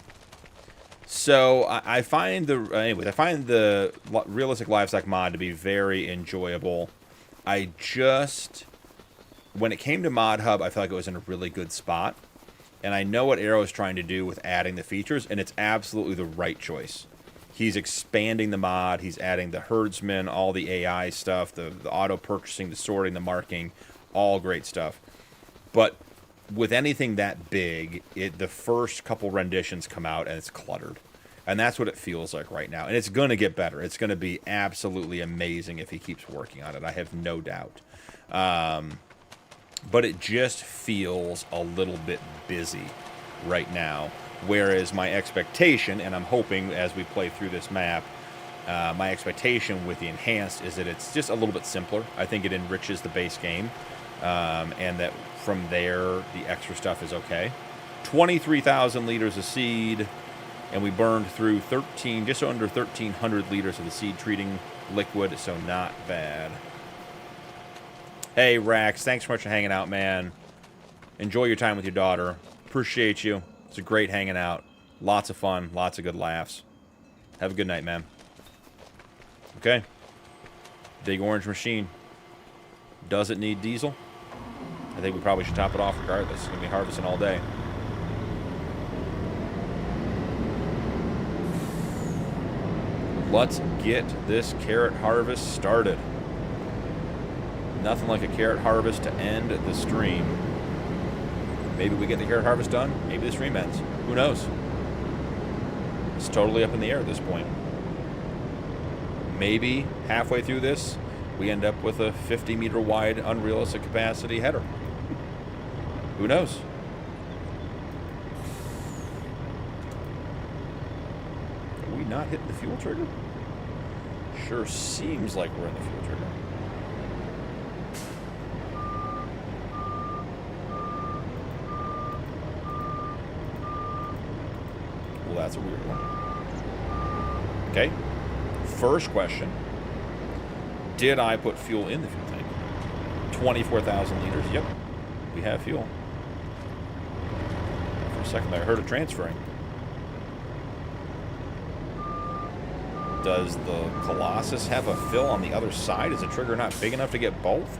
So I find the Realistic Livestock mod to be very enjoyable. When it came to Mod Hub, I felt like it was in a really good spot. And I know what Arrow is trying to do with adding the features, and it's absolutely the right choice. He's expanding the mod, he's adding the herdsman, all the AI stuff, the auto purchasing, the sorting, the marking, all great stuff. But with anything that big, the first couple renditions come out and it's cluttered. And that's what it feels like right now. And it's going to get better. It's going to be absolutely amazing if he keeps working on it. I have no doubt. But it just feels a little bit busy right now. Whereas my expectation, and I'm hoping as we play through this map, my expectation with the enhanced is that it's just a little bit simpler. I think it enriches the base game. And that from there, the extra stuff is okay. 23,000 liters of seed. And we burned through just under 1,300 liters of the seed treating liquid, so not bad. Hey, Rax, thanks so much for hanging out, man. Enjoy your time with your daughter. Appreciate you. It's a great hanging out. Lots of fun, lots of good laughs. Have a good night, man. Okay. Big orange machine. Does it need diesel? I think we probably should top it off regardless. It's going to be harvesting all day. Let's get this carrot harvest started. Nothing like a carrot harvest to end the stream. Maybe we get the carrot harvest done. Maybe the stream ends. Who knows? It's totally up in the air at this point. Maybe halfway through this, we end up with a 50-meter wide unrealistic capacity header. Who knows? Are we not hitting the fuel trigger? Sure seems like we're in the fuel trigger. Well, that's a weird one. Okay. First question. Did I put fuel in the fuel tank? 24,000 liters. Yep. We have fuel. For a second there, I heard it transferring. Does the Colossus have a fill on the other side? Is the trigger not big enough to get both?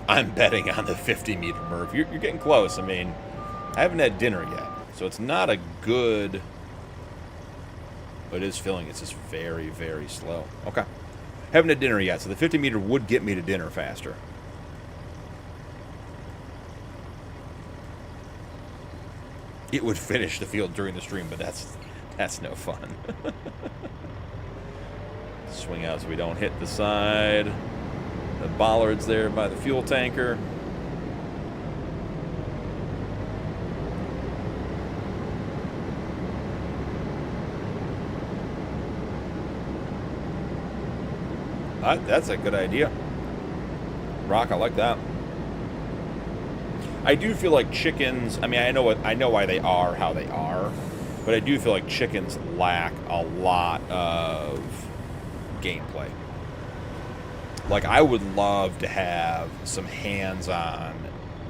I'm betting on the 50-meter Murph. You're getting close. I mean, I haven't had dinner yet, so it's not a good... But it is filling. It's just very, very slow. Okay. Haven't had dinner yet, so the 50-meter would get me to dinner faster. It would finish the field during the stream, but that's no fun. Swing out so we don't hit the side. The bollards there by the fuel tanker. That's a good idea. Rock, I like that. I do feel like chickens, I mean, I know why they are how they are, but I do feel like chickens lack a lot of gameplay. Like, I would love to have some hands-on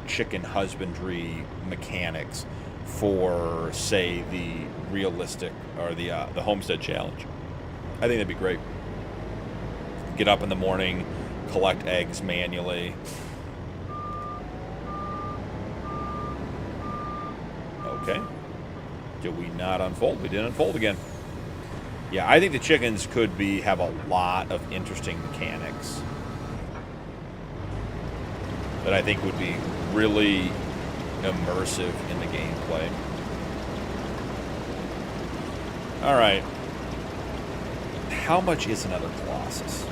chicken husbandry mechanics for, say, the realistic or the homestead challenge. I think that'd be great. Get up in the morning, collect eggs manually. Okay. Did we not unfold? We didn't unfold again. Yeah, I think the chickens could have a lot of interesting mechanics that I think would be really immersive in the gameplay. All right. How much is another Colossus?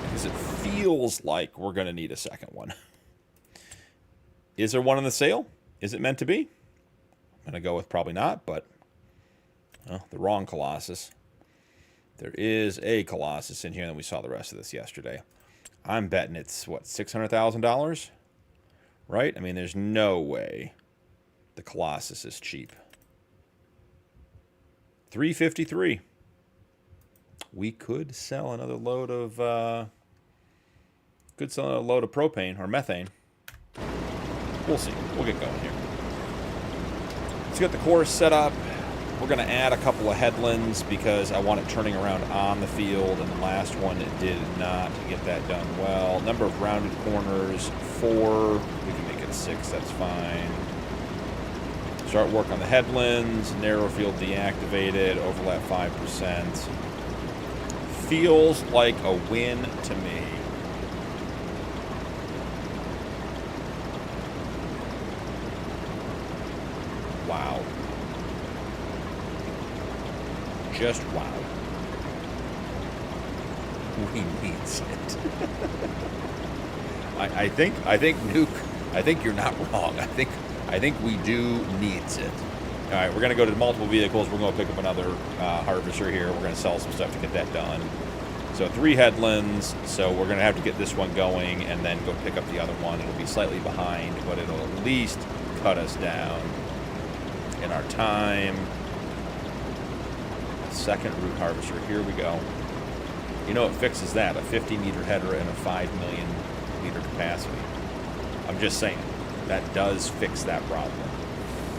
Because it feels like we're going to need a second one. Is there one on the sale? Is it meant to be? I'm going to go with probably not, but well, the wrong Colossus. There is a Colossus in here, and we saw the rest of this yesterday. I'm betting it's, what, $600,000? Right? I mean, there's no way the Colossus is cheap. $353. We could sell another load of propane or methane. We'll see. We'll get going here. Let's get the course set up. We're going to add a couple of headlands because I want it turning around on the field, and the last one did not get that done well. Number of rounded corners, 4. We can make it 6, that's fine. Start work on the headlands, narrow field deactivated, overlap 5%. Feels like a win to me. Wow. Just wow. We need it. I think Nuke, I think you're not wrong. I think we do need it. All right, we're going to go to multiple vehicles. We're going to pick up another harvester here. We're going to sell some stuff to get that done. So 3 headlands. So we're going to have to get this one going and then go pick up the other one. It'll be slightly behind, but it'll at least cut us down in our time. Second root harvester. Here we go. You know, it fixes that. A 50-meter header and a 5 million liter capacity. I'm just saying, that does fix that problem.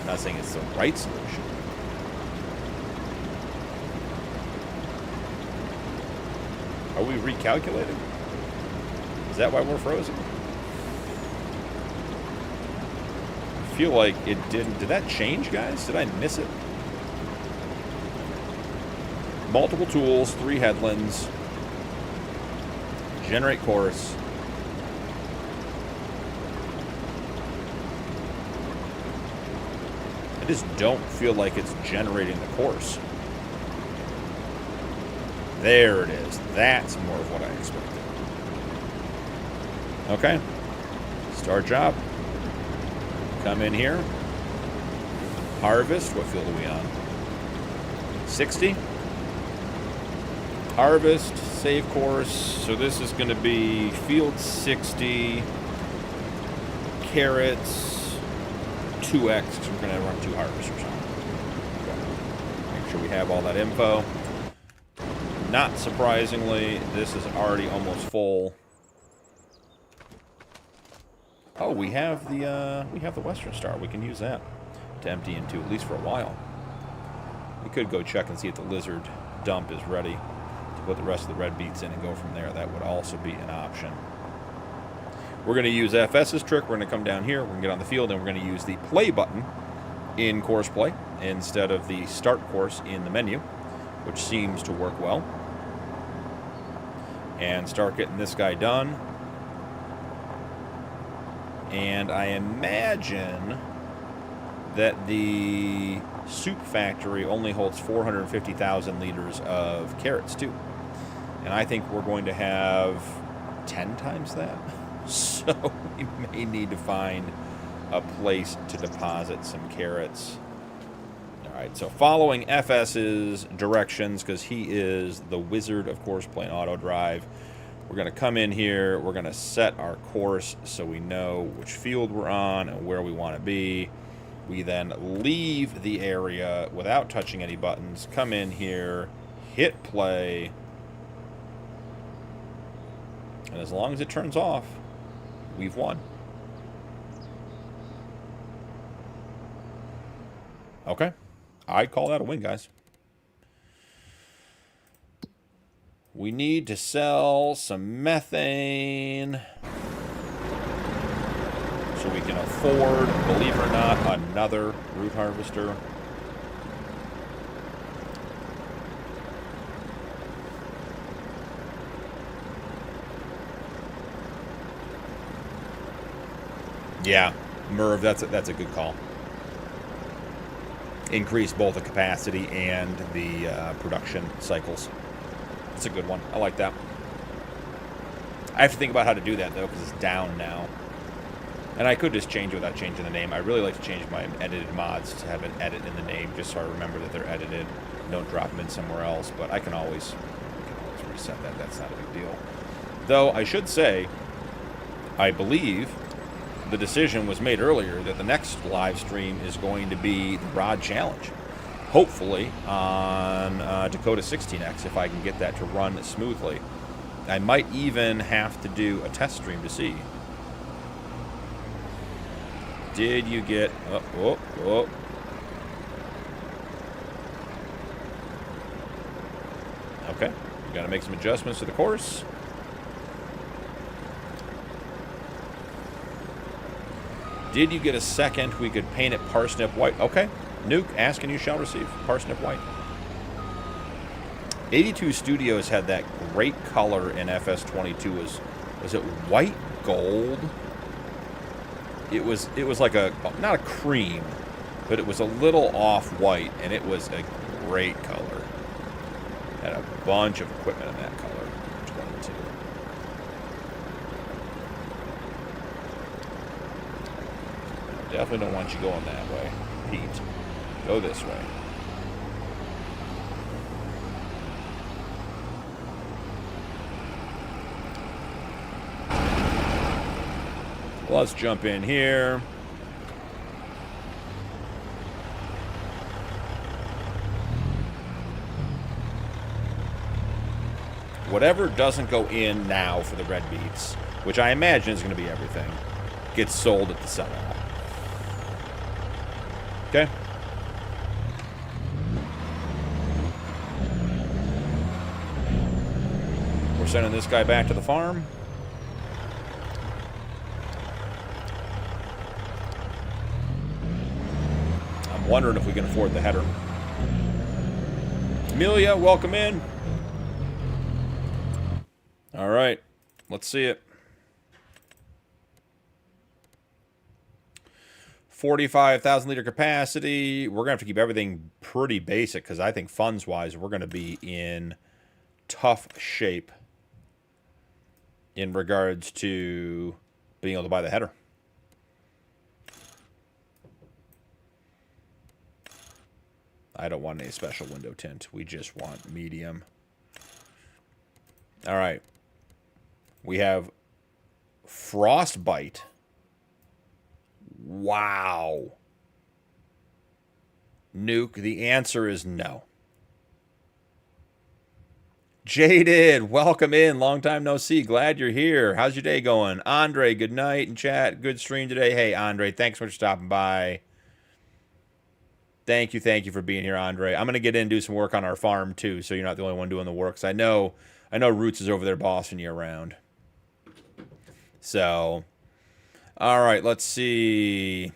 I'm not saying it's the right solution. Are we recalculating? Is that why we're frozen? I feel like it didn't. Did that change, guys? Did I miss it? Multiple tools, 3 headlands. Generate course. I just don't feel like it's generating the course. There it is. That's more of what I expected. Okay. Start job. Come in here. Harvest. What field are we on? 60. Harvest. Save course. So this is going to be field 60. Carrots. 2x. Because we're going to run 2 harvesters on. Okay. Make sure we have all that info. Not surprisingly, this is already almost full. Oh, we have the Western Star. We can use that to empty into, at least for a while. We could go check and see if the lizard dump is ready to put the rest of the red beets in and go from there. That would also be an option. We're going to use FS's trick. We're going to come down here. We're going to get on the field, and we're going to use the play button in course play instead of the start course in the menu, which seems to work well. And start getting this guy done. And I imagine that the soup factory only holds 450,000 liters of carrots, too. And I think we're going to have 10 times that. So we may need to find a place to deposit some carrots. All right, so following FS's directions, because he is the wizard of course playing auto drive, We're going to come in here. We're going to set our course so we know which field we're on and where we want to be. We then leave the area without touching any buttons. Come in here, hit play. And as long as it turns off, we've won. Okay. I'd call that a win, guys. We need to sell some methane so we can afford, believe it or not, another root harvester. Yeah, Merv, that's a good call. Increase both the capacity and the production cycles. That's a good one. I like that. I have to think about how to do that, though, because it's down now. And I could just change it without changing the name. I really like to change my edited mods to have an edit in the name, just so I remember that they're edited. Don't drop them in somewhere else, but I can always reset that. That's not a big deal. Though, I should say, I believe the decision was made earlier that the next live stream is going to be the Rod Challenge. Hopefully on Dakota 16X, if I can get that to run smoothly. I might even have to do a test stream to see. Did you get... Oh. Okay. We got to make some adjustments to the course. Did you get a second? We could paint it parsnip white. Okay. Nuke, ask and you shall receive. Parsnip white. 82 Studios had that great color in FS22. Was it white gold? It was like a, not a cream, but it was a little off-white, and it was a great color. Had a bunch of equipment in that color. 22. Definitely don't want you going that way, Pete. Go this way. Let's jump in here. Whatever doesn't go in now for the red beets, which I imagine is going to be everything, gets sold at the sell-off. Okay? We're sending this guy back to the farm. I'm wondering if we can afford the header. Amelia, welcome in. All right, let's see it. 45,000 liter capacity. We're going to have to keep everything pretty basic because I think funds-wise, we're going to be in tough shape in regards to being able to buy the header. I don't want any special window tint. We just want medium. All right. We have Frostbite. Wow. Nuke, the answer is no. Jaded, welcome in. Long time no see. Glad you're here. How's your day going? Andre, good night in chat. Good stream today. Hey, Andre, thanks so much for stopping by. Thank you for being here, Andre. I'm going to get in and do some work on our farm, too, so you're not the only one doing the work. So I know Roots is over there bossing you around. So, all right, let's see.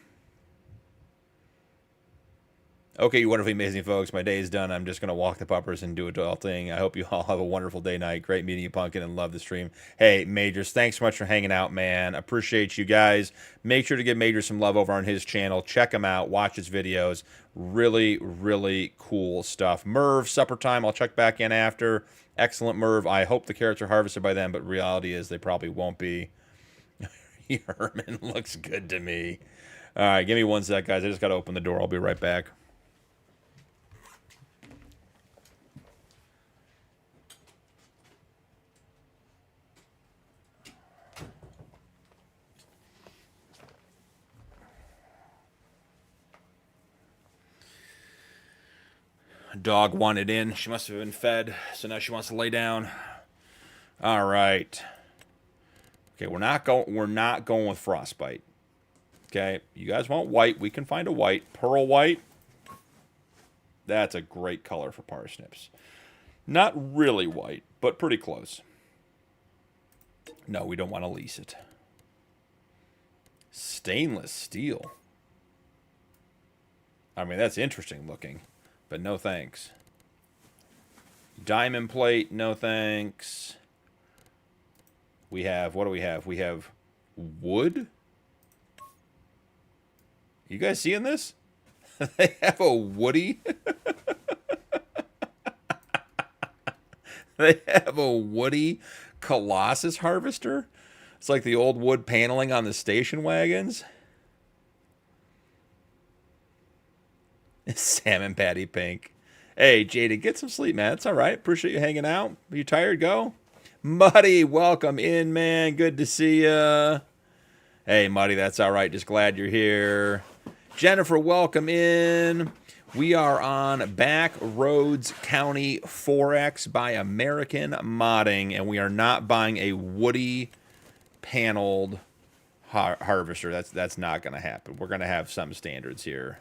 Okay, you wonderfully amazing folks. My day is done. I'm just going to walk the puppers and do a dull thing. I hope you all have a wonderful day, night. Great meeting you, Punkin, and love the stream. Hey, Majors, thanks so much for hanging out, man. Appreciate you guys. Make sure to give Majors some love over on his channel. Check him out. Watch his videos. Really, really cool stuff. Merv, supper time. I'll check back in after. Excellent, Merv. I hope the carrots are harvested by then, but reality is they probably won't be. Herman looks good to me. All right, give me one sec, guys. I just got to open the door. I'll be right back. Dog wanted in. She must have been fed, so now she wants to lay down. All right. Okay, we're not going with frostbite. Okay, you guys want white? We can find a white. Pearl white. That's a great color for parsnips. Not really white, but pretty close. No, we don't want to lease it. Stainless steel. I mean, that's interesting looking, but no thanks. Diamond plate, no thanks. We have, what do we have? We have wood. You guys seeing this? They have a woody. They have a woody Colossus harvester. It's like the old wood paneling on the station wagons. Salmon patty pink. Hey, Jada, get some sleep, man. It's all right. Appreciate you hanging out. Are you tired? Go. Muddy, welcome in, man. Good to see ya. Hey, Muddy, that's all right. Just glad you're here. Jennifer, welcome in. We are on Backroads County 4X by American Modding, and we are not buying a woody paneled harvester. That's not going to happen. We're going to have some standards here.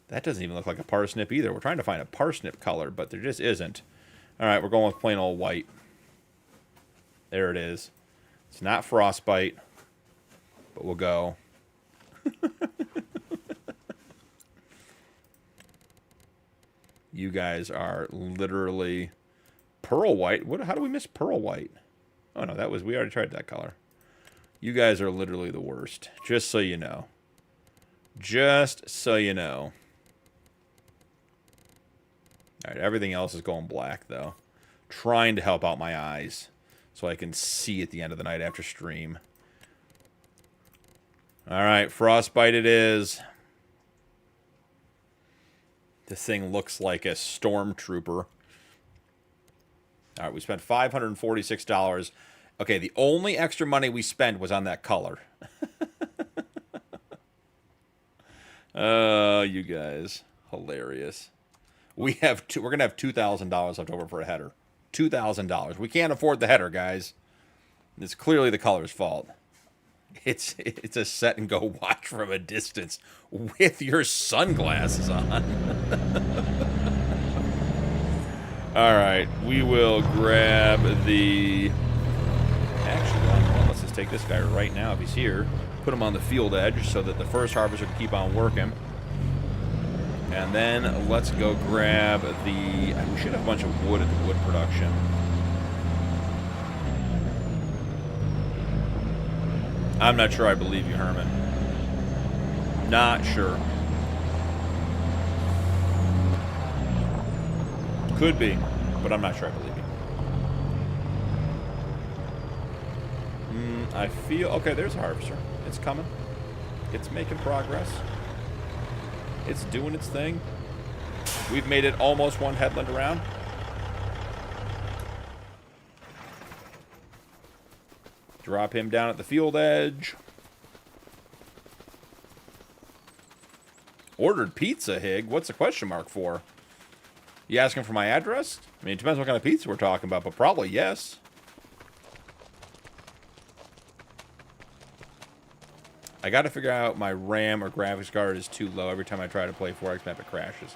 That doesn't even look like a parsnip either. We're trying to find a parsnip color, but there just isn't. All right, we're going with plain old white. There it is. It's not frostbite, but we'll go. You guys are literally pearl white. How do we miss pearl white? Oh, no, we already tried that color. You guys are literally the worst, just so you know. Just so you know. All right, everything else is going black, though. Trying to help out my eyes so I can see at the end of the night after stream. All right, frostbite it is. This thing looks like a stormtrooper. All right, we spent $546. Okay, the only extra money we spent was on that color. Oh, you guys. Hilarious. We're going to have $2,000 left over for a header. $2,000. We can't afford the header, guys. It's clearly the color's fault. It's a set and go watch from a distance with your sunglasses on. All right, we will grab the... Actually, well, let's just take this guy right now if he's here. Put him on the field edge so that the first harvester can keep on working. And then let's go grab the... We should have a bunch of wood at the wood production. I'm not sure I believe you, Herman. Not sure. Could be, but I'm not sure I believe you. I feel... Okay, there's a harvester. It's coming. It's making progress. It's doing its thing. We've made it almost one headland around. Drop him down at the field edge. Ordered pizza, Hig. What's the question mark for? You asking for my address? I mean, it depends what kind of pizza we're talking about, but probably yes. I got to figure out my RAM or graphics card is too low. Every time I try to play 4X map, it crashes.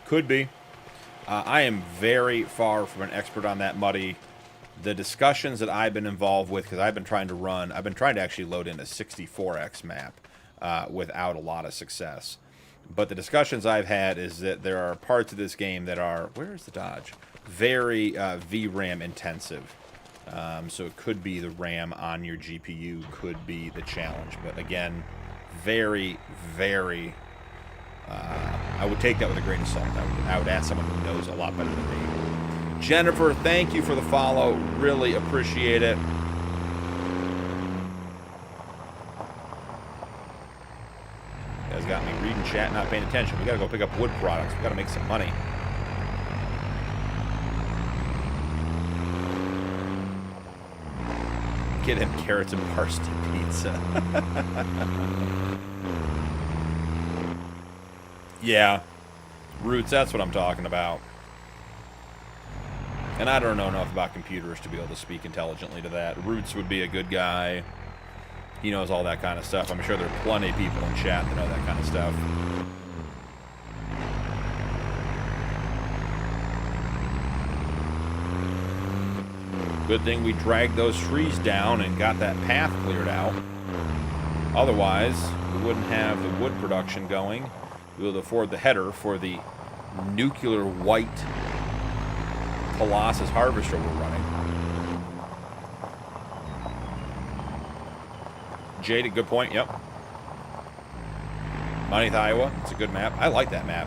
Could be. I am very far from an expert on that, Muddy. The discussions that I've been involved with, because I've been trying to actually load in a 64X map without a lot of success. But the discussions I've had is that there are parts of this game that are, where is the dodge? Very VRAM intensive. So it could be the RAM on your GPU could be the challenge. But again, very, very... I would take that with a grain of salt. I would ask someone who knows a lot better than me. Jennifer, thank you for the follow. Really appreciate it. You guys got me reading chat, not paying attention. We got to go pick up wood products. We got to make some money. Get him carrots and parsnip pizza. Yeah. Roots, that's what I'm talking about. And I don't know enough about computers to be able to speak intelligently to that. Roots would be a good guy. He knows all that kind of stuff. I'm sure there are plenty of people in chat that know that kind of stuff. Good thing we dragged those trees down and got that path cleared out. Otherwise, we wouldn't have the wood production going. We would afford the header for the nuclear white Colossus harvester we're running. Jade, good point, yep. Monteith, Iowa, it's a good map. I like that map.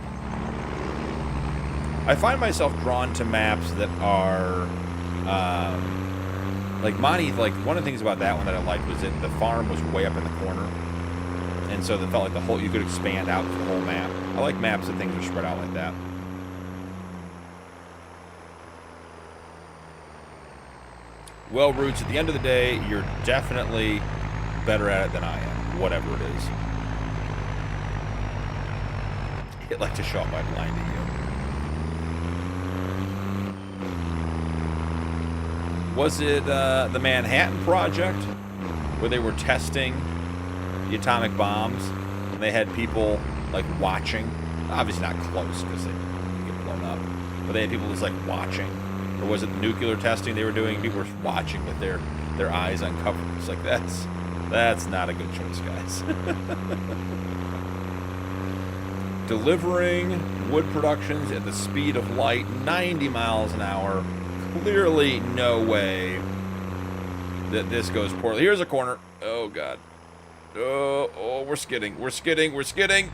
I find myself drawn to maps that are, like Monteith, like one of the things about that one that I liked was that the farm was way up in the corner. And so it felt like the whole, you could expand out the whole map. I like maps that things are spread out like that. Well, Roots, at the end of the day, you're definitely better at it than I am, whatever it is. I'd like to show up by blinding you. Was it the Manhattan Project where they were testing the atomic bombs and they had people like watching? Obviously not close because they get blown up, but they had people just like watching. Or was it the nuclear testing they were doing? People were watching with their eyes uncovered. It's like, that's not a good choice, guys. Delivering wood productions at the speed of light, 90 miles an hour. Clearly no way that this goes poorly. Here's a corner. Oh, God. Oh, we're skidding. We're skidding. We're skidding.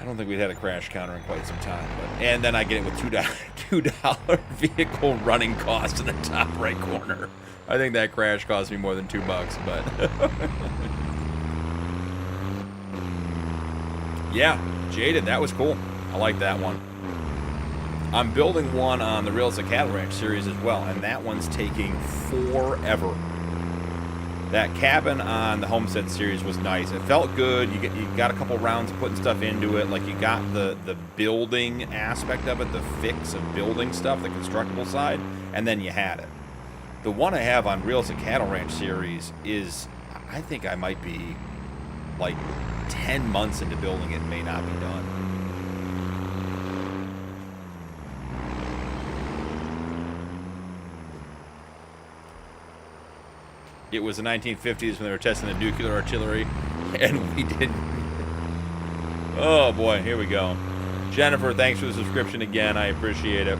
I don't think we'd had a crash counter in quite some time. But, and then I get it with $2 vehicle running cost in the top right corner. I think that crash cost me more than $2, but... yeah, Jaded, that was cool. I like that one. I'm building one on the Realistic Cattle Ranch series as well, and that one's taking forever. That cabin on the Homestead series was nice. It felt good. You got a couple rounds of putting stuff into it. Like you got the building aspect of it, the fix of building stuff, the constructible side, and then you had it. The one I have on Realistic Cattle Ranch series is, I think I might be like 10 months into building it and may not be done. It was the 1950s when they were testing the nuclear artillery, and we didn't. Oh boy, here we go. Jennifer, thanks for the subscription again. I appreciate it.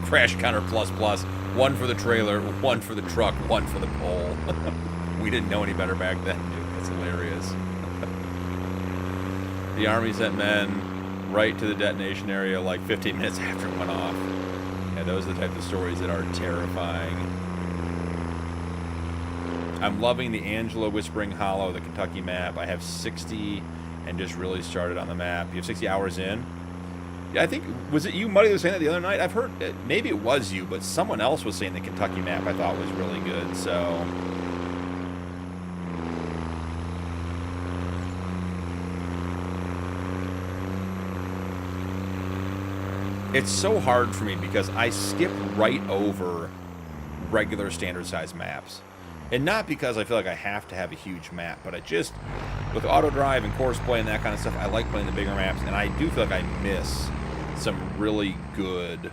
Crash Counter plus plus. One for the trailer, one for the truck, one for the pole. We didn't know any better back then, dude. That's hilarious. The Army sent men right to the detonation area like 15 minutes after it went off. Yeah, those are the type of stories that are terrifying. I'm loving the Angelo Whispering Hollow, the Kentucky map. I have 60 and just really started on the map. You have 60 hours in? Yeah, I think, was it you, Muddy, that was saying that the other night? I've heard, maybe it was you, but someone else was saying the Kentucky map I thought was really good, so... It's so hard for me because I skip right over regular standard size maps. And not because I feel like I have to have a huge map, but I just, with auto drive and course play and that kind of stuff, I like playing the bigger maps, and I do feel like I miss some really good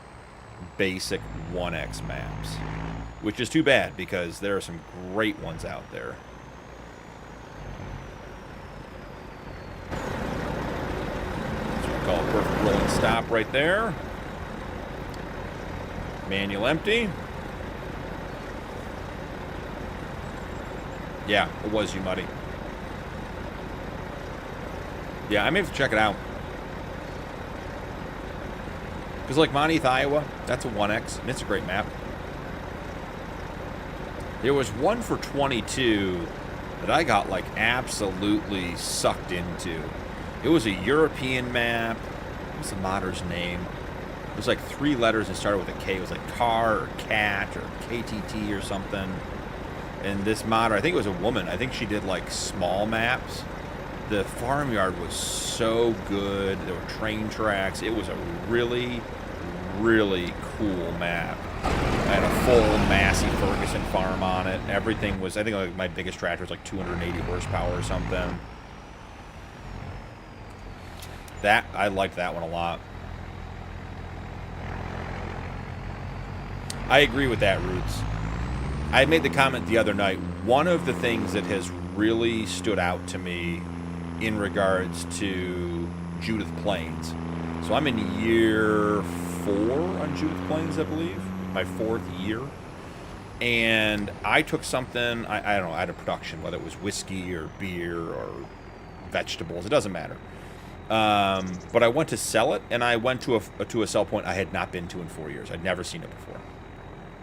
basic 1X maps, which is too bad because there are some great ones out there. That's what we call a perfect rolling stop right there. Manual empty. Yeah, it was you, Muddy. Yeah, I may have to check it out. Because like Monteith, Iowa, that's a 1X, and it's a great map. There was one for 22 that I got like absolutely sucked into. It was a European map. What's the modder's name? It was like 3 letters and started with a K. It was like car or cat or KTT or something. And this modder, I think it was a woman. I think she did like small maps. The farmyard was so good. There were train tracks. It was a really, really cool map. I had a full Massey Ferguson farm on it. Everything was, I think like my biggest tractor was like 280 horsepower or something. That, I liked that one a lot. I agree with that, Roots. I made the comment the other night. One of the things that has really stood out to me in regards to Judith Plains. So I'm in year 4 on Judith Plains, I believe. My 4th year. And I took something, I don't know, I had a production, whether it was whiskey or beer or vegetables, it doesn't matter. But I went to sell it, and I went to a sell point I had not been to in 4 years. I'd never seen it before.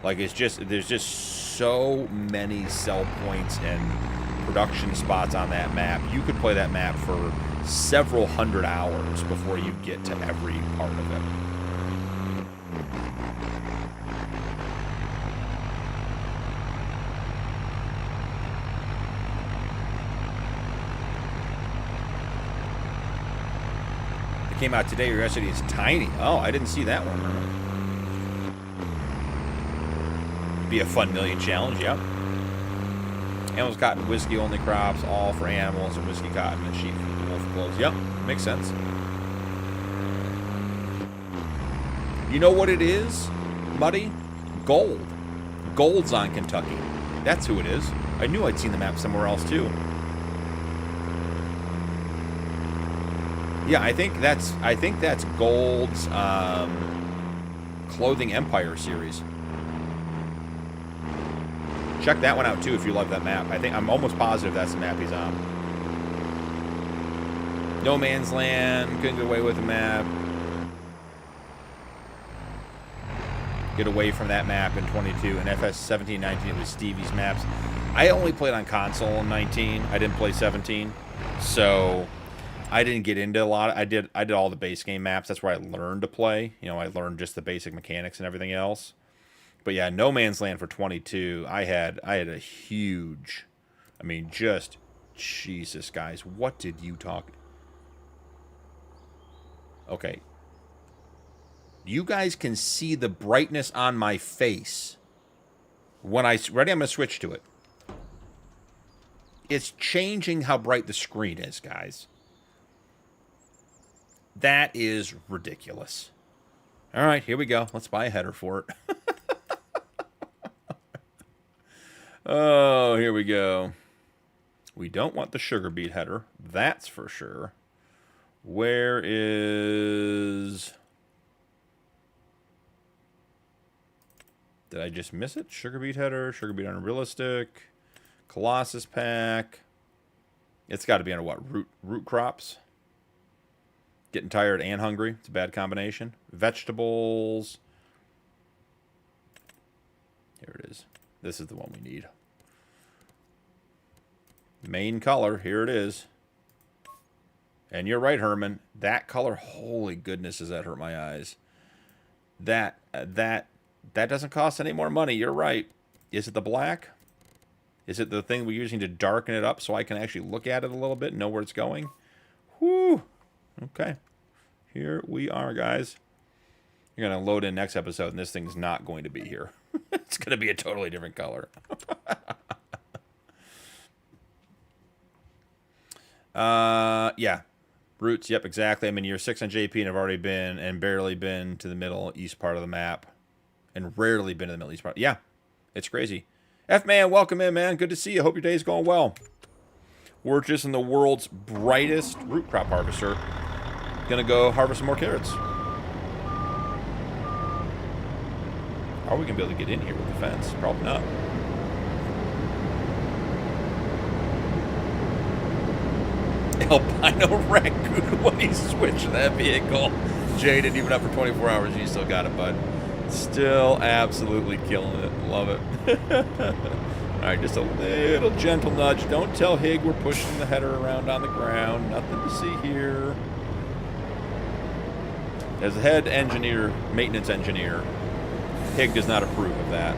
Like, it's just, there's just so many sell points and production spots on that map. You could play that map for several hundred hours before you get to every part of it. It came out today, or yesterday. It's tiny. Oh, I didn't see that one. Be a fun million challenge, yep. Animals, cotton, whiskey only crops, all for animals, and whiskey, cotton, and sheep, wolf clothes. Yep, makes sense. You know what it is, Muddy? Gold. Gold's on Kentucky. That's who it is. I knew I'd seen the map somewhere else too. Yeah, I think that's Gold's Clothing Empire series. Check that one out too if you love that map. I'm almost positive that's the map he's on. No Man's Land, couldn't get away with the map. Get away from that map in 22. And FS 17, 19, it was Stevie's maps. I only played on console in 19. I didn't play 17. So I didn't get into a lot. I did all the base game maps. That's where I learned to play. You know, I learned just the basic mechanics and everything else. But yeah, No Man's Land for 22. I had a huge, I mean, just Jesus, guys, what did you talk? Okay, you guys can see the brightness on my face. When ready, I'm gonna switch to it. It's changing how bright the screen is, guys. That is ridiculous. All right, here we go. Let's buy a header for it. Oh, here we go. We don't want the sugar beet header. That's for sure. Where is... Did I just miss it? Sugar beet header, sugar beet unrealistic, Colossus pack. It's got to be under what? Root crops. Getting tired and hungry. It's a bad combination. Vegetables. Here it is. This is the one we need. Main color. Here it is. And you're right, Herman. That color, holy goodness, does that hurt my eyes. That doesn't cost any more money. You're right. Is it the black? Is it the thing we're using to darken it up so I can actually look at it a little bit and know where it's going? Whew. Okay. Here we are, guys. You're going to load in next episode, and this thing's not going to be here. It's going to be a totally different color. Yeah. Roots, yep, exactly. I'm in year 6 on JP, and I've already been and barely been to the middle east part of the map. And rarely been to the middle east part. Yeah, it's crazy. F-Man, welcome in, man. Good to see you. Hope your day's going well. We're just in the world's brightest root crop harvester. Gonna go harvest some more carrots. Are we gonna be able to get in here with the fence? Probably not. Albino raccoon when he switched that vehicle. Jay didn't even up for 24 hours and you still got it, bud. Still absolutely killing it. Love it. Alright, just a little gentle nudge. Don't tell Hig we're pushing the header around on the ground. Nothing to see here. As a head engineer, maintenance engineer, Hig does not approve of that.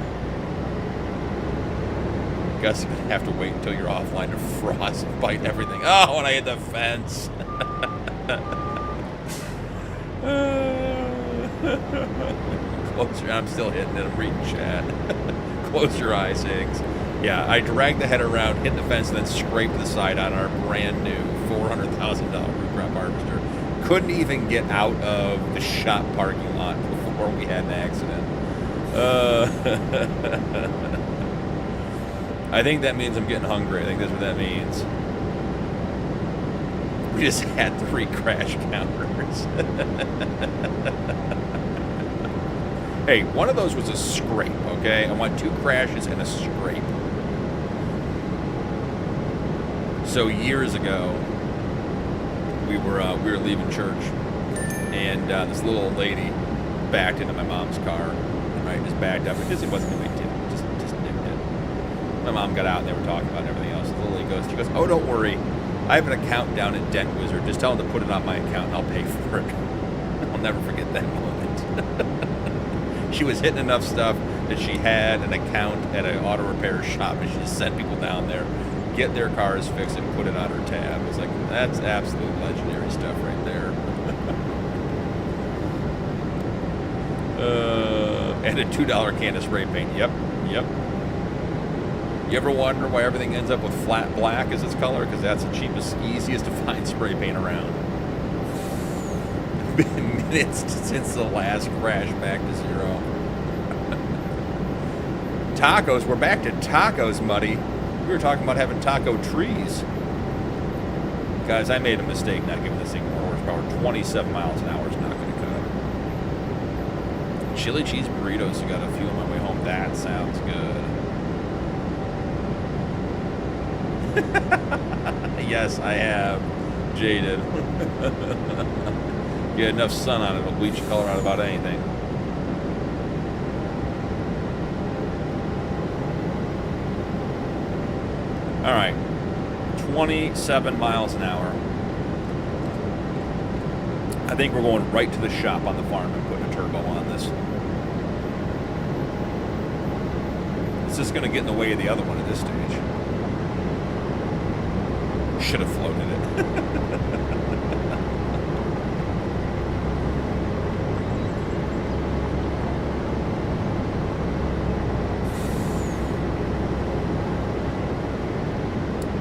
Gus is going to have to wait until you're offline to frostbite everything. Oh, and I hit the fence. Close your, I'm still hitting it. I'm reading chat. Close your eyes, Higgs. Yeah, I dragged the head around, hit the fence, and then scraped the side on our brand new $400,000 root crop harvester. Couldn't even get out of the shop parking lot before we had an accident. I think that means I'm getting hungry. I think that's what that means. We just had 3 crash counters. Hey, one of those was a scrape, okay? I want 2 crashes and a scrape. So years ago, we were leaving church, and this little old lady backed into my mom's car, right? Just backed up. It wasn't a big deal. Just nicked it. My mom got out, and they were talking about everything else. The little lady goes, "Oh, don't worry. I have an account down at Dent Wizard. Just tell them to put it on my account, and I'll pay for it." I'll never forget that moment. She was hitting enough stuff that she had an account at an auto repair shop, and she just sent people down there, get their cars fixed, and put it on her tab. It was like, that's absolute legendary stuff right there. And a $2 can of spray paint. Yep. You ever wonder why everything ends up with flat black as its color? Because that's the cheapest, easiest to find spray paint around. Minutes since the last crash, back to 0. Tacos, we're back to tacos, Muddy. We were talking about having taco trees. Guys, I made a mistake not giving this thing more horsepower. 27 miles an hour is not going to cut. Chili cheese burritos, I got a few on my way home. That sounds good. Yes, I have. Jaded. Get enough sun on it, it'll bleach the color out of about anything. Alright. 27 miles an hour. I think we're going right to the shop on the farm and putting a turbo on this. It's just going to get in the way of the other one at this stage. Should have floated it.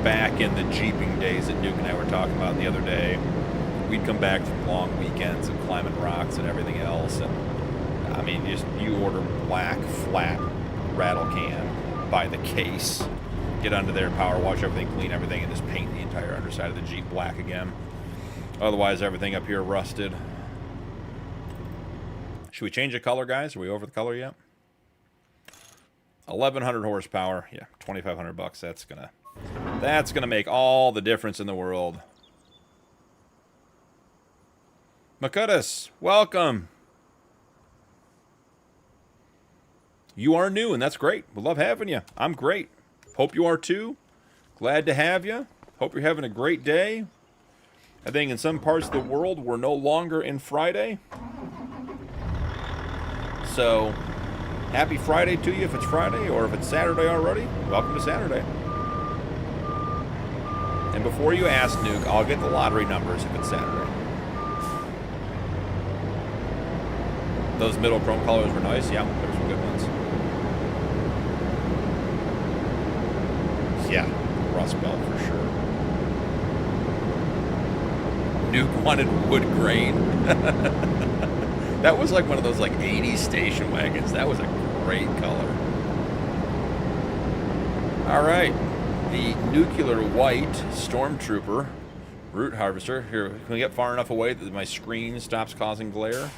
Back in the jeeping days that Nuke and I were talking about the other day, we'd come back from long weekends of climbing rocks and everything else, and I mean, you order black flat rattle can by the case, get under there, power wash everything, clean everything, and just paint the entire underside of the Jeep black again. Otherwise, everything up here rusted. Should we change the color, guys? Are we over the color yet? 1,100 horsepower. Yeah, 2,500 bucks. That's gonna make all the difference in the world. Makutas, welcome. You are new, and that's great. We love having you. I'm great. Hope you are too. Glad to have you. Hope you're having a great day. I think in some parts of the world, we're no longer in Friday. So, happy Friday to you if it's Friday, or if it's Saturday already, welcome to Saturday. And before you ask, Nuke, I'll get the lottery numbers if it's Saturday. Those middle chrome colors were nice. Yeah, there were some good ones. Yeah, Rust Belt for sure. Nuke wanted wood grain. That was like one of those like 80s station wagons. That was a great color. All right. The nuclear white Stormtrooper root harvester. Here, can we get far enough away that my screen stops causing glare?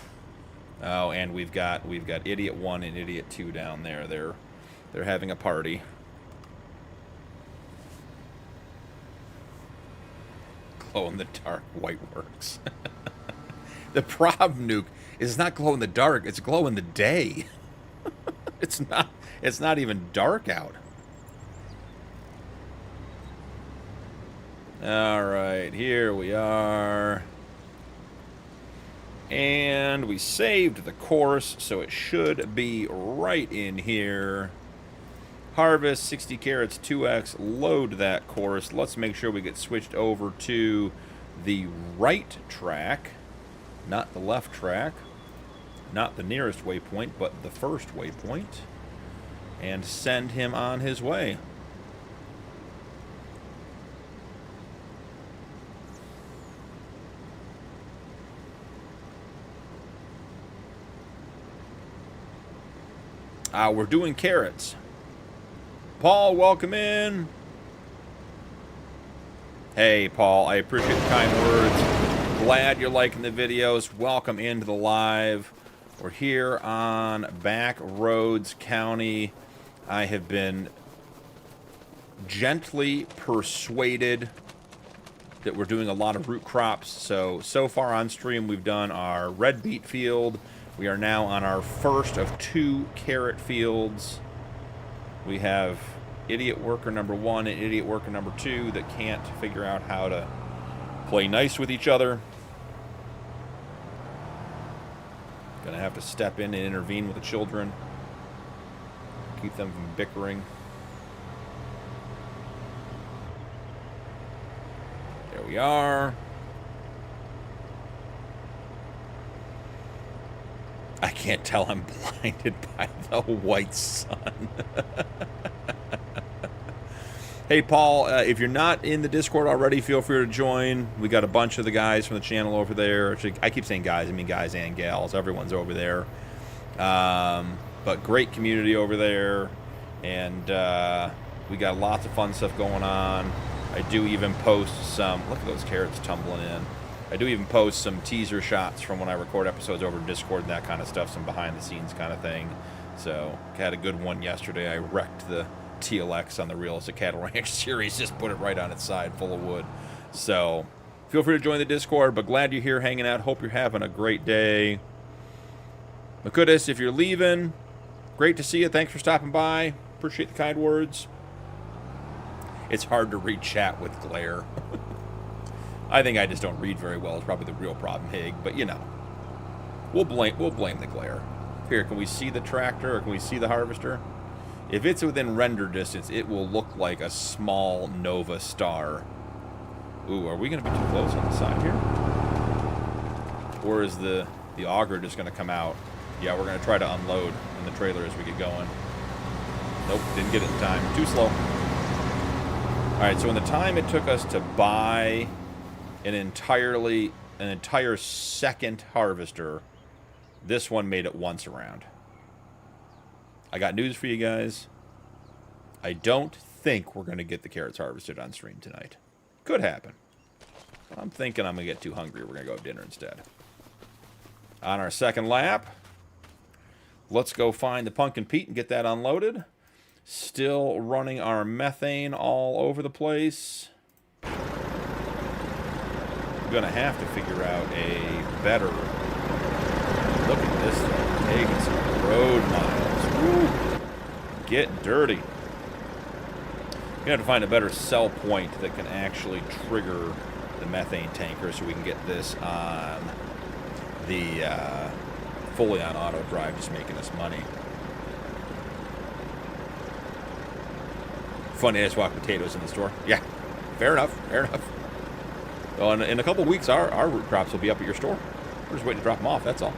Oh, and we've got Idiot 1 and Idiot 2 down there. They're having a party. Glow in the dark white works. The problem, Nuke, is it's not glow in the dark, it's glow in the day. It's not even dark out. All right, here we are. And we saved the course, so it should be right in here. Harvest, 60 carats, 2x, load that course. Let's make sure we get switched over to the right track, not the left track, not the nearest waypoint, but the first waypoint, and send him on his way. We're doing carrots. Paul, welcome in. Hey, Paul, I appreciate the kind words. Glad you're liking the videos. Welcome into the live. We're here on Back Roads County. I have been gently persuaded that we're doing a lot of root crops. So far on stream, we've done our red beet field. We are now on our first of 2 carrot fields. We have idiot worker number 1 and idiot worker number 2 that can't figure out how to play nice with each other. Gonna have to step in and intervene with the children. Keep them from bickering. There we are. I can't tell I'm blinded by the white sun. Hey, Paul, if you're not in the Discord already, feel free to join. We got a bunch of the guys from the channel over there. Actually, I keep saying guys, I mean guys and gals. Everyone's over there. But great community over there. And we got lots of fun stuff going on. I do even post some... Look at those carrots tumbling in. I do even post some teaser shots from when I record episodes over Discord and that kind of stuff, some behind-the-scenes kind of thing. So, had a good one yesterday. I wrecked the TLX on the Realistic Cattle Ranch series, just put it right on its side, full of wood. So, feel free to join the Discord, but glad you're here hanging out. Hope you're having a great day. Makudis, if you're leaving, great to see you. Thanks for stopping by. Appreciate the kind words. It's hard to read chat with glare. I think I just don't read very well is probably the real problem, Hig. But, you know, we'll blame the glare. Here, can we see the tractor or can we see the harvester? If it's within render distance, it will look like a small Nova star. Ooh, are we going to be too close on the side here? Or is the auger just going to come out? Yeah, we're going to try to unload in the trailer as we get going. Nope, didn't get it in time. Too slow. All right, so in the time it took us to buy an entire second harvester, this one made it once around. I got news for you guys. I don't think we're going to get the carrots harvested on stream tonight. Could happen. I'm thinking I'm going to get too hungry. We're going to go have dinner instead. On our second lap, let's go find the Punkin Pete and get that unloaded. Still running our methane all over the place. I'm going to have to figure out a better... Look at this thing. Taking some road miles. Woo. Get dirty. We're going to have to find a better sell point that can actually trigger the methane tanker so we can get this on the fully on auto drive, just making us money. Funny, I just walk potatoes in the store. Yeah, fair enough, fair enough. Well, in a couple of weeks, our root crops will be up at your store. We're just waiting to drop them off, that's all.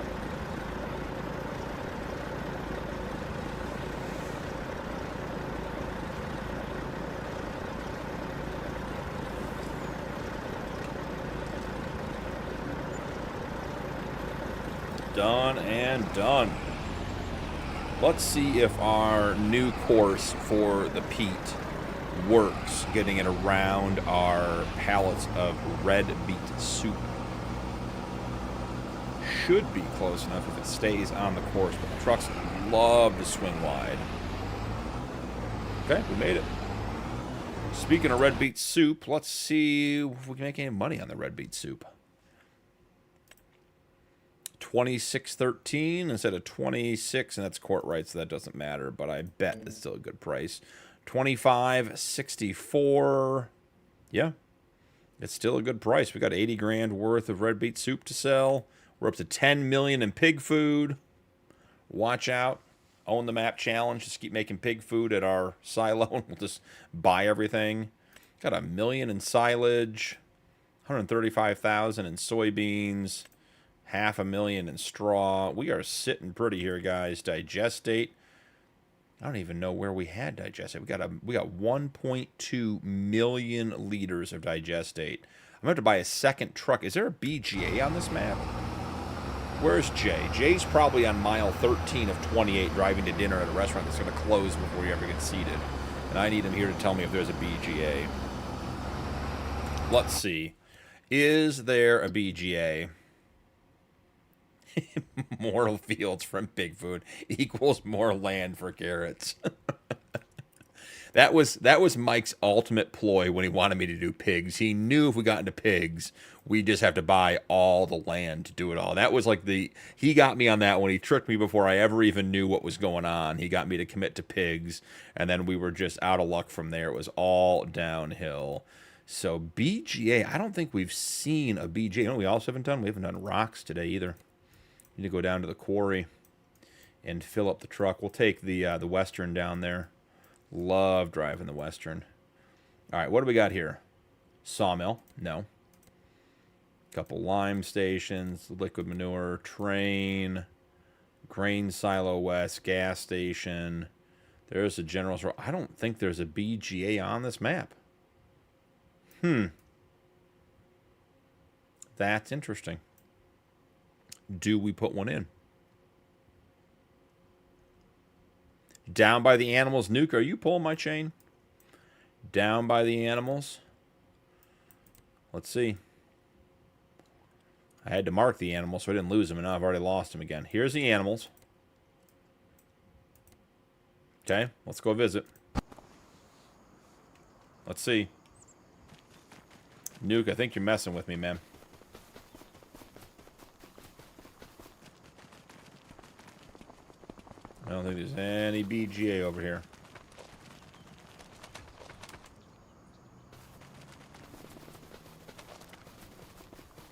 Done and done. Let's see if our new course for the peat works, getting it around our pallets of red beet soup. Should be close enough if it stays on the course, but the trucks love to swing wide. Okay, we made it. Speaking of red beet soup, let's see if we can make any money on the red beet soup. 26.13 instead of 26, and that's court right, so that doesn't matter, but I bet it's still a good price. 25.64. Yeah, it's still a good price. We got 80 grand worth of red beet soup to sell. We're up to 10 million in pig food. Watch out. Own the map challenge. Just keep making pig food at our silo, and we'll just buy everything. Got $1 million in silage, 135,000 in soybeans, $500,000 in straw. We are sitting pretty here, guys. Digestate. I don't even know where we had digestate. We got 1.2 million liters of digestate. I'm going to have to buy a second truck. Is there a BGA on this map? Where's Jay? Jay's probably on mile 13 of 28 driving to dinner at a restaurant that's going to close before you ever get seated. And I need him here to tell me if there's a BGA. Let's see. Is there a BGA? More fields from pig food equals more land for carrots. That was Mike's ultimate ploy when he wanted me to do pigs. He knew if we got into pigs, we just have to buy all the land to do it all. That was like he got me on that one. He tricked me before I ever even knew what was going on. He got me to commit to pigs, and then we were just out of luck from there. It was all downhill. So BGA, I don't think we've seen a BGA. You know what we also haven't done? We haven't done rocks today either. Need to go down to the quarry and fill up the truck. We'll take the Western down there. Love driving the Western. All right, what do we got here? Sawmill. No. Couple lime stations, liquid manure, train, grain silo west, gas station. There's a general store. I don't think there's a BGA on this map. That's interesting. Do we put one in? Down by the animals. Nuke, are you pulling my chain? Down by the animals. Let's see. I had to mark the animals so I didn't lose them, and now I've already lost them again. Here's the animals. Okay, let's go visit. Let's see. Nuke, I think you're messing with me, man. I don't think there's any BGA over here.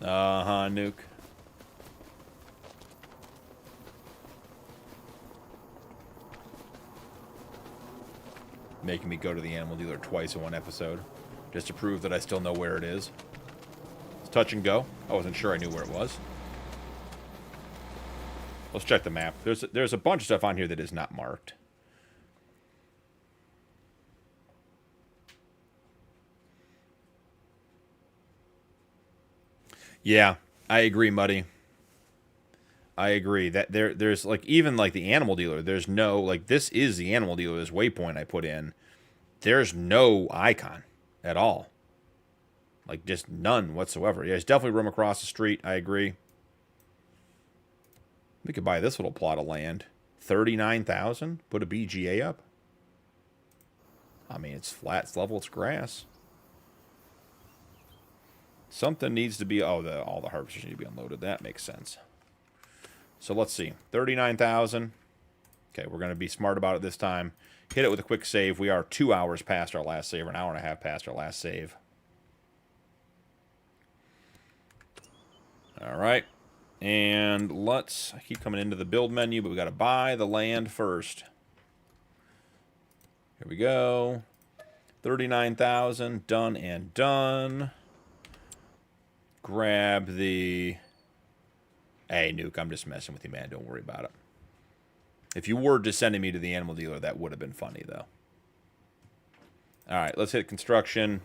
Nuke. Making me go to the animal dealer twice in one episode, just to prove that I still know where it is. It's touch and go. I wasn't sure I knew where it was. Let's check the map. There's a bunch of stuff on here that is not marked. Yeah, I agree, Muddy. I agree that there's like even like the animal dealer. There's no like this is the animal dealer. This waypoint I put in. There's no icon at all. Like just none whatsoever. Yeah, there's definitely room across the street. I agree. We could buy this little plot of land. 39,000. Put a BGA up. I mean, it's flat, it's level, it's grass. Something needs to be... Oh, all the harvesters need to be unloaded. That makes sense. So let's see. 39,000. Okay, we're going to be smart about it this time. Hit it with a quick save. We are 2 hours past our last save, or an hour and a half past our last save. All right. And let's... I keep coming into the build menu, but we got to buy the land first. Here we go. 39,000. Done and done. Grab the... Hey, Nuke, I'm just messing with you, man. Don't worry about it. If you were just sending me to the animal dealer, that would have been funny, though. All right, let's hit construction.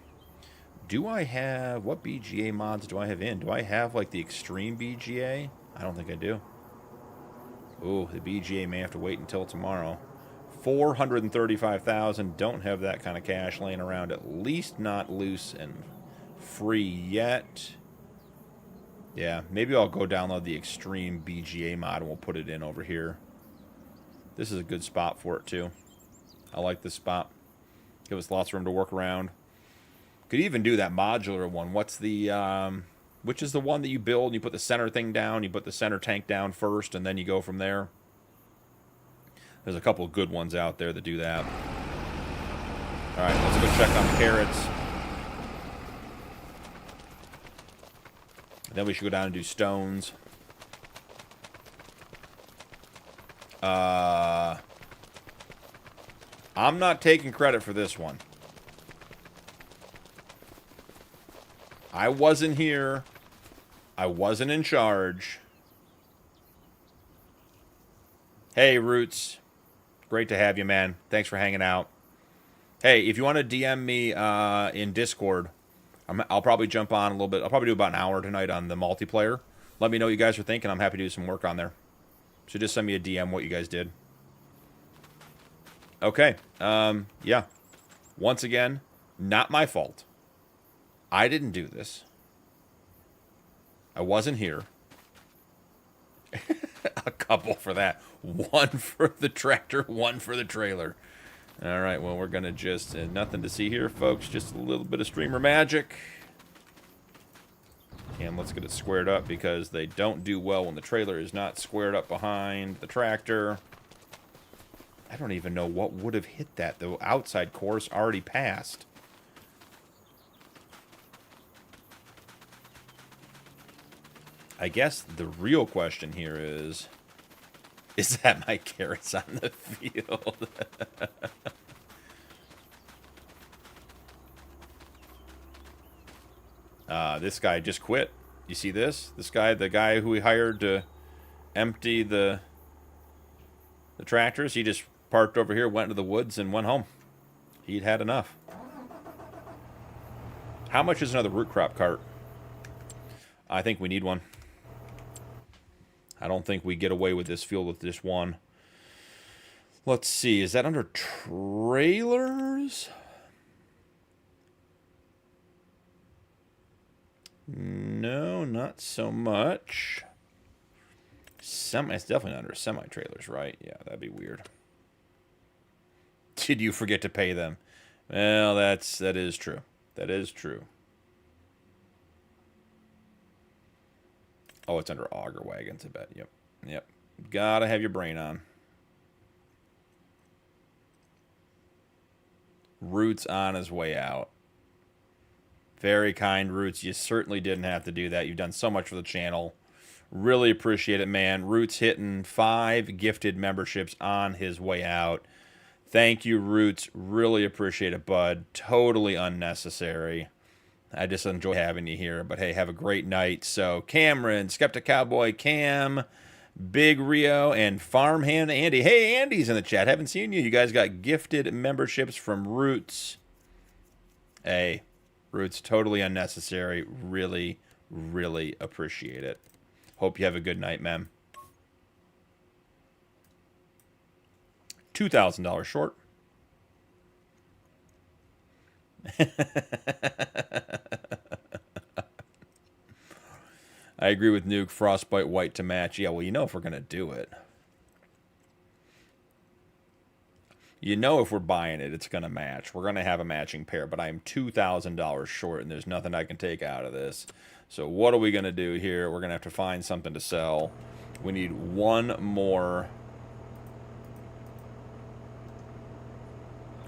Do I have... What BGA mods do I have in? Do I have, like, the extreme BGA? I don't think I do. Ooh, the BGA may have to wait until tomorrow. 435,000. Don't have that kind of cash laying around. At least not loose and free yet. Yeah, maybe I'll go download the extreme BGA mod and we'll put it in over here. This is a good spot for it, too. I like this spot. Give us lots of room to work around. Could even do that modular one. What's the... which is the one that you build and you put the center thing down, you put the center tank down first, and then you go from there? There's a couple of good ones out there that do that. Alright, let's go check on the carrots. Then we should go down and do stones. I'm not taking credit for this one. I wasn't here. I wasn't in charge. Hey, Roots. Great to have you, man. Thanks for hanging out. Hey, if you want to DM me in Discord, I'll probably jump on a little bit. I'll probably do about an hour tonight on the multiplayer. Let me know what you guys are thinking. I'm happy to do some work on there. So just send me a DM what you guys did. Okay. Yeah. Once again, not my fault. I didn't do this. I wasn't here. A couple for that. One for the tractor, one for the trailer. All right, well, we're going to just... nothing to see here, folks. Just a little bit of streamer magic. And let's get it squared up because they don't do well when the trailer is not squared up behind the tractor. I don't even know what would have hit that. The outside course already passed. I guess the real question here is that my carrot's on the field? This guy just quit. You see this? This guy, the guy who we hired to empty the tractors, he just parked over here, went into the woods, and went home. He'd had enough. How much is another root crop cart? I think we need one. I don't think we get away with this field with just one. Let's see. Is that under trailers? No, not so much. It's definitely under semi-trailers, right? Yeah, that'd be weird. Did you forget to pay them? Well, that is true. That is true. Oh, it's under auger wagons, I bet. Yep. Yep. Gotta have your brain on. Roots on his way out. Very kind, Roots. You certainly didn't have to do that. You've done so much for the channel. Really appreciate it, man. Roots hitting 5 gifted memberships on his way out. Thank you, Roots. Really appreciate it, bud. Totally unnecessary. I just enjoy having you here. But, hey, have a great night. So, Cameron, Skeptic Cowboy, Cam, Big Rio, and Farmhand Andy. Hey, Andy's in the chat. Haven't seen you. You guys got gifted memberships from Roots. Hey, Roots, totally unnecessary. Really, really appreciate it. Hope you have a good night, man. $2,000 short. I agree with Nuke. Frostbite white to match. Yeah, well, you know if we're going to do it. You know if we're buying it, it's going to match. We're going to have a matching pair, but I'm $2,000 short, and there's nothing I can take out of this. So what are we going to do here? We're going to have to find something to sell. We need one more...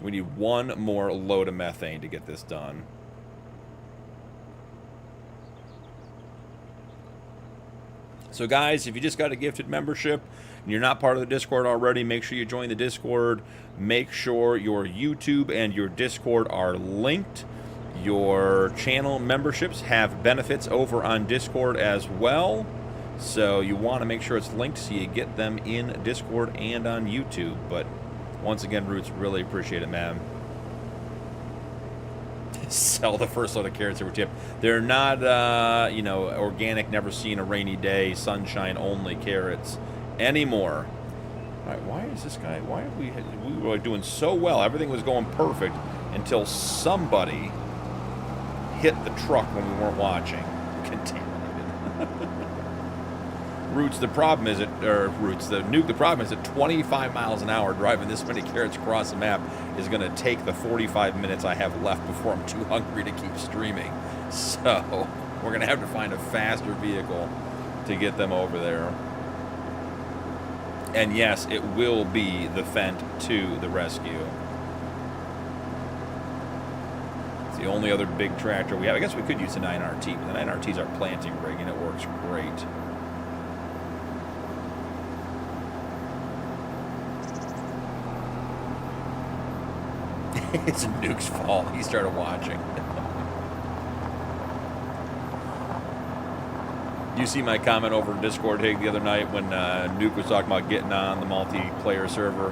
We need one more load of methane to get this done. So guys, if you just got a gifted membership and you're not part of the Discord already, make sure you join the Discord. Make sure your YouTube and your Discord are linked. Your channel memberships have benefits over on Discord as well. So you want to make sure it's linked so you get them in Discord and on YouTube. But once again, Roots, really appreciate it, man. Sell the first load of carrots every tip. They're not, you know, organic, never seen a rainy day, sunshine only carrots anymore. All right, why is this guy? Why have we were doing so well? Everything was going perfect until somebody hit the truck when we weren't watching. Contaminated. Roots, the problem is the Nuke, the problem is that 25 miles an hour driving this many carrots across the map is going to take the 45 minutes I have left before I'm too hungry to keep streaming. So we're going to have to find a faster vehicle to get them over there. And yes, it will be the Fendt to the rescue. It's the only other big tractor we have. I guess we could use the 9RT, but the 9RT is our planting rig, and it works great. It's Nuke's fault. He started watching. You see my comment over in Discord, Hig, the other night when Nuke was talking about getting on the multiplayer server,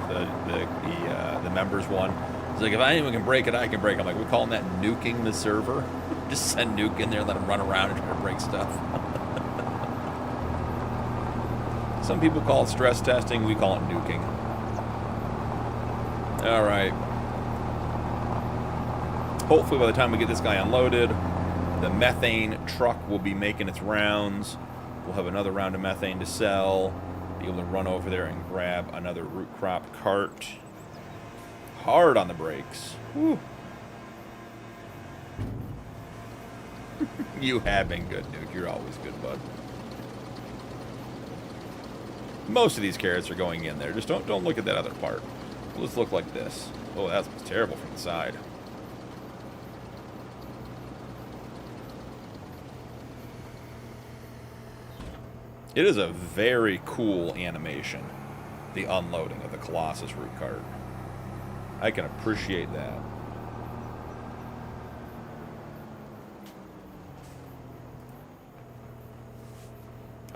the members one. He's like, if anyone can break it, I can break it. I'm like, we're calling that nuking the server? Just send Nuke in there, let him run around and try to break stuff. Some people call it stress testing. We call it nuking. All right. Hopefully by the time we get this guy unloaded, the methane truck will be making its rounds. We'll have another round of methane to sell. Be able to run over there and grab another root crop cart. Hard on the brakes. Whew. You have been good, Nuke. You're always good, bud. Most of these carrots are going in there. Just don't look at that other part. Let's look like this. Oh, that looks terrible from the side. It is a very cool animation, the unloading of the Colossus root cart. I can appreciate that.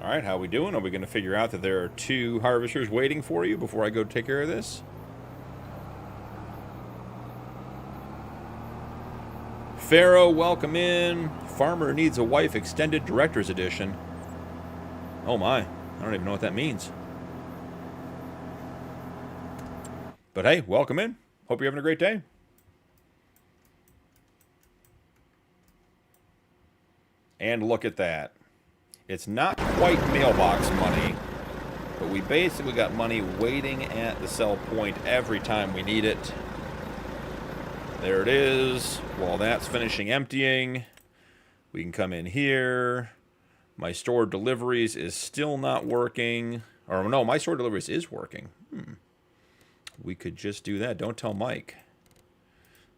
All right, how are we doing? Are we going to figure out that there are 2 harvesters waiting for you before I go take care of this? Pharaoh, welcome in. Farmer Needs a Wife Extended Director's Edition. Oh my, I don't even know what that means. But hey, welcome in. Hope you're having a great day. And look at that. It's not quite mailbox money, but we basically got money waiting at the sell point every time we need it. There it is. While that's finishing emptying, we can come in here. My stored deliveries is still not working. Or no, my stored deliveries is working. We could just do that. Don't tell Mike.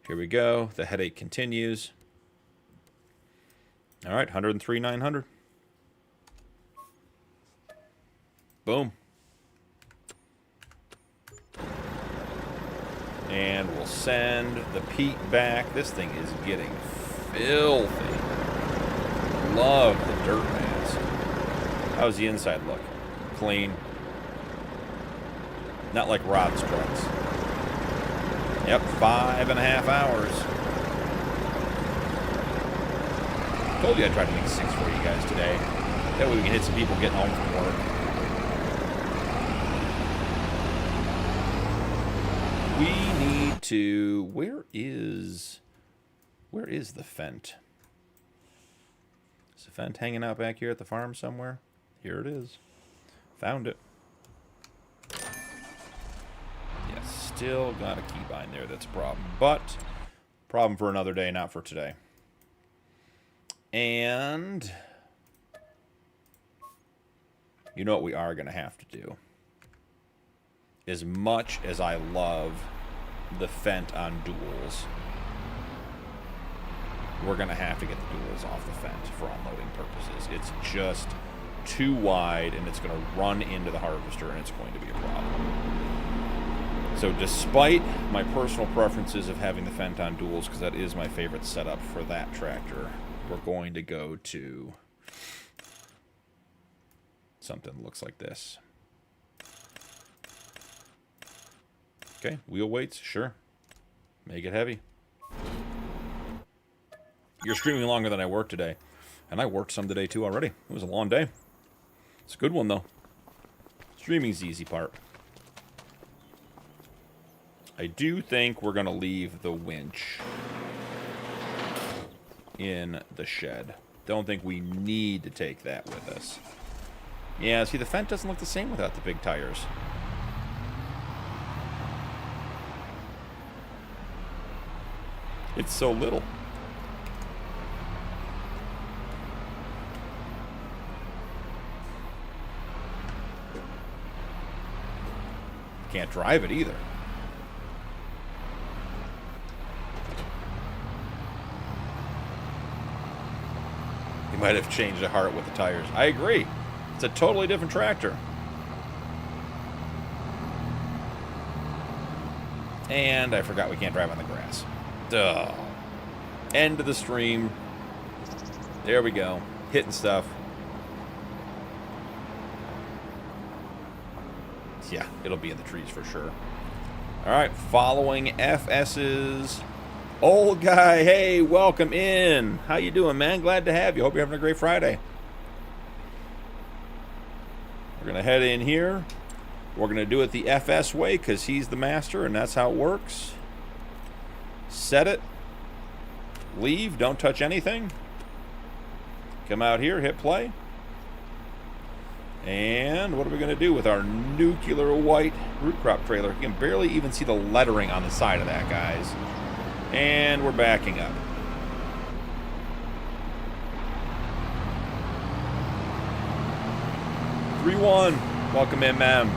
Here we go. The headache continues. All right, 103,900. Boom. And we'll send the peat back. This thing is getting filthy. Love the dirt mask. How's the inside look? Clean. Not like Rod's trucks. Yep, 5.5 hours. Told you I'd try to make 6 for you guys today. That way we can hit some people getting home from work. We need to... Where is the Fent? Is the Fent hanging out back here at the farm somewhere? Here it is. Found it. Yeah, still got a keybind there. That's a problem. But, problem for another day, not for today. And... you know what we are going to have to do? As much as I love the Fent on duals, we're going to have to get the duals off the Fent for unloading purposes. It's just too wide, and it's going to run into the harvester, and it's going to be a problem. So despite my personal preferences of having the Fent on duals, because that is my favorite setup for that tractor, we're going to go to something that looks like this. Okay, wheel weights, sure. Make it heavy. You're streaming longer than I worked today. And I worked some today too already. It was a long day. It's a good one though. Streaming's the easy part. I do think we're going to leave the winch in the shed. Don't think we need to take that with us. Yeah, see, the Fent doesn't look the same without the big tires. It's so little. Can't drive it either. You might have changed the heart with the tires. I agree. It's a totally different tractor. And I forgot we can't drive on the grass. Duh. End of the stream. There we go. Hitting stuff. Yeah, it'll be in the trees for sure. All right, following FS's old guy. Hey, welcome in. How you doing, man? Glad to have you. Hope you're having a great Friday. We're going to head in here. We're going to do it the FS way because he's the master and that's how it works. Set it. Leave. Don't touch anything. Come out here. Hit play. And what are we going to do with our nuclear white root crop trailer? You can barely even see the lettering on the side of that, guys. And we're backing up. Three-one. Welcome in, man.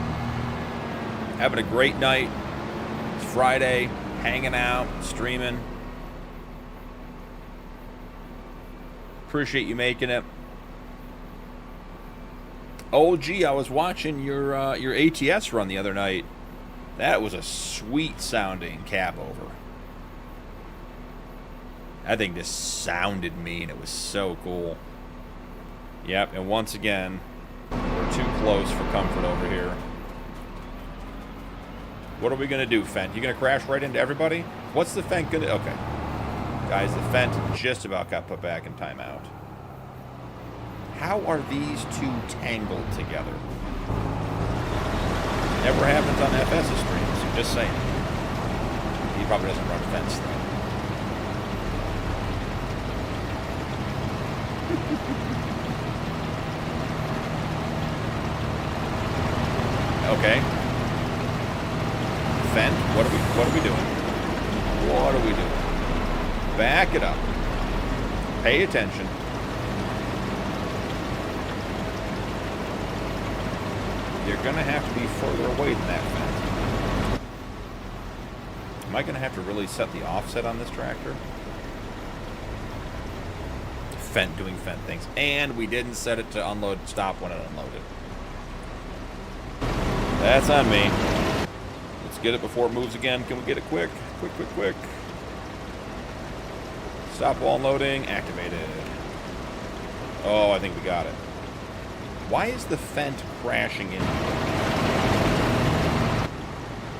Having a great night. It's Friday. Hanging out. Streaming. Appreciate you making it. Oh, gee, I was watching your ATS run the other night. That was a sweet-sounding cap over. That thing just sounded mean. It was so cool. Yep, and once again, we're too close for comfort over here. What are we going to do, Fent? You going to crash right into everybody? What's the Fent going to... Okay. Guys, the Fent just about got put back in timeout. How are these two tangled together? Never happens on FS's streams, just saying. He probably doesn't run fence, though. Okay. Fent, what are we doing? What are we doing? Back it up. Pay attention. You're going to have to be further away than that fence. Am I going to have to really set the offset on this tractor? Fent doing Fent things. And we didn't set it to unload stop when it unloaded. That's on me. Let's get it before it moves again. Can we get it quick? Quick. Stop while unloading. Activated. Oh, I think we got it. Why is the Fent crashing into it?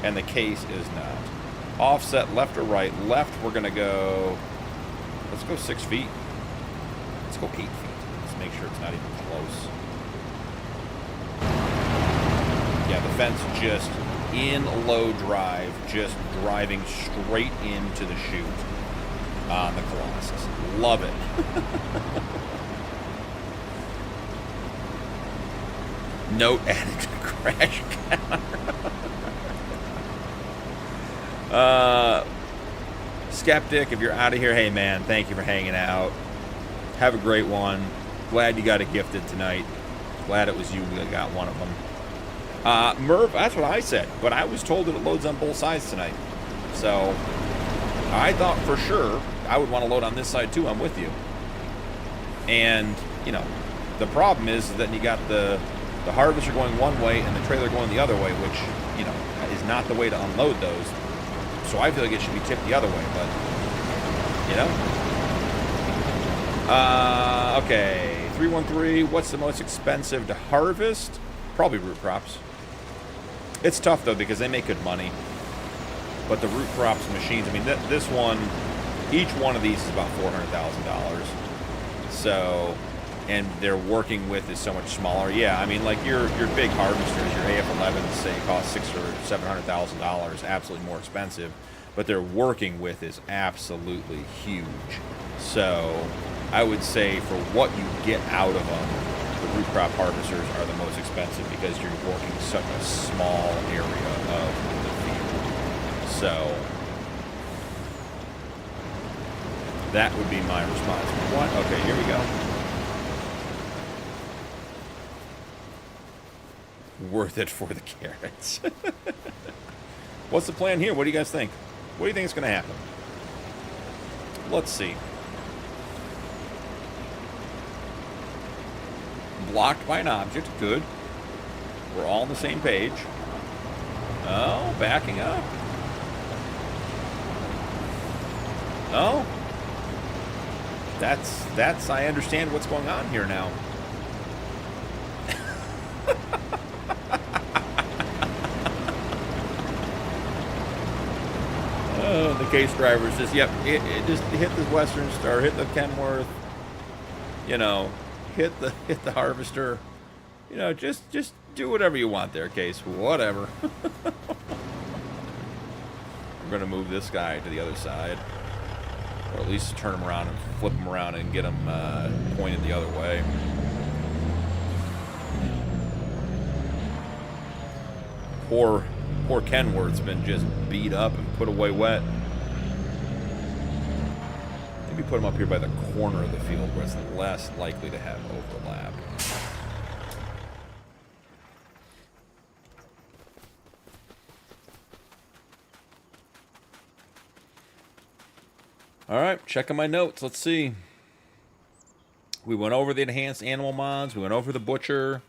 And the case is not. Offset left or right? Left, we're going to go... Let's go 6 feet. Let's go 8 feet. Let's make sure it's not even close. Yeah, the Fent's just in low drive, just driving straight into the chute on the Colossus. Love it. Note added to crash counter. Skeptic, if you're out of here, hey man, thank you for hanging out. Have a great one. Glad you got it gifted tonight. Glad it was you that got one of them. Merv, that's what I said, but I was told that it loads on both sides tonight. So I thought for sure I would want to load on this side too. I'm with you. And, you know, the problem is that you got the harvester going one way and the trailer going the other way, which, you know, is not the way to unload those. So I feel like it should be tipped the other way, but, you know. Okay, 313, what's the most expensive to harvest? Probably root crops. It's tough, though, because they make good money. But the root crops machines, I mean, this one, each one of these is about $400,000. So... and they're working with is so much smaller. Yeah, I mean, like your big harvesters, your AF11s, say cost $600,000 or $700,000, absolutely more expensive, but their working with is absolutely huge. So I would say for what you get out of them, the root crop harvesters are the most expensive because you're working such a small area of the field. So that would be my response. What? Okay, here we go. Worth it for the carrots. What's the plan here? What do you guys think? What do you think is going to happen? Let's see. Blocked by an object. Good. We're all on the same page. Oh, backing up. Oh. That's, I understand what's going on here now. Oh, the case driver says, yep, it just hit the Western Star, hit the Kenworth, you know, hit the Harvester, you know, just do whatever you want there, Case, whatever. We're gonna move this guy to the other side, or at least turn him around and flip him around and get him pointed the other way. Poor Kenworth's been just beat up and put away wet. Maybe put him up here by the corner of the field where it's less likely to have overlap. All right, checking my notes. Let's see. We went over the enhanced animal mods. We went over the butcher.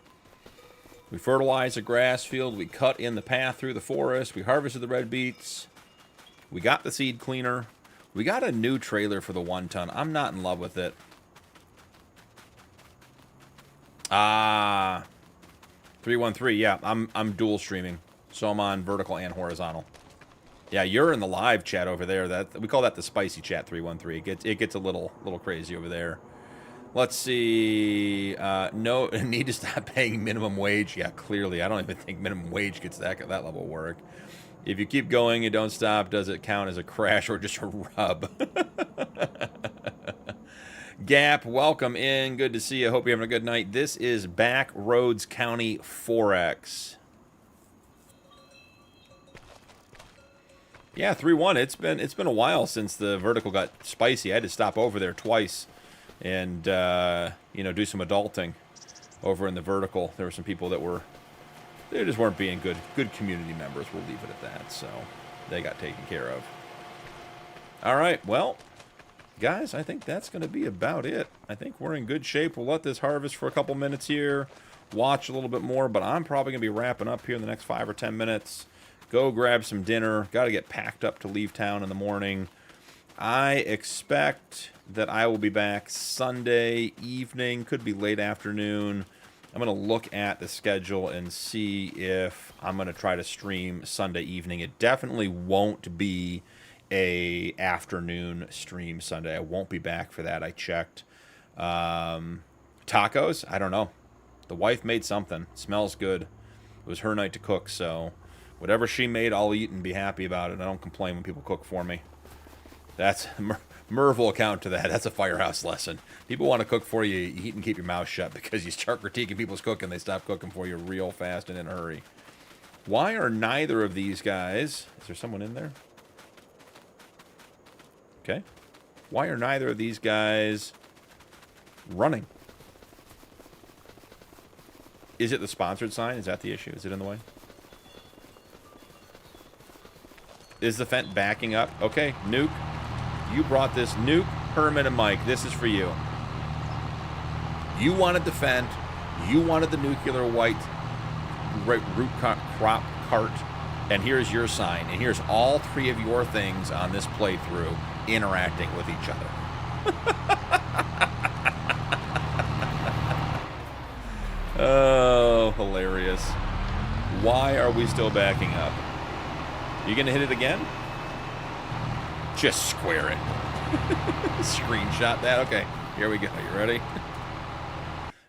We fertilized the grass field. We cut in the path through the forest. We harvested the red beets. We got the seed cleaner. We got a new trailer for the 1-ton. I'm not in love with it. 313. Yeah, I'm dual streaming, so I'm on vertical and horizontal. Yeah, you're in the live chat over there. That we call that the spicy chat 313. It gets a little crazy over there. Let's see. No, need to stop paying minimum wage. Yeah, clearly. I don't even think minimum wage gets that level of work. If you keep going and don't stop, does it count as a crash or just a rub? Gap, welcome in. Good to see you. Hope you're having a good night. This is Backroads County Forex. Yeah, 3-1. It's been a while since the vertical got spicy. I had to stop over there twice and you know, do some adulting over in the vertical. There were some people that they just weren't being good community members. We'll leave it at that. So they got taken care of. All right, well, guys, I think that's going to be about it. I think we're in good shape. We'll let this harvest for a couple minutes here, watch a little bit more, but I'm probably going to be wrapping up here in the next 5 or 10 minutes. Go grab some dinner. Got to get packed up to leave town in the morning. I expect that I will be back Sunday evening. Could be late afternoon. I'm going to look at the schedule and see if I'm going to try to stream Sunday evening. It definitely won't be a afternoon stream Sunday. I won't be back for that. I checked. Tacos? I don't know. The wife made something. Smells good. It was her night to cook, so whatever she made, I'll eat and be happy about it. I don't complain when people cook for me. That's Merv will account to that. That's a firehouse lesson. People want to cook for you, you eat and keep your mouth shut, because you start critiquing people's cooking, they stop cooking for you real fast and in a hurry. Why are neither of these guys... Is there someone in there? Okay. Why are neither of these guys running? Is it the sponsored sign? Is that the issue? Is it in the way? Is the Fent backing up? Okay, Nuke. You brought this. Nuke, Herman, and Mike. This is for you. You wanted the Fent. You wanted the nuclear white root crop cart. And here's your sign. And here's all 3 of your things on this playthrough interacting with each other. Oh, hilarious. Why are we still backing up? You gonna hit it again? Just square it. Screenshot that. Okay, here we go. You ready?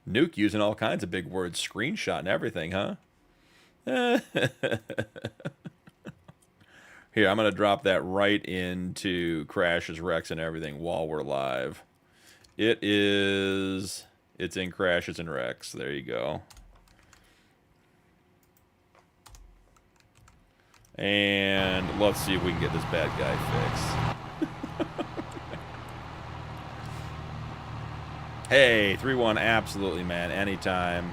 Nuke using all kinds of big words. Screenshot and everything, huh? Here, I'm gonna drop that right into Crashes, Wrecks, and everything while we're live. It's in Crashes and Wrecks. There you go. And let's see if we can get this bad guy fixed. Hey, 3-1, absolutely, man. Anytime.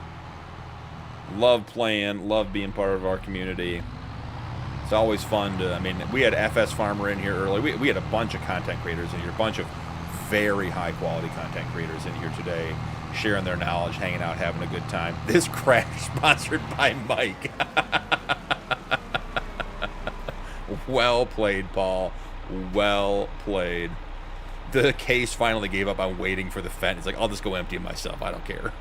Love playing, love being part of our community. It's always fun to, I mean, we had FS Farmer in here early. We had a bunch of content creators in here, a bunch of very high quality content creators in here today, sharing their knowledge, hanging out, having a good time. This crash sponsored by Mike. Well played, Paul. Well played. The case finally gave up on waiting for the Fendt. It's like, I'll just go empty it myself. I don't care.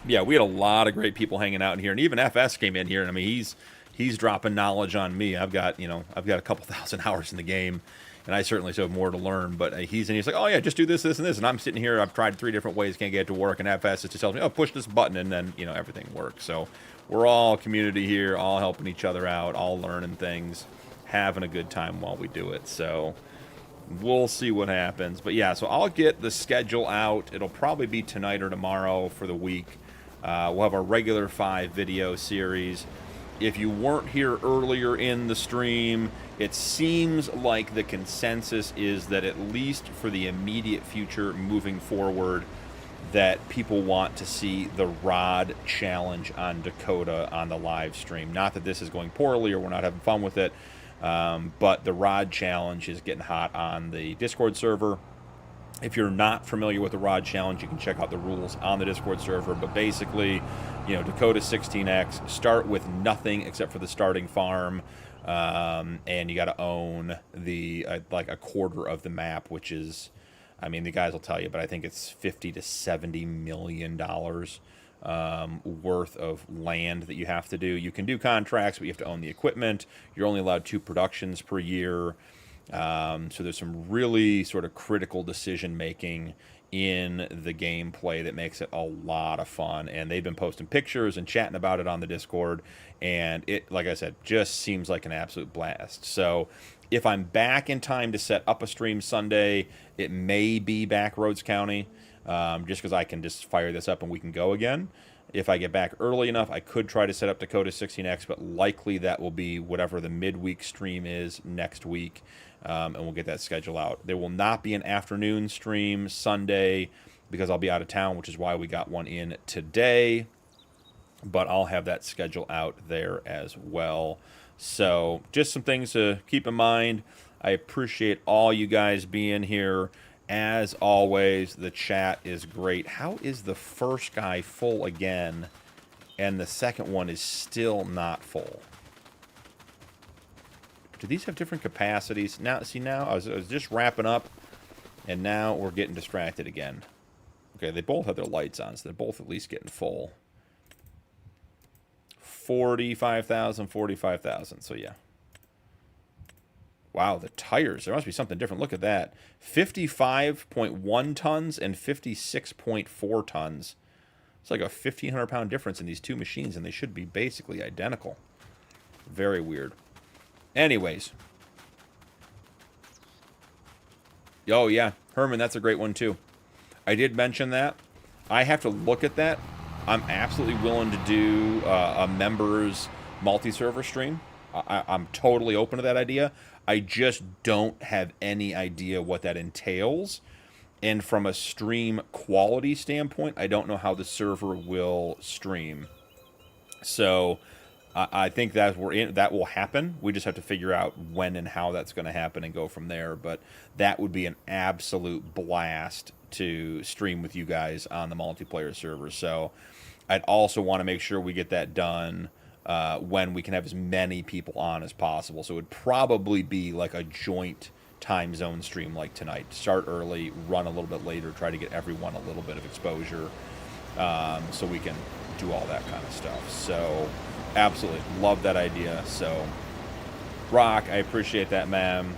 Yeah, we had a lot of great people hanging out in here, and even FS came in here, and I mean, he's dropping knowledge on me. I've got a couple thousand hours in the game, and I certainly still have more to learn. But he's like, oh yeah, just do this, this, and this, and I'm sitting here. I've tried 3 different ways, can't get it to work, and FS just tells me, oh, push this button, and then everything works. So we're all community here, all helping each other out, all learning things, having a good time while we do it. So we'll see what happens. But yeah, so I'll get the schedule out. It'll probably be tonight or tomorrow for the week. We'll have our regular 5 video series. If you weren't here earlier in the stream, it seems like the consensus is that at least for the immediate future moving forward, that people want to see the rod challenge on Dakota on the live stream. Not that this is going poorly or we're not having fun with it, but the rod challenge is getting hot on the Discord server. If you're not familiar with the rod challenge, you can check out the rules on the Discord server. But basically, Dakota 16X, start with nothing except for the starting farm, and you got to own the like a quarter of the map, which is, I mean, the guys will tell you, but I think it's $50 to $70 million worth of land that you have to do. You can do contracts, but you have to own the equipment. You're only allowed 2 productions per year. So there's some really sort of critical decision making in the gameplay that makes it a lot of fun, and they've been posting pictures and chatting about it on the Discord, and it, like I said, just seems like an absolute blast. So if I'm back in time to set up a stream Sunday, it may be Backroads County, just because I can just fire this up and we can go again. If I get back early enough, I could try to set up Dakota 16X, but likely that will be whatever the midweek stream is next week, and we'll get that schedule out. There will not be an afternoon stream Sunday because I'll be out of town, which is why we got one in today, but I'll have that schedule out there as well. So just some things to keep in mind. I appreciate all you guys being here. As always, the chat is great. How is the first guy full again, and the second one is still not full? Do these have different capacities? Now, see, now I was just wrapping up, and now we're getting distracted again. Okay, they both have their lights on, so they're both at least getting full. 45,000, 45,000, so yeah. Wow, the tires. There must be something different. Look at that. 55.1 tons and 56.4 tons. It's like a 1,500-pound difference in these 2 machines, and they should be basically identical. Very weird. Anyways. Oh, yeah. Herman, that's a great one, too. I did mention that. I have to look at that. I'm absolutely willing to do a members multi-server stream. I'm totally open to that idea. I just don't have any idea what that entails. And from a stream quality standpoint, I don't know how the server will stream. So I think that will happen. We just have to figure out when and how that's going to happen and go from there. But that would be an absolute blast to stream with you guys on the multiplayer server. So I'd also want to make sure we get that done when we can have as many people on as possible. So it would probably be like a joint time zone stream like tonight. Start early, run a little bit later, try to get everyone a little bit of exposure, so we can do all that kind of stuff. So absolutely love that idea. So Rock, I appreciate that, man.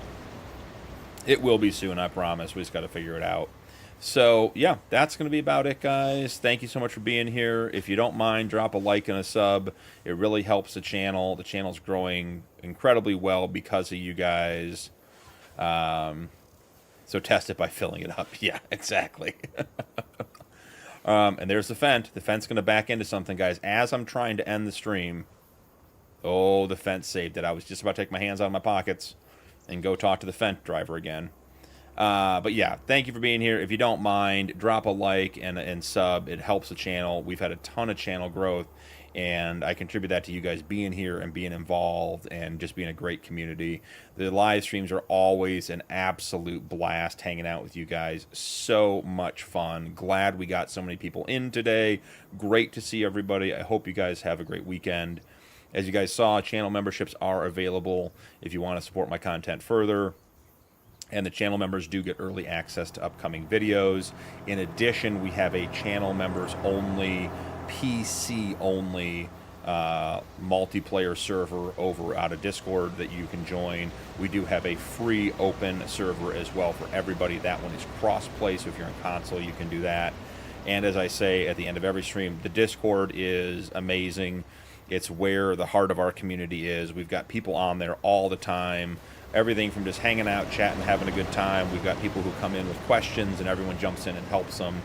It will be soon, I promise. We just got to figure it out. So, yeah, that's going to be about it, guys. Thank you so much for being here. If you don't mind, drop a like and a sub. It really helps the channel. The channel's growing incredibly well because of you guys. So test it by filling it up. Yeah, exactly. And there's the Fendt. The Fendt's going to back into something, guys. As I'm trying to end the stream, oh, the Fendt saved it. I was just about to take my hands out of my pockets and go talk to the Fendt driver again. But yeah, thank you for being here. If you don't mind, drop a like and sub. It helps the channel. We've had a ton of channel growth, and I contribute that to you guys being here and being involved and just being a great community. The live streams are always an absolute blast hanging out with you guys. So much fun. Glad we got so many people in today. Great to see everybody. I hope you guys have a great weekend. As you guys saw, channel memberships are available if you want to support my content further. And the channel members do get early access to upcoming videos. In addition, we have a channel members only, PC only multiplayer server over out of Discord that you can join. We do have a free open server as well for everybody. That one is cross-play, so if you're in console, you can do that. And as I say at the end of every stream, the Discord is amazing. It's where the heart of our community is. We've got people on there all the time. Everything from just hanging out, chatting, having a good time. We've got people who come in with questions, and everyone jumps in and helps them.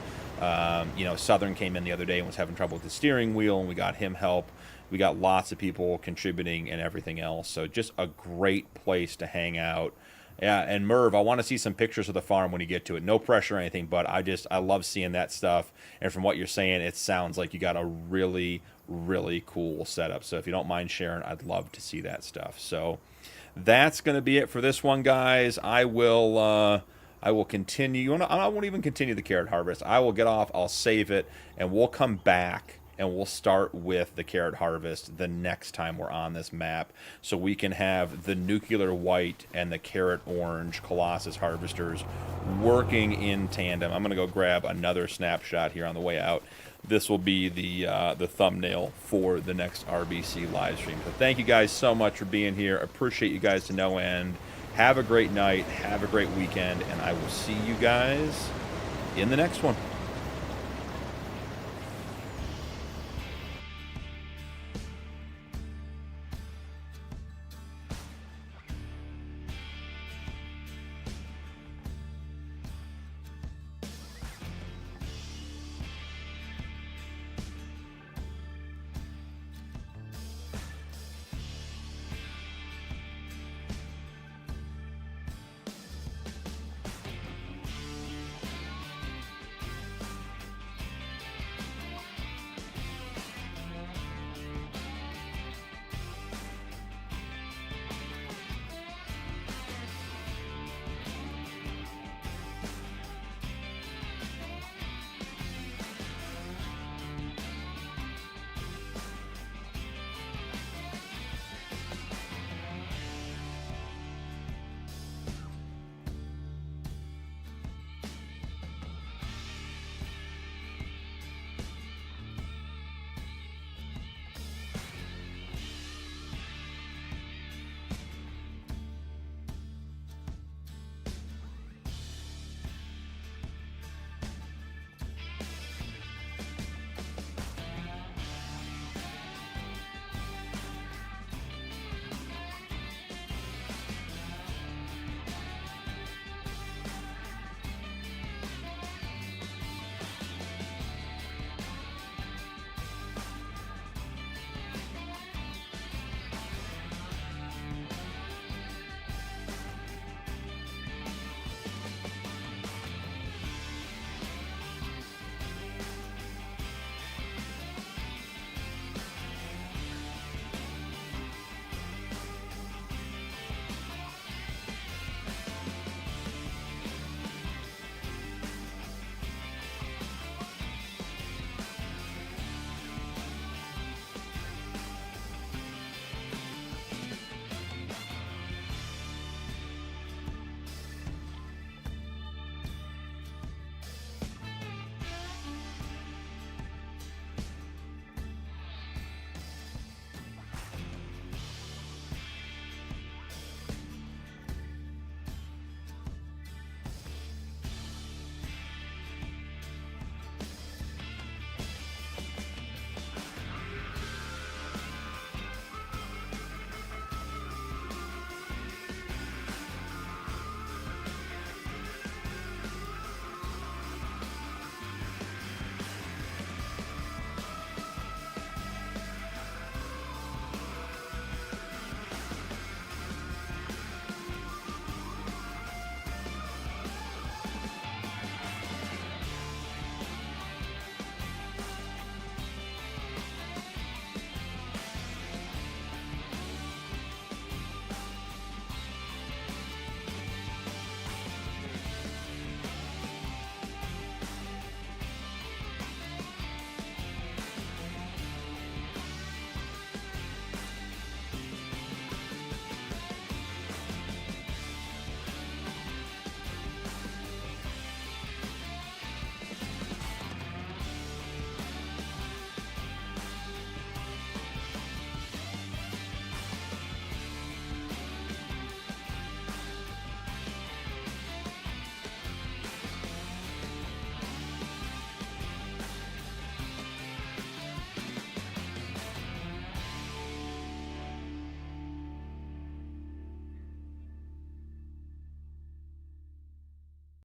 You know, Southern came in the other day and was having trouble with the steering wheel, and we got him help. We got lots of people contributing and everything else. So just a great place to hang out. Yeah, and Merv, I want to see some pictures of the farm when you get to it. No pressure or anything, but I love seeing that stuff. And from what you're saying, it sounds like you got a really, really cool setup. So if you don't mind sharing, I'd love to see that stuff. So that's going to be it for this one, guys. I will continue. I won't even continue the carrot harvest. I will get off. I'll save it, and we'll come back, and we'll start with the carrot harvest the next time we're on this map, so we can have the nuclear white and the carrot orange Colossus harvesters working in tandem. I'm going to go grab another snapshot here on the way out. This will be the thumbnail for the next RBC live stream. So thank you guys so much for being here. Appreciate you guys to no end. Have a great night. Have a great weekend. And I will see you guys in the next one.